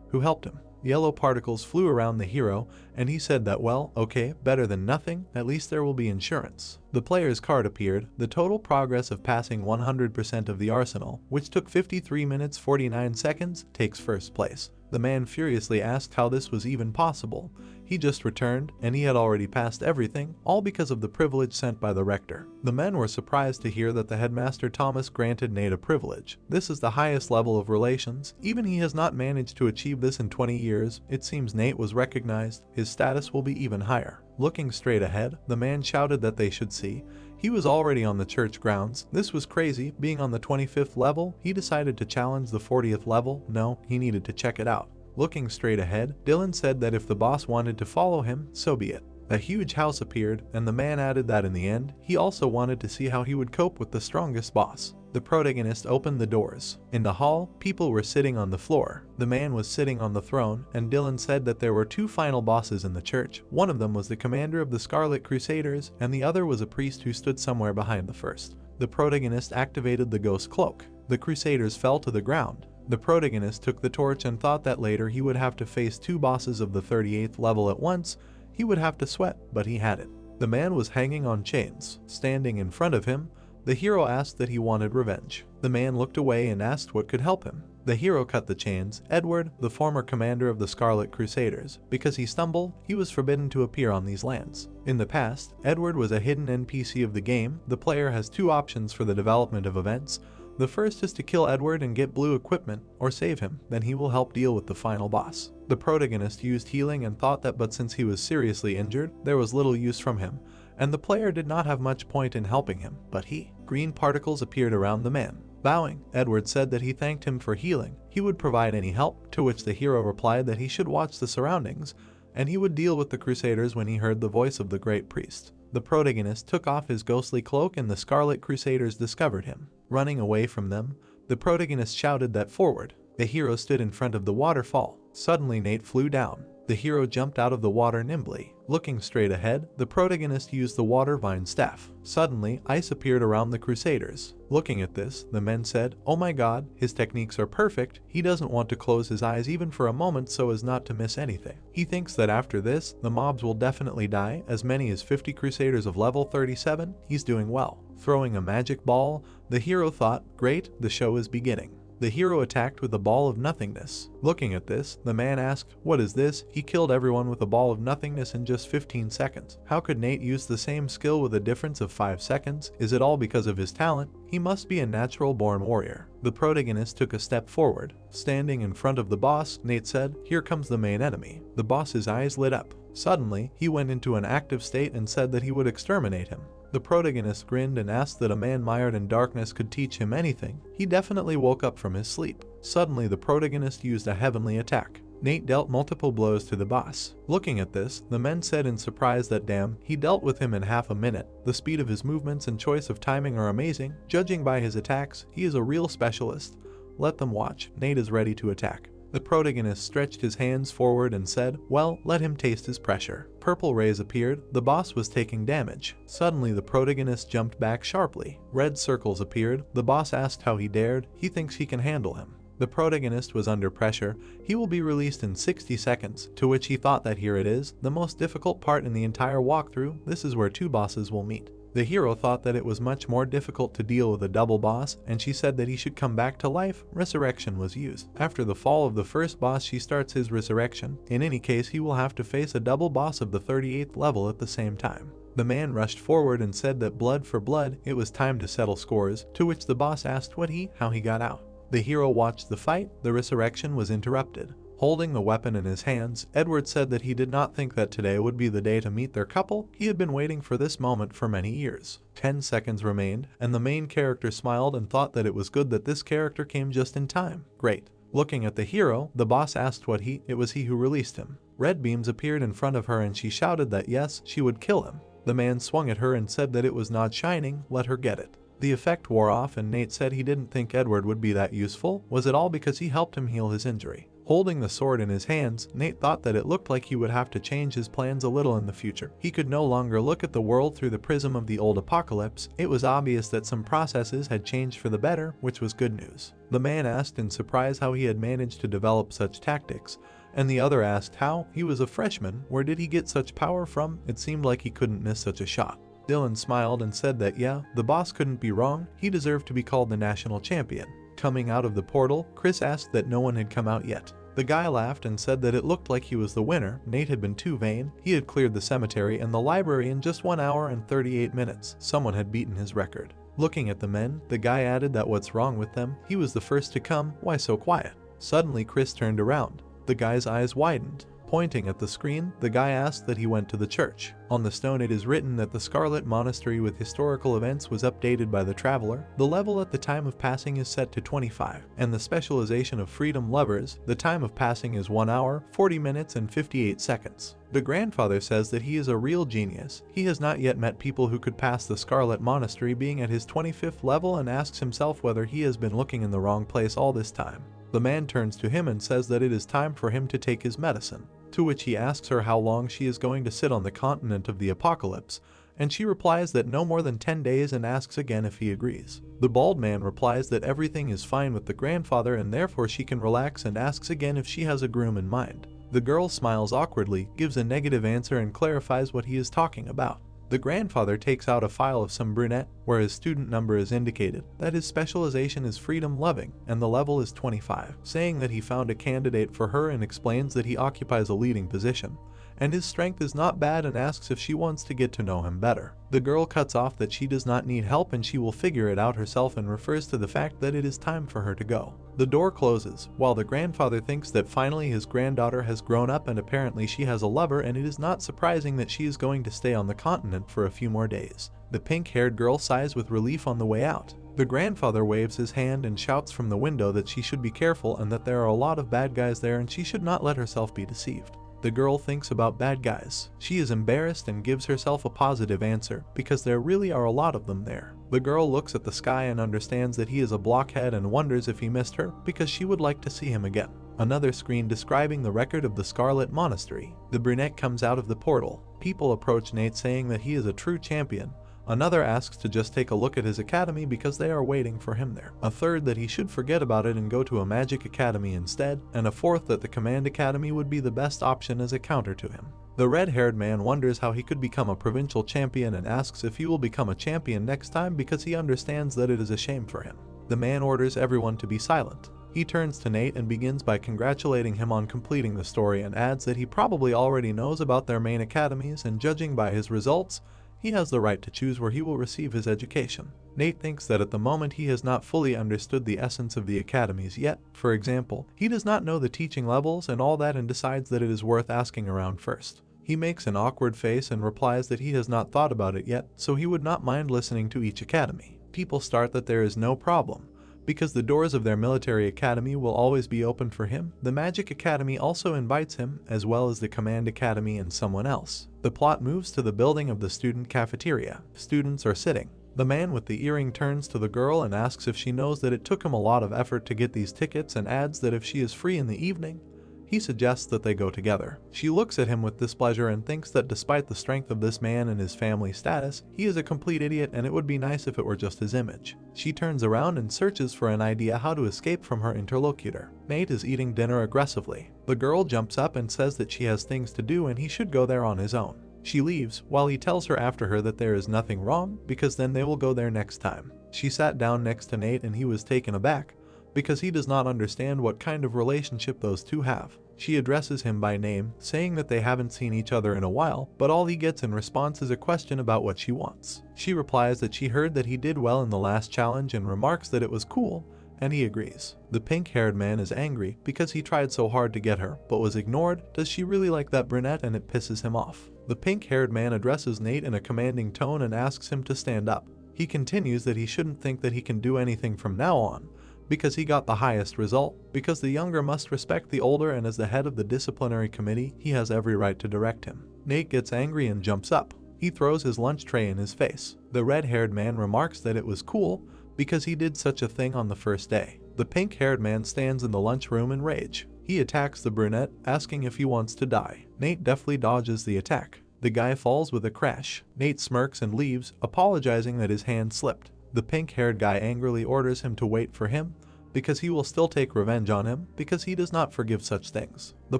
Who helped him? Yellow particles flew around the hero, and he said that well, okay, better than nothing, at least there will be insurance. The player's card appeared, the total progress of passing 100% of the arsenal, which took 53 minutes 49 seconds, takes first place. The man furiously asked how this was even possible. He just returned, and he had already passed everything, all because of the privilege sent by the rector. The men were surprised to hear that the headmaster Thomas granted Nate a privilege. This is the highest level of relations. Even he has not managed to achieve this in 20 years. It seems Nate was recognized. His status will be even higher. Looking straight ahead, the man shouted that they should see. He was already on the church grounds. This was crazy. Being on the 25th level, he decided to challenge the 40th level. No, he needed to check it out. Looking straight ahead, Dylan said that if the boss wanted to follow him, so be it. A huge house appeared, and the man added that in the end, he also wanted to see how he would cope with the strongest boss. The protagonist opened the doors. In the hall, people were sitting on the floor. The man was sitting on the throne, and Dylan said that there were two final bosses in the church. One of them was the commander of the Scarlet Crusaders, and the other was a priest who stood somewhere behind the first. The protagonist activated the ghost cloak. The Crusaders fell to the ground. The protagonist took the torch and thought that later he would have to face two bosses of the 38th level at once. He would have to sweat, but he had it. The man was hanging on chains. Standing in front of him, the hero asked that he wanted revenge. The man looked away and asked what could help him. The hero cut the chains. Edward, the former commander of the Scarlet Crusaders. Because he stumbled, he was forbidden to appear on these lands. In the past, Edward was a hidden NPC of the game. The player has two options for the development of events. The first is to kill Edward and get blue equipment, or save him, then he will help deal with the final boss. The protagonist used healing and thought that but since he was seriously injured, there was little use from him, and the player did not have much point in helping him, but green particles appeared around the man. Bowing, Edward said that he thanked him for healing. He would provide any help, to which the hero replied that he should watch the surroundings, and he would deal with the Crusaders when he heard the voice of the great priest. The protagonist took off his ghostly cloak and the Scarlet Crusaders discovered him. Running away from them, the protagonist shouted that forward. The hero stood in front of the waterfall. Suddenly Nate flew down. The hero jumped out of the water nimbly. Looking straight ahead, the protagonist used the water vine staff. Suddenly, ice appeared around the Crusaders. Looking at this, the men said, "Oh my god, his techniques are perfect. He doesn't want to close his eyes even for a moment so as not to miss anything." He thinks that after this, the mobs will definitely die, as many as 50 Crusaders of level 37. He's doing well. Throwing a magic ball, the hero thought, great, the show is beginning. The hero attacked with a ball of nothingness. Looking at this, the man asked, "What is this?" He killed everyone with a ball of nothingness in just 15 seconds. How could Nate use the same skill with a difference of 5 seconds? Is it all because of his talent? He must be a natural-born warrior. The protagonist took a step forward. Standing in front of the boss, Nate said, "Here comes the main enemy." The boss's eyes lit up. Suddenly, he went into an active state and said that he would exterminate him. The protagonist grinned and asked that a man mired in darkness could teach him anything. He definitely woke up from his sleep. Suddenly, the protagonist used a heavenly attack. Nate dealt multiple blows to the boss. Looking at this, the men said in surprise that damn, he dealt with him in half a minute. The speed of his movements and choice of timing are amazing. Judging by his attacks, he is a real specialist. Let them watch. Nate is ready to attack. The protagonist stretched his hands forward and said, "Well, let him taste his pressure." Purple rays appeared. The boss was taking damage. Suddenly, the protagonist jumped back sharply. Red circles appeared. The boss asked how he dared. He thinks he can handle him. The protagonist was under pressure. He will be released in 60 seconds, to which he thought that here it is, the most difficult part in the entire walkthrough. This is where two bosses will meet. The hero thought that it was much more difficult to deal with a double boss, and she said that he should come back to life. Resurrection was used. After the fall of the first boss, she starts his resurrection. In any case, he will have to face a double boss of the 38th level at the same time. The man rushed forward and said that blood for blood, it was time to settle scores, to which the boss asked how he got out. The hero watched the fight. The resurrection was interrupted. Holding the weapon in his hands, Edward said that he did not think that today would be the day to meet their couple. He had been waiting for this moment for many years. 10 seconds remained, and the main character smiled and thought that it was good that this character came just in time. Great. Looking at the hero, the boss asked what it was he who released him. Red beams appeared in front of her and she shouted that yes, she would kill him. The man swung at her and said that it was not shining, let her get it. The effect wore off and Nate said he didn't think Edward would be that useful. Was it all because he helped him heal his injury? Holding the sword in his hands, Nate thought that it looked like he would have to change his plans a little in the future. He could no longer look at the world through the prism of the old apocalypse. It was obvious that some processes had changed for the better, which was good news. The man asked in surprise how he had managed to develop such tactics, and the other asked how. He was a freshman. Where did he get such power from? It seemed like he couldn't miss such a shot. Dylan smiled and said that yeah, the boss couldn't be wrong. He deserved to be called the national champion. Coming out of the portal, Chris asked that no one had come out yet. The guy laughed and said that it looked like he was the winner. Nate had been too vain. He had cleared the cemetery and the library in just 1 hour and 38 minutes. Someone had beaten his record. Looking at the men, the guy added that what's wrong with them? He was the first to come. Why so quiet? Suddenly Chris turned around. The guy's eyes widened. Pointing at the screen, the guy asked that he went to the church. On the stone it is written that the Scarlet Monastery with historical events was updated by the traveler. The level at the time of passing is set to 25, and the specialization of freedom lovers, the time of passing is 1 hour, 40 minutes and 58 seconds. The grandfather says that he is a real genius. He has not yet met people who could pass the Scarlet Monastery being at his 25th level and asks himself whether he has been looking in the wrong place all this time. The man turns to him and says that it is time for him to take his medicine. To which he asks her how long she is going to sit on the continent of the apocalypse, and she replies that no more than 10 days and asks again if he agrees. The bald man replies that everything is fine with the grandfather and therefore she can relax and asks again if she has a groom in mind. The girl smiles awkwardly, gives a negative answer and clarifies what he is talking about. The grandfather takes out a file of some brunette, where his student number is indicated, that his specialization is freedom-loving, and the level is 25, saying that he found a candidate for her and explains that he occupies a leading position, and his strength is not bad and asks if she wants to get to know him better. The girl cuts off that she does not need help and she will figure it out herself and refers to the fact that it is time for her to go. The door closes, while the grandfather thinks that finally his granddaughter has grown up and apparently she has a lover, and it is not surprising that she is going to stay on the continent for a few more days. The pink-haired girl sighs with relief on the way out. The grandfather waves his hand and shouts from the window that she should be careful and that there are a lot of bad guys there and she should not let herself be deceived. The girl thinks about bad guys. She is embarrassed and gives herself a positive answer, because there really are a lot of them there. The girl looks at the sky and understands that he is a blockhead and wonders if he missed her, because she would like to see him again. Another screen describing the record of the Scarlet Monastery. The brunette comes out of the portal. People approach Nate saying that he is a true champion. Another asks to just take a look at his academy because they are waiting for him there. A third that he should forget about it and go to a magic academy instead, and a fourth that the command academy would be the best option as a counter to him. The red-haired man wonders how he could become a provincial champion and asks if he will become a champion next time because he understands that it is a shame for him. The man orders everyone to be silent. He turns to Nate and begins by congratulating him on completing the story and adds that he probably already knows about their main academies and judging by his results, he has the right to choose where he will receive his education. Nate thinks that at the moment he has not fully understood the essence of the academies yet. For example, he does not know the teaching levels and all that and decides that it is worth asking around first. He makes an awkward face and replies that he has not thought about it yet, so he would not mind listening to each academy. People start that there is no problem, because the doors of their military academy will always be open for him. The Magic Academy also invites him, as well as the Command Academy and someone else. The plot moves to the building of the student cafeteria. Students are sitting. The man with the earring turns to the girl and asks if she knows that it took him a lot of effort to get these tickets and adds that if she is free in the evening, he suggests that they go together. She looks at him with displeasure and thinks that despite the strength of this man and his family status, he is a complete idiot and it would be nice if it were just his image. She turns around and searches for an idea how to escape from her interlocutor. Nate is eating dinner aggressively. The girl jumps up and says that she has things to do and he should go there on his own. She leaves, while he tells her after her that there is nothing wrong, because then they will go there next time. She sat down next to Nate and he was taken aback, because he does not understand what kind of relationship those two have. She addresses him by name, saying that they haven't seen each other in a while, but all he gets in response is a question about what she wants. She replies that she heard that he did well in the last challenge and remarks that it was cool, and he agrees. The pink-haired man is angry because he tried so hard to get her, but was ignored. Does she really like that brunette, and it pisses him off. The pink-haired man addresses Nate in a commanding tone and asks him to stand up. He continues that he shouldn't think that he can do anything from now on, because he got the highest result, because the younger must respect the older, and as the head of the disciplinary committee, he has every right to direct him. Nate gets angry and jumps up. He throws his lunch tray in his face. The red-haired man remarks that it was cool because he did such a thing on the first day. The pink-haired man stands in the lunchroom in rage. He attacks the brunette, asking if he wants to die. Nate deftly dodges the attack. The guy falls with a crash. Nate smirks and leaves, apologizing that his hand slipped. The pink-haired guy angrily orders him to wait for him, because he will still take revenge on him, because he does not forgive such things. The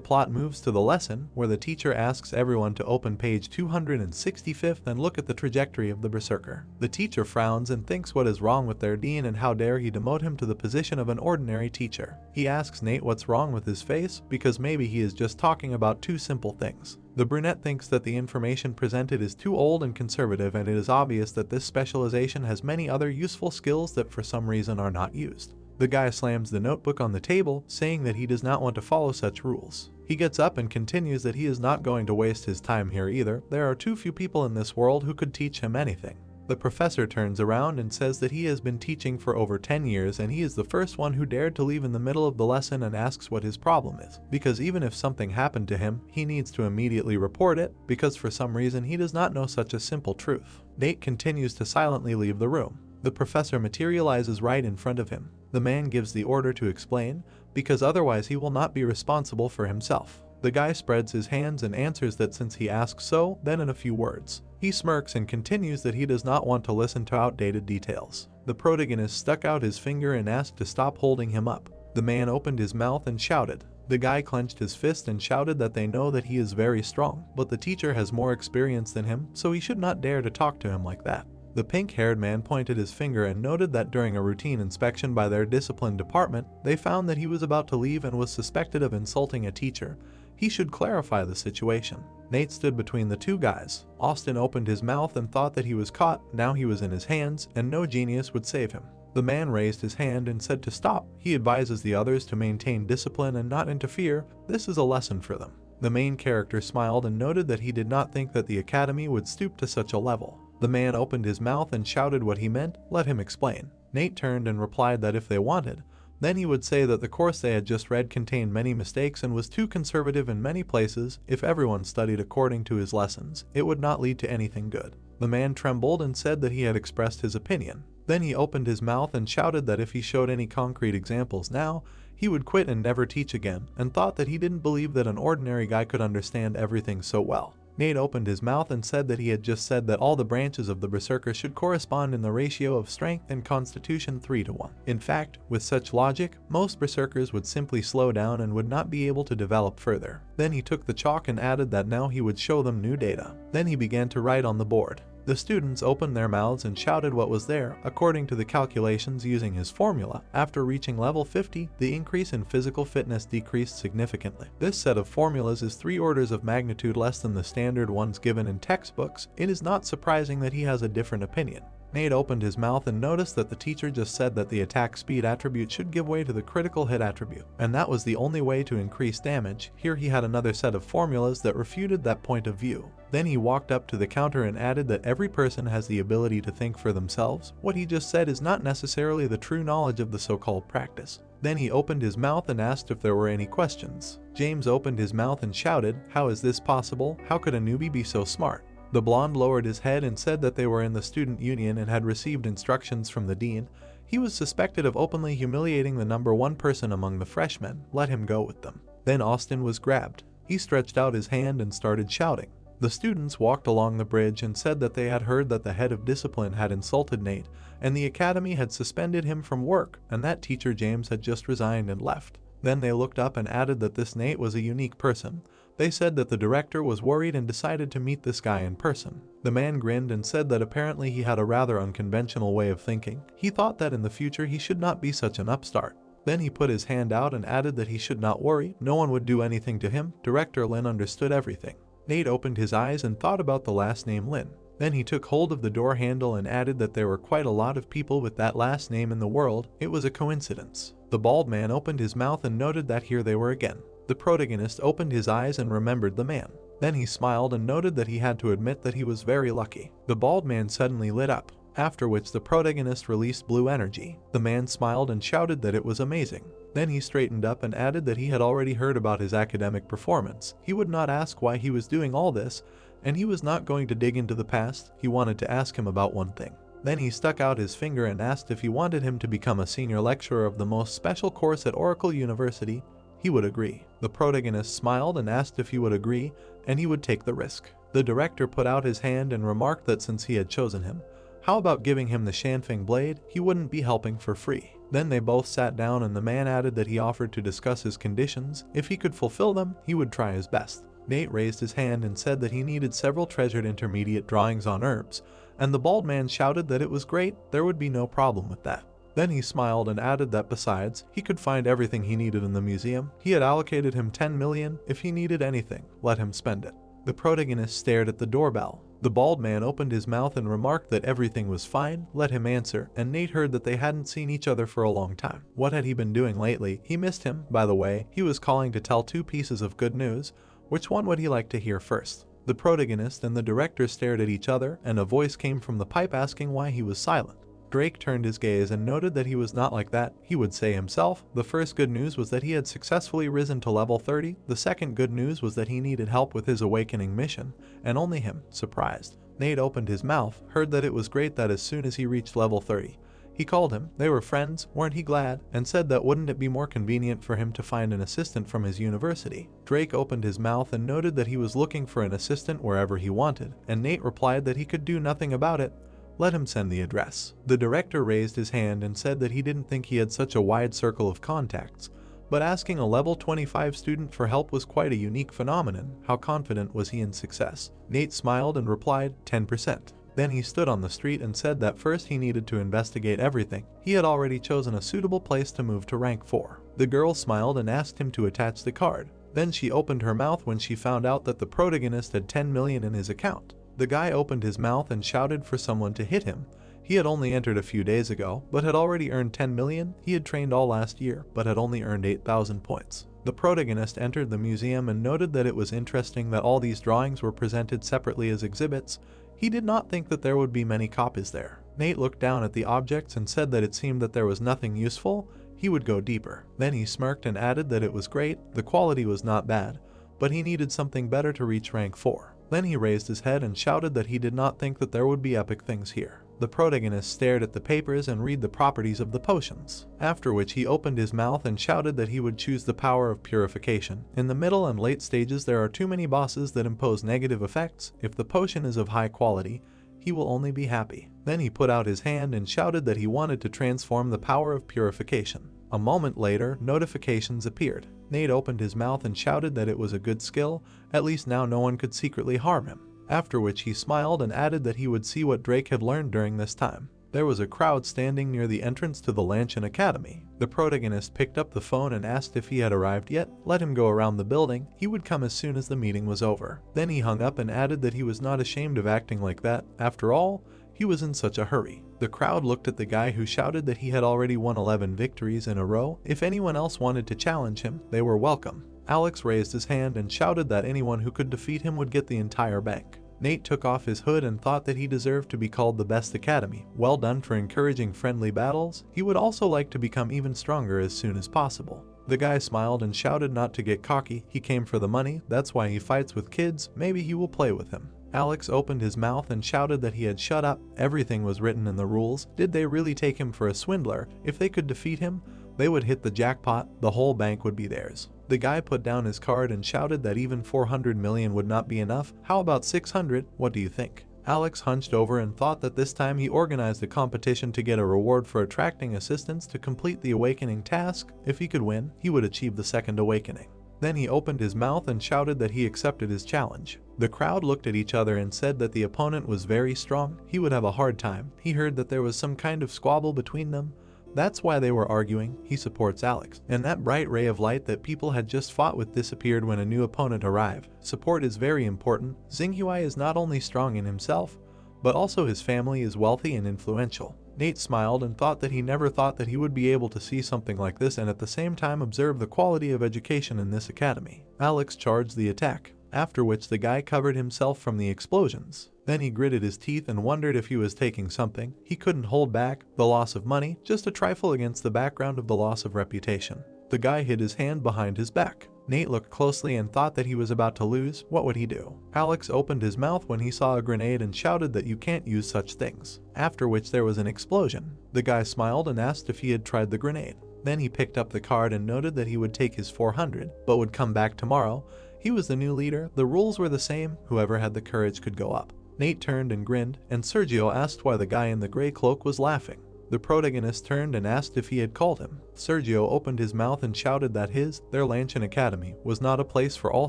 plot moves to the lesson, where the teacher asks everyone to open page 265 and look at the trajectory of the berserker. The teacher frowns and thinks what is wrong with their dean, and how dare he demote him to the position of an ordinary teacher. He asks Nate what's wrong with his face, because maybe he is just talking about two simple things. The brunette thinks that the information presented is too old and conservative, and it is obvious that this specialization has many other useful skills that for some reason are not used. The guy slams the notebook on the table, saying that he does not want to follow such rules. He gets up and continues that he is not going to waste his time here either. There are too few people in this world who could teach him anything. The professor turns around and says that he has been teaching for over 10 years, and he is the first one who dared to leave in the middle of the lesson, and asks what his problem is. Because even if something happened to him, he needs to immediately report it, because for some reason he does not know such a simple truth. Nate continues to silently leave the room. The professor materializes right in front of him. The man gives the order to explain, because otherwise he will not be responsible for himself. The guy spreads his hands and answers that since he asks so, then in a few words. He smirks and continues that he does not want to listen to outdated details. The protagonist stuck out his finger and asked to stop holding him up. The man opened his mouth and shouted. The guy clenched his fist and shouted that they know that he is very strong, but the teacher has more experience than him, so he should not dare to talk to him like that. The pink-haired man pointed his finger and noted that during a routine inspection by their discipline department, they found that he was about to leave and was suspected of insulting a teacher. He should clarify the situation. Nate stood between the two guys. Austin opened his mouth and thought that he was caught. Now he was in his hands, and no genius would save him. The man raised his hand and said to stop. He advises the others to maintain discipline and not interfere. This is a lesson for them. The main character smiled and noted that he did not think that the academy would stoop to such a level. The man opened his mouth and shouted what he meant. Let him explain. Nate turned and replied that if they wanted, then he would say that the course they had just read contained many mistakes and was too conservative in many places. If everyone studied according to his lessons, it would not lead to anything good. The man trembled and said that he had expressed his opinion. Then he opened his mouth and shouted that if he showed any concrete examples now, he would quit and never teach again, and thought that he didn't believe that an ordinary guy could understand everything so well. Nate opened his mouth and said that he had just said that all the branches of the berserker should correspond in the ratio of strength and constitution 3:1. In fact, with such logic, most berserkers would simply slow down and would not be able to develop further. Then he took the chalk and added that now he would show them new data. Then he began to write on the board. The students opened their mouths and shouted what was there. According to the calculations using his formula, after reaching level 50, the increase in physical fitness decreased significantly. This set of formulas is 3 orders of magnitude less than the standard ones given in textbooks. It is not surprising that he has a different opinion. Nate opened his mouth and noticed that the teacher just said that the attack speed attribute should give way to the critical hit attribute, and that was the only way to increase damage. Here he had another set of formulas that refuted that point of view. Then he walked up to the counter and added that every person has the ability to think for themselves. What he just said is not necessarily the true knowledge of the so-called practice. Then he opened his mouth and asked if there were any questions. James opened his mouth and shouted, "How is this possible? How could a newbie be so smart?" The blonde lowered his head and said that they were in the student union and had received instructions from the dean. He was suspected of openly humiliating the number 1 person among the freshmen. Let him go with them. Then Austin was grabbed. He stretched out his hand and started shouting. The students walked along the bridge and said that they had heard that the head of discipline had insulted Nate, and the academy had suspended him from work, and that teacher James had just resigned and left. Then they looked up and added that this Nate was a unique person. They said that the director was worried and decided to meet this guy in person. The man grinned and said that apparently he had a rather unconventional way of thinking. He thought that in the future he should not be such an upstart. Then he put his hand out and added that he should not worry, no one would do anything to him. Director Lin understood everything. Nate opened his eyes and thought about the last name Lin. Then he took hold of the door handle and added that there were quite a lot of people with that last name in the world. It was a coincidence. The bald man opened his mouth and noted that here they were again. The protagonist opened his eyes and remembered the man. Then he smiled and noted that he had to admit that he was very lucky. The bald man suddenly lit up, after which the protagonist released blue energy. The man smiled and shouted that it was amazing. Then he straightened up and added that he had already heard about his academic performance. He would not ask why he was doing all this, and he was not going to dig into the past. He wanted to ask him about one thing. Then he stuck out his finger and asked if he wanted him to become a senior lecturer of the most special course at Oracle University. He would agree. The protagonist smiled and asked if he would agree, and he would take the risk. The director put out his hand and remarked that since he had chosen him, how about giving him the Shanfeng blade? He wouldn't be helping for free. Then they both sat down and the man added that he offered to discuss his conditions. If he could fulfill them, he would try his best. Nate raised his hand and said that he needed several treasured intermediate drawings on herbs, and the bald man shouted that it was great, there would be no problem with that. Then he smiled and added that besides, he could find everything he needed in the museum. He had allocated him 10 million. If he needed anything, let him spend it. The protagonist stared at the doorbell. The bald man opened his mouth and remarked that everything was fine, let him answer, and Nate heard that they hadn't seen each other for a long time. What had he been doing lately? He missed him, by the way. He was calling to tell 2 pieces of good news. Which one would he like to hear first? The protagonist and the director stared at each other, and a voice came from the pipe asking why he was silent. Drake turned his gaze and noted that he was not like that. He would say himself. The first good news was that he had successfully risen to level 30. The second good news was that he needed help with his awakening mission, and only him, surprised. Nate opened his mouth, heard that it was great that as soon as he reached level 30, he called him. They were friends, weren't he glad? And said that wouldn't it be more convenient for him to find an assistant from his university? Drake opened his mouth and noted that he was looking for an assistant wherever he wanted, and Nate replied that he could do nothing about it. Let him send the address. The director raised his hand and said that he didn't think he had such a wide circle of contacts, but asking a level 25 student for help was quite a unique phenomenon. How confident was he in success? Nate smiled and replied, 10%. Then he stood on the street and said that first he needed to investigate everything. He had already chosen a suitable place to move to rank 4. The girl smiled and asked him to attach the card. Then she opened her mouth when she found out that the protagonist had 10 million in his account. The guy opened his mouth and shouted for someone to hit him. He had only entered a few days ago, but had already earned 10 million. He had trained all last year, but had only earned 8,000 points. The protagonist entered the museum and noted that it was interesting that all these drawings were presented separately as exhibits. He did not think that there would be many copies there. Nate looked down at the objects and said that it seemed that there was nothing useful. He would go deeper. Then he smirked and added that it was great, the quality was not bad, but he needed something better to reach rank 4. Then he raised his head and shouted that he did not think that there would be epic things here. The protagonist stared at the papers and read the properties of the potions, after which he opened his mouth and shouted that he would choose the power of purification. In the middle and late stages there are too many bosses that impose negative effects. If the potion is of high quality, he will only be happy. Then he put out his hand and shouted that he wanted to transform the power of purification. A moment later, notifications appeared. Nate opened his mouth and shouted that it was a good skill, at least now no one could secretly harm him. After which he smiled and added that he would see what Drake had learned during this time. There was a crowd standing near the entrance to the Lanchin Academy. The protagonist picked up the phone and asked if he had arrived yet. Let him go around the building. He would come as soon as the meeting was over. Then he hung up and added that he was not ashamed of acting like that. After all, he was in such a hurry. The crowd looked at the guy who shouted that he had already won 11 victories in a row. If anyone else wanted to challenge him, they were welcome. Alex raised his hand and shouted that anyone who could defeat him would get the entire bank. Nate took off his hood and thought that he deserved to be called the best academy. Well done for encouraging friendly battles. He would also like to become even stronger as soon as possible. The guy smiled and shouted not to get cocky. He came for the money, that's why he fights with kids. Maybe he will play with him. Alex opened his mouth and shouted that he had shut up. Everything was written in the rules. Did they really take him for a swindler? If they could defeat him, they would hit the jackpot. The whole bank would be theirs. The guy put down his card and shouted that even 400 million would not be enough. How about 600? What do you think? Alex hunched over and thought that this time he organized a competition to get a reward for attracting assistants to complete the awakening task. If he could win, he would achieve the second awakening. Then he opened his mouth and shouted that he accepted his challenge. The crowd looked at each other and said that the opponent was very strong. He would have a hard time. He heard that there was some kind of squabble between them. That's why they were arguing. He supports Alex. And that bright ray of light that people had just fought with disappeared when a new opponent arrived. Support is very important. Xinghuai is not only strong in himself, but also his family is wealthy and influential. Nate smiled and thought that he never thought that he would be able to see something like this and at the same time observe the quality of education in this academy. Alex charged the attack, after which the guy covered himself from the explosions. Then he gritted his teeth and wondered if he was taking something. He couldn't hold back the loss of money, just a trifle against the background of the loss of reputation. The guy hid his hand behind his back. Nate looked closely and thought that he was about to lose. What would he do? Alex opened his mouth when he saw a grenade and shouted that you can't use such things, after which there was an explosion. The guy smiled and asked if he had tried the grenade. Then he picked up the card and noted that he would take his 400, but would come back tomorrow. He was the new leader, the rules were the same, whoever had the courage could go up. Nate turned and grinned, and Sergio asked why the guy in the gray cloak was laughing. The protagonist turned and asked if he had called him. Sergio opened his mouth and shouted that their Lanchan Academy, was not a place for all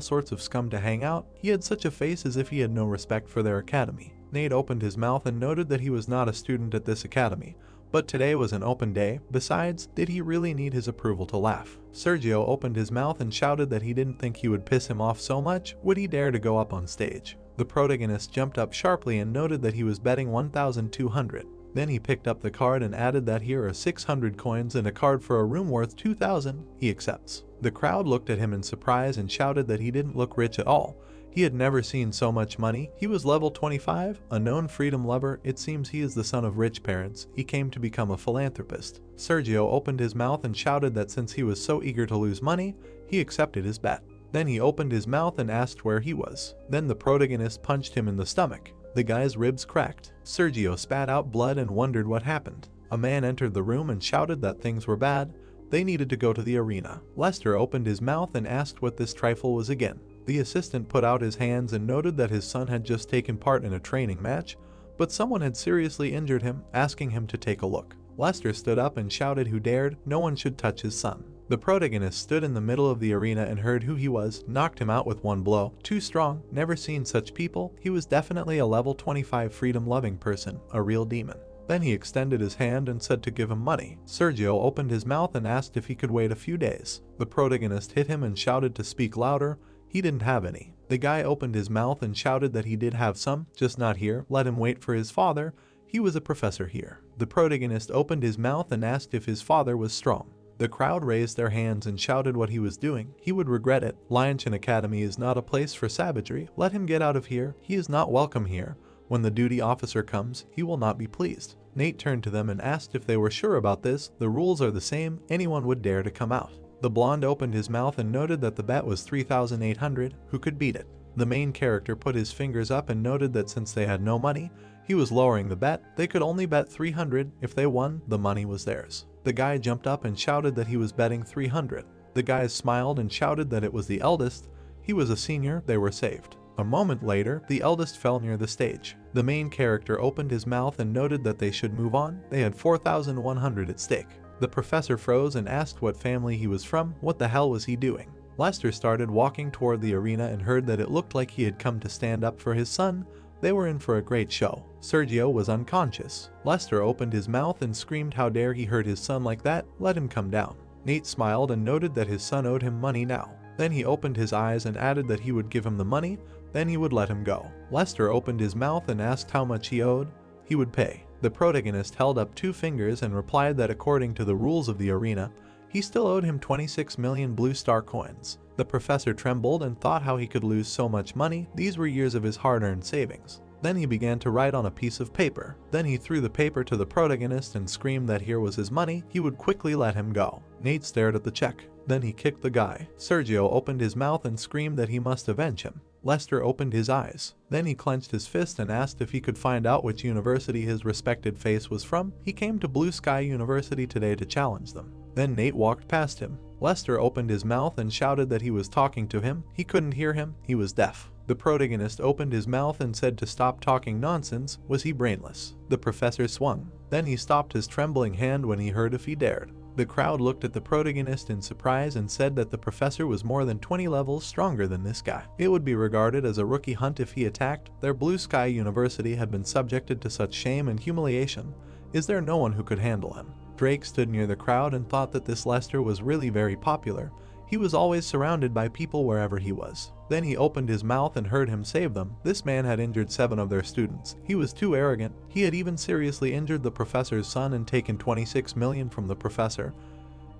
sorts of scum to hang out. He had such a face as if he had no respect for their academy. Nate opened his mouth and noted that he was not a student at this academy, but today was an open day. Besides, did he really need his approval to laugh? Sergio opened his mouth and shouted that he didn't think he would piss him off so much. Would he dare to go up on stage? The protagonist jumped up sharply and noted that he was betting 1,200. Then he picked up the card and added that here are 600 coins and a card for a room worth 2,000. He accepts. The crowd looked at him in surprise and shouted that he didn't look rich at all. He had never seen so much money. He was level 25, a known freedom lover. It seems he is the son of rich parents. He came to become a philanthropist. Sergio opened his mouth and shouted that since he was so eager to lose money, he accepted his bet. Then he opened his mouth and asked where he was. Then the protagonist punched him in the stomach. The guy's ribs cracked. Sergio spat out blood and wondered what happened. A man entered the room and shouted that things were bad. They needed to go to the arena. Lester opened his mouth and asked what this trifle was again. The assistant put out his hands and noted that his son had just taken part in a training match, but someone had seriously injured him, asking him to take a look. Lester stood up and shouted who dared, no one should touch his son. The protagonist stood in the middle of the arena and heard who he was, knocked him out with one blow. Too strong, never seen such people. He was definitely a level 25 freedom-loving person, a real demon. Then he extended his hand and said to give him money. Sergio opened his mouth and asked if he could wait a few days. The protagonist hit him and shouted to speak louder. He didn't have any. The guy opened his mouth and shouted that he did have some, just not here. Let him wait for his father. He was a professor here. The protagonist opened his mouth and asked if his father was strong. The crowd raised their hands and shouted what he was doing. He would regret it. Lanchan Academy is not a place for savagery. Let him get out of here. He is not welcome here. When the duty officer comes, he will not be pleased. Nate turned to them and asked if they were sure about this. The rules are the same. Anyone would dare to come out. The blonde opened his mouth and noted that the bet was 3,800. Who could beat it? The main character put his fingers up and noted that since they had no money, he was lowering the bet. They could only bet 300. If they won, the money was theirs. The guy jumped up and shouted that he was betting 300. The guys smiled and shouted that it was the eldest. He was a senior. They were saved. A moment later, the eldest fell near the stage. The main character opened his mouth and noted that they should move on. They had 4,100 at stake. The professor froze and asked what family he was from. What the hell was he doing? Lester started walking toward the arena and heard that it looked like he had come to stand up for his son. They were in for a great show. Sergio was unconscious. Lester opened his mouth and screamed how dare he hurt his son like that. Let him come down. Nate smiled and noted that his son owed him money now. Then he opened his eyes and added that he would give him the money, then he would let him go. Lester opened his mouth and asked how much he owed. He would pay. The protagonist held up 2 fingers and replied that according to the rules of the arena, he still owed him 26 million blue star coins. The professor trembled and thought how he could lose so much money. These were years of his hard-earned savings. Then he began to write on a piece of paper. Then he threw the paper to the protagonist and screamed that here was his money. He would quickly let him go. Nate stared at the check. Then he kicked the guy. Sergio opened his mouth and screamed that he must avenge him. Lester opened his eyes. Then he clenched his fist and asked if he could find out which university his respected face was from. He came to Blue Sky University today to challenge them. Then Nate walked past him. Lester opened his mouth and shouted that he was talking to him. He couldn't hear him. He was deaf. The protagonist opened his mouth and said to stop talking nonsense. Was he brainless? The professor swung. Then he stopped his trembling hand when he heard if he dared. The crowd looked at the protagonist in surprise and said that the professor was more than 20 levels stronger than this guy. It would be regarded as a rookie hunt if he attacked. Their Blue Sky University had been subjected to such shame and humiliation. Is there no one who could handle him? Drake stood near the crowd and thought that this Lester was really very popular. He was always surrounded by people wherever he was. Then he opened his mouth and heard him save them. This man had injured 7 of their students. He was too arrogant. He had even seriously injured the professor's son and taken 26 million from the professor.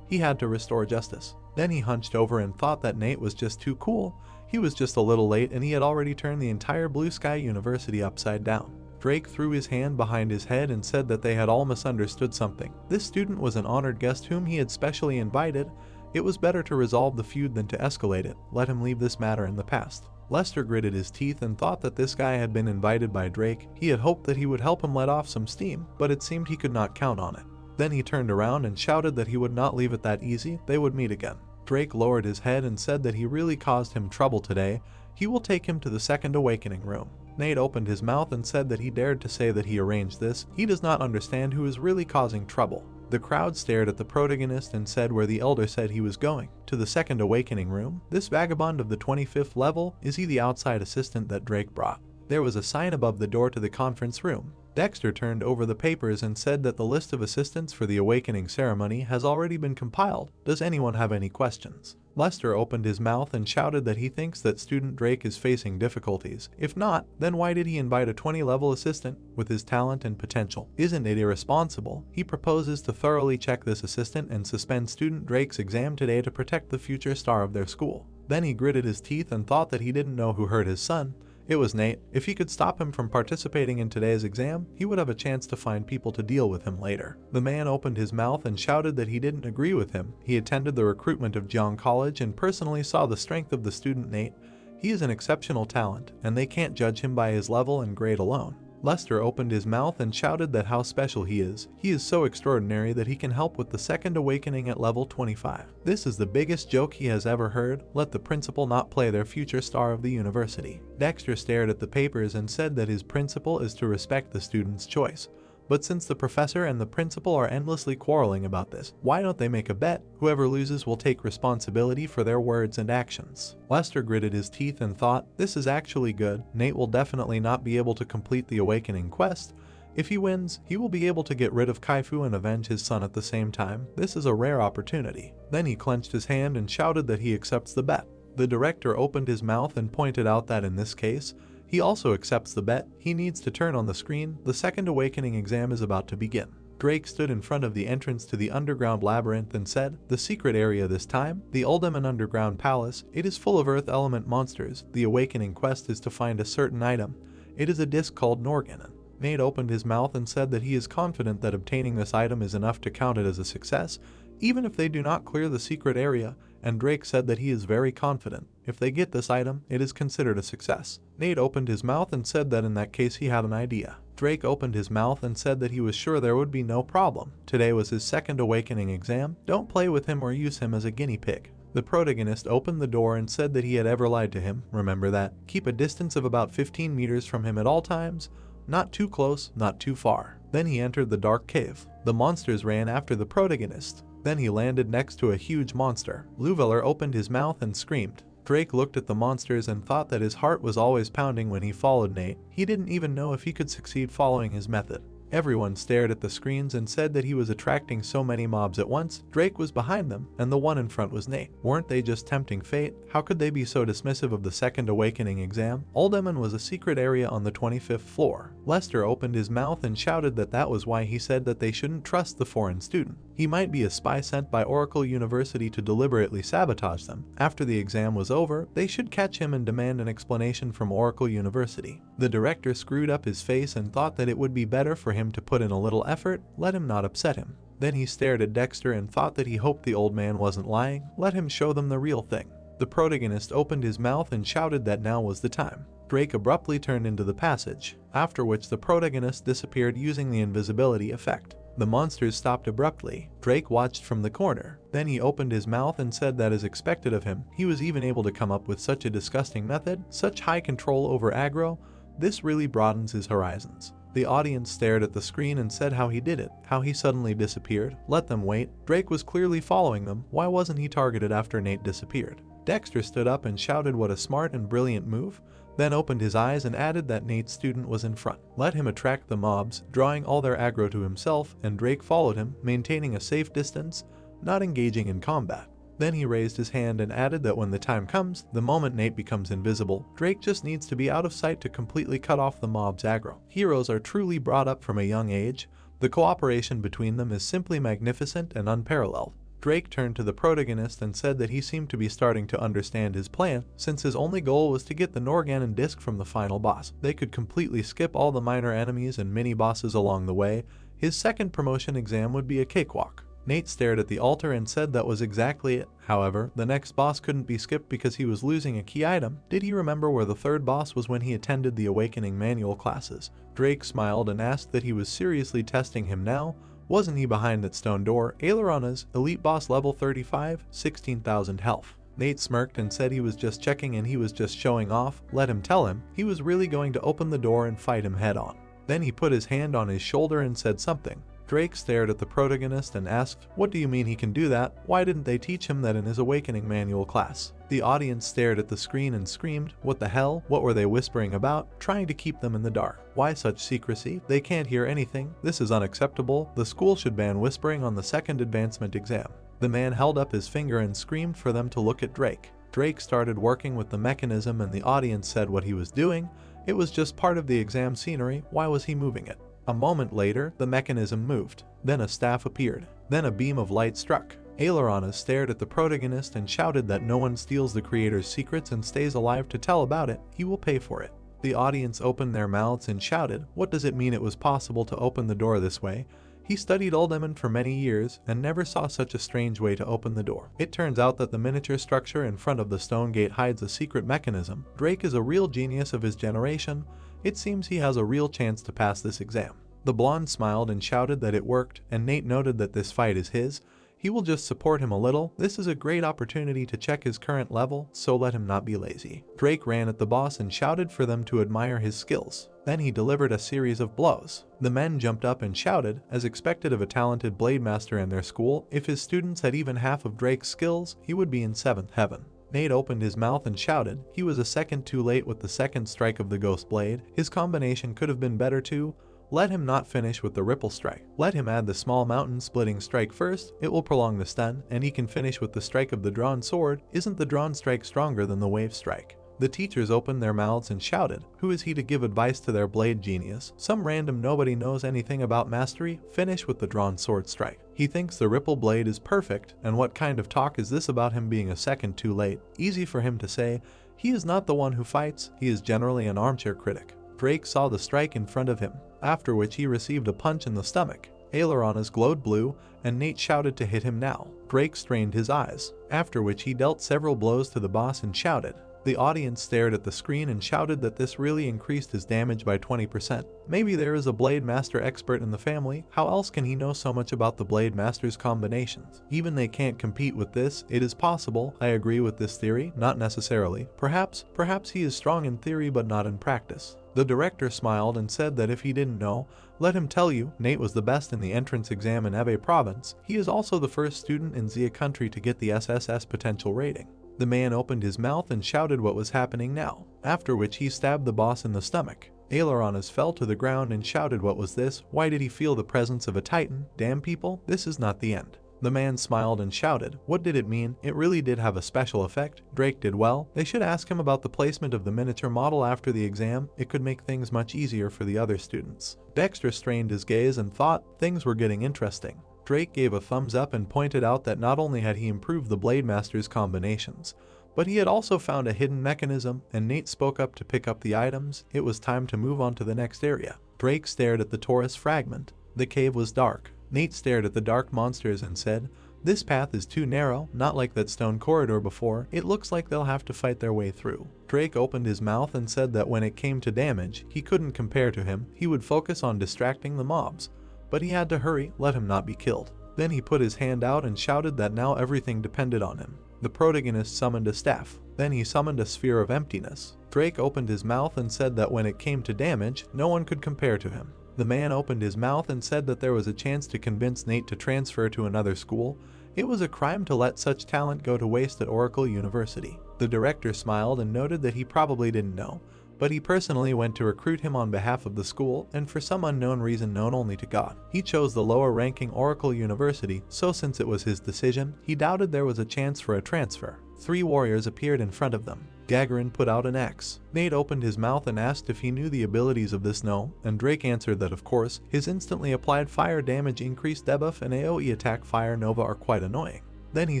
He had to restore justice. Then he hunched over and thought that Nate was just too cool. He was just a little late and he had already turned the entire Blue Sky University upside down. Drake threw his hand behind his head and said that they had all misunderstood something. This student was an honored guest whom he had specially invited. It was better to resolve the feud than to escalate it. Let him leave this matter in the past. Lester gritted his teeth and thought that this guy had been invited by Drake. He had hoped that he would help him let off some steam, but it seemed he could not count on it. Then he turned around and shouted that he would not leave it that easy. They would meet again. Drake lowered his head and said that he really caused him trouble today. He will take him to the Second Awakening room. Nate opened his mouth and said that he dared to say that he arranged this. He does not understand who is really causing trouble. The crowd stared at the protagonist and said where the elder said he was going. To the Second Awakening room. This vagabond of the 25th level, is he the outside assistant that Drake brought? There was a sign above the door to the conference room. Dexter turned over the papers and said that the list of assistants for the awakening ceremony has already been compiled. Does anyone have any questions? Lester opened his mouth and shouted that he thinks that student Drake is facing difficulties. If not, then why did he invite a 20-level assistant with his talent and potential? Isn't it irresponsible? He proposes to thoroughly check this assistant and suspend student Drake's exam today to protect the future star of their school. Then he gritted his teeth and thought that he didn't know who hurt his son. It was Nate. If he could stop him from participating in today's exam, he would have a chance to find people to deal with him later. The man opened his mouth and shouted that he didn't agree with him. He attended the recruitment of Jiang College and personally saw the strength of the student Nate. He is an exceptional talent, and they can't judge him by his level and grade alone. Lester opened his mouth and shouted that how special he is. He is so extraordinary that he can help with the Second Awakening at level 25. This is the biggest joke he has ever heard. Let the principal not play their future star of the university. Dexter stared at the papers and said that his principle is to respect the student's choice. But since the professor and the principal are endlessly quarreling about this, why don't they make a bet? Whoever loses will take responsibility for their words and actions. Lester gritted his teeth and thought, this is actually good. Nate will definitely not be able to complete the awakening quest. If he wins, he will be able to get rid of Kaifu and avenge his son at the same time. This is a rare opportunity. Then he clenched his hand and shouted that he accepts the bet. The director opened his mouth and pointed out that in this case, he also accepts the bet. He needs to turn on the screen. The Second Awakening exam is about to begin. Drake stood in front of the entrance to the underground labyrinth and said, the secret area this time, the Uldaman underground palace, it is full of earth element monsters. The awakening quest is to find a certain item. It is a disc called Norganon. Nate opened his mouth and said that he is confident that obtaining this item is enough to count it as a success, even if they do not clear the secret area, and Drake said that he is very confident. If they get this item, it is considered a success. Nate opened his mouth and said that in that case he had an idea. Drake opened his mouth and said that he was sure there would be no problem. Today was his Second Awakening exam. Don't play with him or use him as a guinea pig. The protagonist opened the door and said that he had ever lied to him. Remember that. Keep a distance of about 15 meters from him at all times. Not too close, not too far. Then he entered the dark cave. The monsters ran after the protagonist. Then he landed next to a huge monster. Luveller opened his mouth and screamed. Drake looked at the monsters and thought that his heart was always pounding when he followed Nate. He didn't even know if he could succeed following his method. Everyone stared at the screens and said that he was attracting so many mobs at once. Drake was behind them, and the one in front was Nate. Weren't they just tempting fate? How could they be so dismissive of the Second Awakening exam? Uldaman was a secret area on the 25th floor. Lester opened his mouth and shouted that that was why he said that they shouldn't trust the foreign student. He might be a spy sent by Oracle University to deliberately sabotage them. After the exam was over, they should catch him and demand an explanation from Oracle University. The director screwed up his face and thought that it would be better for him to put in a little effort. Let him not upset him. Then he stared at Dexter and thought that he hoped the old man wasn't lying. Let him show them the real thing. The protagonist opened his mouth and shouted that now was the time. Drake abruptly turned into the passage, after which the protagonist disappeared using the invisibility effect. The monsters stopped abruptly. Drake watched from the corner. Then he opened his mouth and said that as expected of him, he was even able to come up with such a disgusting method, such high control over aggro. This really broadens his horizons. The audience stared at the screen and said how he did it, how he suddenly disappeared. Let them wait. Drake was clearly following them. Why wasn't he targeted after Nate disappeared? Dexter stood up and shouted what a smart and brilliant move, then opened his eyes and added that Nate's student was in front. Let him attract the mobs, drawing all their aggro to himself, and Drake followed him, maintaining a safe distance, not engaging in combat. Then he raised his hand and added that when the time comes, the moment Nate becomes invisible, Drake just needs to be out of sight to completely cut off the mob's aggro. Heroes are truly brought up from a young age. The cooperation between them is simply magnificent and unparalleled. Drake turned to the protagonist and said that he seemed to be starting to understand his plan, since his only goal was to get the Norganon disc from the final boss. They could completely skip all the minor enemies and mini-bosses along the way. His second promotion exam would be a cakewalk. Nate stared at the altar and said that was exactly it. However, the next boss couldn't be skipped because he was losing a key item. Did he remember where the third boss was when he attended the Awakening manual classes? Drake smiled and asked that he was seriously testing him now. Wasn't he behind that stone door? Ailerona's elite boss level 35, 16,000 health. Nate smirked and said he was just checking and he was just showing off. Let him tell him he was really going to open the door and fight him head on. Then he put his hand on his shoulder and said something. Drake stared at the protagonist and asked, "What do you mean he can do that? Why didn't they teach him that in his Awakening manual class?" The audience stared at the screen and screamed, "What the hell? What were they whispering about? Trying to keep them in the dark. Why such secrecy? They can't hear anything. This is unacceptable. The school should ban whispering on the second advancement exam." The man held up his finger and screamed for them to look at Drake. Drake started working with the mechanism and the audience said what he was doing. It was just part of the exam scenery. Why was he moving it? A moment later, the mechanism moved. Then a staff appeared. Then a beam of light struck. Ailerona stared at the protagonist and shouted that no one steals the creator's secrets and stays alive to tell about it. He will pay for it. The audience opened their mouths and shouted, "What does it mean it was possible to open the door this way?" He studied Uldaman for many years and never saw such a strange way to open the door. It turns out that the miniature structure in front of the stone gate hides a secret mechanism. Drake is a real genius of his generation. It seems he has a real chance to pass this exam. The blonde smiled and shouted that it worked, and Nate noted that this fight is his. He will just support him a little. This is a great opportunity to check his current level, so let him not be lazy. Drake ran at the boss and shouted for them to admire his skills. Then he delivered a series of blows. The men jumped up and shouted, as expected of a talented blade master in their school. If his students had even half of Drake's skills, he would be in 7th heaven. Nate opened his mouth and shouted. He was a second too late with the second strike of the ghost blade. His combination could have been better too. Let him not finish with the ripple strike. Let him add the small mountain splitting strike first. It will prolong the stun, and he can finish with the strike of the drawn sword. Isn't the drawn strike stronger than the wave strike? The teachers opened their mouths and shouted. Who is he to give advice to their blade genius? Some random nobody knows anything about mastery? Finish with the drawn sword strike. He thinks the ripple blade is perfect, and what kind of talk is this about him being a second too late? Easy for him to say. He is not the one who fights, he is generally an armchair critic. Drake saw the strike in front of him, after which he received a punch in the stomach. Ailerona's glowed blue, and Nate shouted to hit him now. Drake strained his eyes, after which he dealt several blows to the boss and shouted. The audience stared at the screen and shouted that this really increased his damage by 20%. Maybe there is a Blade Master expert in the family. How else can he know so much about the Blade Master's combinations? Even they can't compete with this. It is possible. I agree with this theory. Not necessarily. Perhaps he is strong in theory but not in practice. The director smiled and said that if he didn't know, let him tell you. Nate was the best in the entrance exam in Ebe province. He is also the first student in Xia country to get the SSS potential rating. The man opened his mouth and shouted what was happening now, after which he stabbed the boss in the stomach. Aileronas fell to the ground and shouted what was this? Why did he feel the presence of a titan? Damn people, this is not the end. The man smiled and shouted. What did it mean? It really did have a special effect. Drake did well. They should ask him about the placement of the miniature model after the exam. It could make things much easier for the other students. Dexter strained his gaze and thought things were getting interesting. Drake gave a thumbs up and pointed out that not only had he improved the Blade Master's combinations, but he had also found a hidden mechanism, and Nate spoke up to pick up the items. It was time to move on to the next area. Drake stared at the Taurus fragment. The cave was dark. Nate stared at the dark monsters and said, "This path is too narrow, not like that stone corridor before. It looks like they'll have to fight their way through." Drake opened his mouth and said that when it came to damage, he couldn't compare to him. He would focus on distracting the mobs. But he had to hurry, let him not be killed. Then he put his hand out and shouted that now everything depended on him. The protagonist summoned a staff. Then he summoned a sphere of emptiness. Drake opened his mouth and said that when it came to damage, no one could compare to him. The man opened his mouth and said that there was a chance to convince Nate to transfer to another school. It was a crime to let such talent go to waste at Oracle University. The director smiled and noted that he probably didn't know. but he personally went to recruit him on behalf of the school, and for some unknown reason known only to God, he chose the lower-ranking Oracle University, so since it was his decision, he doubted there was a chance for a transfer. 3 warriors appeared in front of them. Gagarin put out an axe. Nate opened his mouth and asked if he knew the abilities of this gnome, and Drake answered that of course. His instantly applied fire damage increased debuff and AoE attack fire nova are quite annoying. Then he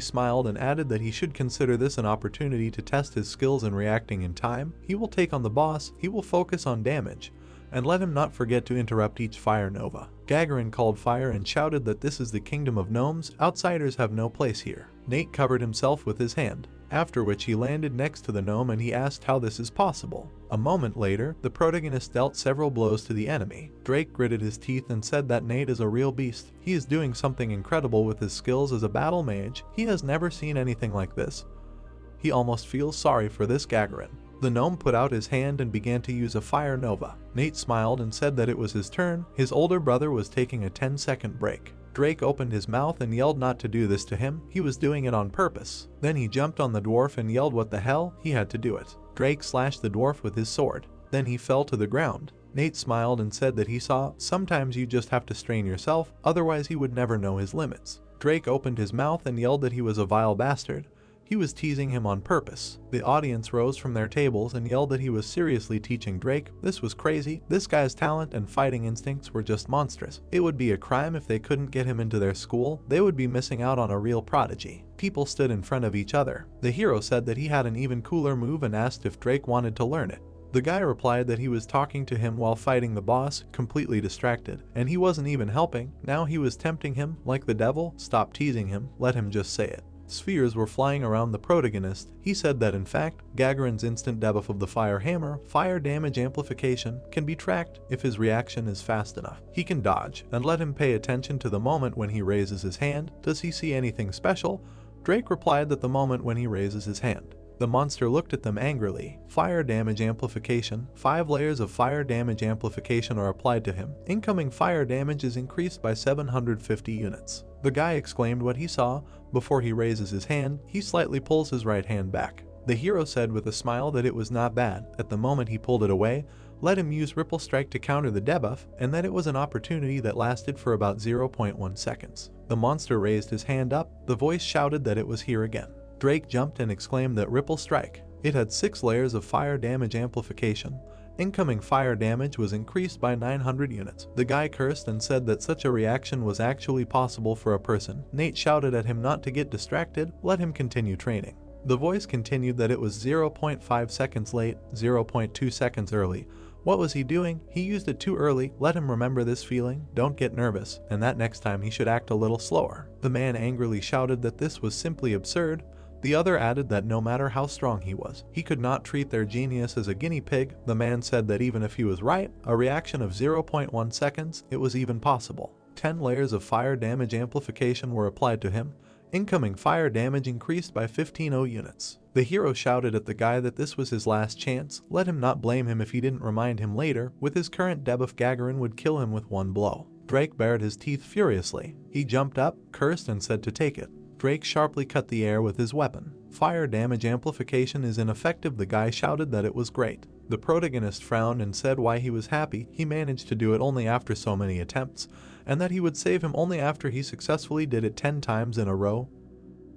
smiled and added that he should consider this an opportunity to test his skills in reacting in time. He will take on the boss, he will focus on damage, and let him not forget to interrupt each fire nova. Gagarin called fire and shouted that this is the kingdom of gnomes, outsiders have no place here. Nate covered himself with his hand, after which he landed next to the gnome and he asked how this is possible. A moment later, the protagonist dealt several blows to the enemy. Drake gritted his teeth and said that Nate is a real beast. He is doing something incredible with his skills as a battle mage. He has never seen anything like this. He almost feels sorry for this Gagarin. The gnome put out his hand and began to use a fire nova. Nate smiled and said that it was his turn. His older brother was taking a 10-second break. Drake opened his mouth and yelled not to do this to him. He was doing it on purpose. Then he jumped on the dwarf and yelled what the hell, he had to do it. Drake slashed the dwarf with his sword. Then he fell to the ground. Nate smiled and said that he saw, sometimes you just have to strain yourself, otherwise he would never know his limits. Drake opened his mouth and yelled that he was a vile bastard. He was teasing him on purpose. The audience rose from their tables and yelled that he was seriously teaching Drake. This was crazy. This guy's talent and fighting instincts were just monstrous. It would be a crime if they couldn't get him into their school. They would be missing out on a real prodigy. People stood in front of each other. The hero said that he had an even cooler move and asked if Drake wanted to learn it. The guy replied that he was talking to him while fighting the boss, completely distracted, and he wasn't even helping. Now he was tempting him, like the devil. Stop teasing him, let him just say it. Spheres were flying around the protagonist. He said that in fact, Gagarin's instant debuff of the fire hammer, fire damage amplification, can be tracked if his reaction is fast enough. He can dodge, and let him pay attention to the moment when he raises his hand. Does he see anything special? Drake replied that the moment when he raises his hand. The monster looked at them angrily. Fire damage amplification. 5 layers of fire damage amplification are applied to him. Incoming fire damage is increased by 750 units. The guy exclaimed what he saw. Before he raises his hand, he slightly pulls his right hand back. The hero said with a smile that it was not bad. At the moment he pulled it away, let him use Ripple Strike to counter the debuff, and that it was an opportunity that lasted for about 0.1 seconds. The monster raised his hand up. The voice shouted that it was here again. Drake jumped and exclaimed that Ripple Strike. It had 6 layers of fire damage amplification. Incoming fire damage was increased by 900 units. The guy cursed and said that such a reaction was actually possible for a person. Nate shouted at him not to get distracted, let him continue training. The voice continued that it was 0.5 seconds late, 0.2 seconds early. What was he doing? He used it too early. Let him remember this feeling. Don't get nervous, and that next time he should act a little slower. The man angrily shouted that this was simply absurd. The other added that no matter how strong he was, he could not treat their genius as a guinea pig. The man said that even if he was right, a reaction of 0.1 seconds, it was even possible. 10 layers of fire damage amplification were applied to him. Incoming fire damage increased by 1500 units. The hero shouted at the guy that this was his last chance. Let him not blame him if he didn't remind him later. With his current debuff, Gagarin would kill him with one blow. Drake bared his teeth furiously. He jumped up, cursed, and said to take it. Drake sharply cut the air with his weapon. Fire damage amplification is ineffective. The guy shouted that it was great. The protagonist frowned and said why he was happy he managed to do it only after so many attempts, and that he would save him only after he successfully did it 10 times in a row.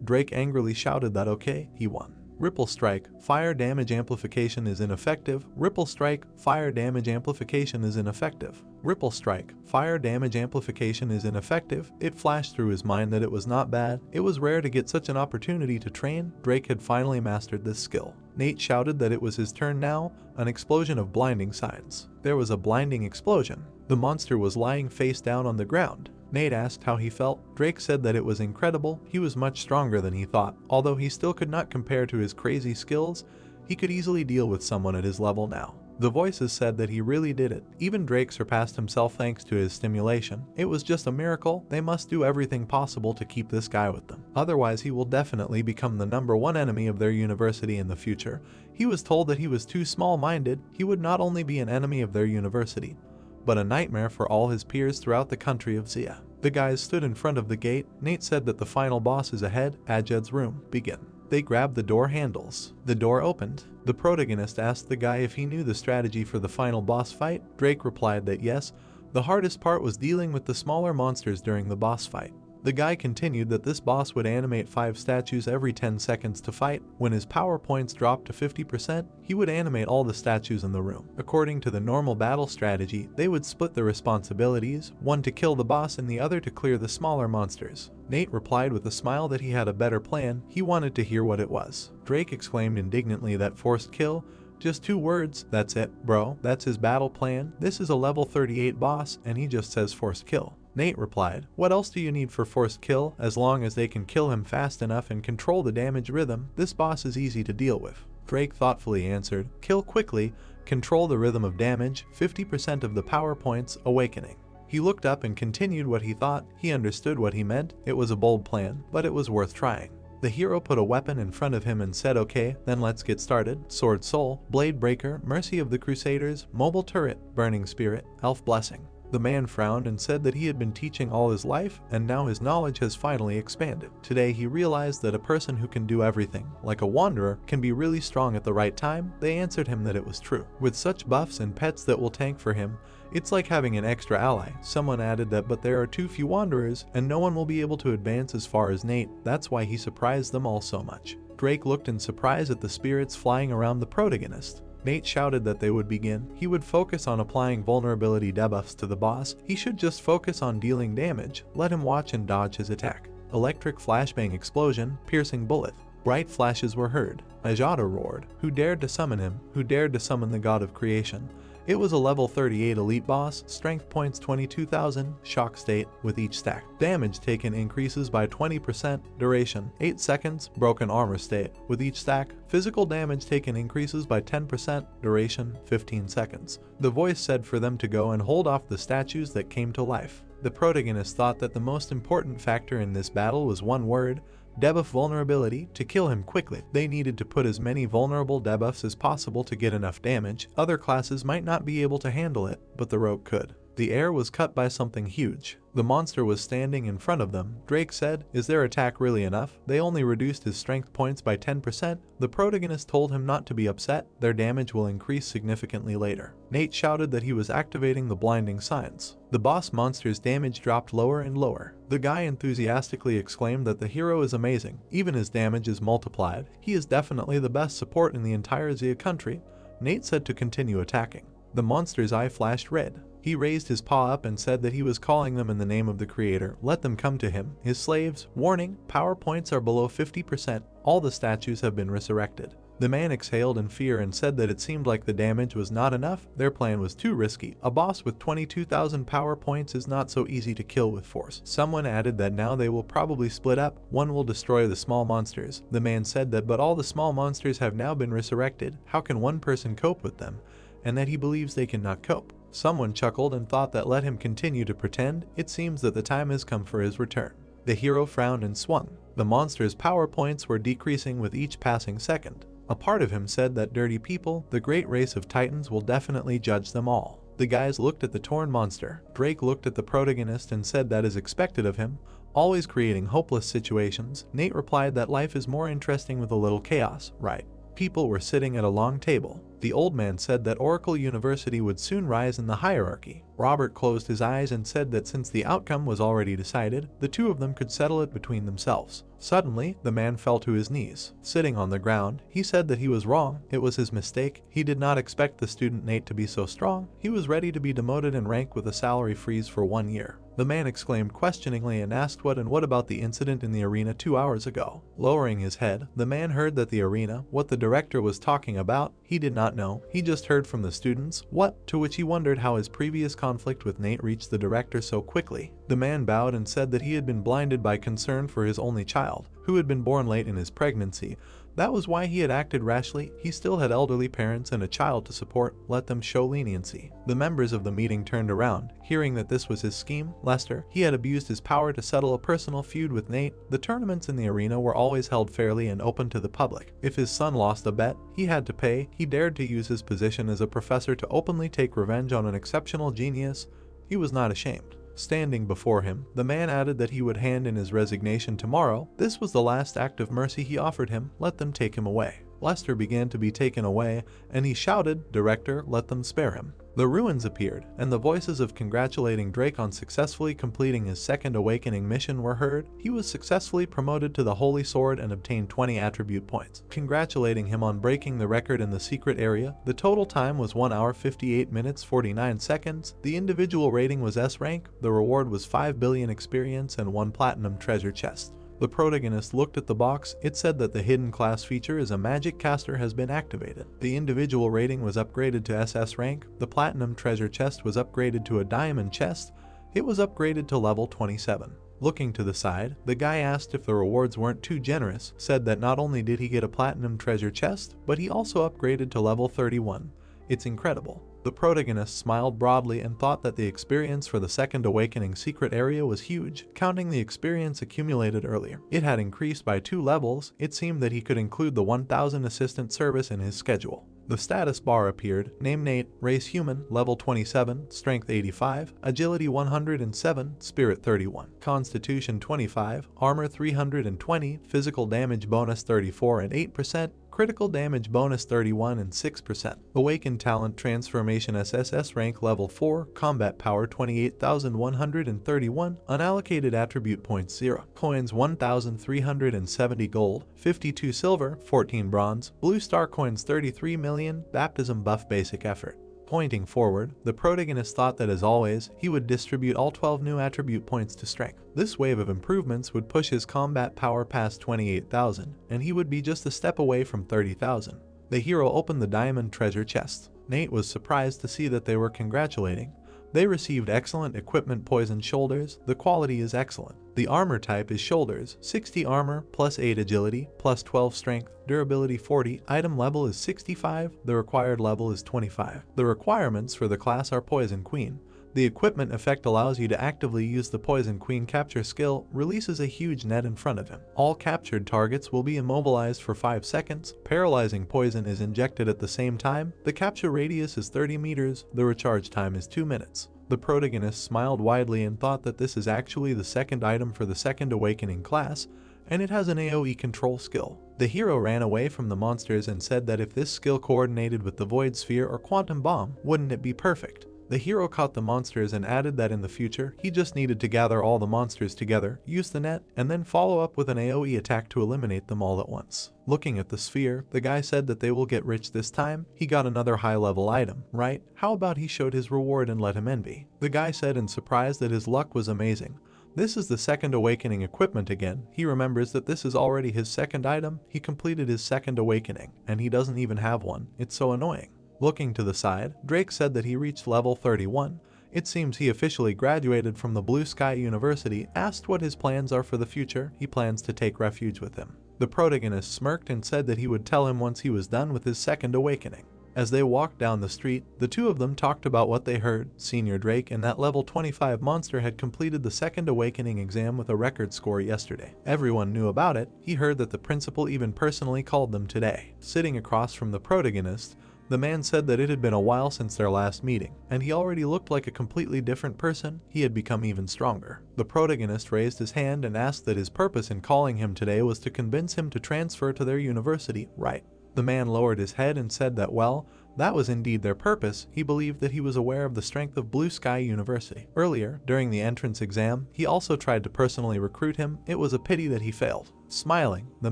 Drake angrily shouted that okay, he won. Ripple Strike, fire damage amplification is ineffective. Ripple Strike, fire damage amplification is ineffective. Ripple Strike, fire damage amplification is ineffective. It flashed through his mind that it was not bad. It was rare to get such an opportunity to train. Drake had finally mastered this skill. Nate shouted that it was his turn now. An explosion of blinding signs. There was a blinding explosion. The monster was lying face down on the ground. Nate asked how he felt. Drake said that it was incredible. He was much stronger than he thought. Although he still could not compare to his crazy skills, he could easily deal with someone at his level now. The voices said that he really did it. Even Drake surpassed himself thanks to his stimulation. It was just a miracle. They must do everything possible to keep this guy with them. Otherwise, he will definitely become the #1 enemy of their university in the future. He was told that he was too small-minded. He would not only be an enemy of their university, but a nightmare for all his peers throughout the country of Zia. The guys stood in front of the gate. Nate said that the final boss is ahead. Ajad's room. Begin. They grabbed the door handles. The door opened. The protagonist asked the guy if he knew the strategy for the final boss fight. Drake replied that yes, the hardest part was dealing with the smaller monsters during the boss fight. The guy continued that this boss would animate 5 statues every 10 seconds to fight. When his power points dropped to 50%, he would animate all the statues in the room. According to the normal battle strategy, they would split the responsibilities, one to kill the boss and the other to clear the smaller monsters. Nate replied with a smile that he had a better plan. He wanted to hear what it was. Drake exclaimed indignantly that forced kill, just 2 words, that's it, bro, that's his battle plan. This is a level 38 boss and he just says forced kill. Nate replied, what else do you need for forced kill? As long as they can kill him fast enough and control the damage rhythm, this boss is easy to deal with. Drake thoughtfully answered, kill quickly, control the rhythm of damage, 50% of the power points, awakening. He looked up and continued what he thought. He understood what he meant. It was a bold plan, but it was worth trying. The hero put a weapon in front of him and said, okay, then let's get started. Sword Soul, Blade Breaker, Mercy of the Crusaders, Mobile Turret, Burning Spirit, Elf Blessing. The man frowned and said that he had been teaching all his life, and now his knowledge has finally expanded. Today he realized that a person who can do everything, like a wanderer, can be really strong at the right time. They answered him that it was true. With such buffs and pets that will tank for him, it's like having an extra ally. Someone added that but there are too few wanderers, and no one will be able to advance as far as Nate. That's why he surprised them all so much. Drake looked in surprise at the spirits flying around the protagonist. Nate shouted that they would begin. He would focus on applying vulnerability debuffs to the boss. He should just focus on dealing damage. Let him watch and dodge his attack. Electric flashbang explosion, piercing bullet. Bright flashes were heard. Ajata roared. Who dared to summon him? Who dared to summon the god of creation? It was a level 38 elite boss, strength points 22,000, shock state with each stack. Damage taken increases by 20%, duration 8 seconds, broken armor state with each stack. Physical damage taken increases by 10%, duration 15 seconds. The voice said for them to go and hold off the statues that came to life. The protagonist thought that the most important factor in this battle was one word, debuff vulnerability, to kill him quickly. They needed to put as many vulnerable debuffs as possible to get enough damage. Other classes might not be able to handle it, but the rogue could. The air was cut by something huge. The monster was standing in front of them. Drake said, is their attack really enough? They only reduced his strength points by 10%. The protagonist told him not to be upset. Their damage will increase significantly later. Nate shouted that he was activating the blinding signs. The boss monster's damage dropped lower and lower. The guy enthusiastically exclaimed that the hero is amazing. Even his damage is multiplied. He is definitely the best support in the entire Xia country. Nate said to continue attacking. The monster's eye flashed red. He raised his paw up and said that he was calling them in the name of the creator. Let them come to him. His slaves. Warning, power points are below 50%. All the statues have been resurrected. The man exhaled in fear and said that it seemed like the damage was not enough. Their plan was too risky. A boss with 22,000 power points is not so easy to kill with force. Someone added that now they will probably split up. One will destroy the small monsters. The man said that but all the small monsters have now been resurrected. How can one person cope with them? And that he believes they cannot cope. Someone chuckled and thought that let him continue to pretend. It seems that the time has come for his return. The hero frowned and swung. The monster's power points were decreasing with each passing second. A part of him said that dirty people, the great race of titans, will definitely judge them all. The guys looked at the torn monster. Drake looked at the protagonist and said that is expected of him, always creating hopeless situations. Nate replied that life is more interesting with a little chaos, right? People were sitting at a long table. The old man said that Oracle University would soon rise in the hierarchy. Robert closed his eyes and said that since the outcome was already decided, the two of them could settle it between themselves. Suddenly, the man fell to his knees. Sitting on the ground, he said that he was wrong. It was his mistake. He did not expect the student Nate to be so strong. He was ready to be demoted in rank with a salary freeze for 1 year. The man exclaimed questioningly and asked what about the incident in the arena 2 hours ago. Lowering his head, the man heard that the arena, what the director was talking about, he did not know. He just heard from the students, what, to which he wondered how his previous conflict with Nate reached the director so quickly. The man bowed and said that he had been blinded by concern for his only child, who had been born late in his pregnancy. That was why he had acted rashly. He still had elderly parents and a child to support. Let them show leniency. The members of the meeting turned around, hearing that this was his scheme. Lester, he had abused his power to settle a personal feud with Nate. The tournaments in the arena were always held fairly and open to the public. If his son lost a bet, he had to pay. He dared to use his position as a professor to openly take revenge on an exceptional genius. He was not ashamed. Standing before him, the man added that he would hand in his resignation tomorrow. This was the last act of mercy he offered him. Let them take him away. Lester began to be taken away, and he shouted, "Director, let them spare him." The ruins appeared, and the voices of congratulating Drake on successfully completing his second awakening mission were heard. He was successfully promoted to the Holy Sword and obtained 20 attribute points, congratulating him on breaking the record in the secret area. The total time was 1 hour 58 minutes 49 seconds. The individual rating was S rank. The reward was 5 billion experience and 1 platinum treasure chest. The protagonist looked at the box. It said that the hidden class feature is a magic caster has been activated. The individual rating was upgraded to SS rank. The platinum treasure chest was upgraded to a diamond chest. It was upgraded to level 27. Looking to the side, the guy asked if the rewards weren't too generous, said that not only did he get a platinum treasure chest, but he also upgraded to level 31. It's incredible. The protagonist smiled broadly and thought that the experience for the second awakening secret area was huge, counting the experience accumulated earlier. It had increased by 2 levels. It seemed that he could include the 1000 assistant service in his schedule. The status bar appeared. Name Nate, race human, level 27, strength 85, agility 107, spirit 31, constitution 25, armor 320, physical damage bonus 34 and 8%, critical damage bonus 31 and 6%. Awakened talent transformation SSS rank level 4, combat power 28,131, unallocated attribute points 0, coins 1,370 gold, 52 silver, 14 bronze, blue star coins 33 million, baptism buff basic effort. Pointing forward, the protagonist thought that as always, he would distribute all 12 new attribute points to strength. This wave of improvements would push his combat power past 28,000, and he would be just a step away from 30,000. The hero opened the diamond treasure chest. Nate was surprised to see that they were congratulating. They received excellent equipment poison shoulders. The quality is excellent. The armor type is shoulders, 60 armor, plus 8 agility, plus 12 strength, durability 40, item level is 65, the required level is 25. The requirements for the class are Poison Queen. The equipment effect allows you to actively use the Poison Queen capture skill, releases a huge net in front of him. All captured targets will be immobilized for 5 seconds. Paralyzing poison is injected at the same time. The capture radius is 30 meters. The recharge time is 2 minutes. The protagonist smiled widely and thought that this is actually the second item for the second awakening class, and it has an AoE control skill. The hero ran away from the monsters and said that if this skill coordinated with the Void Sphere or Quantum Bomb, wouldn't it be perfect? The hero caught the monsters and added that in the future, he just needed to gather all the monsters together, use the net, and then follow up with an AoE attack to eliminate them all at once. Looking at the sphere, the guy said that they will get rich this time. He got another high-level item, right? How about he showed his reward and let him envy? The guy said in surprise that his luck was amazing. This is the second awakening equipment again. He remembers that this is already his second item. He completed his second awakening, and he doesn't even have one. It's so annoying. Looking to the side, Drake said that he reached level 31. It seems he officially graduated from the Blue Sky University. Asked what his plans are for the future, he plans to take refuge with him. The protagonist smirked and said that he would tell him once he was done with his second awakening. As they walked down the street, the two of them talked about what they heard. Senior Drake and that level 25 monster had completed the second awakening exam with a record score yesterday. Everyone knew about it. He heard that the principal even personally called them today. Sitting across from the protagonist, the man said that it had been a while since their last meeting, and he already looked like a completely different person. He had become even stronger. The protagonist raised his hand and asked that his purpose in calling him today was to convince him to transfer to their university, right? The man lowered his head and said that, well, that was indeed their purpose. He believed that he was aware of the strength of Blue Sky University. Earlier, during the entrance exam, he also tried to personally recruit him. It was a pity that he failed. Smiling, the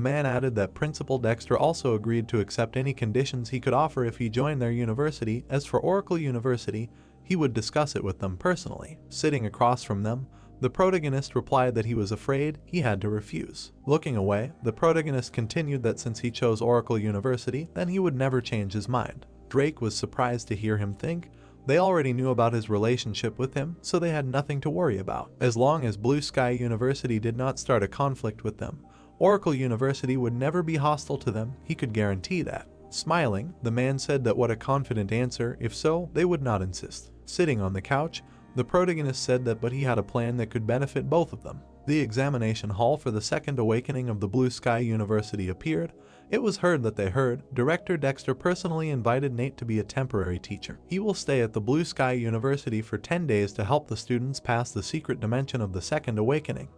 man added that Principal Dexter also agreed to accept any conditions he could offer if he joined their university. As for Oracle University, he would discuss it with them personally. Sitting across from them, the protagonist replied that he was afraid he had to refuse. Looking away, the protagonist continued that since he chose Oracle University, then he would never change his mind. Drake was surprised to hear him think. They already knew about his relationship with him, so they had nothing to worry about. As long as Blue Sky University did not start a conflict with them, Oracle University would never be hostile to them. He could guarantee that. Smiling, the man said that what a confident answer. If so, they would not insist. Sitting on the couch, the protagonist said that but he had a plan that could benefit both of them. The examination hall for the second awakening of the Blue Sky University appeared. It was heard that Director Dexter personally invited Nate to be a temporary teacher. He will stay at the Blue Sky University for 10 days to help the students pass the secret dimension of the second awakening.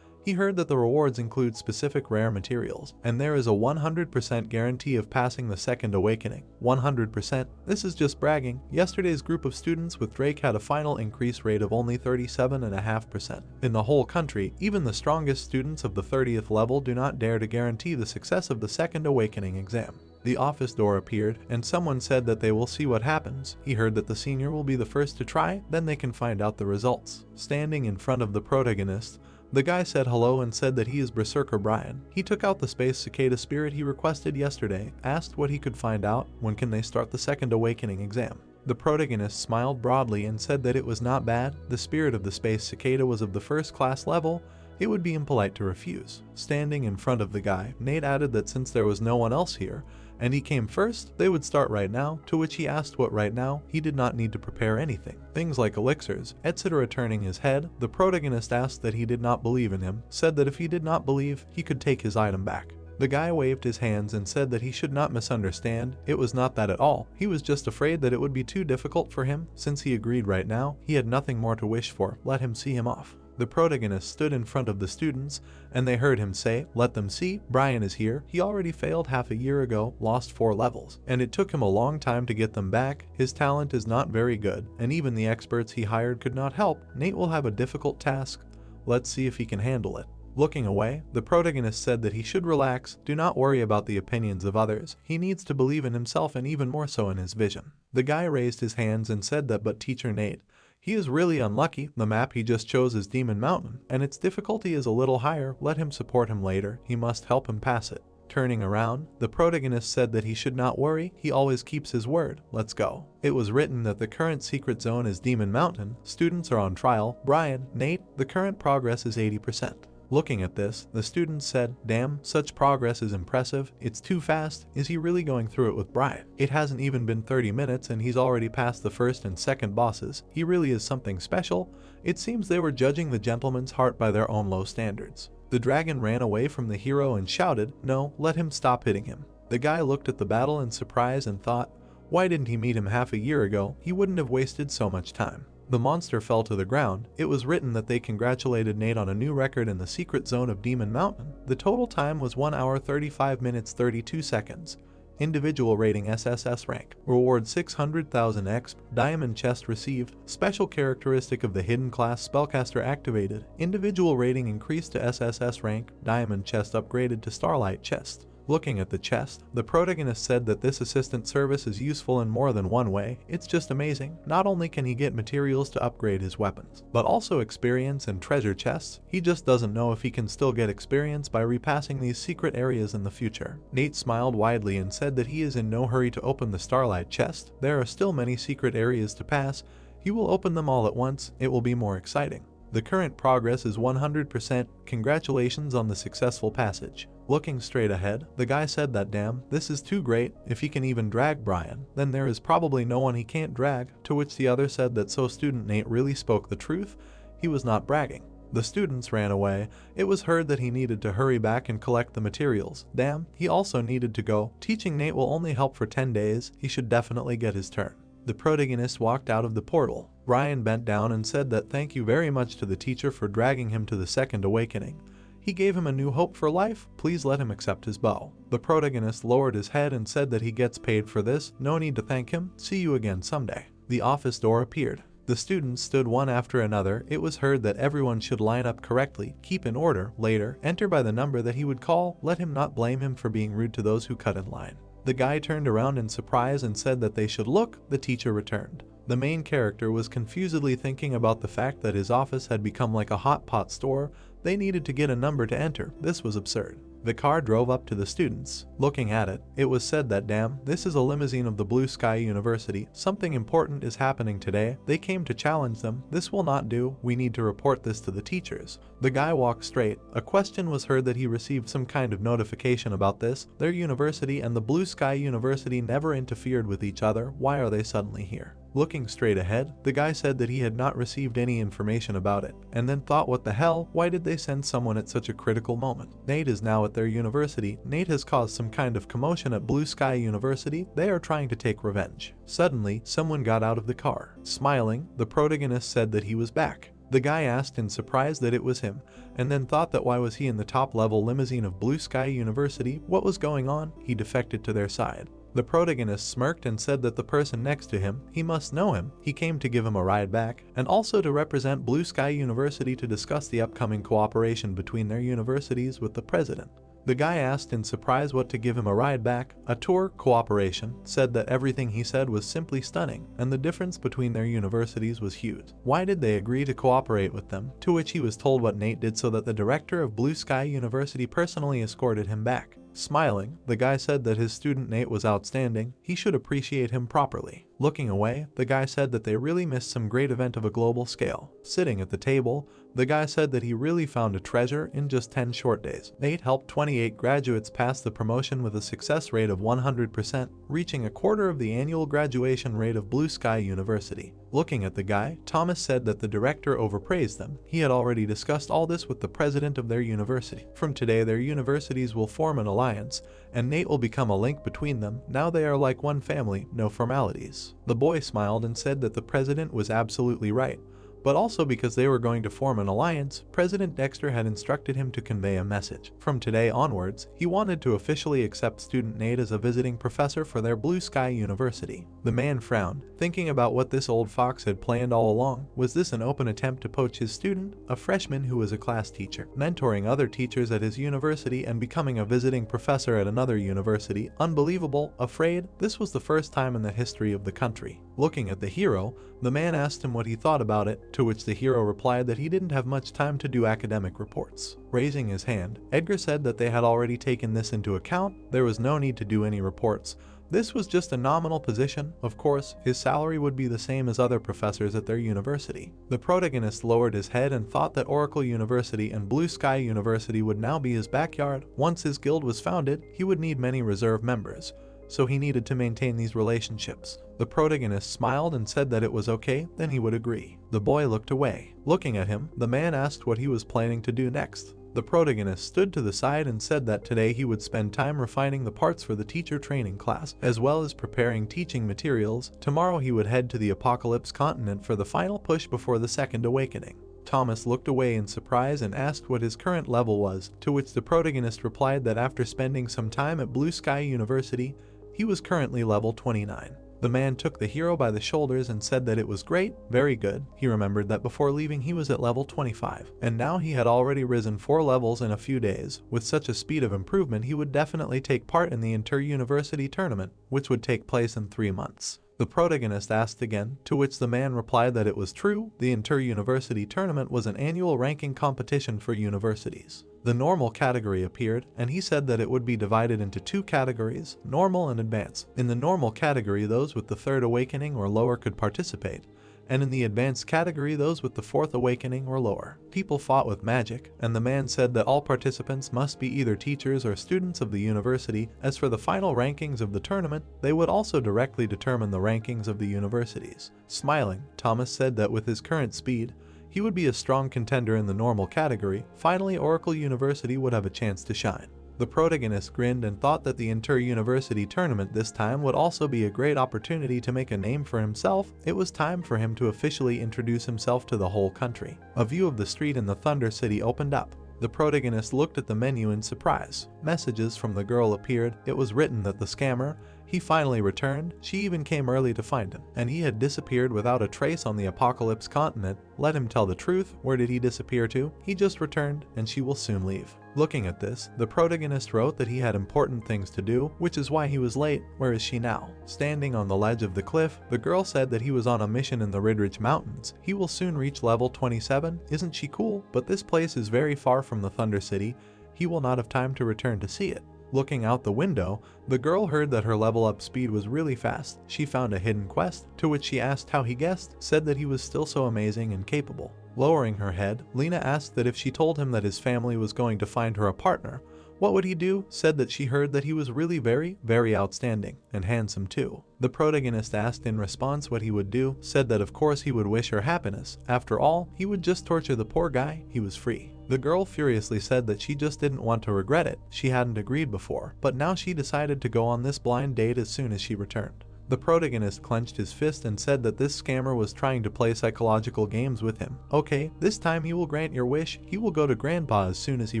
He heard that the rewards include specific rare materials, and there is a 100% guarantee of passing the second awakening. 100%? This is just bragging. Yesterday's group of students with Drake had a final increase rate of only 37.5%. In the whole country, even the strongest students of the 30th level do not dare to guarantee the success of the second awakening exam. The office door appeared, and someone said that they will see what happens. He heard that the senior will be the first to try, then they can find out the results. Standing in front of the protagonist, the guy said hello and said that he is Berserker Brian. He took out the space cicada spirit he requested yesterday, asked what he could find out, when can they start the second awakening exam. The protagonist smiled broadly and said that it was not bad. The spirit of the space cicada was of the first class level. It would be impolite to refuse. Standing in front of the guy, Nate added that since there was no one else here, and he came first, they would start right now, to which he asked what right now. He did not need to prepare anything. Things like elixirs, etc. Turning his head, the protagonist asked that he did not believe in him, said that if he did not believe, he could take his item back. The guy waved his hands and said that he should not misunderstand. It was not that at all. He was just afraid that it would be too difficult for him. Since he agreed right now, he had nothing more to wish for. Let him see him off. The protagonist stood in front of the students, and they heard him say, "Let them see, Brian is here. He already failed half a year ago, lost 4 levels, and it took him a long time to get them back. His talent is not very good, and even the experts he hired could not help. Nate will have a difficult task. Let's see if he can handle it." Looking away, the protagonist said that he should relax, do not worry about the opinions of others. He needs to believe in himself and even more so in his vision. The guy raised his hands and said that but Teacher Nate, he is really unlucky. The map he just chose is Demon Mountain, and its difficulty is a little higher. Let him support him later. He must help him pass it. Turning around, the protagonist said that he should not worry. He always keeps his word. Let's go. It was written that the current secret zone is Demon Mountain. Students are on trial. Brian, Nate, the current progress is 80%. Looking at this, the students said, "Damn, such progress is impressive. It's too fast. Is he really going through it with Brian? It hasn't even been 30 minutes and he's already passed the first and second bosses. He really is something special." It seems they were judging the gentleman's heart by their own low standards. The dragon ran away from the hero and shouted, "No, let him stop hitting him." The guy looked at the battle in surprise and thought, why didn't he meet him half a year ago? He wouldn't have wasted so much time. The monster fell to the ground. It was written that they congratulated Nate on a new record in the secret zone of Demon Mountain. The total time was 1 hour 35 minutes 32 seconds. Individual rating SSS rank. Reward 600,000 exp. Diamond chest received. Special characteristic of the hidden class spellcaster activated. Individual rating increased to SSS rank. Diamond chest upgraded to Starlight chest. Looking at the chest, the protagonist said that this assistant service is useful in more than one way. It's just amazing. Not only can he get materials to upgrade his weapons, but also experience and treasure chests. He just doesn't know if he can still get experience by repassing these secret areas in the future. Nate smiled widely and said that he is in no hurry to open the Starlight chest. There are still many secret areas to pass. He will open them all at once. It will be more exciting. The current progress is 100%. Congratulations on the successful passage. Looking straight ahead, the guy said that damn, this is too great. If he can even drag Brian, then there is probably no one he can't drag, to which the other said that so student Nate really spoke the truth. He was not bragging. The students ran away. It was heard that he needed to hurry back and collect the materials. Damn, he also needed to go. Teaching Nate will only help for 10 days. He should definitely get his turn. The protagonist walked out of the portal. Brian bent down and said that thank you very much to the teacher for dragging him to the second awakening. He gave him a new hope for life. Please let him accept his bow. The protagonist lowered his head and said that he gets paid for this. No need to thank him. See you again someday. The office door appeared. The students stood one after another. It was heard that everyone should line up correctly, keep in order, later, enter by the number that he would call. Let him not blame him for being rude to those who cut in line. The guy turned around in surprise and said that they should look. The teacher returned. The main character was confusedly thinking about the fact that his office had become like a hot pot store. They needed to get a number to enter. This was absurd. The car drove up to the students. Looking at it, it was said that damn, this is a limousine of the Blue Sky University. Something important is happening today. They came to challenge them. This will not do. We need to report this to the teachers. The guy walked straight. A question was heard that he received some kind of notification about this. Their university and the Blue Sky University never interfered with each other. Why are they suddenly here? Looking straight ahead, the guy said that he had not received any information about it, and then thought, what the hell, why did they send someone at such a critical moment? Nate is now at their university. Nate has caused some kind of commotion at Blue Sky University. They are trying to take revenge. Suddenly, someone got out of the car. Smiling, the protagonist said that he was back. The guy asked in surprise that it was him, and then thought that why was he in the top-level limousine of Blue Sky University? What was going on? He defected to their side. The protagonist smirked and said that the person next to him, he must know him. He came to give him a ride back, and also to represent Blue Sky University to discuss the upcoming cooperation between their universities with the president. The guy asked in surprise what to give him a ride back. A tour, cooperation, said that everything he said was simply stunning, and the difference between their universities was huge. Why did they agree to cooperate with them? To which he was told what Nate did so that the director of Blue Sky University personally escorted him back. Smiling, the guy said that his student Nate was outstanding. He should appreciate him properly. Looking away, the guy said that they really missed some great event of a global scale. Sitting at the table, the guy said that he really found a treasure in just 10 short days. Nate helped 28 graduates pass the promotion with a success rate of 100%, reaching a quarter of the annual graduation rate of Blue Sky University. Looking at the guy, Thomas said that the director overpraised them. He had already discussed all this with the president of their university. From today, their universities will form an alliance, and Nate will become a link between them. Now they are like one family, no formalities. The boy smiled and said that the president was absolutely right. But also because they were going to form an alliance, President Dexter had instructed him to convey a message. From today onwards, he wanted to officially accept student Nate as a visiting professor for their Blue Sky University. The man frowned, thinking about what this old fox had planned all along. Was this an open attempt to poach his student, a freshman who was a class teacher, mentoring other teachers at his university and becoming a visiting professor at another university? Unbelievable, afraid, this was the first time in the history of the country. Looking at the hero, the man asked him what he thought about it, to which the hero replied that he didn't have much time to do academic reports. Raising his hand, Edgar said that they had already taken this into account. There was no need to do any reports. This was just a nominal position. Of course, his salary would be the same as other professors at their university. The protagonist lowered his head and thought that Oracle University and Blue Sky University would now be his backyard. Once his guild was founded, he would need many reserve members, so he needed to maintain these relationships. The protagonist smiled and said that it was okay, then he would agree. The boy looked away. Looking at him, the man asked what he was planning to do next. The protagonist stood to the side and said that today he would spend time refining the parts for the teacher training class, as well as preparing teaching materials. Tomorrow he would head to the Apocalypse continent for the final push before the Second Awakening. Thomas looked away in surprise and asked what his current level was, to which the protagonist replied that after spending some time at Blue Sky University, he was currently level 29. The man took the hero by the shoulders and said that it was great, very good. He remembered that before leaving he was at level 25, and now he had already risen 4 levels in a few days. With such a speed of improvement, he would definitely take part in the inter-university tournament, which would take place in 3 months. The protagonist asked again, to which the man replied that it was true. The inter-university tournament was an annual ranking competition for universities. The normal category appeared, and he said that it would be divided into 2 categories, normal and advanced. In the normal category, those with the 3rd awakening or lower could participate, and in the advanced category, those with the 4th awakening or lower. People fought with magic, and the man said that all participants must be either teachers or students of the university. As for the final rankings of the tournament, they would also directly determine the rankings of the universities. Smiling, Thomas said that with his current speed, he would be a strong contender in the normal category. Finally, Oracle University would have a chance to shine. The protagonist grinned and thought that the inter-university tournament this time would also be a great opportunity to make a name for himself. It was time for him to officially introduce himself to the whole country. A view of the street in the Thunder City opened up. The protagonist looked at the menu in surprise. Messages from the girl appeared. It was written that the scammer, he finally returned. She even came early to find him, and he had disappeared without a trace on the Apocalypse continent. Let him tell the truth. Where did he disappear to? He just returned, and she will soon leave. Looking at this, the protagonist wrote that he had important things to do, which is why he was late. Where is she now? Standing on the ledge of the cliff, the girl said that he was on a mission in the Ridridge Mountains. He will soon reach level 27. Isn't she cool? But this place is very far from the Thunder City. He will not have time to return to see it. Looking out the window, the girl heard that her level up speed was really fast. She found a hidden quest, to which she asked how he guessed, said that he was still so amazing and capable. Lowering her head, Lena asked that if she told him that his family was going to find her a partner, What would he do? Said that she heard that he was really very, very outstanding, and handsome too. The protagonist asked in response what he would do, said that of course he would wish her happiness. After all, he would just torture the poor guy, he was free. The girl furiously said that she just didn't want to regret it, she hadn't agreed before, but now she decided to go on this blind date as soon as she returned. The protagonist clenched his fist and said that this scammer was trying to play psychological games with him. Okay, this time he will grant your wish, he will go to Grandpa as soon as he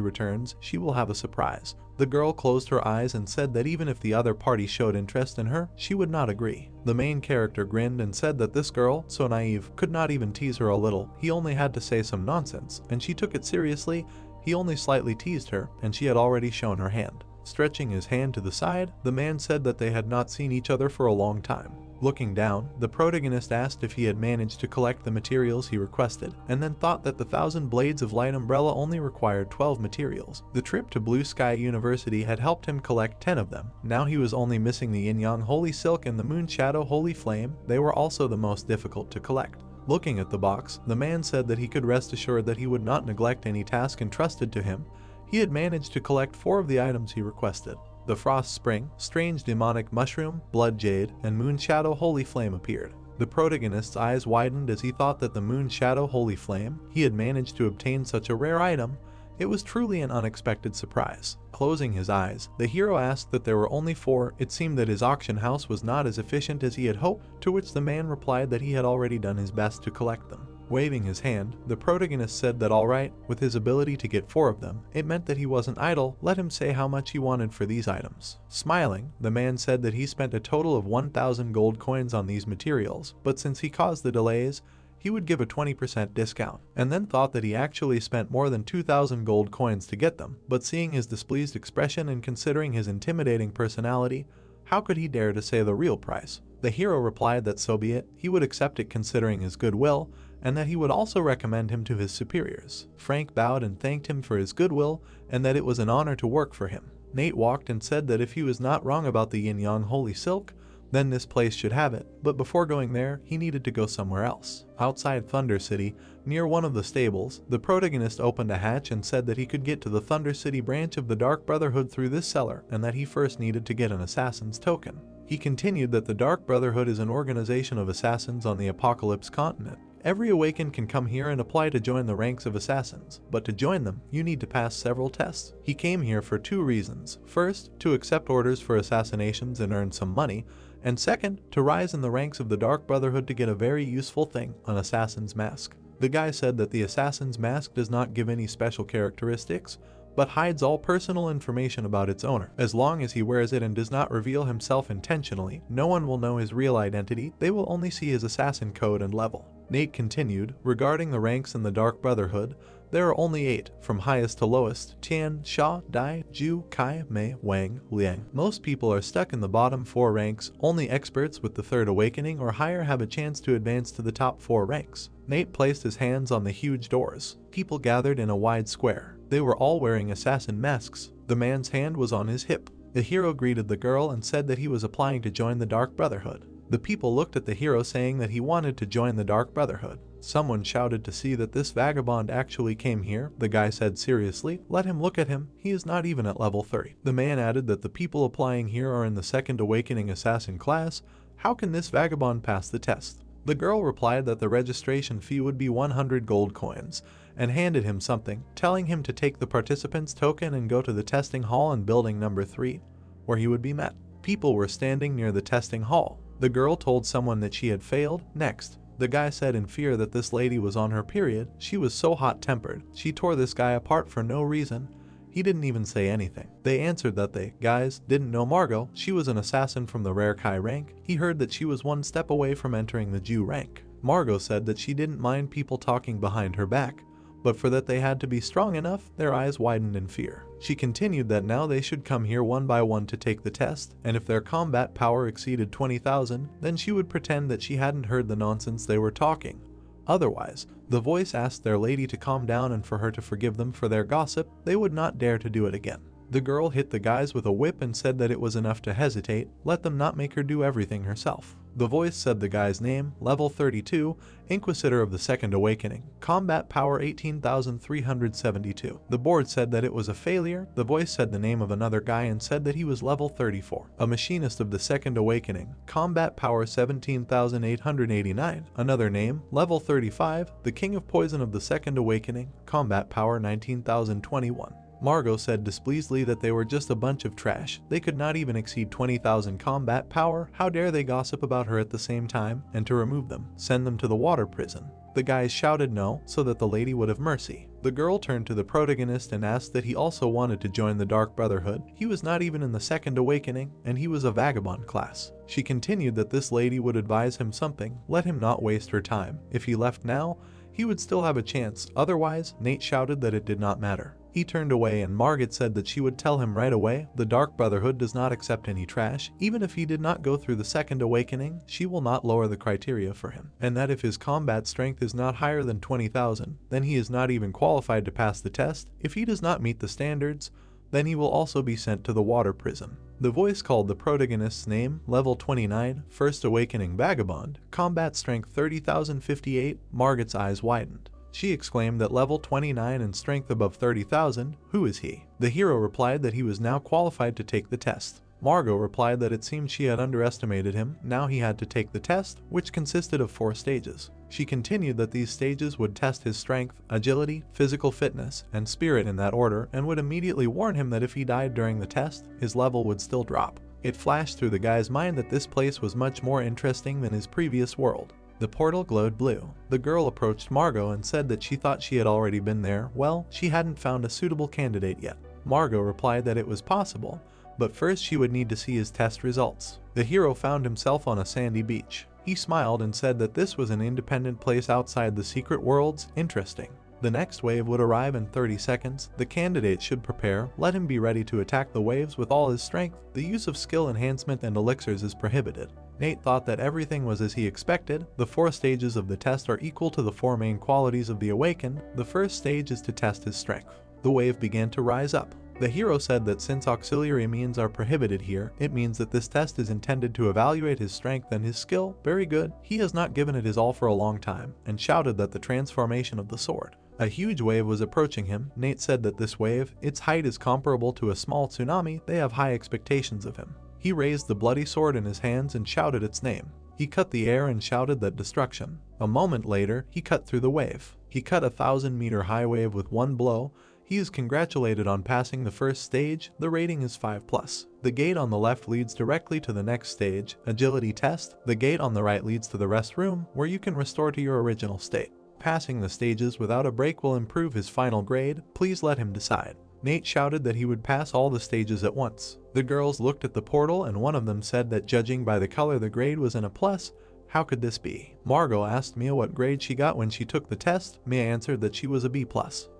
returns, she will have a surprise. The girl closed her eyes and said that even if the other party showed interest in her, she would not agree. The main character grinned and said that this girl, so naive, could not even tease her a little, he only had to say some nonsense, and she took it seriously. He only slightly teased her, and she had already shown her hand. Stretching his hand to the side, the man said that they had not seen each other for a long time. Looking down, the protagonist asked if he had managed to collect the materials he requested, and then thought that the 1,000 blades of light umbrella only required 12 materials. The trip to Blue Sky University had helped him collect 10 of them. Now he was only missing the Yin Yang Holy Silk and the Moon Shadow Holy Flame. They were also the most difficult to collect. Looking at the box, the man said that he could rest assured that he would not neglect any task entrusted to him. He had managed to collect 4 of the items he requested. The Frost Spring, Strange Demonic Mushroom, Blood Jade, and Moon Shadow Holy Flame appeared. The protagonist's eyes widened as he thought that the Moon Shadow Holy Flame, he had managed to obtain such a rare item. It was truly an unexpected surprise. Closing his eyes, the hero asked that there were only 4. It seemed that his auction house was not as efficient as he had hoped, to which the man replied that he had already done his best to collect them. Waving his hand, the protagonist said that alright, with his ability to get 4 of them, it meant that he wasn't idle, let him say how much he wanted for these items. Smiling, the man said that he spent a total of 1,000 gold coins on these materials, but since he caused the delays, he would give a 20% discount, and then thought that he actually spent more than 2,000 gold coins to get them, but seeing his displeased expression and considering his intimidating personality, how could he dare to say the real price? The hero replied that so be it, he would accept it considering his goodwill, and that he would also recommend him to his superiors. Frank bowed and thanked him for his goodwill, and that it was an honor to work for him. Nate walked and said that if he was not wrong about the Yin Yang Holy Silk, then this place should have it, but before going there, he needed to go somewhere else. Outside Thunder City, near one of the stables, the protagonist opened a hatch and said that he could get to the Thunder City branch of the Dark Brotherhood through this cellar, and that he first needed to get an assassin's token. He continued that the Dark Brotherhood is an organization of assassins on the Apocalypse continent. Every awakened can come here and apply to join the ranks of assassins, but to join them, you need to pass several tests. He came here for 2 reasons. First, to accept orders for assassinations and earn some money, and second, to rise in the ranks of the Dark Brotherhood to get a very useful thing, an assassin's mask. The guy said that the assassin's mask does not give any special characteristics, but hides all personal information about its owner. As long as he wears it and does not reveal himself intentionally, no one will know his real identity, they will only see his assassin code and level. Nate continued, regarding the ranks in the Dark Brotherhood, there are only 8, from highest to lowest: Tian, Shaa, Dai, Ju, Kai, Mei, Wang, Liang. Most people are stuck in the bottom 4 ranks, only experts with the 3rd awakening or higher have a chance to advance to the top 4 ranks. Nate placed his hands on the huge doors. People gathered in a wide square. They were all wearing assassin masks. The man's hand was on his hip. The hero greeted the girl and said that he was applying to join the Dark Brotherhood. The people looked at the hero saying that he wanted to join the Dark Brotherhood. Someone shouted to see that this vagabond actually came here. The guy said seriously, let him look at him, he is not even at level 30. The man added that the people applying here are in the 2nd awakening assassin class. How can this vagabond pass the test? The girl replied that the registration fee would be 100 gold coins, and handed him something, telling him to take the participant's token and go to the testing hall in building number 3, where he would be met. People were standing near the testing hall. The girl told someone that she had failed. Next, the guy said in fear that this lady was on her period. She was so hot-tempered. She tore this guy apart for no reason. He didn't even say anything. They answered that they, guys, didn't know Margot. She was an assassin from the rare Kai rank. He heard that she was 1 step away from entering the Jew rank. Margot said that she didn't mind people talking behind her back, but for that they had to be strong enough. Their eyes widened in fear. She continued that now they should come here one by one to take the test, and if their combat power exceeded 20,000, then she would pretend that she hadn't heard the nonsense they were talking. Otherwise, the voice asked their lady to calm down and for her to forgive them for their gossip. They would not dare to do it again. The girl hit the guys with a whip and said that it was enough to hesitate, let them not make her do everything herself. The voice said the guy's name, level 32, Inquisitor of the Second Awakening, combat power 18,372. The board said that it was a failure. The voice said the name of another guy and said that he was level 34, a Machinist of the Second Awakening, combat power 17,889. Another name, level 35, the King of Poison of the Second Awakening, combat power 19,021. Margot said displeasedly that they were just a bunch of trash. They could not even exceed 20,000 combat power. How dare they gossip about her at the same time? And to remove them, send them to the water prison. The guys shouted no, so that the lady would have mercy. The girl turned to the protagonist and asked that he also wanted to join the Dark Brotherhood. He was not even in the Second Awakening, and he was a vagabond class. She continued that this lady would advise him something, let him not waste her time. If he left now, he would still have a chance. Otherwise, Nate shouted that it did not matter. He turned away and Margot said that she would tell him right away. The Dark Brotherhood does not accept any trash. Even if he did not go through the Second Awakening, she will not lower the criteria for him. And that if his combat strength is not higher than 20,000, then he is not even qualified to pass the test. If he does not meet the standards, then he will also be sent to the water prison. The voice called the protagonist's name, level 29, First Awakening Vagabond, combat strength 30,058. Margot's eyes widened. She exclaimed that level 29 and strength above 30,000, who is he? The hero replied that he was now qualified to take the test. Margot replied that it seemed she had underestimated him. Now he had to take the test, which consisted of 4 stages. She continued that these stages would test his strength, agility, physical fitness, and spirit in that order, and would immediately warn him that if he died during the test, his level would still drop. It flashed through the guy's mind that this place was much more interesting than his previous world. The portal glowed blue. The girl approached Margot and said that she thought she had already been there. Well, she hadn't found a suitable candidate yet. Margot replied that it was possible, but first she would need to see his test results. The hero found himself on a sandy beach. He smiled and said that this was an independent place outside the secret worlds. Interesting. The next wave would arrive in 30 seconds. The candidate should prepare. Let him be ready to attack the waves with all his strength. The use of skill enhancement and elixirs is prohibited. Nate thought that everything was as he expected. The 4 stages of the test are equal to the 4 main qualities of the Awakened. The first stage is to test his strength. The wave began to rise up. The hero said that since auxiliary means are prohibited here, it means that this test is intended to evaluate his strength and his skill. Very good. He has not given it his all for a long time, and shouted that the transformation of the sword. A huge wave was approaching him. Nate said that this wave, its height is comparable to a small tsunami. They have high expectations of him. He raised the bloody sword in his hands and shouted its name. He cut the air and shouted that destruction. A moment later, he cut through the wave. He cut a 1,000-meter high wave with one blow. He is congratulated on passing the first stage. The rating is 5+. The gate on the left leads directly to the next stage, agility test. The gate on the right leads to the rest room, where you can restore to your original state. Passing the stages without a break will improve his final grade. Please let him decide. Nate shouted that he would pass all the stages at once. The girls looked at the portal and one of them said that judging by the color the grade was in a plus. How could this be? Margot asked Mia what grade she got when she took the test. Mia answered that she was a B+.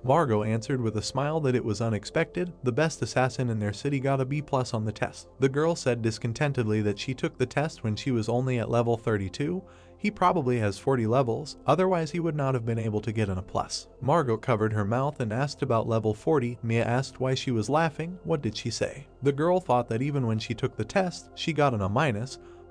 Margot answered with a smile that it was unexpected. The best assassin in their city got a B+ on the test. The girl said discontentedly that she took the test when she was only at level 32. He probably has 40 levels, otherwise he would not have been able to get an A+. Margot covered her mouth and asked about level 40. Mia asked why she was laughing. What did she say? The girl thought that even when she took the test, she got an A-,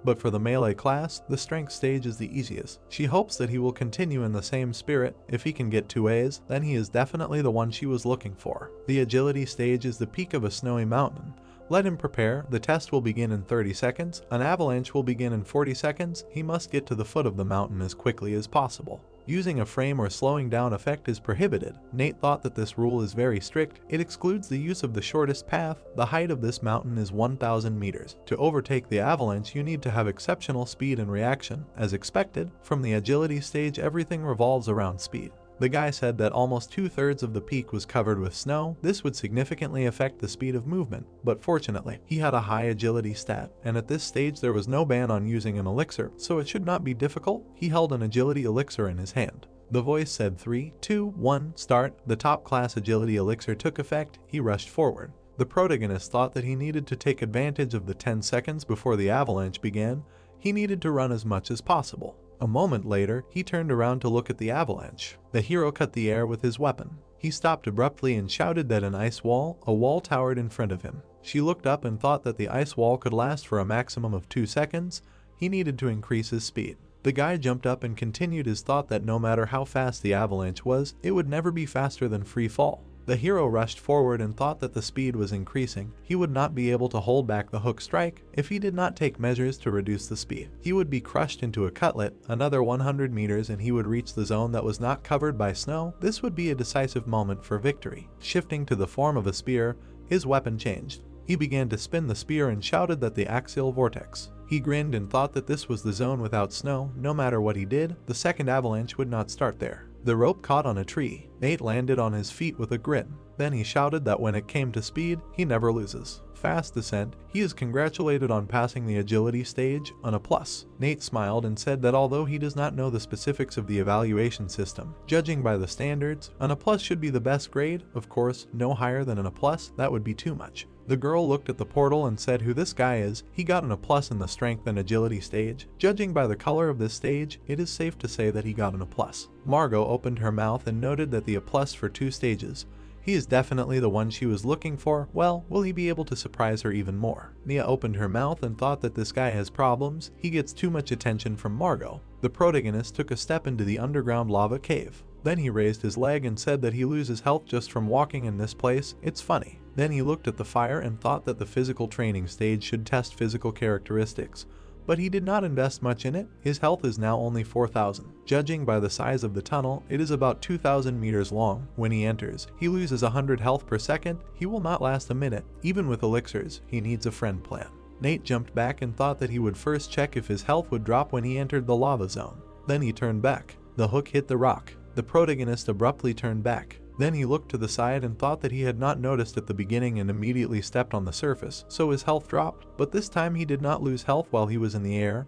but for the melee class, the strength stage is the easiest. She hopes that he will continue in the same spirit. If he can get 2 A's, then he is definitely the one she was looking for. The agility stage is the peak of a snowy mountain. Let him prepare. The test will begin in 30 seconds. An avalanche will begin in 40 seconds. He must get to the foot of the mountain as quickly as possible. Using a frame or slowing down effect is prohibited. Nate thought that this rule is very strict. It excludes the use of the shortest path. The height of this mountain is 1,000 meters. To overtake the avalanche, you need to have exceptional speed and reaction. As expected, from the agility stage, everything revolves around speed. The guy said that almost 2/3 of the peak was covered with snow. This would significantly affect the speed of movement, but fortunately, he had a high agility stat, and at this stage there was no ban on using an elixir, so it should not be difficult. He held an agility elixir in his hand. The voice said 3, 2, 1, start. The top class agility elixir took effect. He rushed forward. The protagonist thought that he needed to take advantage of the 10 seconds before the avalanche began. He needed to run as much as possible. A moment later, he turned around to look at the avalanche. The hero cut the air with his weapon. He stopped abruptly and shouted that a wall towered in front of him. She looked up and thought that the ice wall could last for a maximum of 2 seconds. He needed to increase his speed. The guy jumped up and continued his thought that no matter how fast the avalanche was, it would never be faster than free fall. The hero rushed forward and thought that the speed was increasing. He would not be able to hold back the hook strike if he did not take measures to reduce the speed. He would be crushed into a cutlet, another 100 meters, and he would reach the zone that was not covered by snow. This would be a decisive moment for victory. Shifting to the form of a spear, his weapon changed. He began to spin the spear and shouted that the axial vortex. He grinned and thought that this was the zone without snow. No matter what he did, the second avalanche would not start there. The rope caught on a tree. Nate landed on his feet with a grin. Then he shouted that when it came to speed, he never loses. Fast descent, he is congratulated on passing the agility stage on a plus. Nate smiled and said that although he does not know the specifics of the evaluation system, judging by the standards, an A+ should be the best grade. Of course, no higher than an A+, that would be too much. The girl looked at the portal and said who this guy is. He got an A+ in the strength and agility stage. Judging by the color of this stage, it is safe to say that he got an A+. Margot opened her mouth and noted that the A+ for 2 stages. He is definitely the one she was looking for. Well, will he be able to surprise her even more? Nia opened her mouth and thought that this guy has problems. He gets too much attention from Margot. The protagonist took a step into the underground lava cave. Then he raised his leg and said that he loses health just from walking in this place. It's funny. Then he looked at the fire and thought that the physical training stage should test physical characteristics. But he did not invest much in it. His health is now only 4,000. Judging by the size of the tunnel, it is about 2,000 meters long. When he enters, he loses 100 health per second. He will not last a minute. Even with elixirs, he needs a friend plan. Nate jumped back and thought that he would first check if his health would drop when he entered the lava zone. Then he turned back. The hook hit the rock. The protagonist abruptly turned back. Then he looked to the side and thought that he had not noticed at the beginning and immediately stepped on the surface, so his health dropped. But this time he did not lose health while he was in the air.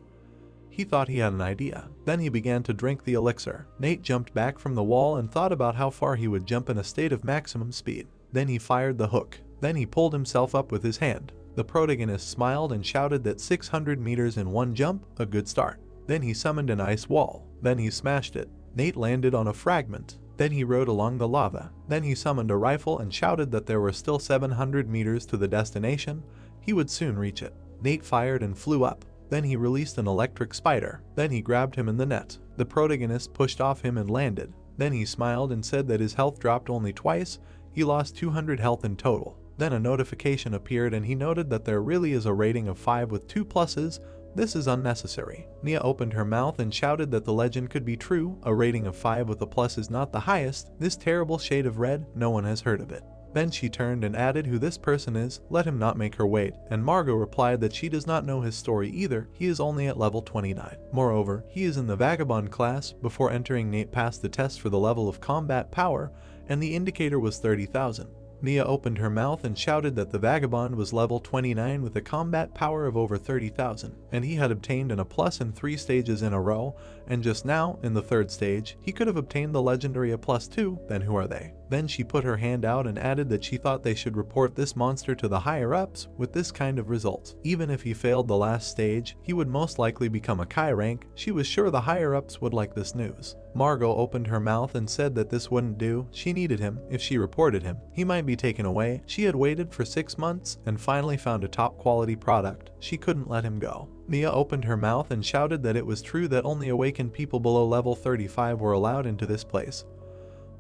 He thought he had an idea. Then he began to drink the elixir. Nate jumped back from the wall and thought about how far he would jump in a state of maximum speed. Then he fired the hook. Then he pulled himself up with his hand. The protagonist smiled and shouted that 600 meters in one jump, a good start. Then he summoned an ice wall. Then he smashed it. Nate landed on a fragment. Then he rode along the lava. Then he summoned a rifle and shouted that there were still 700 meters to the destination. He would soon reach it. Nate fired and flew up. Then he released an electric spider. Then he grabbed him in the net. The protagonist pushed off him and landed. Then he smiled and said that his health dropped only twice. He lost 200 health in total. Then a notification appeared and he noted that there really is a rating of 5 with 2 pluses. This is unnecessary. Nia opened her mouth and shouted that the legend could be true. A rating of 5 with a plus is not the highest. This terrible shade of red, no one has heard of it. Then she turned and added who this person is. Let him not make her wait. And Margot replied that she does not know his story either. He is only at level 29. Moreover, he is in the vagabond class. Before entering, Nate passed the test for the level of combat power, and the indicator was 30,000. Nia opened her mouth and shouted that the vagabond was level 29 with a combat power of over 30,000, and he had obtained an A+ in 3 stages in a row, and just now, in the 3rd stage, he could have obtained the legendary A+ too. Then who are they? Then she put her hand out and added that she thought they should report this monster to the higher-ups with this kind of results. Even if he failed the last stage, he would most likely become a Kai rank. She was sure the higher-ups would like this news. Margot opened her mouth and said that this wouldn't do. She needed him. If she reported him, he might be taken away. She had waited for 6 months and finally found a top-quality product. She couldn't let him go. Nia opened her mouth and shouted that it was true that only awakened people below level 35 were allowed into this place.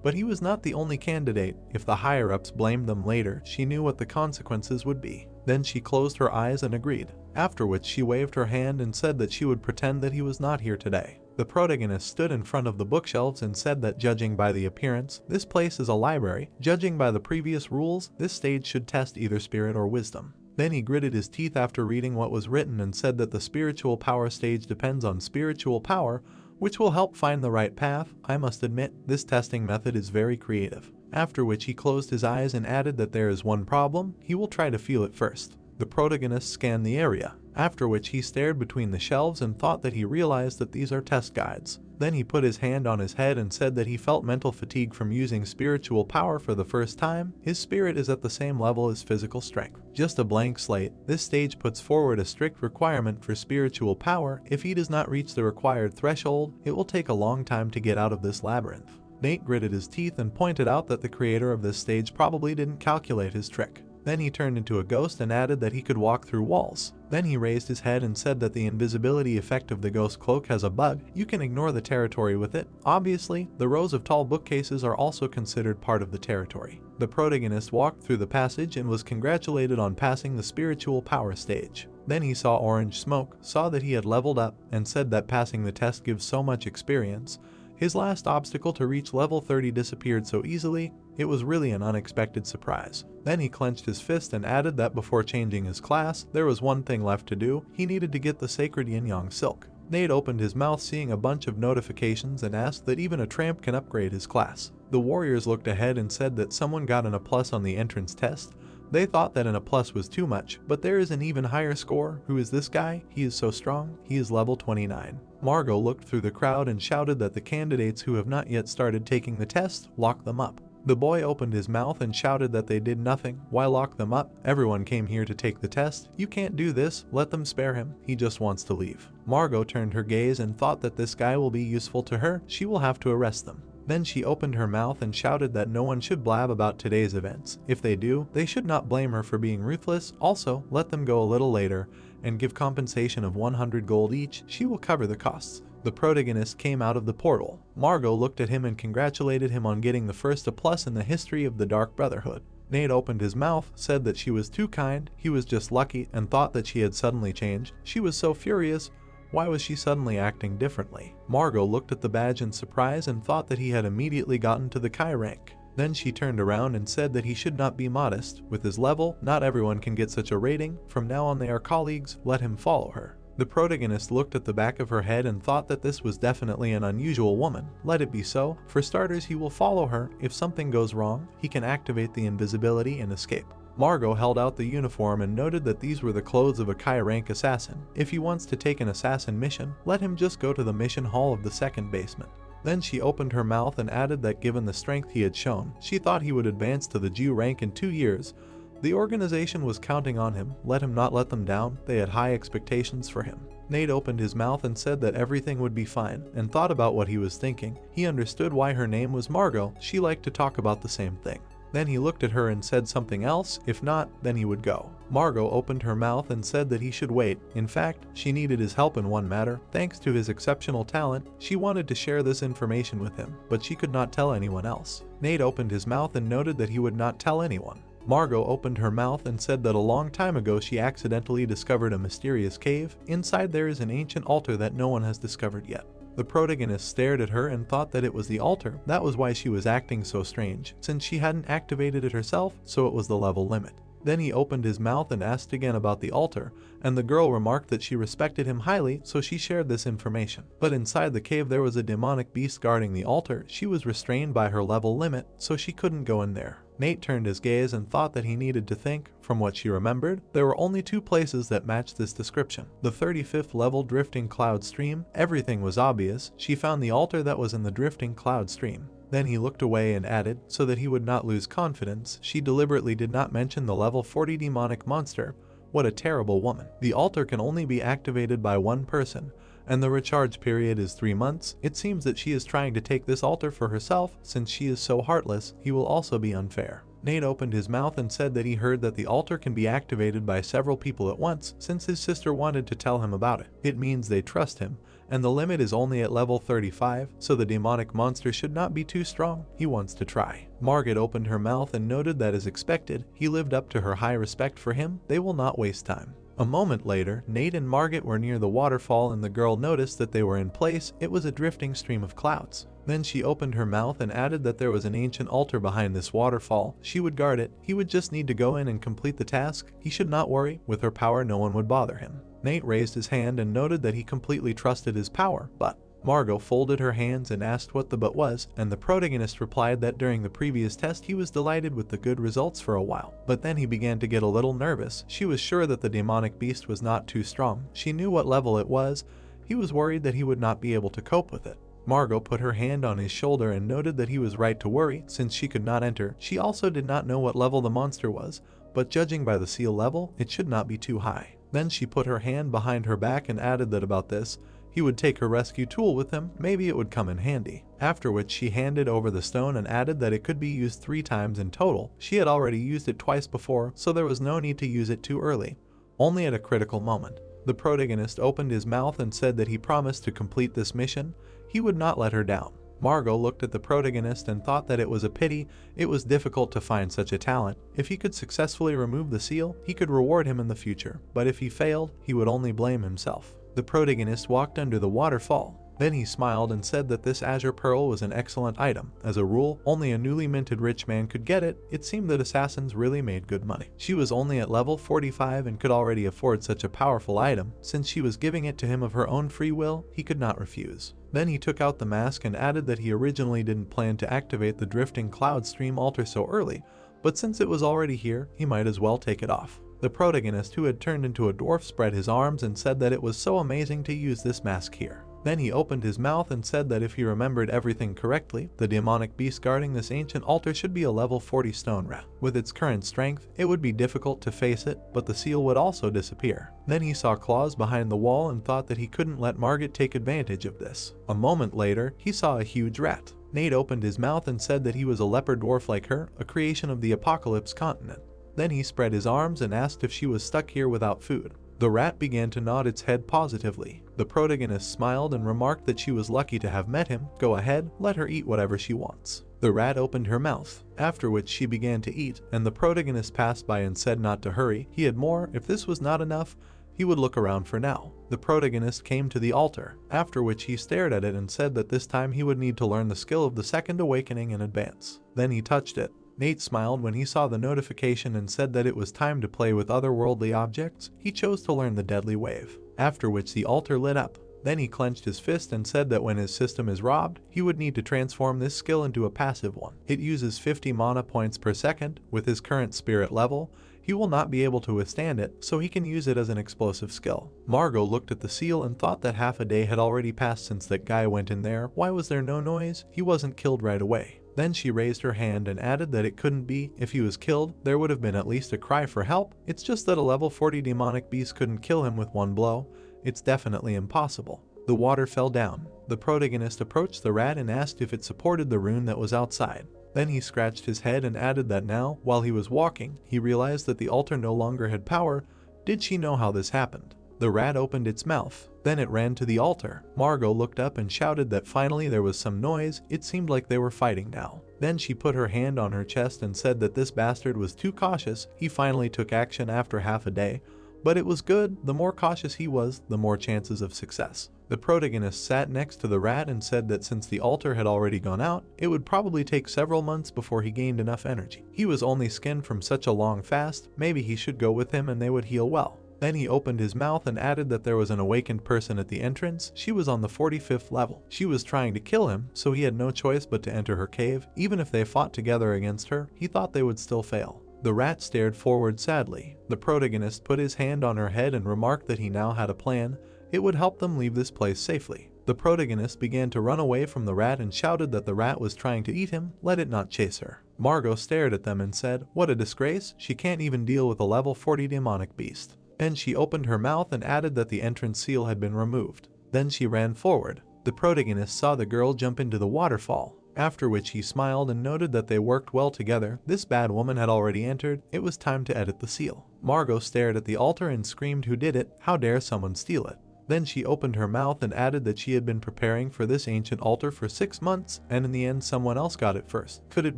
But he was not the only candidate. If the higher-ups blamed them later, she knew what the consequences would be. Then she closed her eyes and agreed, after which she waved her hand and said that she would pretend that he was not here today. The protagonist stood in front of the bookshelves and said that judging by the appearance, this place is a library. Judging by the previous rules, this stage should test either spirit or wisdom. Then he gritted his teeth after reading what was written and said that the spiritual power stage depends on spiritual power, which will help find the right path. I must admit, this testing method is very creative. After which he closed his eyes and added that there is one problem. He will try to feel it first. The protagonist scanned the area, after which he stared between the shelves and thought that he realized that these are test guides. Then he put his hand on his head and said that he felt mental fatigue from using spiritual power for the first time. His spirit is at the same level as physical strength. Just a blank slate. This stage puts forward a strict requirement for spiritual power. If he does not reach the required threshold, it will take a long time to get out of this labyrinth. Nate gritted his teeth and pointed out that the creator of this stage probably didn't calculate his trick. Then he turned into a ghost and added that he could walk through walls. Then he raised his head and said that the invisibility effect of the ghost cloak has a bug. You can ignore the territory with it. Obviously, the rows of tall bookcases are also considered part of the territory. The protagonist walked through the passage and was congratulated on passing the spiritual power stage. Then he saw orange smoke, saw that he had leveled up, and said that passing the test gives so much experience. His last obstacle to reach level 30 disappeared so easily, it was really an unexpected surprise. Then he clenched his fist and added that before changing his class, there was one thing left to do. He needed to get the sacred yin-yang silk. Nate opened his mouth seeing a bunch of notifications and asked that even a tramp can upgrade his class. The warriors looked ahead and said that someone got an A+ on the entrance test. They thought that an A+ was too much, but there is an even higher score. Who is this guy? He is so strong. He is level 29. Margot looked through the crowd and shouted that the candidates who have not yet started taking the test, lock them up. The boy opened his mouth and shouted that they did nothing. Why lock them up? Everyone came here to take the test. You can't do this. Let them spare him. He just wants to leave. Margot turned her gaze and thought that this guy will be useful to her. She will have to arrest them. Then she opened her mouth and shouted that no one should blab about today's events. If they do, they should not blame her for being ruthless. Also, let them go a little later and give compensation of 100 gold each. She will cover the costs. The protagonist came out of the portal. Margot looked at him and congratulated him on getting the first A+ in the history of the Dark Brotherhood. Nate opened his mouth, said that she was too kind, he was just lucky, and thought that she had suddenly changed. She was so furious. Why was she suddenly acting differently? Margot looked at the badge in surprise and thought that he had immediately gotten to the Kai rank. Then she turned around and said that he should not be modest. With his level, not everyone can get such a rating. From now on they are colleagues, let him follow her. The protagonist looked at the back of her head and thought that this was definitely an unusual woman. Let it be so. For starters, he will follow her. If something goes wrong, he can activate the invisibility and escape. Margot held out the uniform and noted that these were the clothes of a Kai rank assassin. If he wants to take an assassin mission, let him just go to the mission hall of the second basement. Then she opened her mouth and added that given the strength he had shown, she thought he would advance to the Jew rank in 2 years. The organization was counting on him. Let him not let them down. They had high expectations for him. Nate opened his mouth and said that everything would be fine, and thought about what he was thinking. He understood why her name was Margot. She liked to talk about the same thing. Then he looked at her and said something else. If not, then he would go. Margot opened her mouth and said that he should wait. In fact, she needed his help in one matter. Thanks to his exceptional talent, she wanted to share this information with him, but she could not tell anyone else. Nate opened his mouth and noted that he would not tell anyone. Margot opened her mouth and said that a long time ago she accidentally discovered a mysterious cave. Inside there is an ancient altar that no one has discovered yet. The protagonist stared at her and thought that it was the altar. That was why she was acting so strange, since she hadn't activated it herself, so it was the level limit. Then he opened his mouth and asked again about the altar, and the girl remarked that she respected him highly, so she shared this information. But inside the cave there was a demonic beast guarding the altar. She was restrained by her level limit, so she couldn't go in there. Nate turned his gaze and thought that he needed to think. From what she remembered, there were only 2 places that matched this description. The 35th level drifting cloud stream. Everything was obvious. She found the altar that was in the drifting cloud stream. Then he looked away and added, so that he would not lose confidence, she deliberately did not mention the level 40 demonic monster. What a terrible woman. The altar can only be activated by 1 person, and the recharge period is 3 months. It seems that she is trying to take this altar for herself. Since she is so heartless, he will also be unfair. Nate opened his mouth and said that he heard that the altar can be activated by several people at once, since his sister wanted to tell him about it. It means they trust him, and the limit is only at level 35, so the demonic monster should not be too strong. He wants to try. Margot opened her mouth and noted that as expected, he lived up to her high respect for him. They will not waste time. A moment later, Nate and Margot were near the waterfall and the girl noticed that they were in place. It was a drifting stream of clouds. Then she opened her mouth and added that there was an ancient altar behind this waterfall. She would guard it. He would just need to go in and complete the task. He should not worry. With her power, no one would bother him. Nate raised his hand and noted that he completely trusted his power, but Margot folded her hands and asked what the but was, and the protagonist replied that during the previous test he was delighted with the good results for a while. But then he began to get a little nervous. She was sure that the demonic beast was not too strong. She knew what level it was. He was worried that he would not be able to cope with it. Margot put her hand on his shoulder and noted that he was right to worry since she could not enter. She also did not know what level the monster was, but judging by the seal level, it should not be too high. Then she put her hand behind her back and added that about this, he would take her rescue tool with him, maybe it would come in handy. After which she handed over the stone and added that it could be used 3 times in total. She had already used it twice before, so there was no need to use it too early, only at a critical moment. The protagonist opened his mouth and said that he promised to complete this mission. He would not let her down. Margot looked at the protagonist and thought that it was a pity. It was difficult to find such a talent. If he could successfully remove the seal, he could reward him in the future, but if he failed, he would only blame himself. The protagonist walked under the waterfall. Then he smiled and said that this azure pearl was an excellent item. As a rule, only a newly minted rich man could get it. It seemed that assassins really made good money. She was only at level 45 and could already afford such a powerful item. Since she was giving it to him of her own free will, he could not refuse. Then he took out the mask and added that he originally didn't plan to activate the drifting cloud stream altar so early, but since it was already here, he might as well take it off. The protagonist, who had turned into a dwarf, spread his arms and said that it was so amazing to use this mask here. Then he opened his mouth and said that if he remembered everything correctly, the demonic beast guarding this ancient altar should be a level 40 stone rat. With its current strength, it would be difficult to face it, but the seal would also disappear. Then he saw claws behind the wall and thought that he couldn't let Margot take advantage of this. A moment later, he saw a huge rat. Nate opened his mouth and said that he was a leopard dwarf like her, a creation of the Apocalypse continent. Then he spread his arms and asked if she was stuck here without food. The rat began to nod its head positively. The protagonist smiled and remarked that she was lucky to have met him. Go ahead, let her eat whatever she wants. The rat opened her mouth, after which she began to eat, and the protagonist passed by and said not to hurry. He had more. If this was not enough, he would look around for now. The protagonist came to the altar, after which he stared at it and said that this time he would need to learn the skill of the second awakening in advance. Then he touched it. Nate smiled when he saw the notification and said that it was time to play with otherworldly objects. He chose to learn the deadly wave, after which the altar lit up. Then he clenched his fist and said that when his system is robbed, he would need to transform this skill into a passive one. It uses 50 mana points per second. With his current spirit level, he will not be able to withstand it, so he can use it as an explosive skill. Margot looked at the seal and thought that half a day had already passed since that guy went in there. Why was there no noise? He wasn't killed right away. Then she raised her hand and added that it couldn't be. If he was killed, there would have been at least a cry for help. It's just that a level 40 demonic beast couldn't kill him with one blow. It's definitely impossible. The water fell down. The protagonist approached the rat and asked if it supported the rune that was outside. Then he scratched his head and added that now, while he was walking, he realized that the altar no longer had power. Did she know how this happened? The rat opened its mouth. Then it ran to the altar. Margot looked up and shouted that finally there was some noise. It seemed like they were fighting now. Then she put her hand on her chest and said that this bastard was too cautious. He finally took action after half a day. But it was good. The more cautious he was, the more chances of success. The protagonist sat next to the rat and said that since the altar had already gone out, it would probably take several months before he gained enough energy. He was only skinned from such a long fast. Maybe he should go with him and they would heal well. Then he opened his mouth and added that there was an awakened person at the entrance. She was on the 45th level. She was trying to kill him, so he had no choice but to enter her cave. Even if they fought together against her, he thought they would still fail. The rat stared forward sadly. The protagonist put his hand on her head and remarked that he now had a plan. It would help them leave this place safely. The protagonist began to run away from the rat and shouted that the rat was trying to eat him. Let it not chase her. Margot stared at them and said, "What a disgrace. She can't even deal with a level 40 demonic beast." Then she opened her mouth and added that the entrance seal had been removed. Then she ran forward. The protagonist saw the girl jump into the waterfall, after which he smiled and noted that they worked well together. This bad woman had already entered. It was time to edit the seal. Margot stared at the altar and screamed, "Who did it? How dare someone steal it?" Then she opened her mouth and added that she had been preparing for this ancient altar for 6 months, and in the end someone else got it first. Could it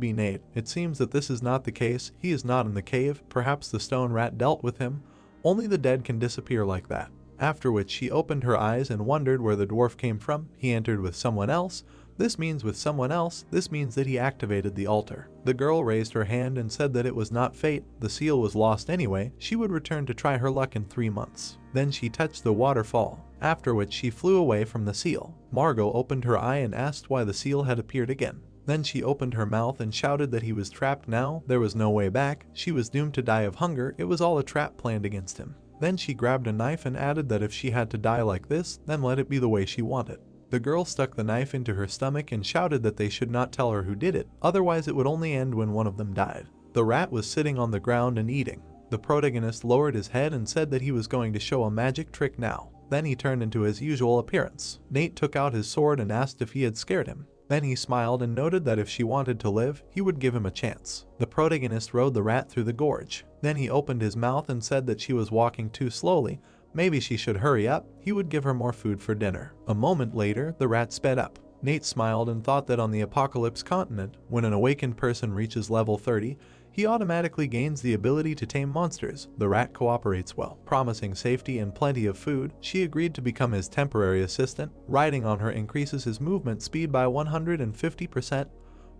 be Nate? It seems that this is not the case. He is not in the cave. Perhaps the stone rat dealt with him. Only the dead can disappear like that. After which she opened her eyes and wondered where the dwarf came from. He entered with someone else. This means with someone else. This means that he activated the altar. The girl raised her hand and said that it was not fate. The seal was lost anyway. She would return to try her luck in 3 months. Then she touched the waterfall, after which she flew away from the seal. Margot opened her eye and asked why the seal had appeared again. Then she opened her mouth and shouted that he was trapped now. There was no way back. She was doomed to die of hunger. It was all a trap planned against him. Then she grabbed a knife and added that if she had to die like this, then let it be the way she wanted. The girl stuck the knife into her stomach and shouted that they should not tell her who did it, otherwise it would only end when one of them died. The rat was sitting on the ground and eating. The protagonist lowered his head and said that he was going to show a magic trick now. Then he turned into his usual appearance. Nate took out his sword and asked if he had scared him. Then he smiled and noted that if she wanted to live, he would give him a chance. The protagonist rode the rat through the gorge. Then he opened his mouth and said that she was walking too slowly. Maybe she should hurry up. He would give her more food for dinner. A moment later, the rat sped up. Nate smiled and thought that on the Apocalypse continent, when an awakened person reaches level 30, he automatically gains the ability to tame monsters. The rat cooperates well. Promising safety and plenty of food, she agreed to become his temporary assistant. Riding on her increases his movement speed by 150%,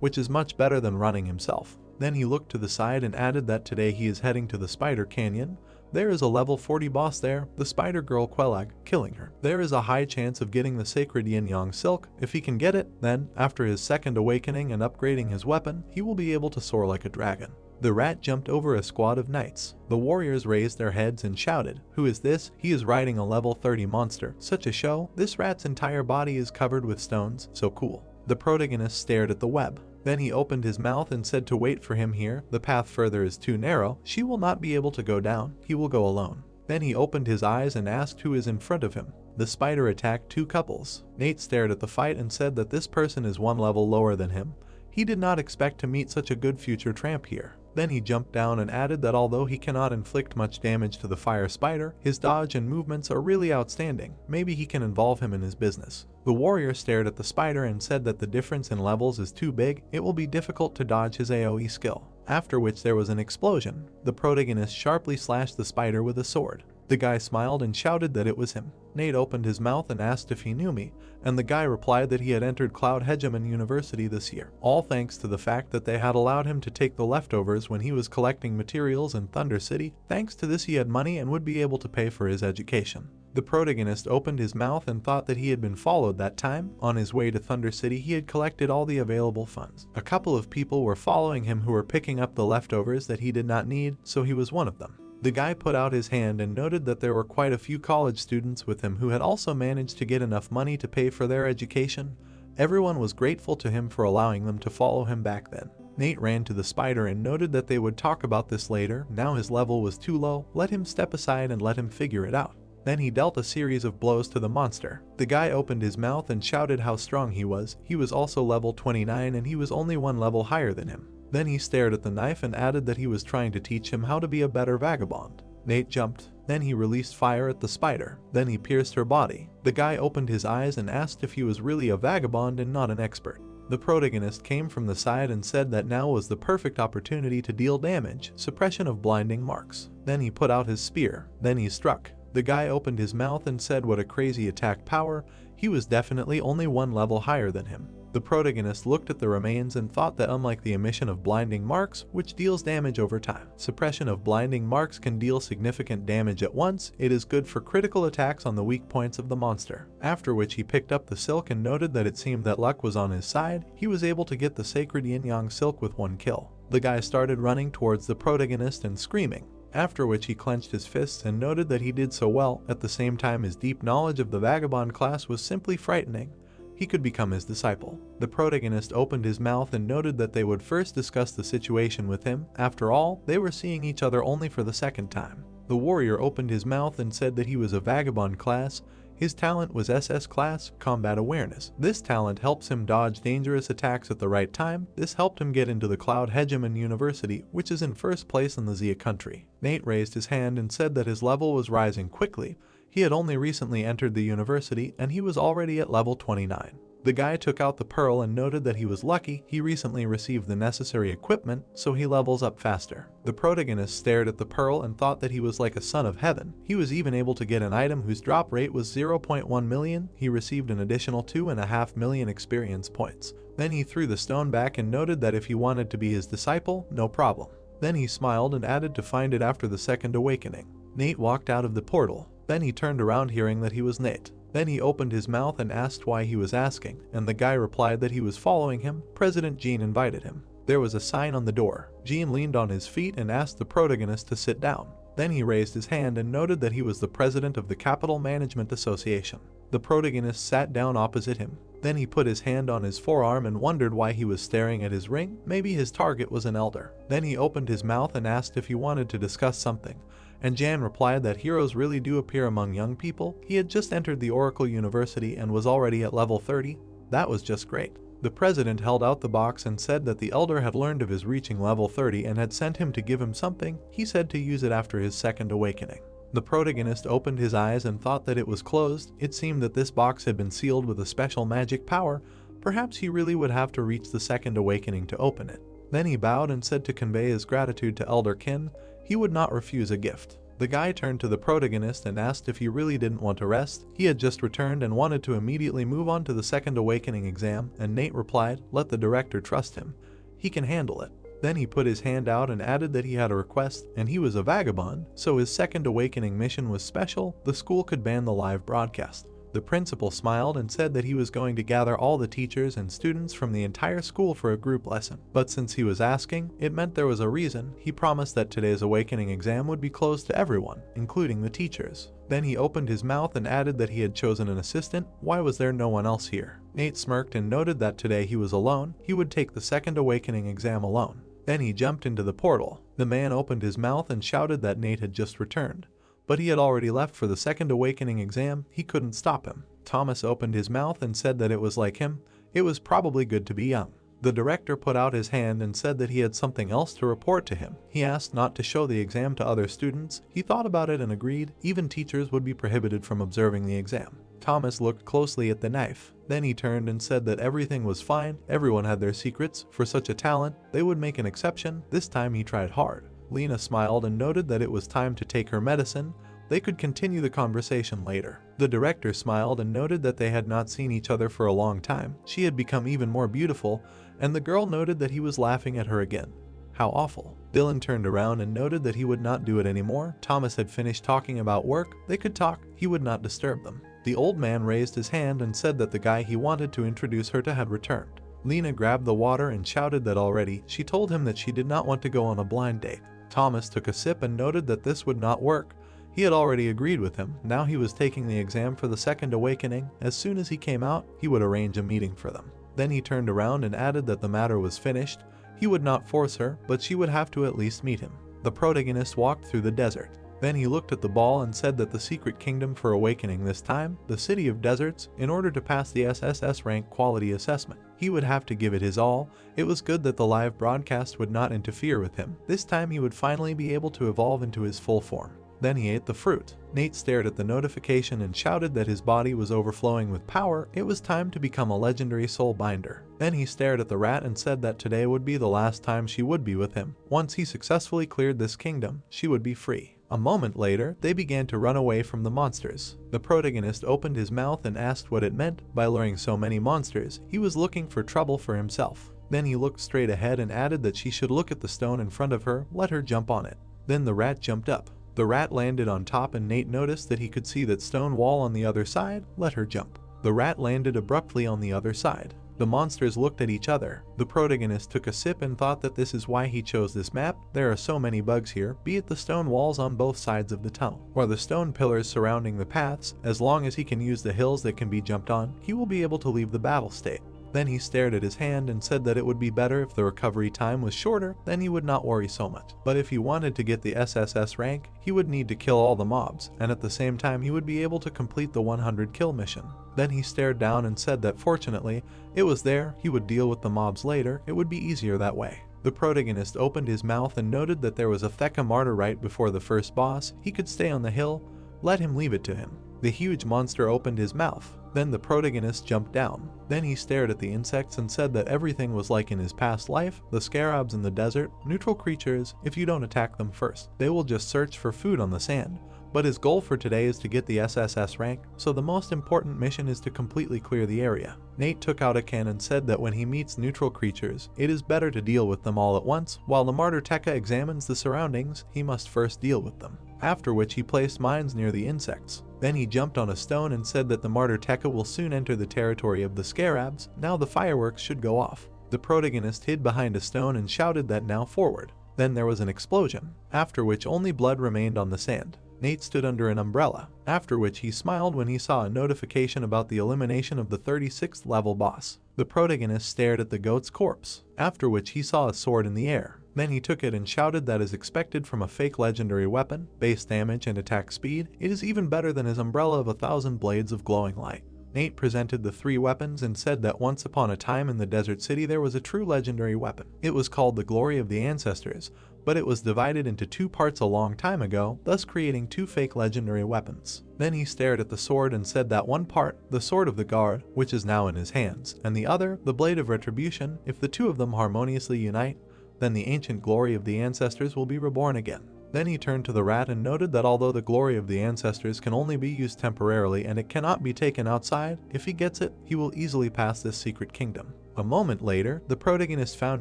which is much better than running himself. Then he looked to the side and added that today he is heading to the Spider Canyon. There is a level 40 boss there, the spider girl Quelag, killing her. There is a high chance of getting the sacred yin-yang silk. If he can get it, then, after his second awakening and upgrading his weapon, he will be able to soar like a dragon. The rat jumped over a squad of knights. The warriors raised their heads and shouted, "Who is this? He is riding a level 30 monster. Such a show. This rat's entire body is covered with stones. So cool." The protagonist stared at the web. Then he opened his mouth and said to wait for him here. The path further is too narrow. She will not be able to go down. He will go alone. Then he opened his eyes and asked who is in front of him. The spider attacked two couples. Nate stared at the fight and said that this person is one level lower than him. He did not expect to meet such a good future tramp here. Then he jumped down and added that although he cannot inflict much damage to the fire spider, his dodge and movements are really outstanding. Maybe he can involve him in his business. The warrior stared at the spider and said that the difference in levels is too big, it will be difficult to dodge his AoE skill. After which there was an explosion. The protagonist sharply slashed the spider with a sword. The guy smiled and shouted that it was him. Nate opened his mouth and asked if he knew me, and the guy replied that he had entered Cloud Hegemon University this year, all thanks to the fact that they had allowed him to take the leftovers when he was collecting materials in Thunder City. Thanks to this he had money and would be able to pay for his education. The protagonist opened his mouth and thought that he had been followed that time. On his way to Thunder City, he had collected all the available funds. A couple of people were following him who were picking up the leftovers that he did not need, so he was one of them. The guy put out his hand and noted that there were quite a few college students with him who had also managed to get enough money to pay for their education. Everyone was grateful to him for allowing them to follow him back then. Nate ran to the spider and noted that they would talk about this later. Now his level was too low. Let him step aside and let him figure it out. Then he dealt a series of blows to the monster. The guy opened his mouth and shouted how strong he was. He was also level 29 and he was only one level higher than him. Then he stared at the knife and added that he was trying to teach him how to be a better vagabond. Nate jumped. Then he released fire at the spider. Then he pierced her body. The guy opened his eyes and asked if he was really a vagabond and not an expert. The protagonist came from the side and said that now was the perfect opportunity to deal damage, suppression of blinding marks. Then he put out his spear. Then he struck. The guy opened his mouth and said what a crazy attack power. He was definitely only one level higher than him. The protagonist looked at the remains and thought that unlike the emission of blinding marks, which deals damage over time, suppression of blinding marks can deal significant damage at once. It is good for critical attacks on the weak points of the monster. After which he picked up the silk and noted that it seemed that luck was on his side. He was able to get the sacred yin-yang silk with one kill. The guy started running towards the protagonist and screaming. After which he clenched his fists and noted that he did so well. At the same time, his deep knowledge of the vagabond class was simply frightening. He could become his disciple. The protagonist opened his mouth and noted that they would first discuss the situation with him. After all, they were seeing each other only for the second time. The warrior opened his mouth and said that he was a vagabond class. His talent was SS class, combat awareness. This talent helps him dodge dangerous attacks at the right time. This helped him get into the Cloud Hegemon University, which is in first place in the Xia country. Nate raised his hand and said that his level was rising quickly. He had only recently entered the university and he was already at level 29. The guy took out the pearl and noted that he was lucky. He recently received the necessary equipment, so he levels up faster. The protagonist stared at the pearl and thought that he was like a son of heaven. He was even able to get an item whose drop rate was 0.1 million. He received an additional 2.5 million experience points. Then he threw the stone back and noted that if he wanted to be his disciple, no problem. Then he smiled and added to find it after the second awakening. Nate walked out of the portal. Then he turned around hearing that he was Nate. Then he opened his mouth and asked why he was asking, and the guy replied that he was following him. President Jean invited him. There was a sign on the door. Jean leaned on his feet and asked the protagonist to sit down. Then he raised his hand and noted that he was the president of the Capital Management Association. The protagonist sat down opposite him. Then he put his hand on his forearm and wondered why he was staring at his ring. Maybe his target was an elder. Then he opened his mouth and asked if he wanted to discuss something, and Jan replied that heroes really do appear among young people. He had just entered the Oracle University and was already at level 30. That was just great. The president held out the box and said that the elder had learned of his reaching level 30 and had sent him to give him something. He said to use it after his second awakening. The protagonist opened his eyes and thought that it was closed. It seemed that this box had been sealed with a special magic power. Perhaps he really would have to reach the second awakening to open it. Then he bowed and said to convey his gratitude to Elder Kin, he would not refuse a gift. The guy turned to the protagonist and asked if he really didn't want to rest. He had just returned and wanted to immediately move on to the second awakening exam, and Nate replied, let the director trust him. He can handle it. Then he put his hand out and added that he had a request, and he was a vagabond, so his second awakening mission was special. The school could ban the live broadcast. The principal smiled and said that he was going to gather all the teachers and students from the entire school for a group lesson. But since he was asking, it meant there was a reason. He promised that today's awakening exam would be closed to everyone, including the teachers. Then he opened his mouth and added that he had chosen an assistant. Why was there no one else here? Nate smirked and noted that today he was alone. He would take the second awakening exam alone. Then he jumped into the portal. The man opened his mouth and shouted that Nate had just returned. But he had already left for the second awakening exam. He couldn't stop him. Thomas opened his mouth and said that it was like him. It was probably good to be young. The director put out his hand and said that he had something else to report to him. He asked not to show the exam to other students. He thought about it and agreed. Even teachers would be prohibited from observing the exam. Thomas looked closely at the knife. Then he turned and said that everything was fine. Everyone had their secrets. For such a talent, they would make an exception. This time he tried hard. Lena smiled and noted that it was time to take her medicine. They could continue the conversation later. The director smiled and noted that they had not seen each other for a long time. She had become even more beautiful, and the girl noted that he was laughing at her again. How awful. Dylan turned around and noted that he would not do it anymore. Thomas had finished talking about work. They could talk. He would not disturb them. The old man raised his hand and said that the guy he wanted to introduce her to had returned. Lena grabbed the water and shouted that already. She told him that she did not want to go on a blind date. Thomas took a sip and noted that this would not work. He had already agreed with him. Now he was taking the exam for the second awakening. As soon as he came out, he would arrange a meeting for them. Then he turned around and added that the matter was finished. He would not force her, but she would have to at least meet him. The protagonist walked through the desert. Then he looked at the ball and said that the secret kingdom for awakening this time, the city of deserts, in order to pass the SSS rank quality assessment, he would have to give it his all. It was good that the live broadcast would not interfere with him. This time he would finally be able to evolve into his full form. Then he ate the fruit. Nate stared at the notification and shouted that his body was overflowing with power. It was time to become a legendary soul binder. Then he stared at the rat and said that today would be the last time she would be with him. Once he successfully cleared this kingdom, she would be free. A moment later, they began to run away from the monsters. The protagonist opened his mouth and asked what it meant by luring so many monsters. He was looking for trouble for himself. Then he looked straight ahead and added that she should look at the stone in front of her, let her jump on it. Then the rat jumped up. The rat landed on top and Nate noticed that he could see that stone wall on the other side. Let her jump. The rat landed abruptly on the other side. The monsters looked at each other. The protagonist took a sip and thought that this is why he chose this map. There are so many bugs here, be it the stone walls on both sides of the tunnel, or the stone pillars surrounding the paths. As long as he can use the hills that can be jumped on, he will be able to leave the battle state. Then he stared at his hand and said that it would be better if the recovery time was shorter, then he would not worry so much. But if he wanted to get the SSS rank, he would need to kill all the mobs, and at the same time he would be able to complete the 100 kill mission. Then he stared down and said that fortunately, it was there. He would deal with the mobs later. It would be easier that way. The protagonist opened his mouth and noted that there was a Theka martyr right before the first boss. He could stay on the hill. Let him leave it to him. The huge monster opened his mouth. Then the protagonist jumped down. Then he stared at the insects and said that everything was like in his past life. The scarabs in the desert, neutral creatures. If you don't attack them first, they will just search for food on the sand. But his goal for today is to get the SSS rank, so the most important mission is to completely clear the area. Nate took out a can and said that when he meets neutral creatures, it is better to deal with them all at once. While the martyr Tekka examines the surroundings, he must first deal with them. After which he placed mines near the insects. Then he jumped on a stone and said that the martyr Tekka will soon enter the territory of the scarabs. Now the fireworks should go off. The protagonist hid behind a stone and shouted that now forward. Then there was an explosion, after which only blood remained on the sand. Nate stood under an umbrella, after which he smiled when he saw a notification about the elimination of the 36th level boss. The protagonist stared at the goat's corpse, after which he saw a sword in the air. Then he took it and shouted that as expected from a fake legendary weapon, base damage and attack speed, it is even better than his umbrella of 1,000 blades of glowing light. Nate presented the 3 weapons and said that once upon a time in the desert city there was a true legendary weapon. It was called the Glory of the Ancestors, but it was divided into 2 parts a long time ago, thus creating 2 fake legendary weapons. Then he stared at the sword and said that one part, the Sword of the Guard, which is now in his hands, and the other, the Blade of Retribution, if the 2 of them harmoniously unite, then the ancient glory of the ancestors will be reborn again. Then he turned to the rat and noted that although the glory of the ancestors can only be used temporarily and it cannot be taken outside, if he gets it, he will easily pass this secret kingdom. A moment later, the protagonist found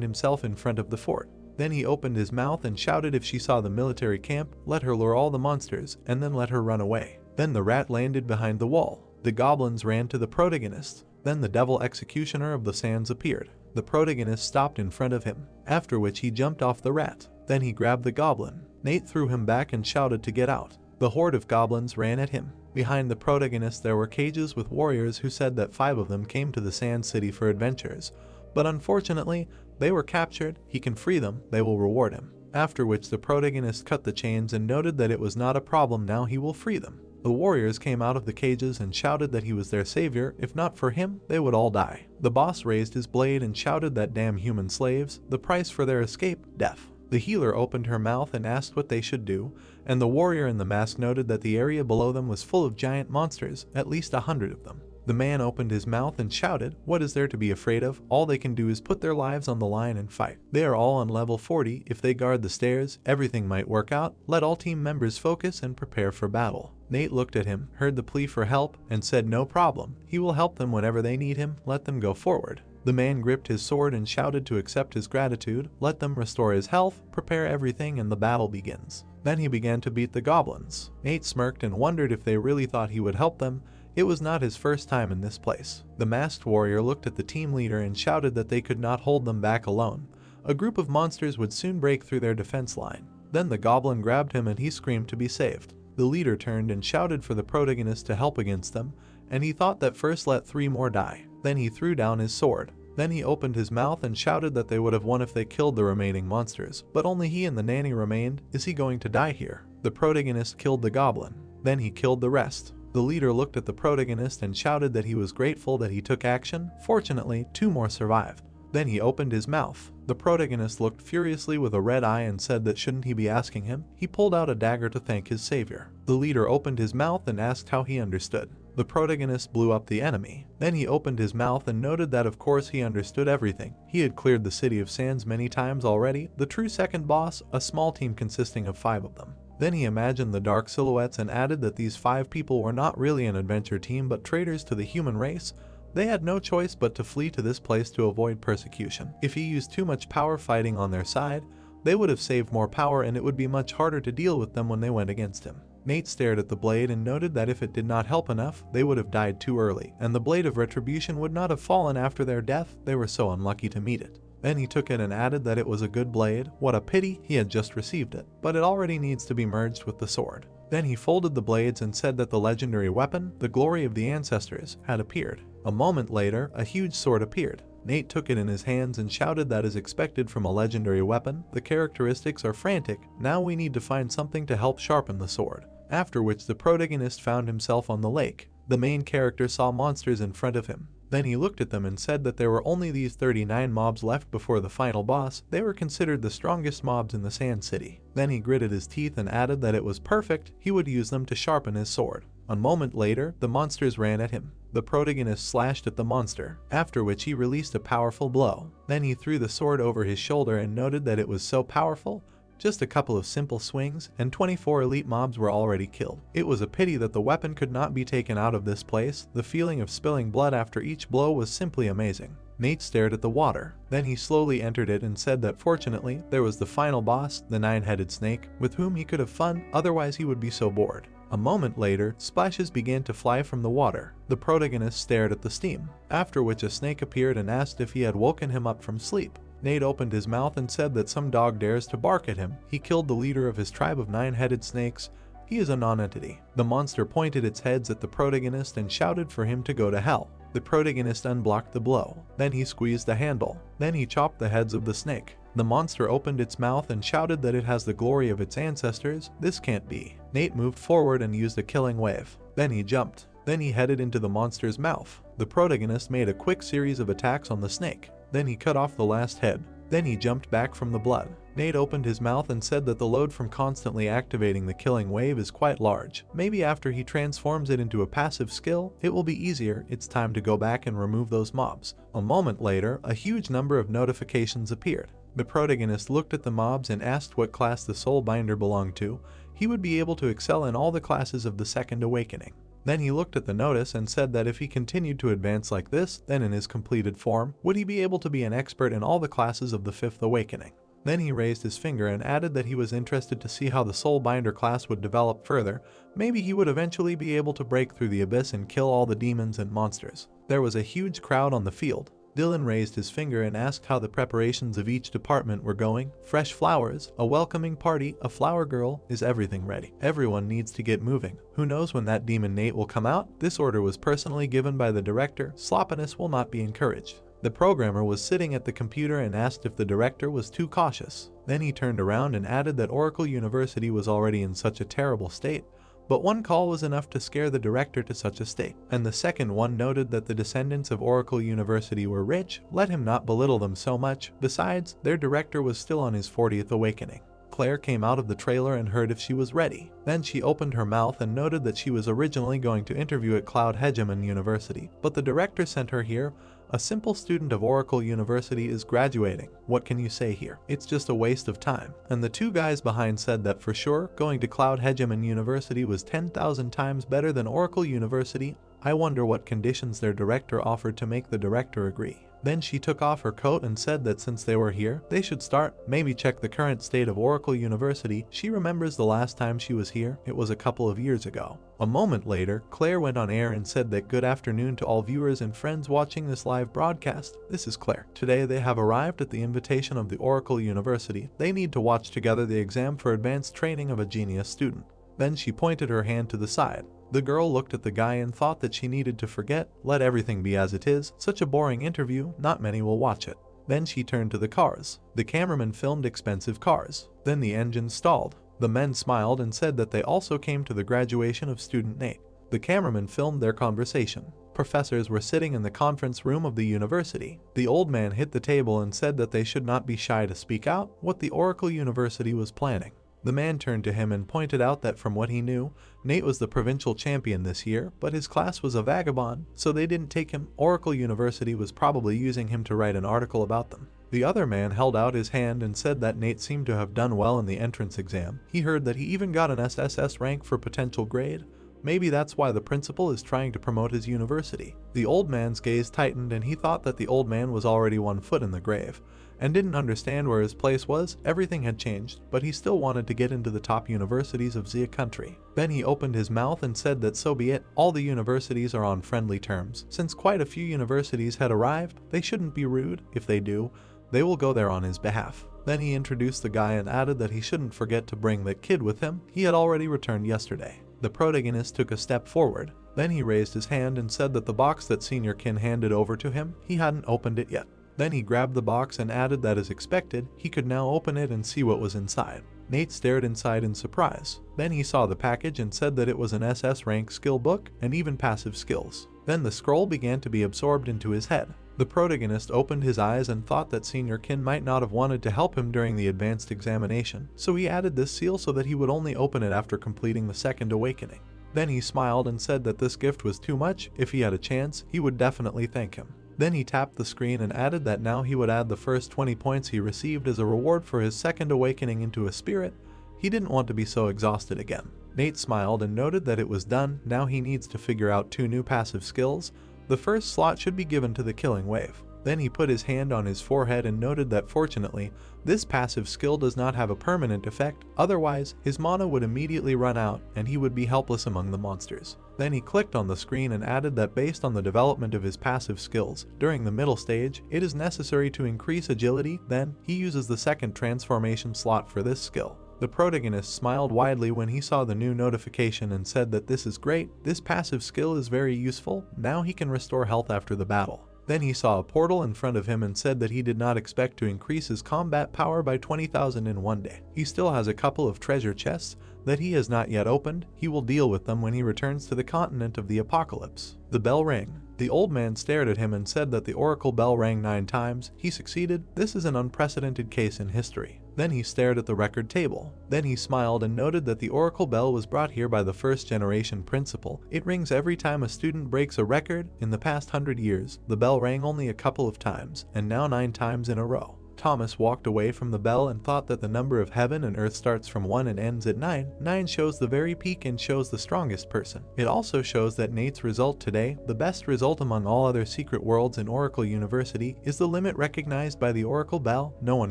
himself in front of the fort. Then he opened his mouth and shouted if she saw the military camp, let her lure all the monsters, and then let her run away. Then the rat landed behind the wall. The goblins ran to the protagonist. Then the devil executioner of the sands appeared. The protagonist stopped in front of him, after which he jumped off the rat. Then he grabbed the goblin. Nate threw him back and shouted to get out. The horde of goblins ran at him. Behind the protagonist there were cages with warriors who said that 5 of them came to the Sand City for adventures, but unfortunately, they were captured. He can free them, they will reward him. After which the protagonist cut the chains and noted that it was not a problem, now he will free them. The warriors came out of the cages and shouted that he was their savior, if not for him, they would all die. The boss raised his blade and shouted that damn human slaves, the price for their escape, death. The healer opened her mouth and asked what they should do, and the warrior in the mask noted that the area below them was full of giant monsters, at least 100 of them. The man opened his mouth and shouted, what is there to be afraid of? All they can do is put their lives on the line and fight. They are all on level 40, if they guard the stairs, everything might work out. Let all team members focus and prepare for battle. Nate looked at him, heard the plea for help, and said no problem. He will help them whenever they need him, let them go forward. The man gripped his sword and shouted to accept his gratitude, let them restore his health, prepare everything, and the battle begins. Then he began to beat the goblins. Nate smirked and wondered if they really thought he would help them. It was not his first time in this place. The masked warrior looked at the team leader and shouted that they could not hold them back alone. A group of monsters would soon break through their defense line. Then the goblin grabbed him and he screamed to be saved. The leader turned and shouted for the protagonist to help against them, and he thought that first let 3 more die. Then he threw down his sword. Then he opened his mouth and shouted that they would have won if they killed the remaining monsters, but only he and the nanny remained. Is he going to die here? The protagonist killed the goblin. Then he killed the rest. The leader looked at the protagonist and shouted that he was grateful that he took action. Fortunately, 2 more survived. Then he opened his mouth. The protagonist looked furiously with a red eye and said that shouldn't he be asking him? He pulled out a dagger to thank his savior. The leader opened his mouth and asked how he understood. The protagonist blew up the enemy. Then he opened his mouth and noted that of course he understood everything. He had cleared the City of Sands many times already. The true second boss, a small team consisting of 5 of them. Then he imagined the dark silhouettes and added that these 5 people were not really an adventure team but traitors to the human race. They had no choice but to flee to this place to avoid persecution. If he used too much power fighting on their side, they would have saved more power and it would be much harder to deal with them when they went against him. Nate stared at the blade and noted that if it did not help enough, they would have died too early, and the blade of retribution would not have fallen after their death. They were so unlucky to meet it. Then he took it and added that it was a good blade. What a pity, he had just received it, but it already needs to be merged with the sword. Then he folded the blades and said that the legendary weapon, the glory of the ancestors, had appeared. A moment later, a huge sword appeared. Nate took it in his hands and shouted that as expected from a legendary weapon, the characteristics are frantic, now we need to find something to help sharpen the sword. After which the protagonist found himself on the lake. The main character saw monsters in front of him. Then he looked at them and said that there were only these 39 mobs left before the final boss. They were considered the strongest mobs in the Sand City. Then he gritted his teeth and added that it was perfect, he would use them to sharpen his sword. A moment later, the monsters ran at him. The protagonist slashed at the monster, after which he released a powerful blow. Then he threw the sword over his shoulder and noted that it was so powerful, just a couple of simple swings, and 24 elite mobs were already killed. It was a pity that the weapon could not be taken out of this place. The feeling of spilling blood after each blow was simply amazing. Nate stared at the water. Then he slowly entered it and said that fortunately, there was the final boss, the 9-headed snake, with whom he could have fun, otherwise he would be so bored. A moment later, splashes began to fly from the water. The protagonist stared at the steam, after which a snake appeared and asked if he had woken him up from sleep. Nate opened his mouth and said that some dog dares to bark at him. He killed the leader of his tribe of 9-headed snakes. He is a non-entity. The monster pointed its heads at the protagonist and shouted for him to go to hell. The protagonist unblocked the blow. Then he squeezed the handle. Then he chopped the heads of the snake. The monster opened its mouth and shouted that it has the glory of its ancestors. This can't be. Nate moved forward and used a killing wave. Then he jumped. Then he headed into the monster's mouth. The protagonist made a quick series of attacks on the snake. Then he cut off the last head. Then he jumped back from the blood. Nate opened his mouth and said that the load from constantly activating the killing wave is quite large. Maybe after he transforms it into a passive skill, it will be easier. It's time to go back and remove those mobs. A moment later, a huge number of notifications appeared. The protagonist looked at the mobs and asked what class the Soulbinder belonged to. He would be able to excel in all the classes of the Second Awakening. Then he looked at the notice and said that if he continued to advance like this, then in his completed form, would he be able to be an expert in all the classes of the Fifth Awakening. Then he raised his finger and added that he was interested to see how the Soulbinder class would develop further. Maybe he would eventually be able to break through the abyss and kill all the demons and monsters. There was a huge crowd on the field. Dylan raised his finger and asked how the preparations of each department were going. Fresh flowers, a welcoming party, a flower girl, is everything ready? Everyone needs to get moving. Who knows when that demon Nate will come out? This order was personally given by the director. Sloppiness will not be encouraged. The programmer was sitting at the computer and asked if the director was too cautious. Then he turned around and added that Oracle University was already in such a terrible state. But one call was enough to scare the director to such a state. And the second one noted that the descendants of Oracle University were rich. Let him not belittle them so much. Besides, their director was still on his 40th awakening. Claire came out of the trailer and heard if she was ready. Then she opened her mouth and noted that she was originally going to interview at Cloud Hegemon University. But the director sent her here. A simple student of Oracle University is graduating. What can you say here? It's just a waste of time. And the two guys behind said that for sure, going to Cloud Hegemon University was 10,000 times better than Oracle University. I wonder what conditions their director offered to make the director agree. Then she took off her coat and said that since they were here, they should start, maybe check the current state of Oracle University. She remembers the last time she was here. It was a couple of years ago. A moment later, Claire went on air and said that good afternoon to all viewers and friends watching this live broadcast. This is Claire. Today they have arrived at the invitation of the Oracle University. They need to watch together the exam for advanced training of a genius student. Then she pointed her hand to the side. The girl looked at the guy and thought that she needed to forget, let everything be as it is. Such a boring interview, not many will watch it. Then she turned to the cars. The cameraman filmed expensive cars. Then the engine stalled. The men smiled and said that they also came to the graduation of student Nate. The cameraman filmed their conversation. Professors were sitting in the conference room of the university. The old man hit the table and said that they should not be shy to speak out what the Oracle University was planning. The man turned to him and pointed out that from what he knew, Nate was the provincial champion this year, but his class was a vagabond, so they didn't take him. Oracle University was probably using him to write an article about them. The other man held out his hand and said that Nate seemed to have done well in the entrance exam. He heard that he even got an SSS rank for potential grade. Maybe that's why the principal is trying to promote his university. The old man's gaze tightened and he thought that the old man was already 1 foot in the grave and didn't understand where his place was. Everything had changed, but he still wanted to get into the top universities of Zia country. Then he opened his mouth and said that so be it, all the universities are on friendly terms. Since quite a few universities had arrived, they shouldn't be rude. If they do, they will go there on his behalf. Then he introduced the guy and added that he shouldn't forget to bring that kid with him. He had already returned yesterday. The protagonist took a step forward. Then he raised his hand and said that the box that Senior Kin handed over to him, he hadn't opened it yet. Then he grabbed the box and added that as expected, he could now open it and see what was inside. Nate stared inside in surprise. Then he saw the package and said that it was an SS rank skill book and even passive skills. Then the scroll began to be absorbed into his head. The protagonist opened his eyes and thought that Senior Kin might not have wanted to help him during the advanced examination, so he added this seal so that he would only open it after completing the second awakening. Then he smiled and said that this gift was too much. If he had a chance, he would definitely thank him. Then he tapped the screen and added that now he would add the first 20 points he received as a reward for his second awakening into a spirit. He didn't want to be so exhausted again. Nate smiled and noted that it was done. Now he needs to figure out 2 new passive skills. The first slot should be given to the killing wave. Then he put his hand on his forehead and noted that fortunately, this passive skill does not have a permanent effect, otherwise, his mana would immediately run out and he would be helpless among the monsters. Then he clicked on the screen and added that based on the development of his passive skills, during the middle stage, it is necessary to increase agility, then he uses the second transformation slot for this skill. The protagonist smiled widely when he saw the new notification and said that this is great, this passive skill is very useful, now he can restore health after the battle. Then he saw a portal in front of him and said that he did not expect to increase his combat power by 20,000 in one day. He still has a couple of treasure chests that he has not yet opened. He will deal with them when he returns to the continent of the apocalypse. The bell rang. The old man stared at him and said that the oracle bell rang 9 times. He succeeded. This is an unprecedented case in history. Then he stared at the record table. Then he smiled and noted that the oracle bell was brought here by the first generation principal. It rings every time a student breaks a record. In the past 100 years, the bell rang only a couple of times, and now 9 times in a row. Thomas walked away from the bell and thought that the number of heaven and earth starts from 1 and ends at 9. 9 shows the very peak and shows the strongest person. It also shows that Nate's result today, the best result among all other secret worlds in Oracle University, is the limit recognized by the Oracle Bell. No one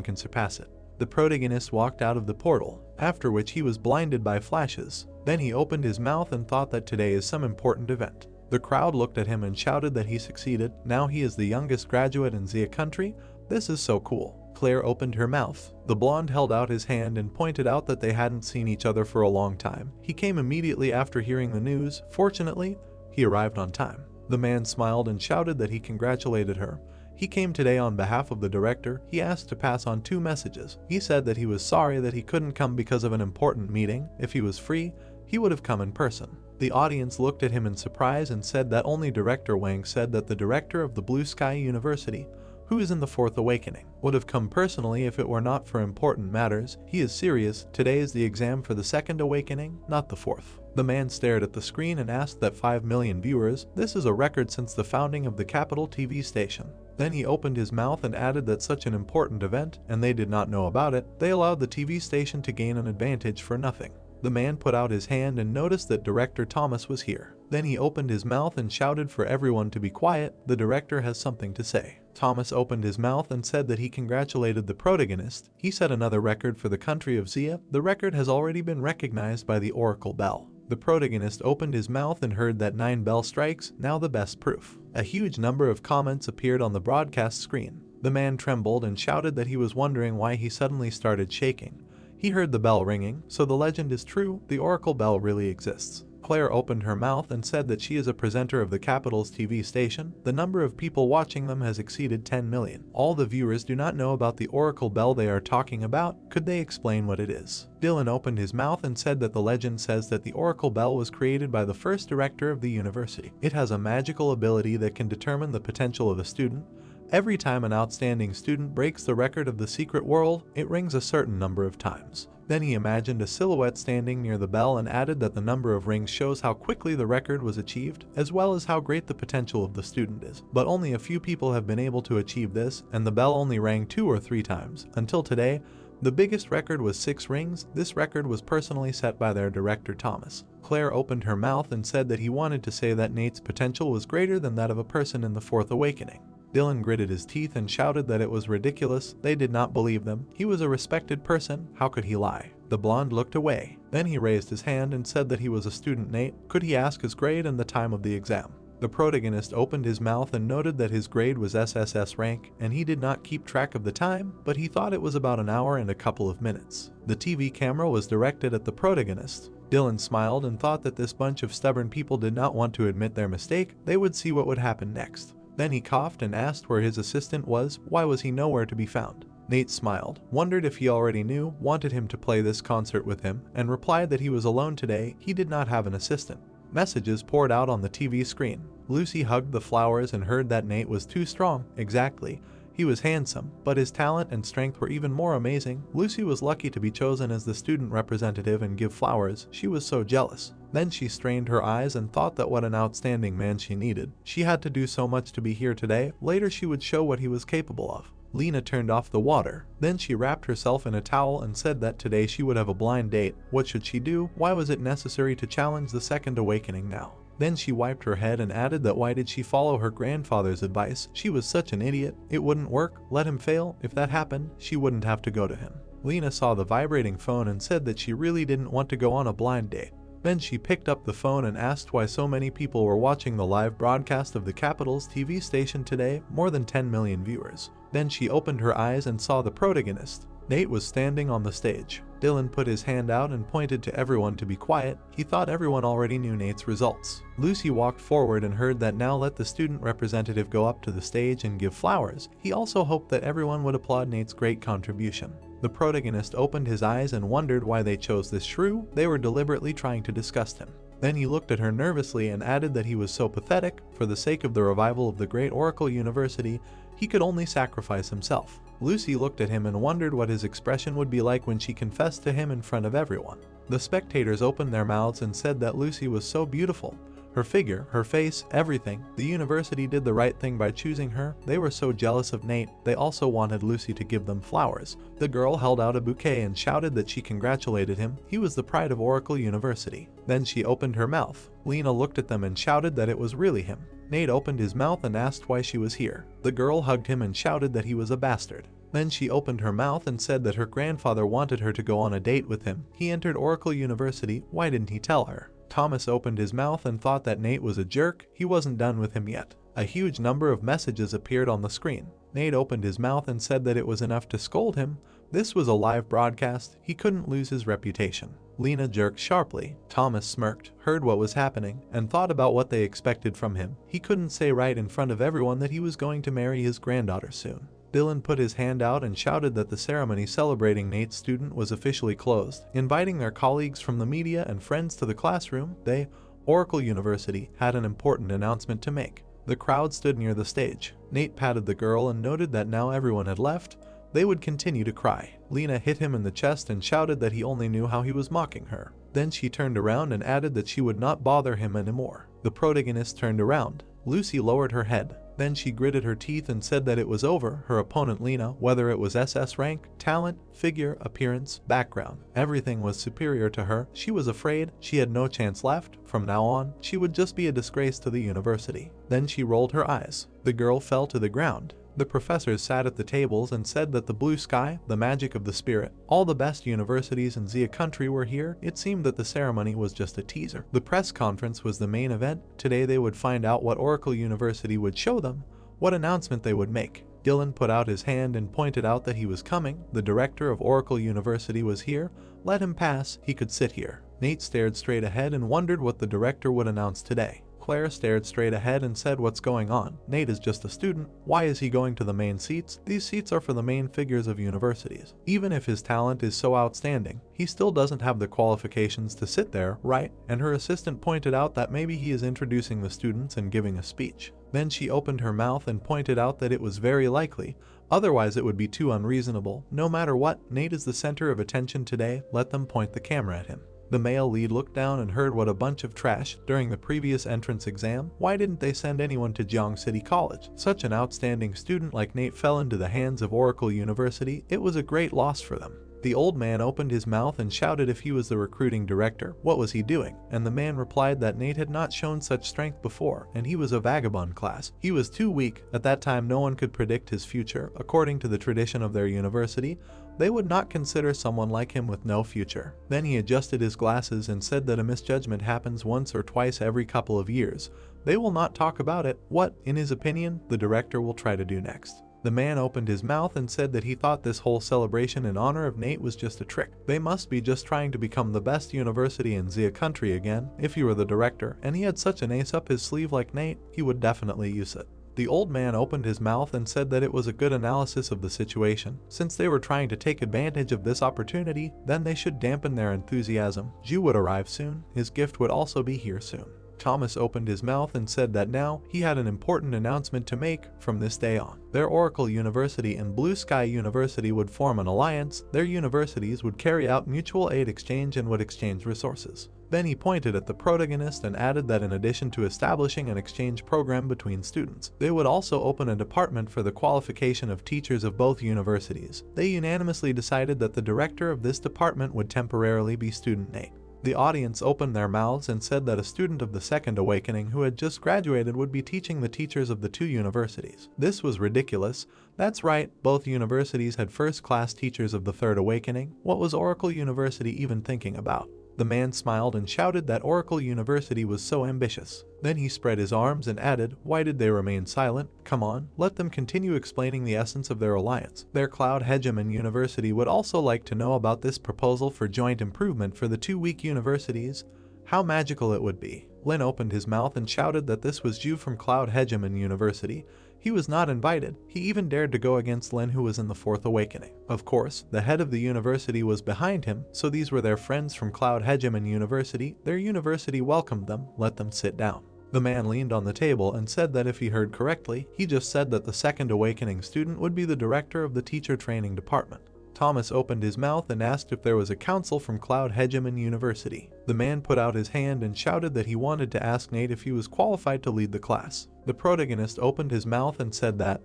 can surpass it. The protagonist walked out of the portal, after which he was blinded by flashes. Then he opened his mouth and thought that today is some important event. The crowd looked at him and shouted that he succeeded. Now he is the youngest graduate in Zia country. This is so cool. Claire opened her mouth. The blonde held out his hand and pointed out that they hadn't seen each other for a long time. He came immediately after hearing the news. Fortunately, he arrived on time. The man smiled and shouted that he congratulated her. He came today on behalf of the director. He asked to pass on 2 messages. He said that he was sorry that he couldn't come because of an important meeting. If he was free, he would have come in person. The audience looked at him in surprise and said that only Director Wang said that the director of the Blue Sky University, who is in the 4th awakening, would have come personally if it were not for important matters. He is serious. Today is the exam for the 2nd awakening, not the 4th. The man stared at the screen and asked that 5 million viewers. This is a record since the founding of the capital TV station. Then he opened his mouth and added that such an important event, and they did not know about it, they allowed the TV station to gain an advantage for nothing. The man put out his hand and noticed that Director Thomas was here. Then he opened his mouth and shouted for everyone to be quiet. The director has something to say. Thomas opened his mouth and said that he congratulated the protagonist. He set another record for the country of Zia. The record has already been recognized by the Oracle Bell. The protagonist opened his mouth and heard that 9 bell strikes, now the best proof. A huge number of comments appeared on the broadcast screen. The man trembled and shouted that he was wondering why he suddenly started shaking. He heard the bell ringing, so the legend is true, the Oracle Bell really exists. Claire opened her mouth and said that she is a presenter of the capital's TV station. The number of people watching them has exceeded 10 million. All the viewers do not know about the Oracle Bell they are talking about. Could they explain what it is? Dylan opened his mouth and said that the legend says that the Oracle Bell was created by the first director of the university. It has a magical ability that can determine the potential of a student. Every time an outstanding student breaks the record of the secret world, it rings a certain number of times. Then he imagined a silhouette standing near the bell and added that the number of rings shows how quickly the record was achieved, as well as how great the potential of the student is. But only a few people have been able to achieve this, and the bell only rang 2 or 3 times. Until today, the biggest record was 6 rings. This record was personally set by their director Thomas. Claire opened her mouth and said that he wanted to say that Nate's potential was greater than that of a person in the 4th awakening. Dylan gritted his teeth and shouted that it was ridiculous. They did not believe them. He was a respected person. How could he lie? The blonde looked away. Then he raised his hand and said that he was a student. Nate, could he ask his grade and the time of the exam? The protagonist opened his mouth and noted that his grade was SSS rank, and he did not keep track of the time, but he thought it was about an hour and a couple of minutes. The TV camera was directed at the protagonist. Dylan smiled and thought that this bunch of stubborn people did not want to admit their mistake. They would see what would happen next. Then he coughed and asked where his assistant was. Why was he nowhere to be found? Nate smiled, wondered if he already knew, wanted him to play this concert with him, and replied that he was alone today. He did not have an assistant. Messages poured out on the TV screen. Lucy hugged the flowers and heard that Nate was too strong. Exactly. He was handsome, but his talent and strength were even more amazing. Lucy was lucky to be chosen as the student representative and give flowers. She was so jealous. Then she strained her eyes and thought that what an outstanding man she needed. She had to do so much to be here today. Later she would show what he was capable of. Lena turned off the water. Then she wrapped herself in a towel and said that today she would have a blind date. What should she do? Why was it necessary to challenge the 2nd awakening now? Then she wiped her head and added that why did she follow her grandfather's advice? She was such an idiot. It wouldn't work. Let him fail. If that happened, she wouldn't have to go to him. Lena saw the vibrating phone and said that she really didn't want to go on a blind date. Then she picked up the phone and asked why so many people were watching the live broadcast of the capital's TV station today, more than 10 million viewers. Then she opened her eyes and saw the protagonist. Nate was standing on the stage. Dylan put his hand out and pointed to everyone to be quiet. He thought everyone already knew Nate's results. Lucy walked forward and heard that now let the student representative go up to the stage and give flowers. He also hoped that everyone would applaud Nate's great contribution. The protagonist opened his eyes and wondered why they chose this shrew. They were deliberately trying to disgust him. Then he looked at her nervously and added that he was so pathetic. For the sake of the revival of the great Oracle University, he could only sacrifice himself. Lucy looked at him and wondered what his expression would be like when she confessed to him in front of everyone. The spectators opened their mouths and said that Lucy was so beautiful. Her figure, her face, everything. The university did the right thing by choosing her. They were so jealous of Nate, they also wanted Lucy to give them flowers. The girl held out a bouquet and shouted that she congratulated him. He was the pride of Oracle University. Then she opened her mouth. Lena looked at them and shouted that it was really him. Nate opened his mouth and asked why she was here. The girl hugged him and shouted that he was a bastard. Then she opened her mouth and said that her grandfather wanted her to go on a date with him. He entered Oracle University. Why didn't he tell her? Thomas opened his mouth and thought that Nate was a jerk. He wasn't done with him yet. A huge number of messages appeared on the screen. Nate opened his mouth and said that it was enough to scold him. This was a live broadcast. He couldn't lose his reputation. Lena jerked sharply. Thomas smirked, heard what was happening, and thought about what they expected from him. He couldn't say right in front of everyone that he was going to marry his granddaughter soon. Dylan put his hand out and shouted that the ceremony celebrating Nate's student was officially closed. Inviting their colleagues from the media and friends to the classroom, they, Oracle University, had an important announcement to make. The crowd stood near the stage. Nate patted the girl and noted that now everyone had left, they would continue to cry. Lena hit him in the chest and shouted that he only knew how he was mocking her. Then she turned around and added that she would not bother him anymore. The protagonist turned around. Lucy lowered her head. Then she gritted her teeth and said that it was over. Her opponent Lena, whether it was SS rank, talent, figure, appearance, background, everything was superior to her. She was afraid. She had no chance left. From now on, she would just be a disgrace to the university. Then she rolled her eyes. The girl fell to the ground. The professors sat at the tables and said that the blue sky, the magic of the spirit, all the best universities in Xia country were here. It seemed that the ceremony was just a teaser. The press conference was the main event. Today they would find out what Oracle University would show them, what announcement they would make. Dylan put out his hand and pointed out that he was coming. The director of Oracle University was here. Let him pass, he could sit here. Nate stared straight ahead and wondered what the director would announce today. Claire stared straight ahead and said, "What's going on? Nate is just a student. Why is he going to the main seats? These seats are for the main figures of universities. Even if his talent is so outstanding, he still doesn't have the qualifications to sit there, right?" And her assistant pointed out that maybe he is introducing the students and giving a speech. Then she opened her mouth and pointed out that it was very likely. Otherwise it would be too unreasonable. No matter what, Nate is the center of attention today. Let them point the camera at him. The male lead looked down and heard what a bunch of trash. During the previous entrance exam, why didn't they send anyone to Jiang City College? Such an outstanding student like Nate fell into the hands of Oracle University. It was a great loss for them. The old man opened his mouth and shouted if he was the recruiting director, what was he doing? And the man replied that Nate had not shown such strength before, and he was a vagabond class. He was too weak. At that time no one could predict his future. According to the tradition of their university, they would not consider someone like him with no future. Then he adjusted his glasses and said that a misjudgment happens once or twice every couple of years. They will not talk about it. What, in his opinion, the director will try to do next. The man opened his mouth and said that he thought this whole celebration in honor of Nate was just a trick. They must be just trying to become the best university in Xia country again. If he were the director, and he had such an ace up his sleeve like Nate, he would definitely use it. The old man opened his mouth and said that it was a good analysis of the situation. Since they were trying to take advantage of this opportunity, then they should dampen their enthusiasm. Ju would arrive soon. His gift would also be here soon. Thomas opened his mouth and said that now he had an important announcement to make from this day on. Their Oracle University and Blue Sky University would form an alliance. Their universities would carry out mutual aid exchange and would exchange resources. Then he pointed at the protagonist and added that in addition to establishing an exchange program between students, they would also open a department for the qualification of teachers of both universities. They unanimously decided that the director of this department would temporarily be student Nate. The audience opened their mouths and said that a student of the Second Awakening who had just graduated would be teaching the teachers of the two universities. This was ridiculous. That's right, both universities had first-class teachers of the Third Awakening. What was Oracle University even thinking about? The man smiled and shouted that Oracle University was so ambitious. Then he spread his arms and added, "Why did they remain silent? Come on, let them continue explaining the essence of their alliance. Their Cloud Hegemon University would also like to know about this proposal for joint improvement for the two weak universities. How magical it would be." Lin opened his mouth and shouted that this was Ju from Cloud Hegemon University. He was not invited. He even dared to go against Lin, who was in the Fourth Awakening. Of course, the head of the university was behind him, so these were their friends from Cloud Hegemon University. Their university welcomed them, let them sit down. The man leaned on the table and said that if he heard correctly, he just said that the Second Awakening student would be the director of the teacher training department. Thomas opened his mouth and asked if there was a council from Cloud Hegemon University. The man put out his hand and shouted that he wanted to ask Nate if he was qualified to lead the class. The protagonist opened his mouth and said that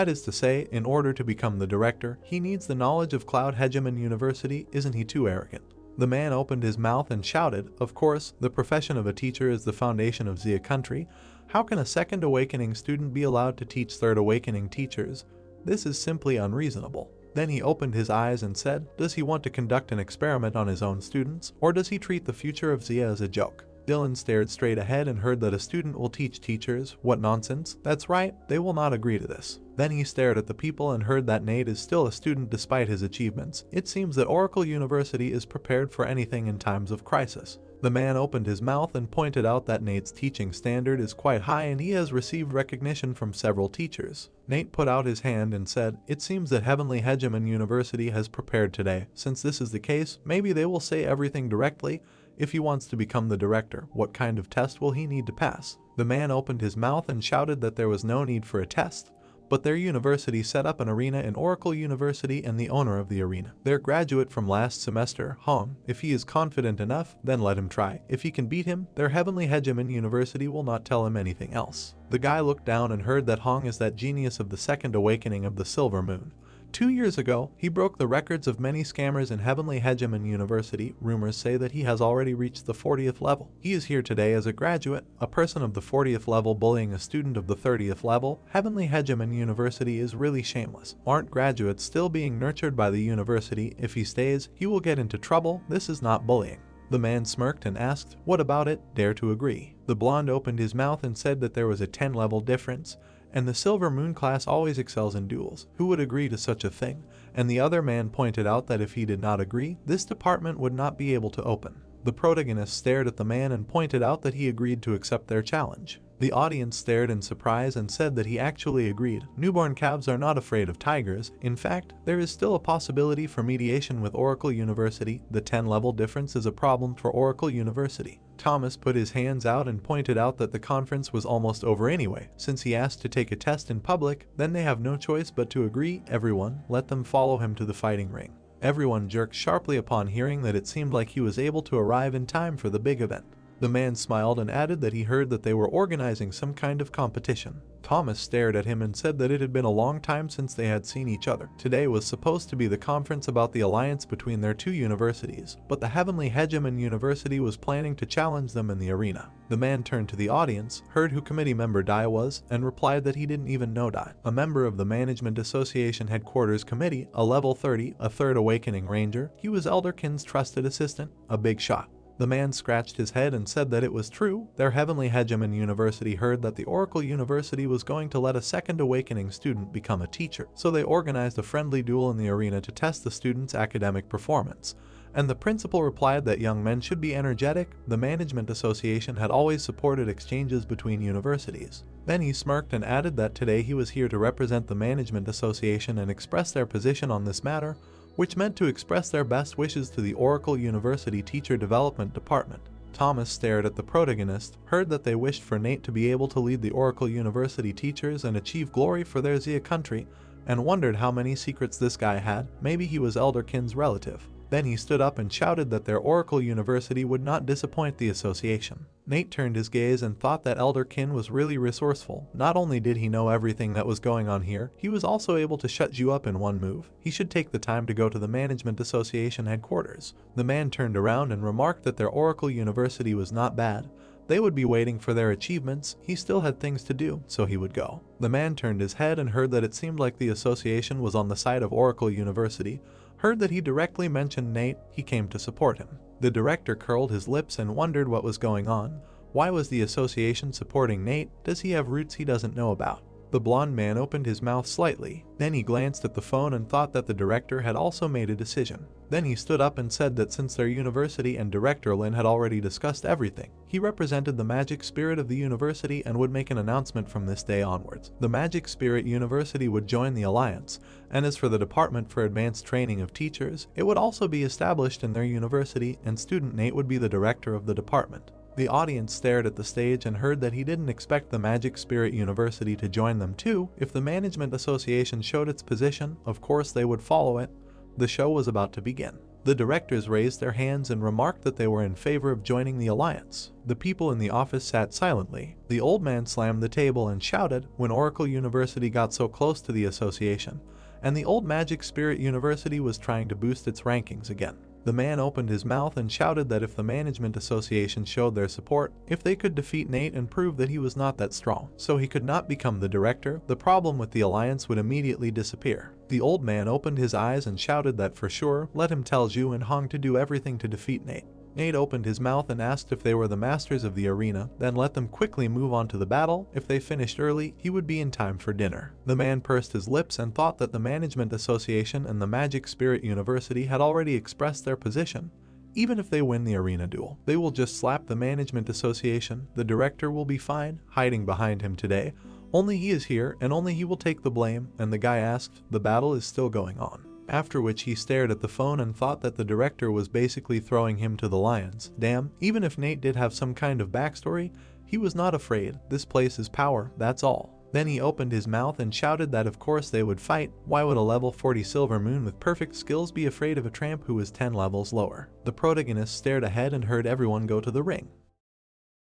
is to say, in order to become the director, he needs the knowledge of Cloud Hegemon University. Isn't he too arrogant? The man opened his mouth and shouted, "Of course, the profession of a teacher is the foundation of Xia country. How can a Second Awakening student be allowed to teach Third Awakening teachers? This is simply unreasonable." Then he opened his eyes and said, does he want to conduct an experiment on his own students, or does he treat the future of Xia as a joke? Dylan stared straight ahead and heard that a student will teach teachers. What nonsense. That's right, they will not agree to this. Then he stared at the people and heard that Nate is still a student despite his achievements. It seems that Oracle University is prepared for anything in times of crisis. The man opened his mouth and pointed out that Nate's teaching standard is quite high and he has received recognition from several teachers. Nate put out his hand and said, "It seems that Heavenly Hegemon University has prepared today. Since this is the case, maybe they will say everything directly. If he wants to become the director, what kind of test will he need to pass?" The man opened his mouth and shouted that there was no need for a test. But their university set up an arena in Oracle University and the owner of the arena, their graduate from last semester, Hong. If he is confident enough, then let him try. If he can beat him, their Heavenly Hegemon University will not tell him anything else. The guy looked down and heard that Hong is that genius of the Second Awakening of the Silver Moon. 2 years ago, he broke the records of many scammers in Heavenly Hegemon University. Rumors say that he has already reached the 40th level. He is here today as a graduate, a person of the 40th level bullying a student of the 30th level. Heavenly Hegemon University is really shameless. Aren't graduates still being nurtured by the university? If he stays, he will get into trouble. This is not bullying. The man smirked and asked, "What about it? Dare to agree." The blonde opened his mouth and said that there was a 10-level difference. And the Silver Moon class always excels in duels. Who would agree to such a thing? And the other man pointed out that if he did not agree, this department would not be able to open. The protagonist stared at the man and pointed out that he agreed to accept their challenge. The audience stared in surprise and said that he actually agreed. Newborn calves are not afraid of tigers. In fact, there is still a possibility for mediation with Oracle University. The 10-level difference is a problem for Oracle University. Thomas put his hands out and pointed out that the conference was almost over anyway. Since he asked to take a test in public, then they have no choice but to agree. Everyone, let them follow him to the fighting ring. Everyone jerked sharply upon hearing that it seemed like he was able to arrive in time for the big event. The man smiled and added that he heard that they were organizing some kind of competition. Thomas stared at him and said that it had been a long time since they had seen each other. Today was supposed to be the conference about the alliance between their two universities, but the Heavenly Hegemon University was planning to challenge them in the arena. The man turned to the audience, heard who committee member Dai was, and replied that he didn't even know Dai. A member of the Management Association Headquarters Committee, a level 30, a Third Awakening Ranger. He was Elderkin's trusted assistant, a big shot. The man scratched his head and said that it was true. Their Heavenly Hegemon University heard that the Oracle University was going to let a Second Awakening student become a teacher, so they organized a friendly duel in the arena to test the student's academic performance. And the principal replied that young men should be energetic. The Management Association had always supported exchanges between universities. Then he smirked and added that today he was here to represent the Management Association and express their position on this matter, which meant to express their best wishes to the Oracle University Teacher Development Department. Thomas stared at the protagonist, heard that they wished for Nate to be able to lead the Oracle University teachers and achieve glory for their Xia country, and wondered how many secrets this guy had. Maybe he was Elderkin's relative. Then he stood up and shouted that their Oracle University would not disappoint the association. Nate turned his gaze and thought that Elder Kin was really resourceful. Not only did he know everything that was going on here, he was also able to shut you up in one move. He should take the time to go to the Management Association headquarters. The man turned around and remarked that their Oracle University was not bad. They would be waiting for their achievements. He still had things to do, so he would go. The man turned his head and heard that it seemed like the association was on the side of Oracle University. Heard that he directly mentioned Nate. He came to support him. The director curled his lips and wondered what was going on. Why was the association supporting Nate? Does he have roots he doesn't know about? The blonde man opened his mouth slightly. Then he glanced at the phone and thought that the director had also made a decision. Then he stood up and said that since their university and Director Lin had already discussed everything, he represented the magic spirit of the university and would make an announcement from this day onwards. The Magic Spirit University would join the alliance, and as for the Department for Advanced Training of Teachers, it would also be established in their university, and student Nate would be the director of the department. The audience stared at the stage and heard that he didn't expect the Magic Spirit University to join them too. If the Management Association showed its position, of course they would follow it. The show was about to begin. The directors raised their hands and remarked that they were in favor of joining the alliance. The people in the office sat silently. The old man slammed the table and shouted when Oracle University got so close to the association, and the old Magic Spirit University was trying to boost its rankings again. The man opened his mouth and shouted that if the Management Association showed their support, if they could defeat Nate and prove that he was not that strong, so he could not become the director, the problem with the alliance would immediately disappear. The old man opened his eyes and shouted that for sure, let him tell Zhu and Hong to do everything to defeat Nate. Nate opened his mouth and asked if they were the masters of the arena, then let them quickly move on to the battle. If they finished early, he would be in time for dinner. The man pursed his lips and thought that the Management Association and the Magic Spirit University had already expressed their position. Even if they win the arena duel, they will just slap the Management Association. The director will be fine, hiding behind him today. Only he is here, and only he will take the blame, and the guy asked, the battle is still going on. After which he stared at the phone and thought that the director was basically throwing him to the lions. Damn, even if Nate did have some kind of backstory, he was not afraid. This place is power, that's all. Then he opened his mouth and shouted that of course they would fight. Why would a level 40 Silver Moon with perfect skills be afraid of a tramp who is 10 levels lower? The protagonist stared ahead and heard everyone go to the ring.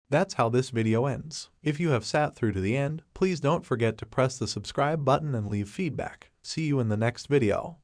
That's how this video ends. If you have sat through to the end, please don't forget to press the subscribe button and leave feedback. See you in the next video.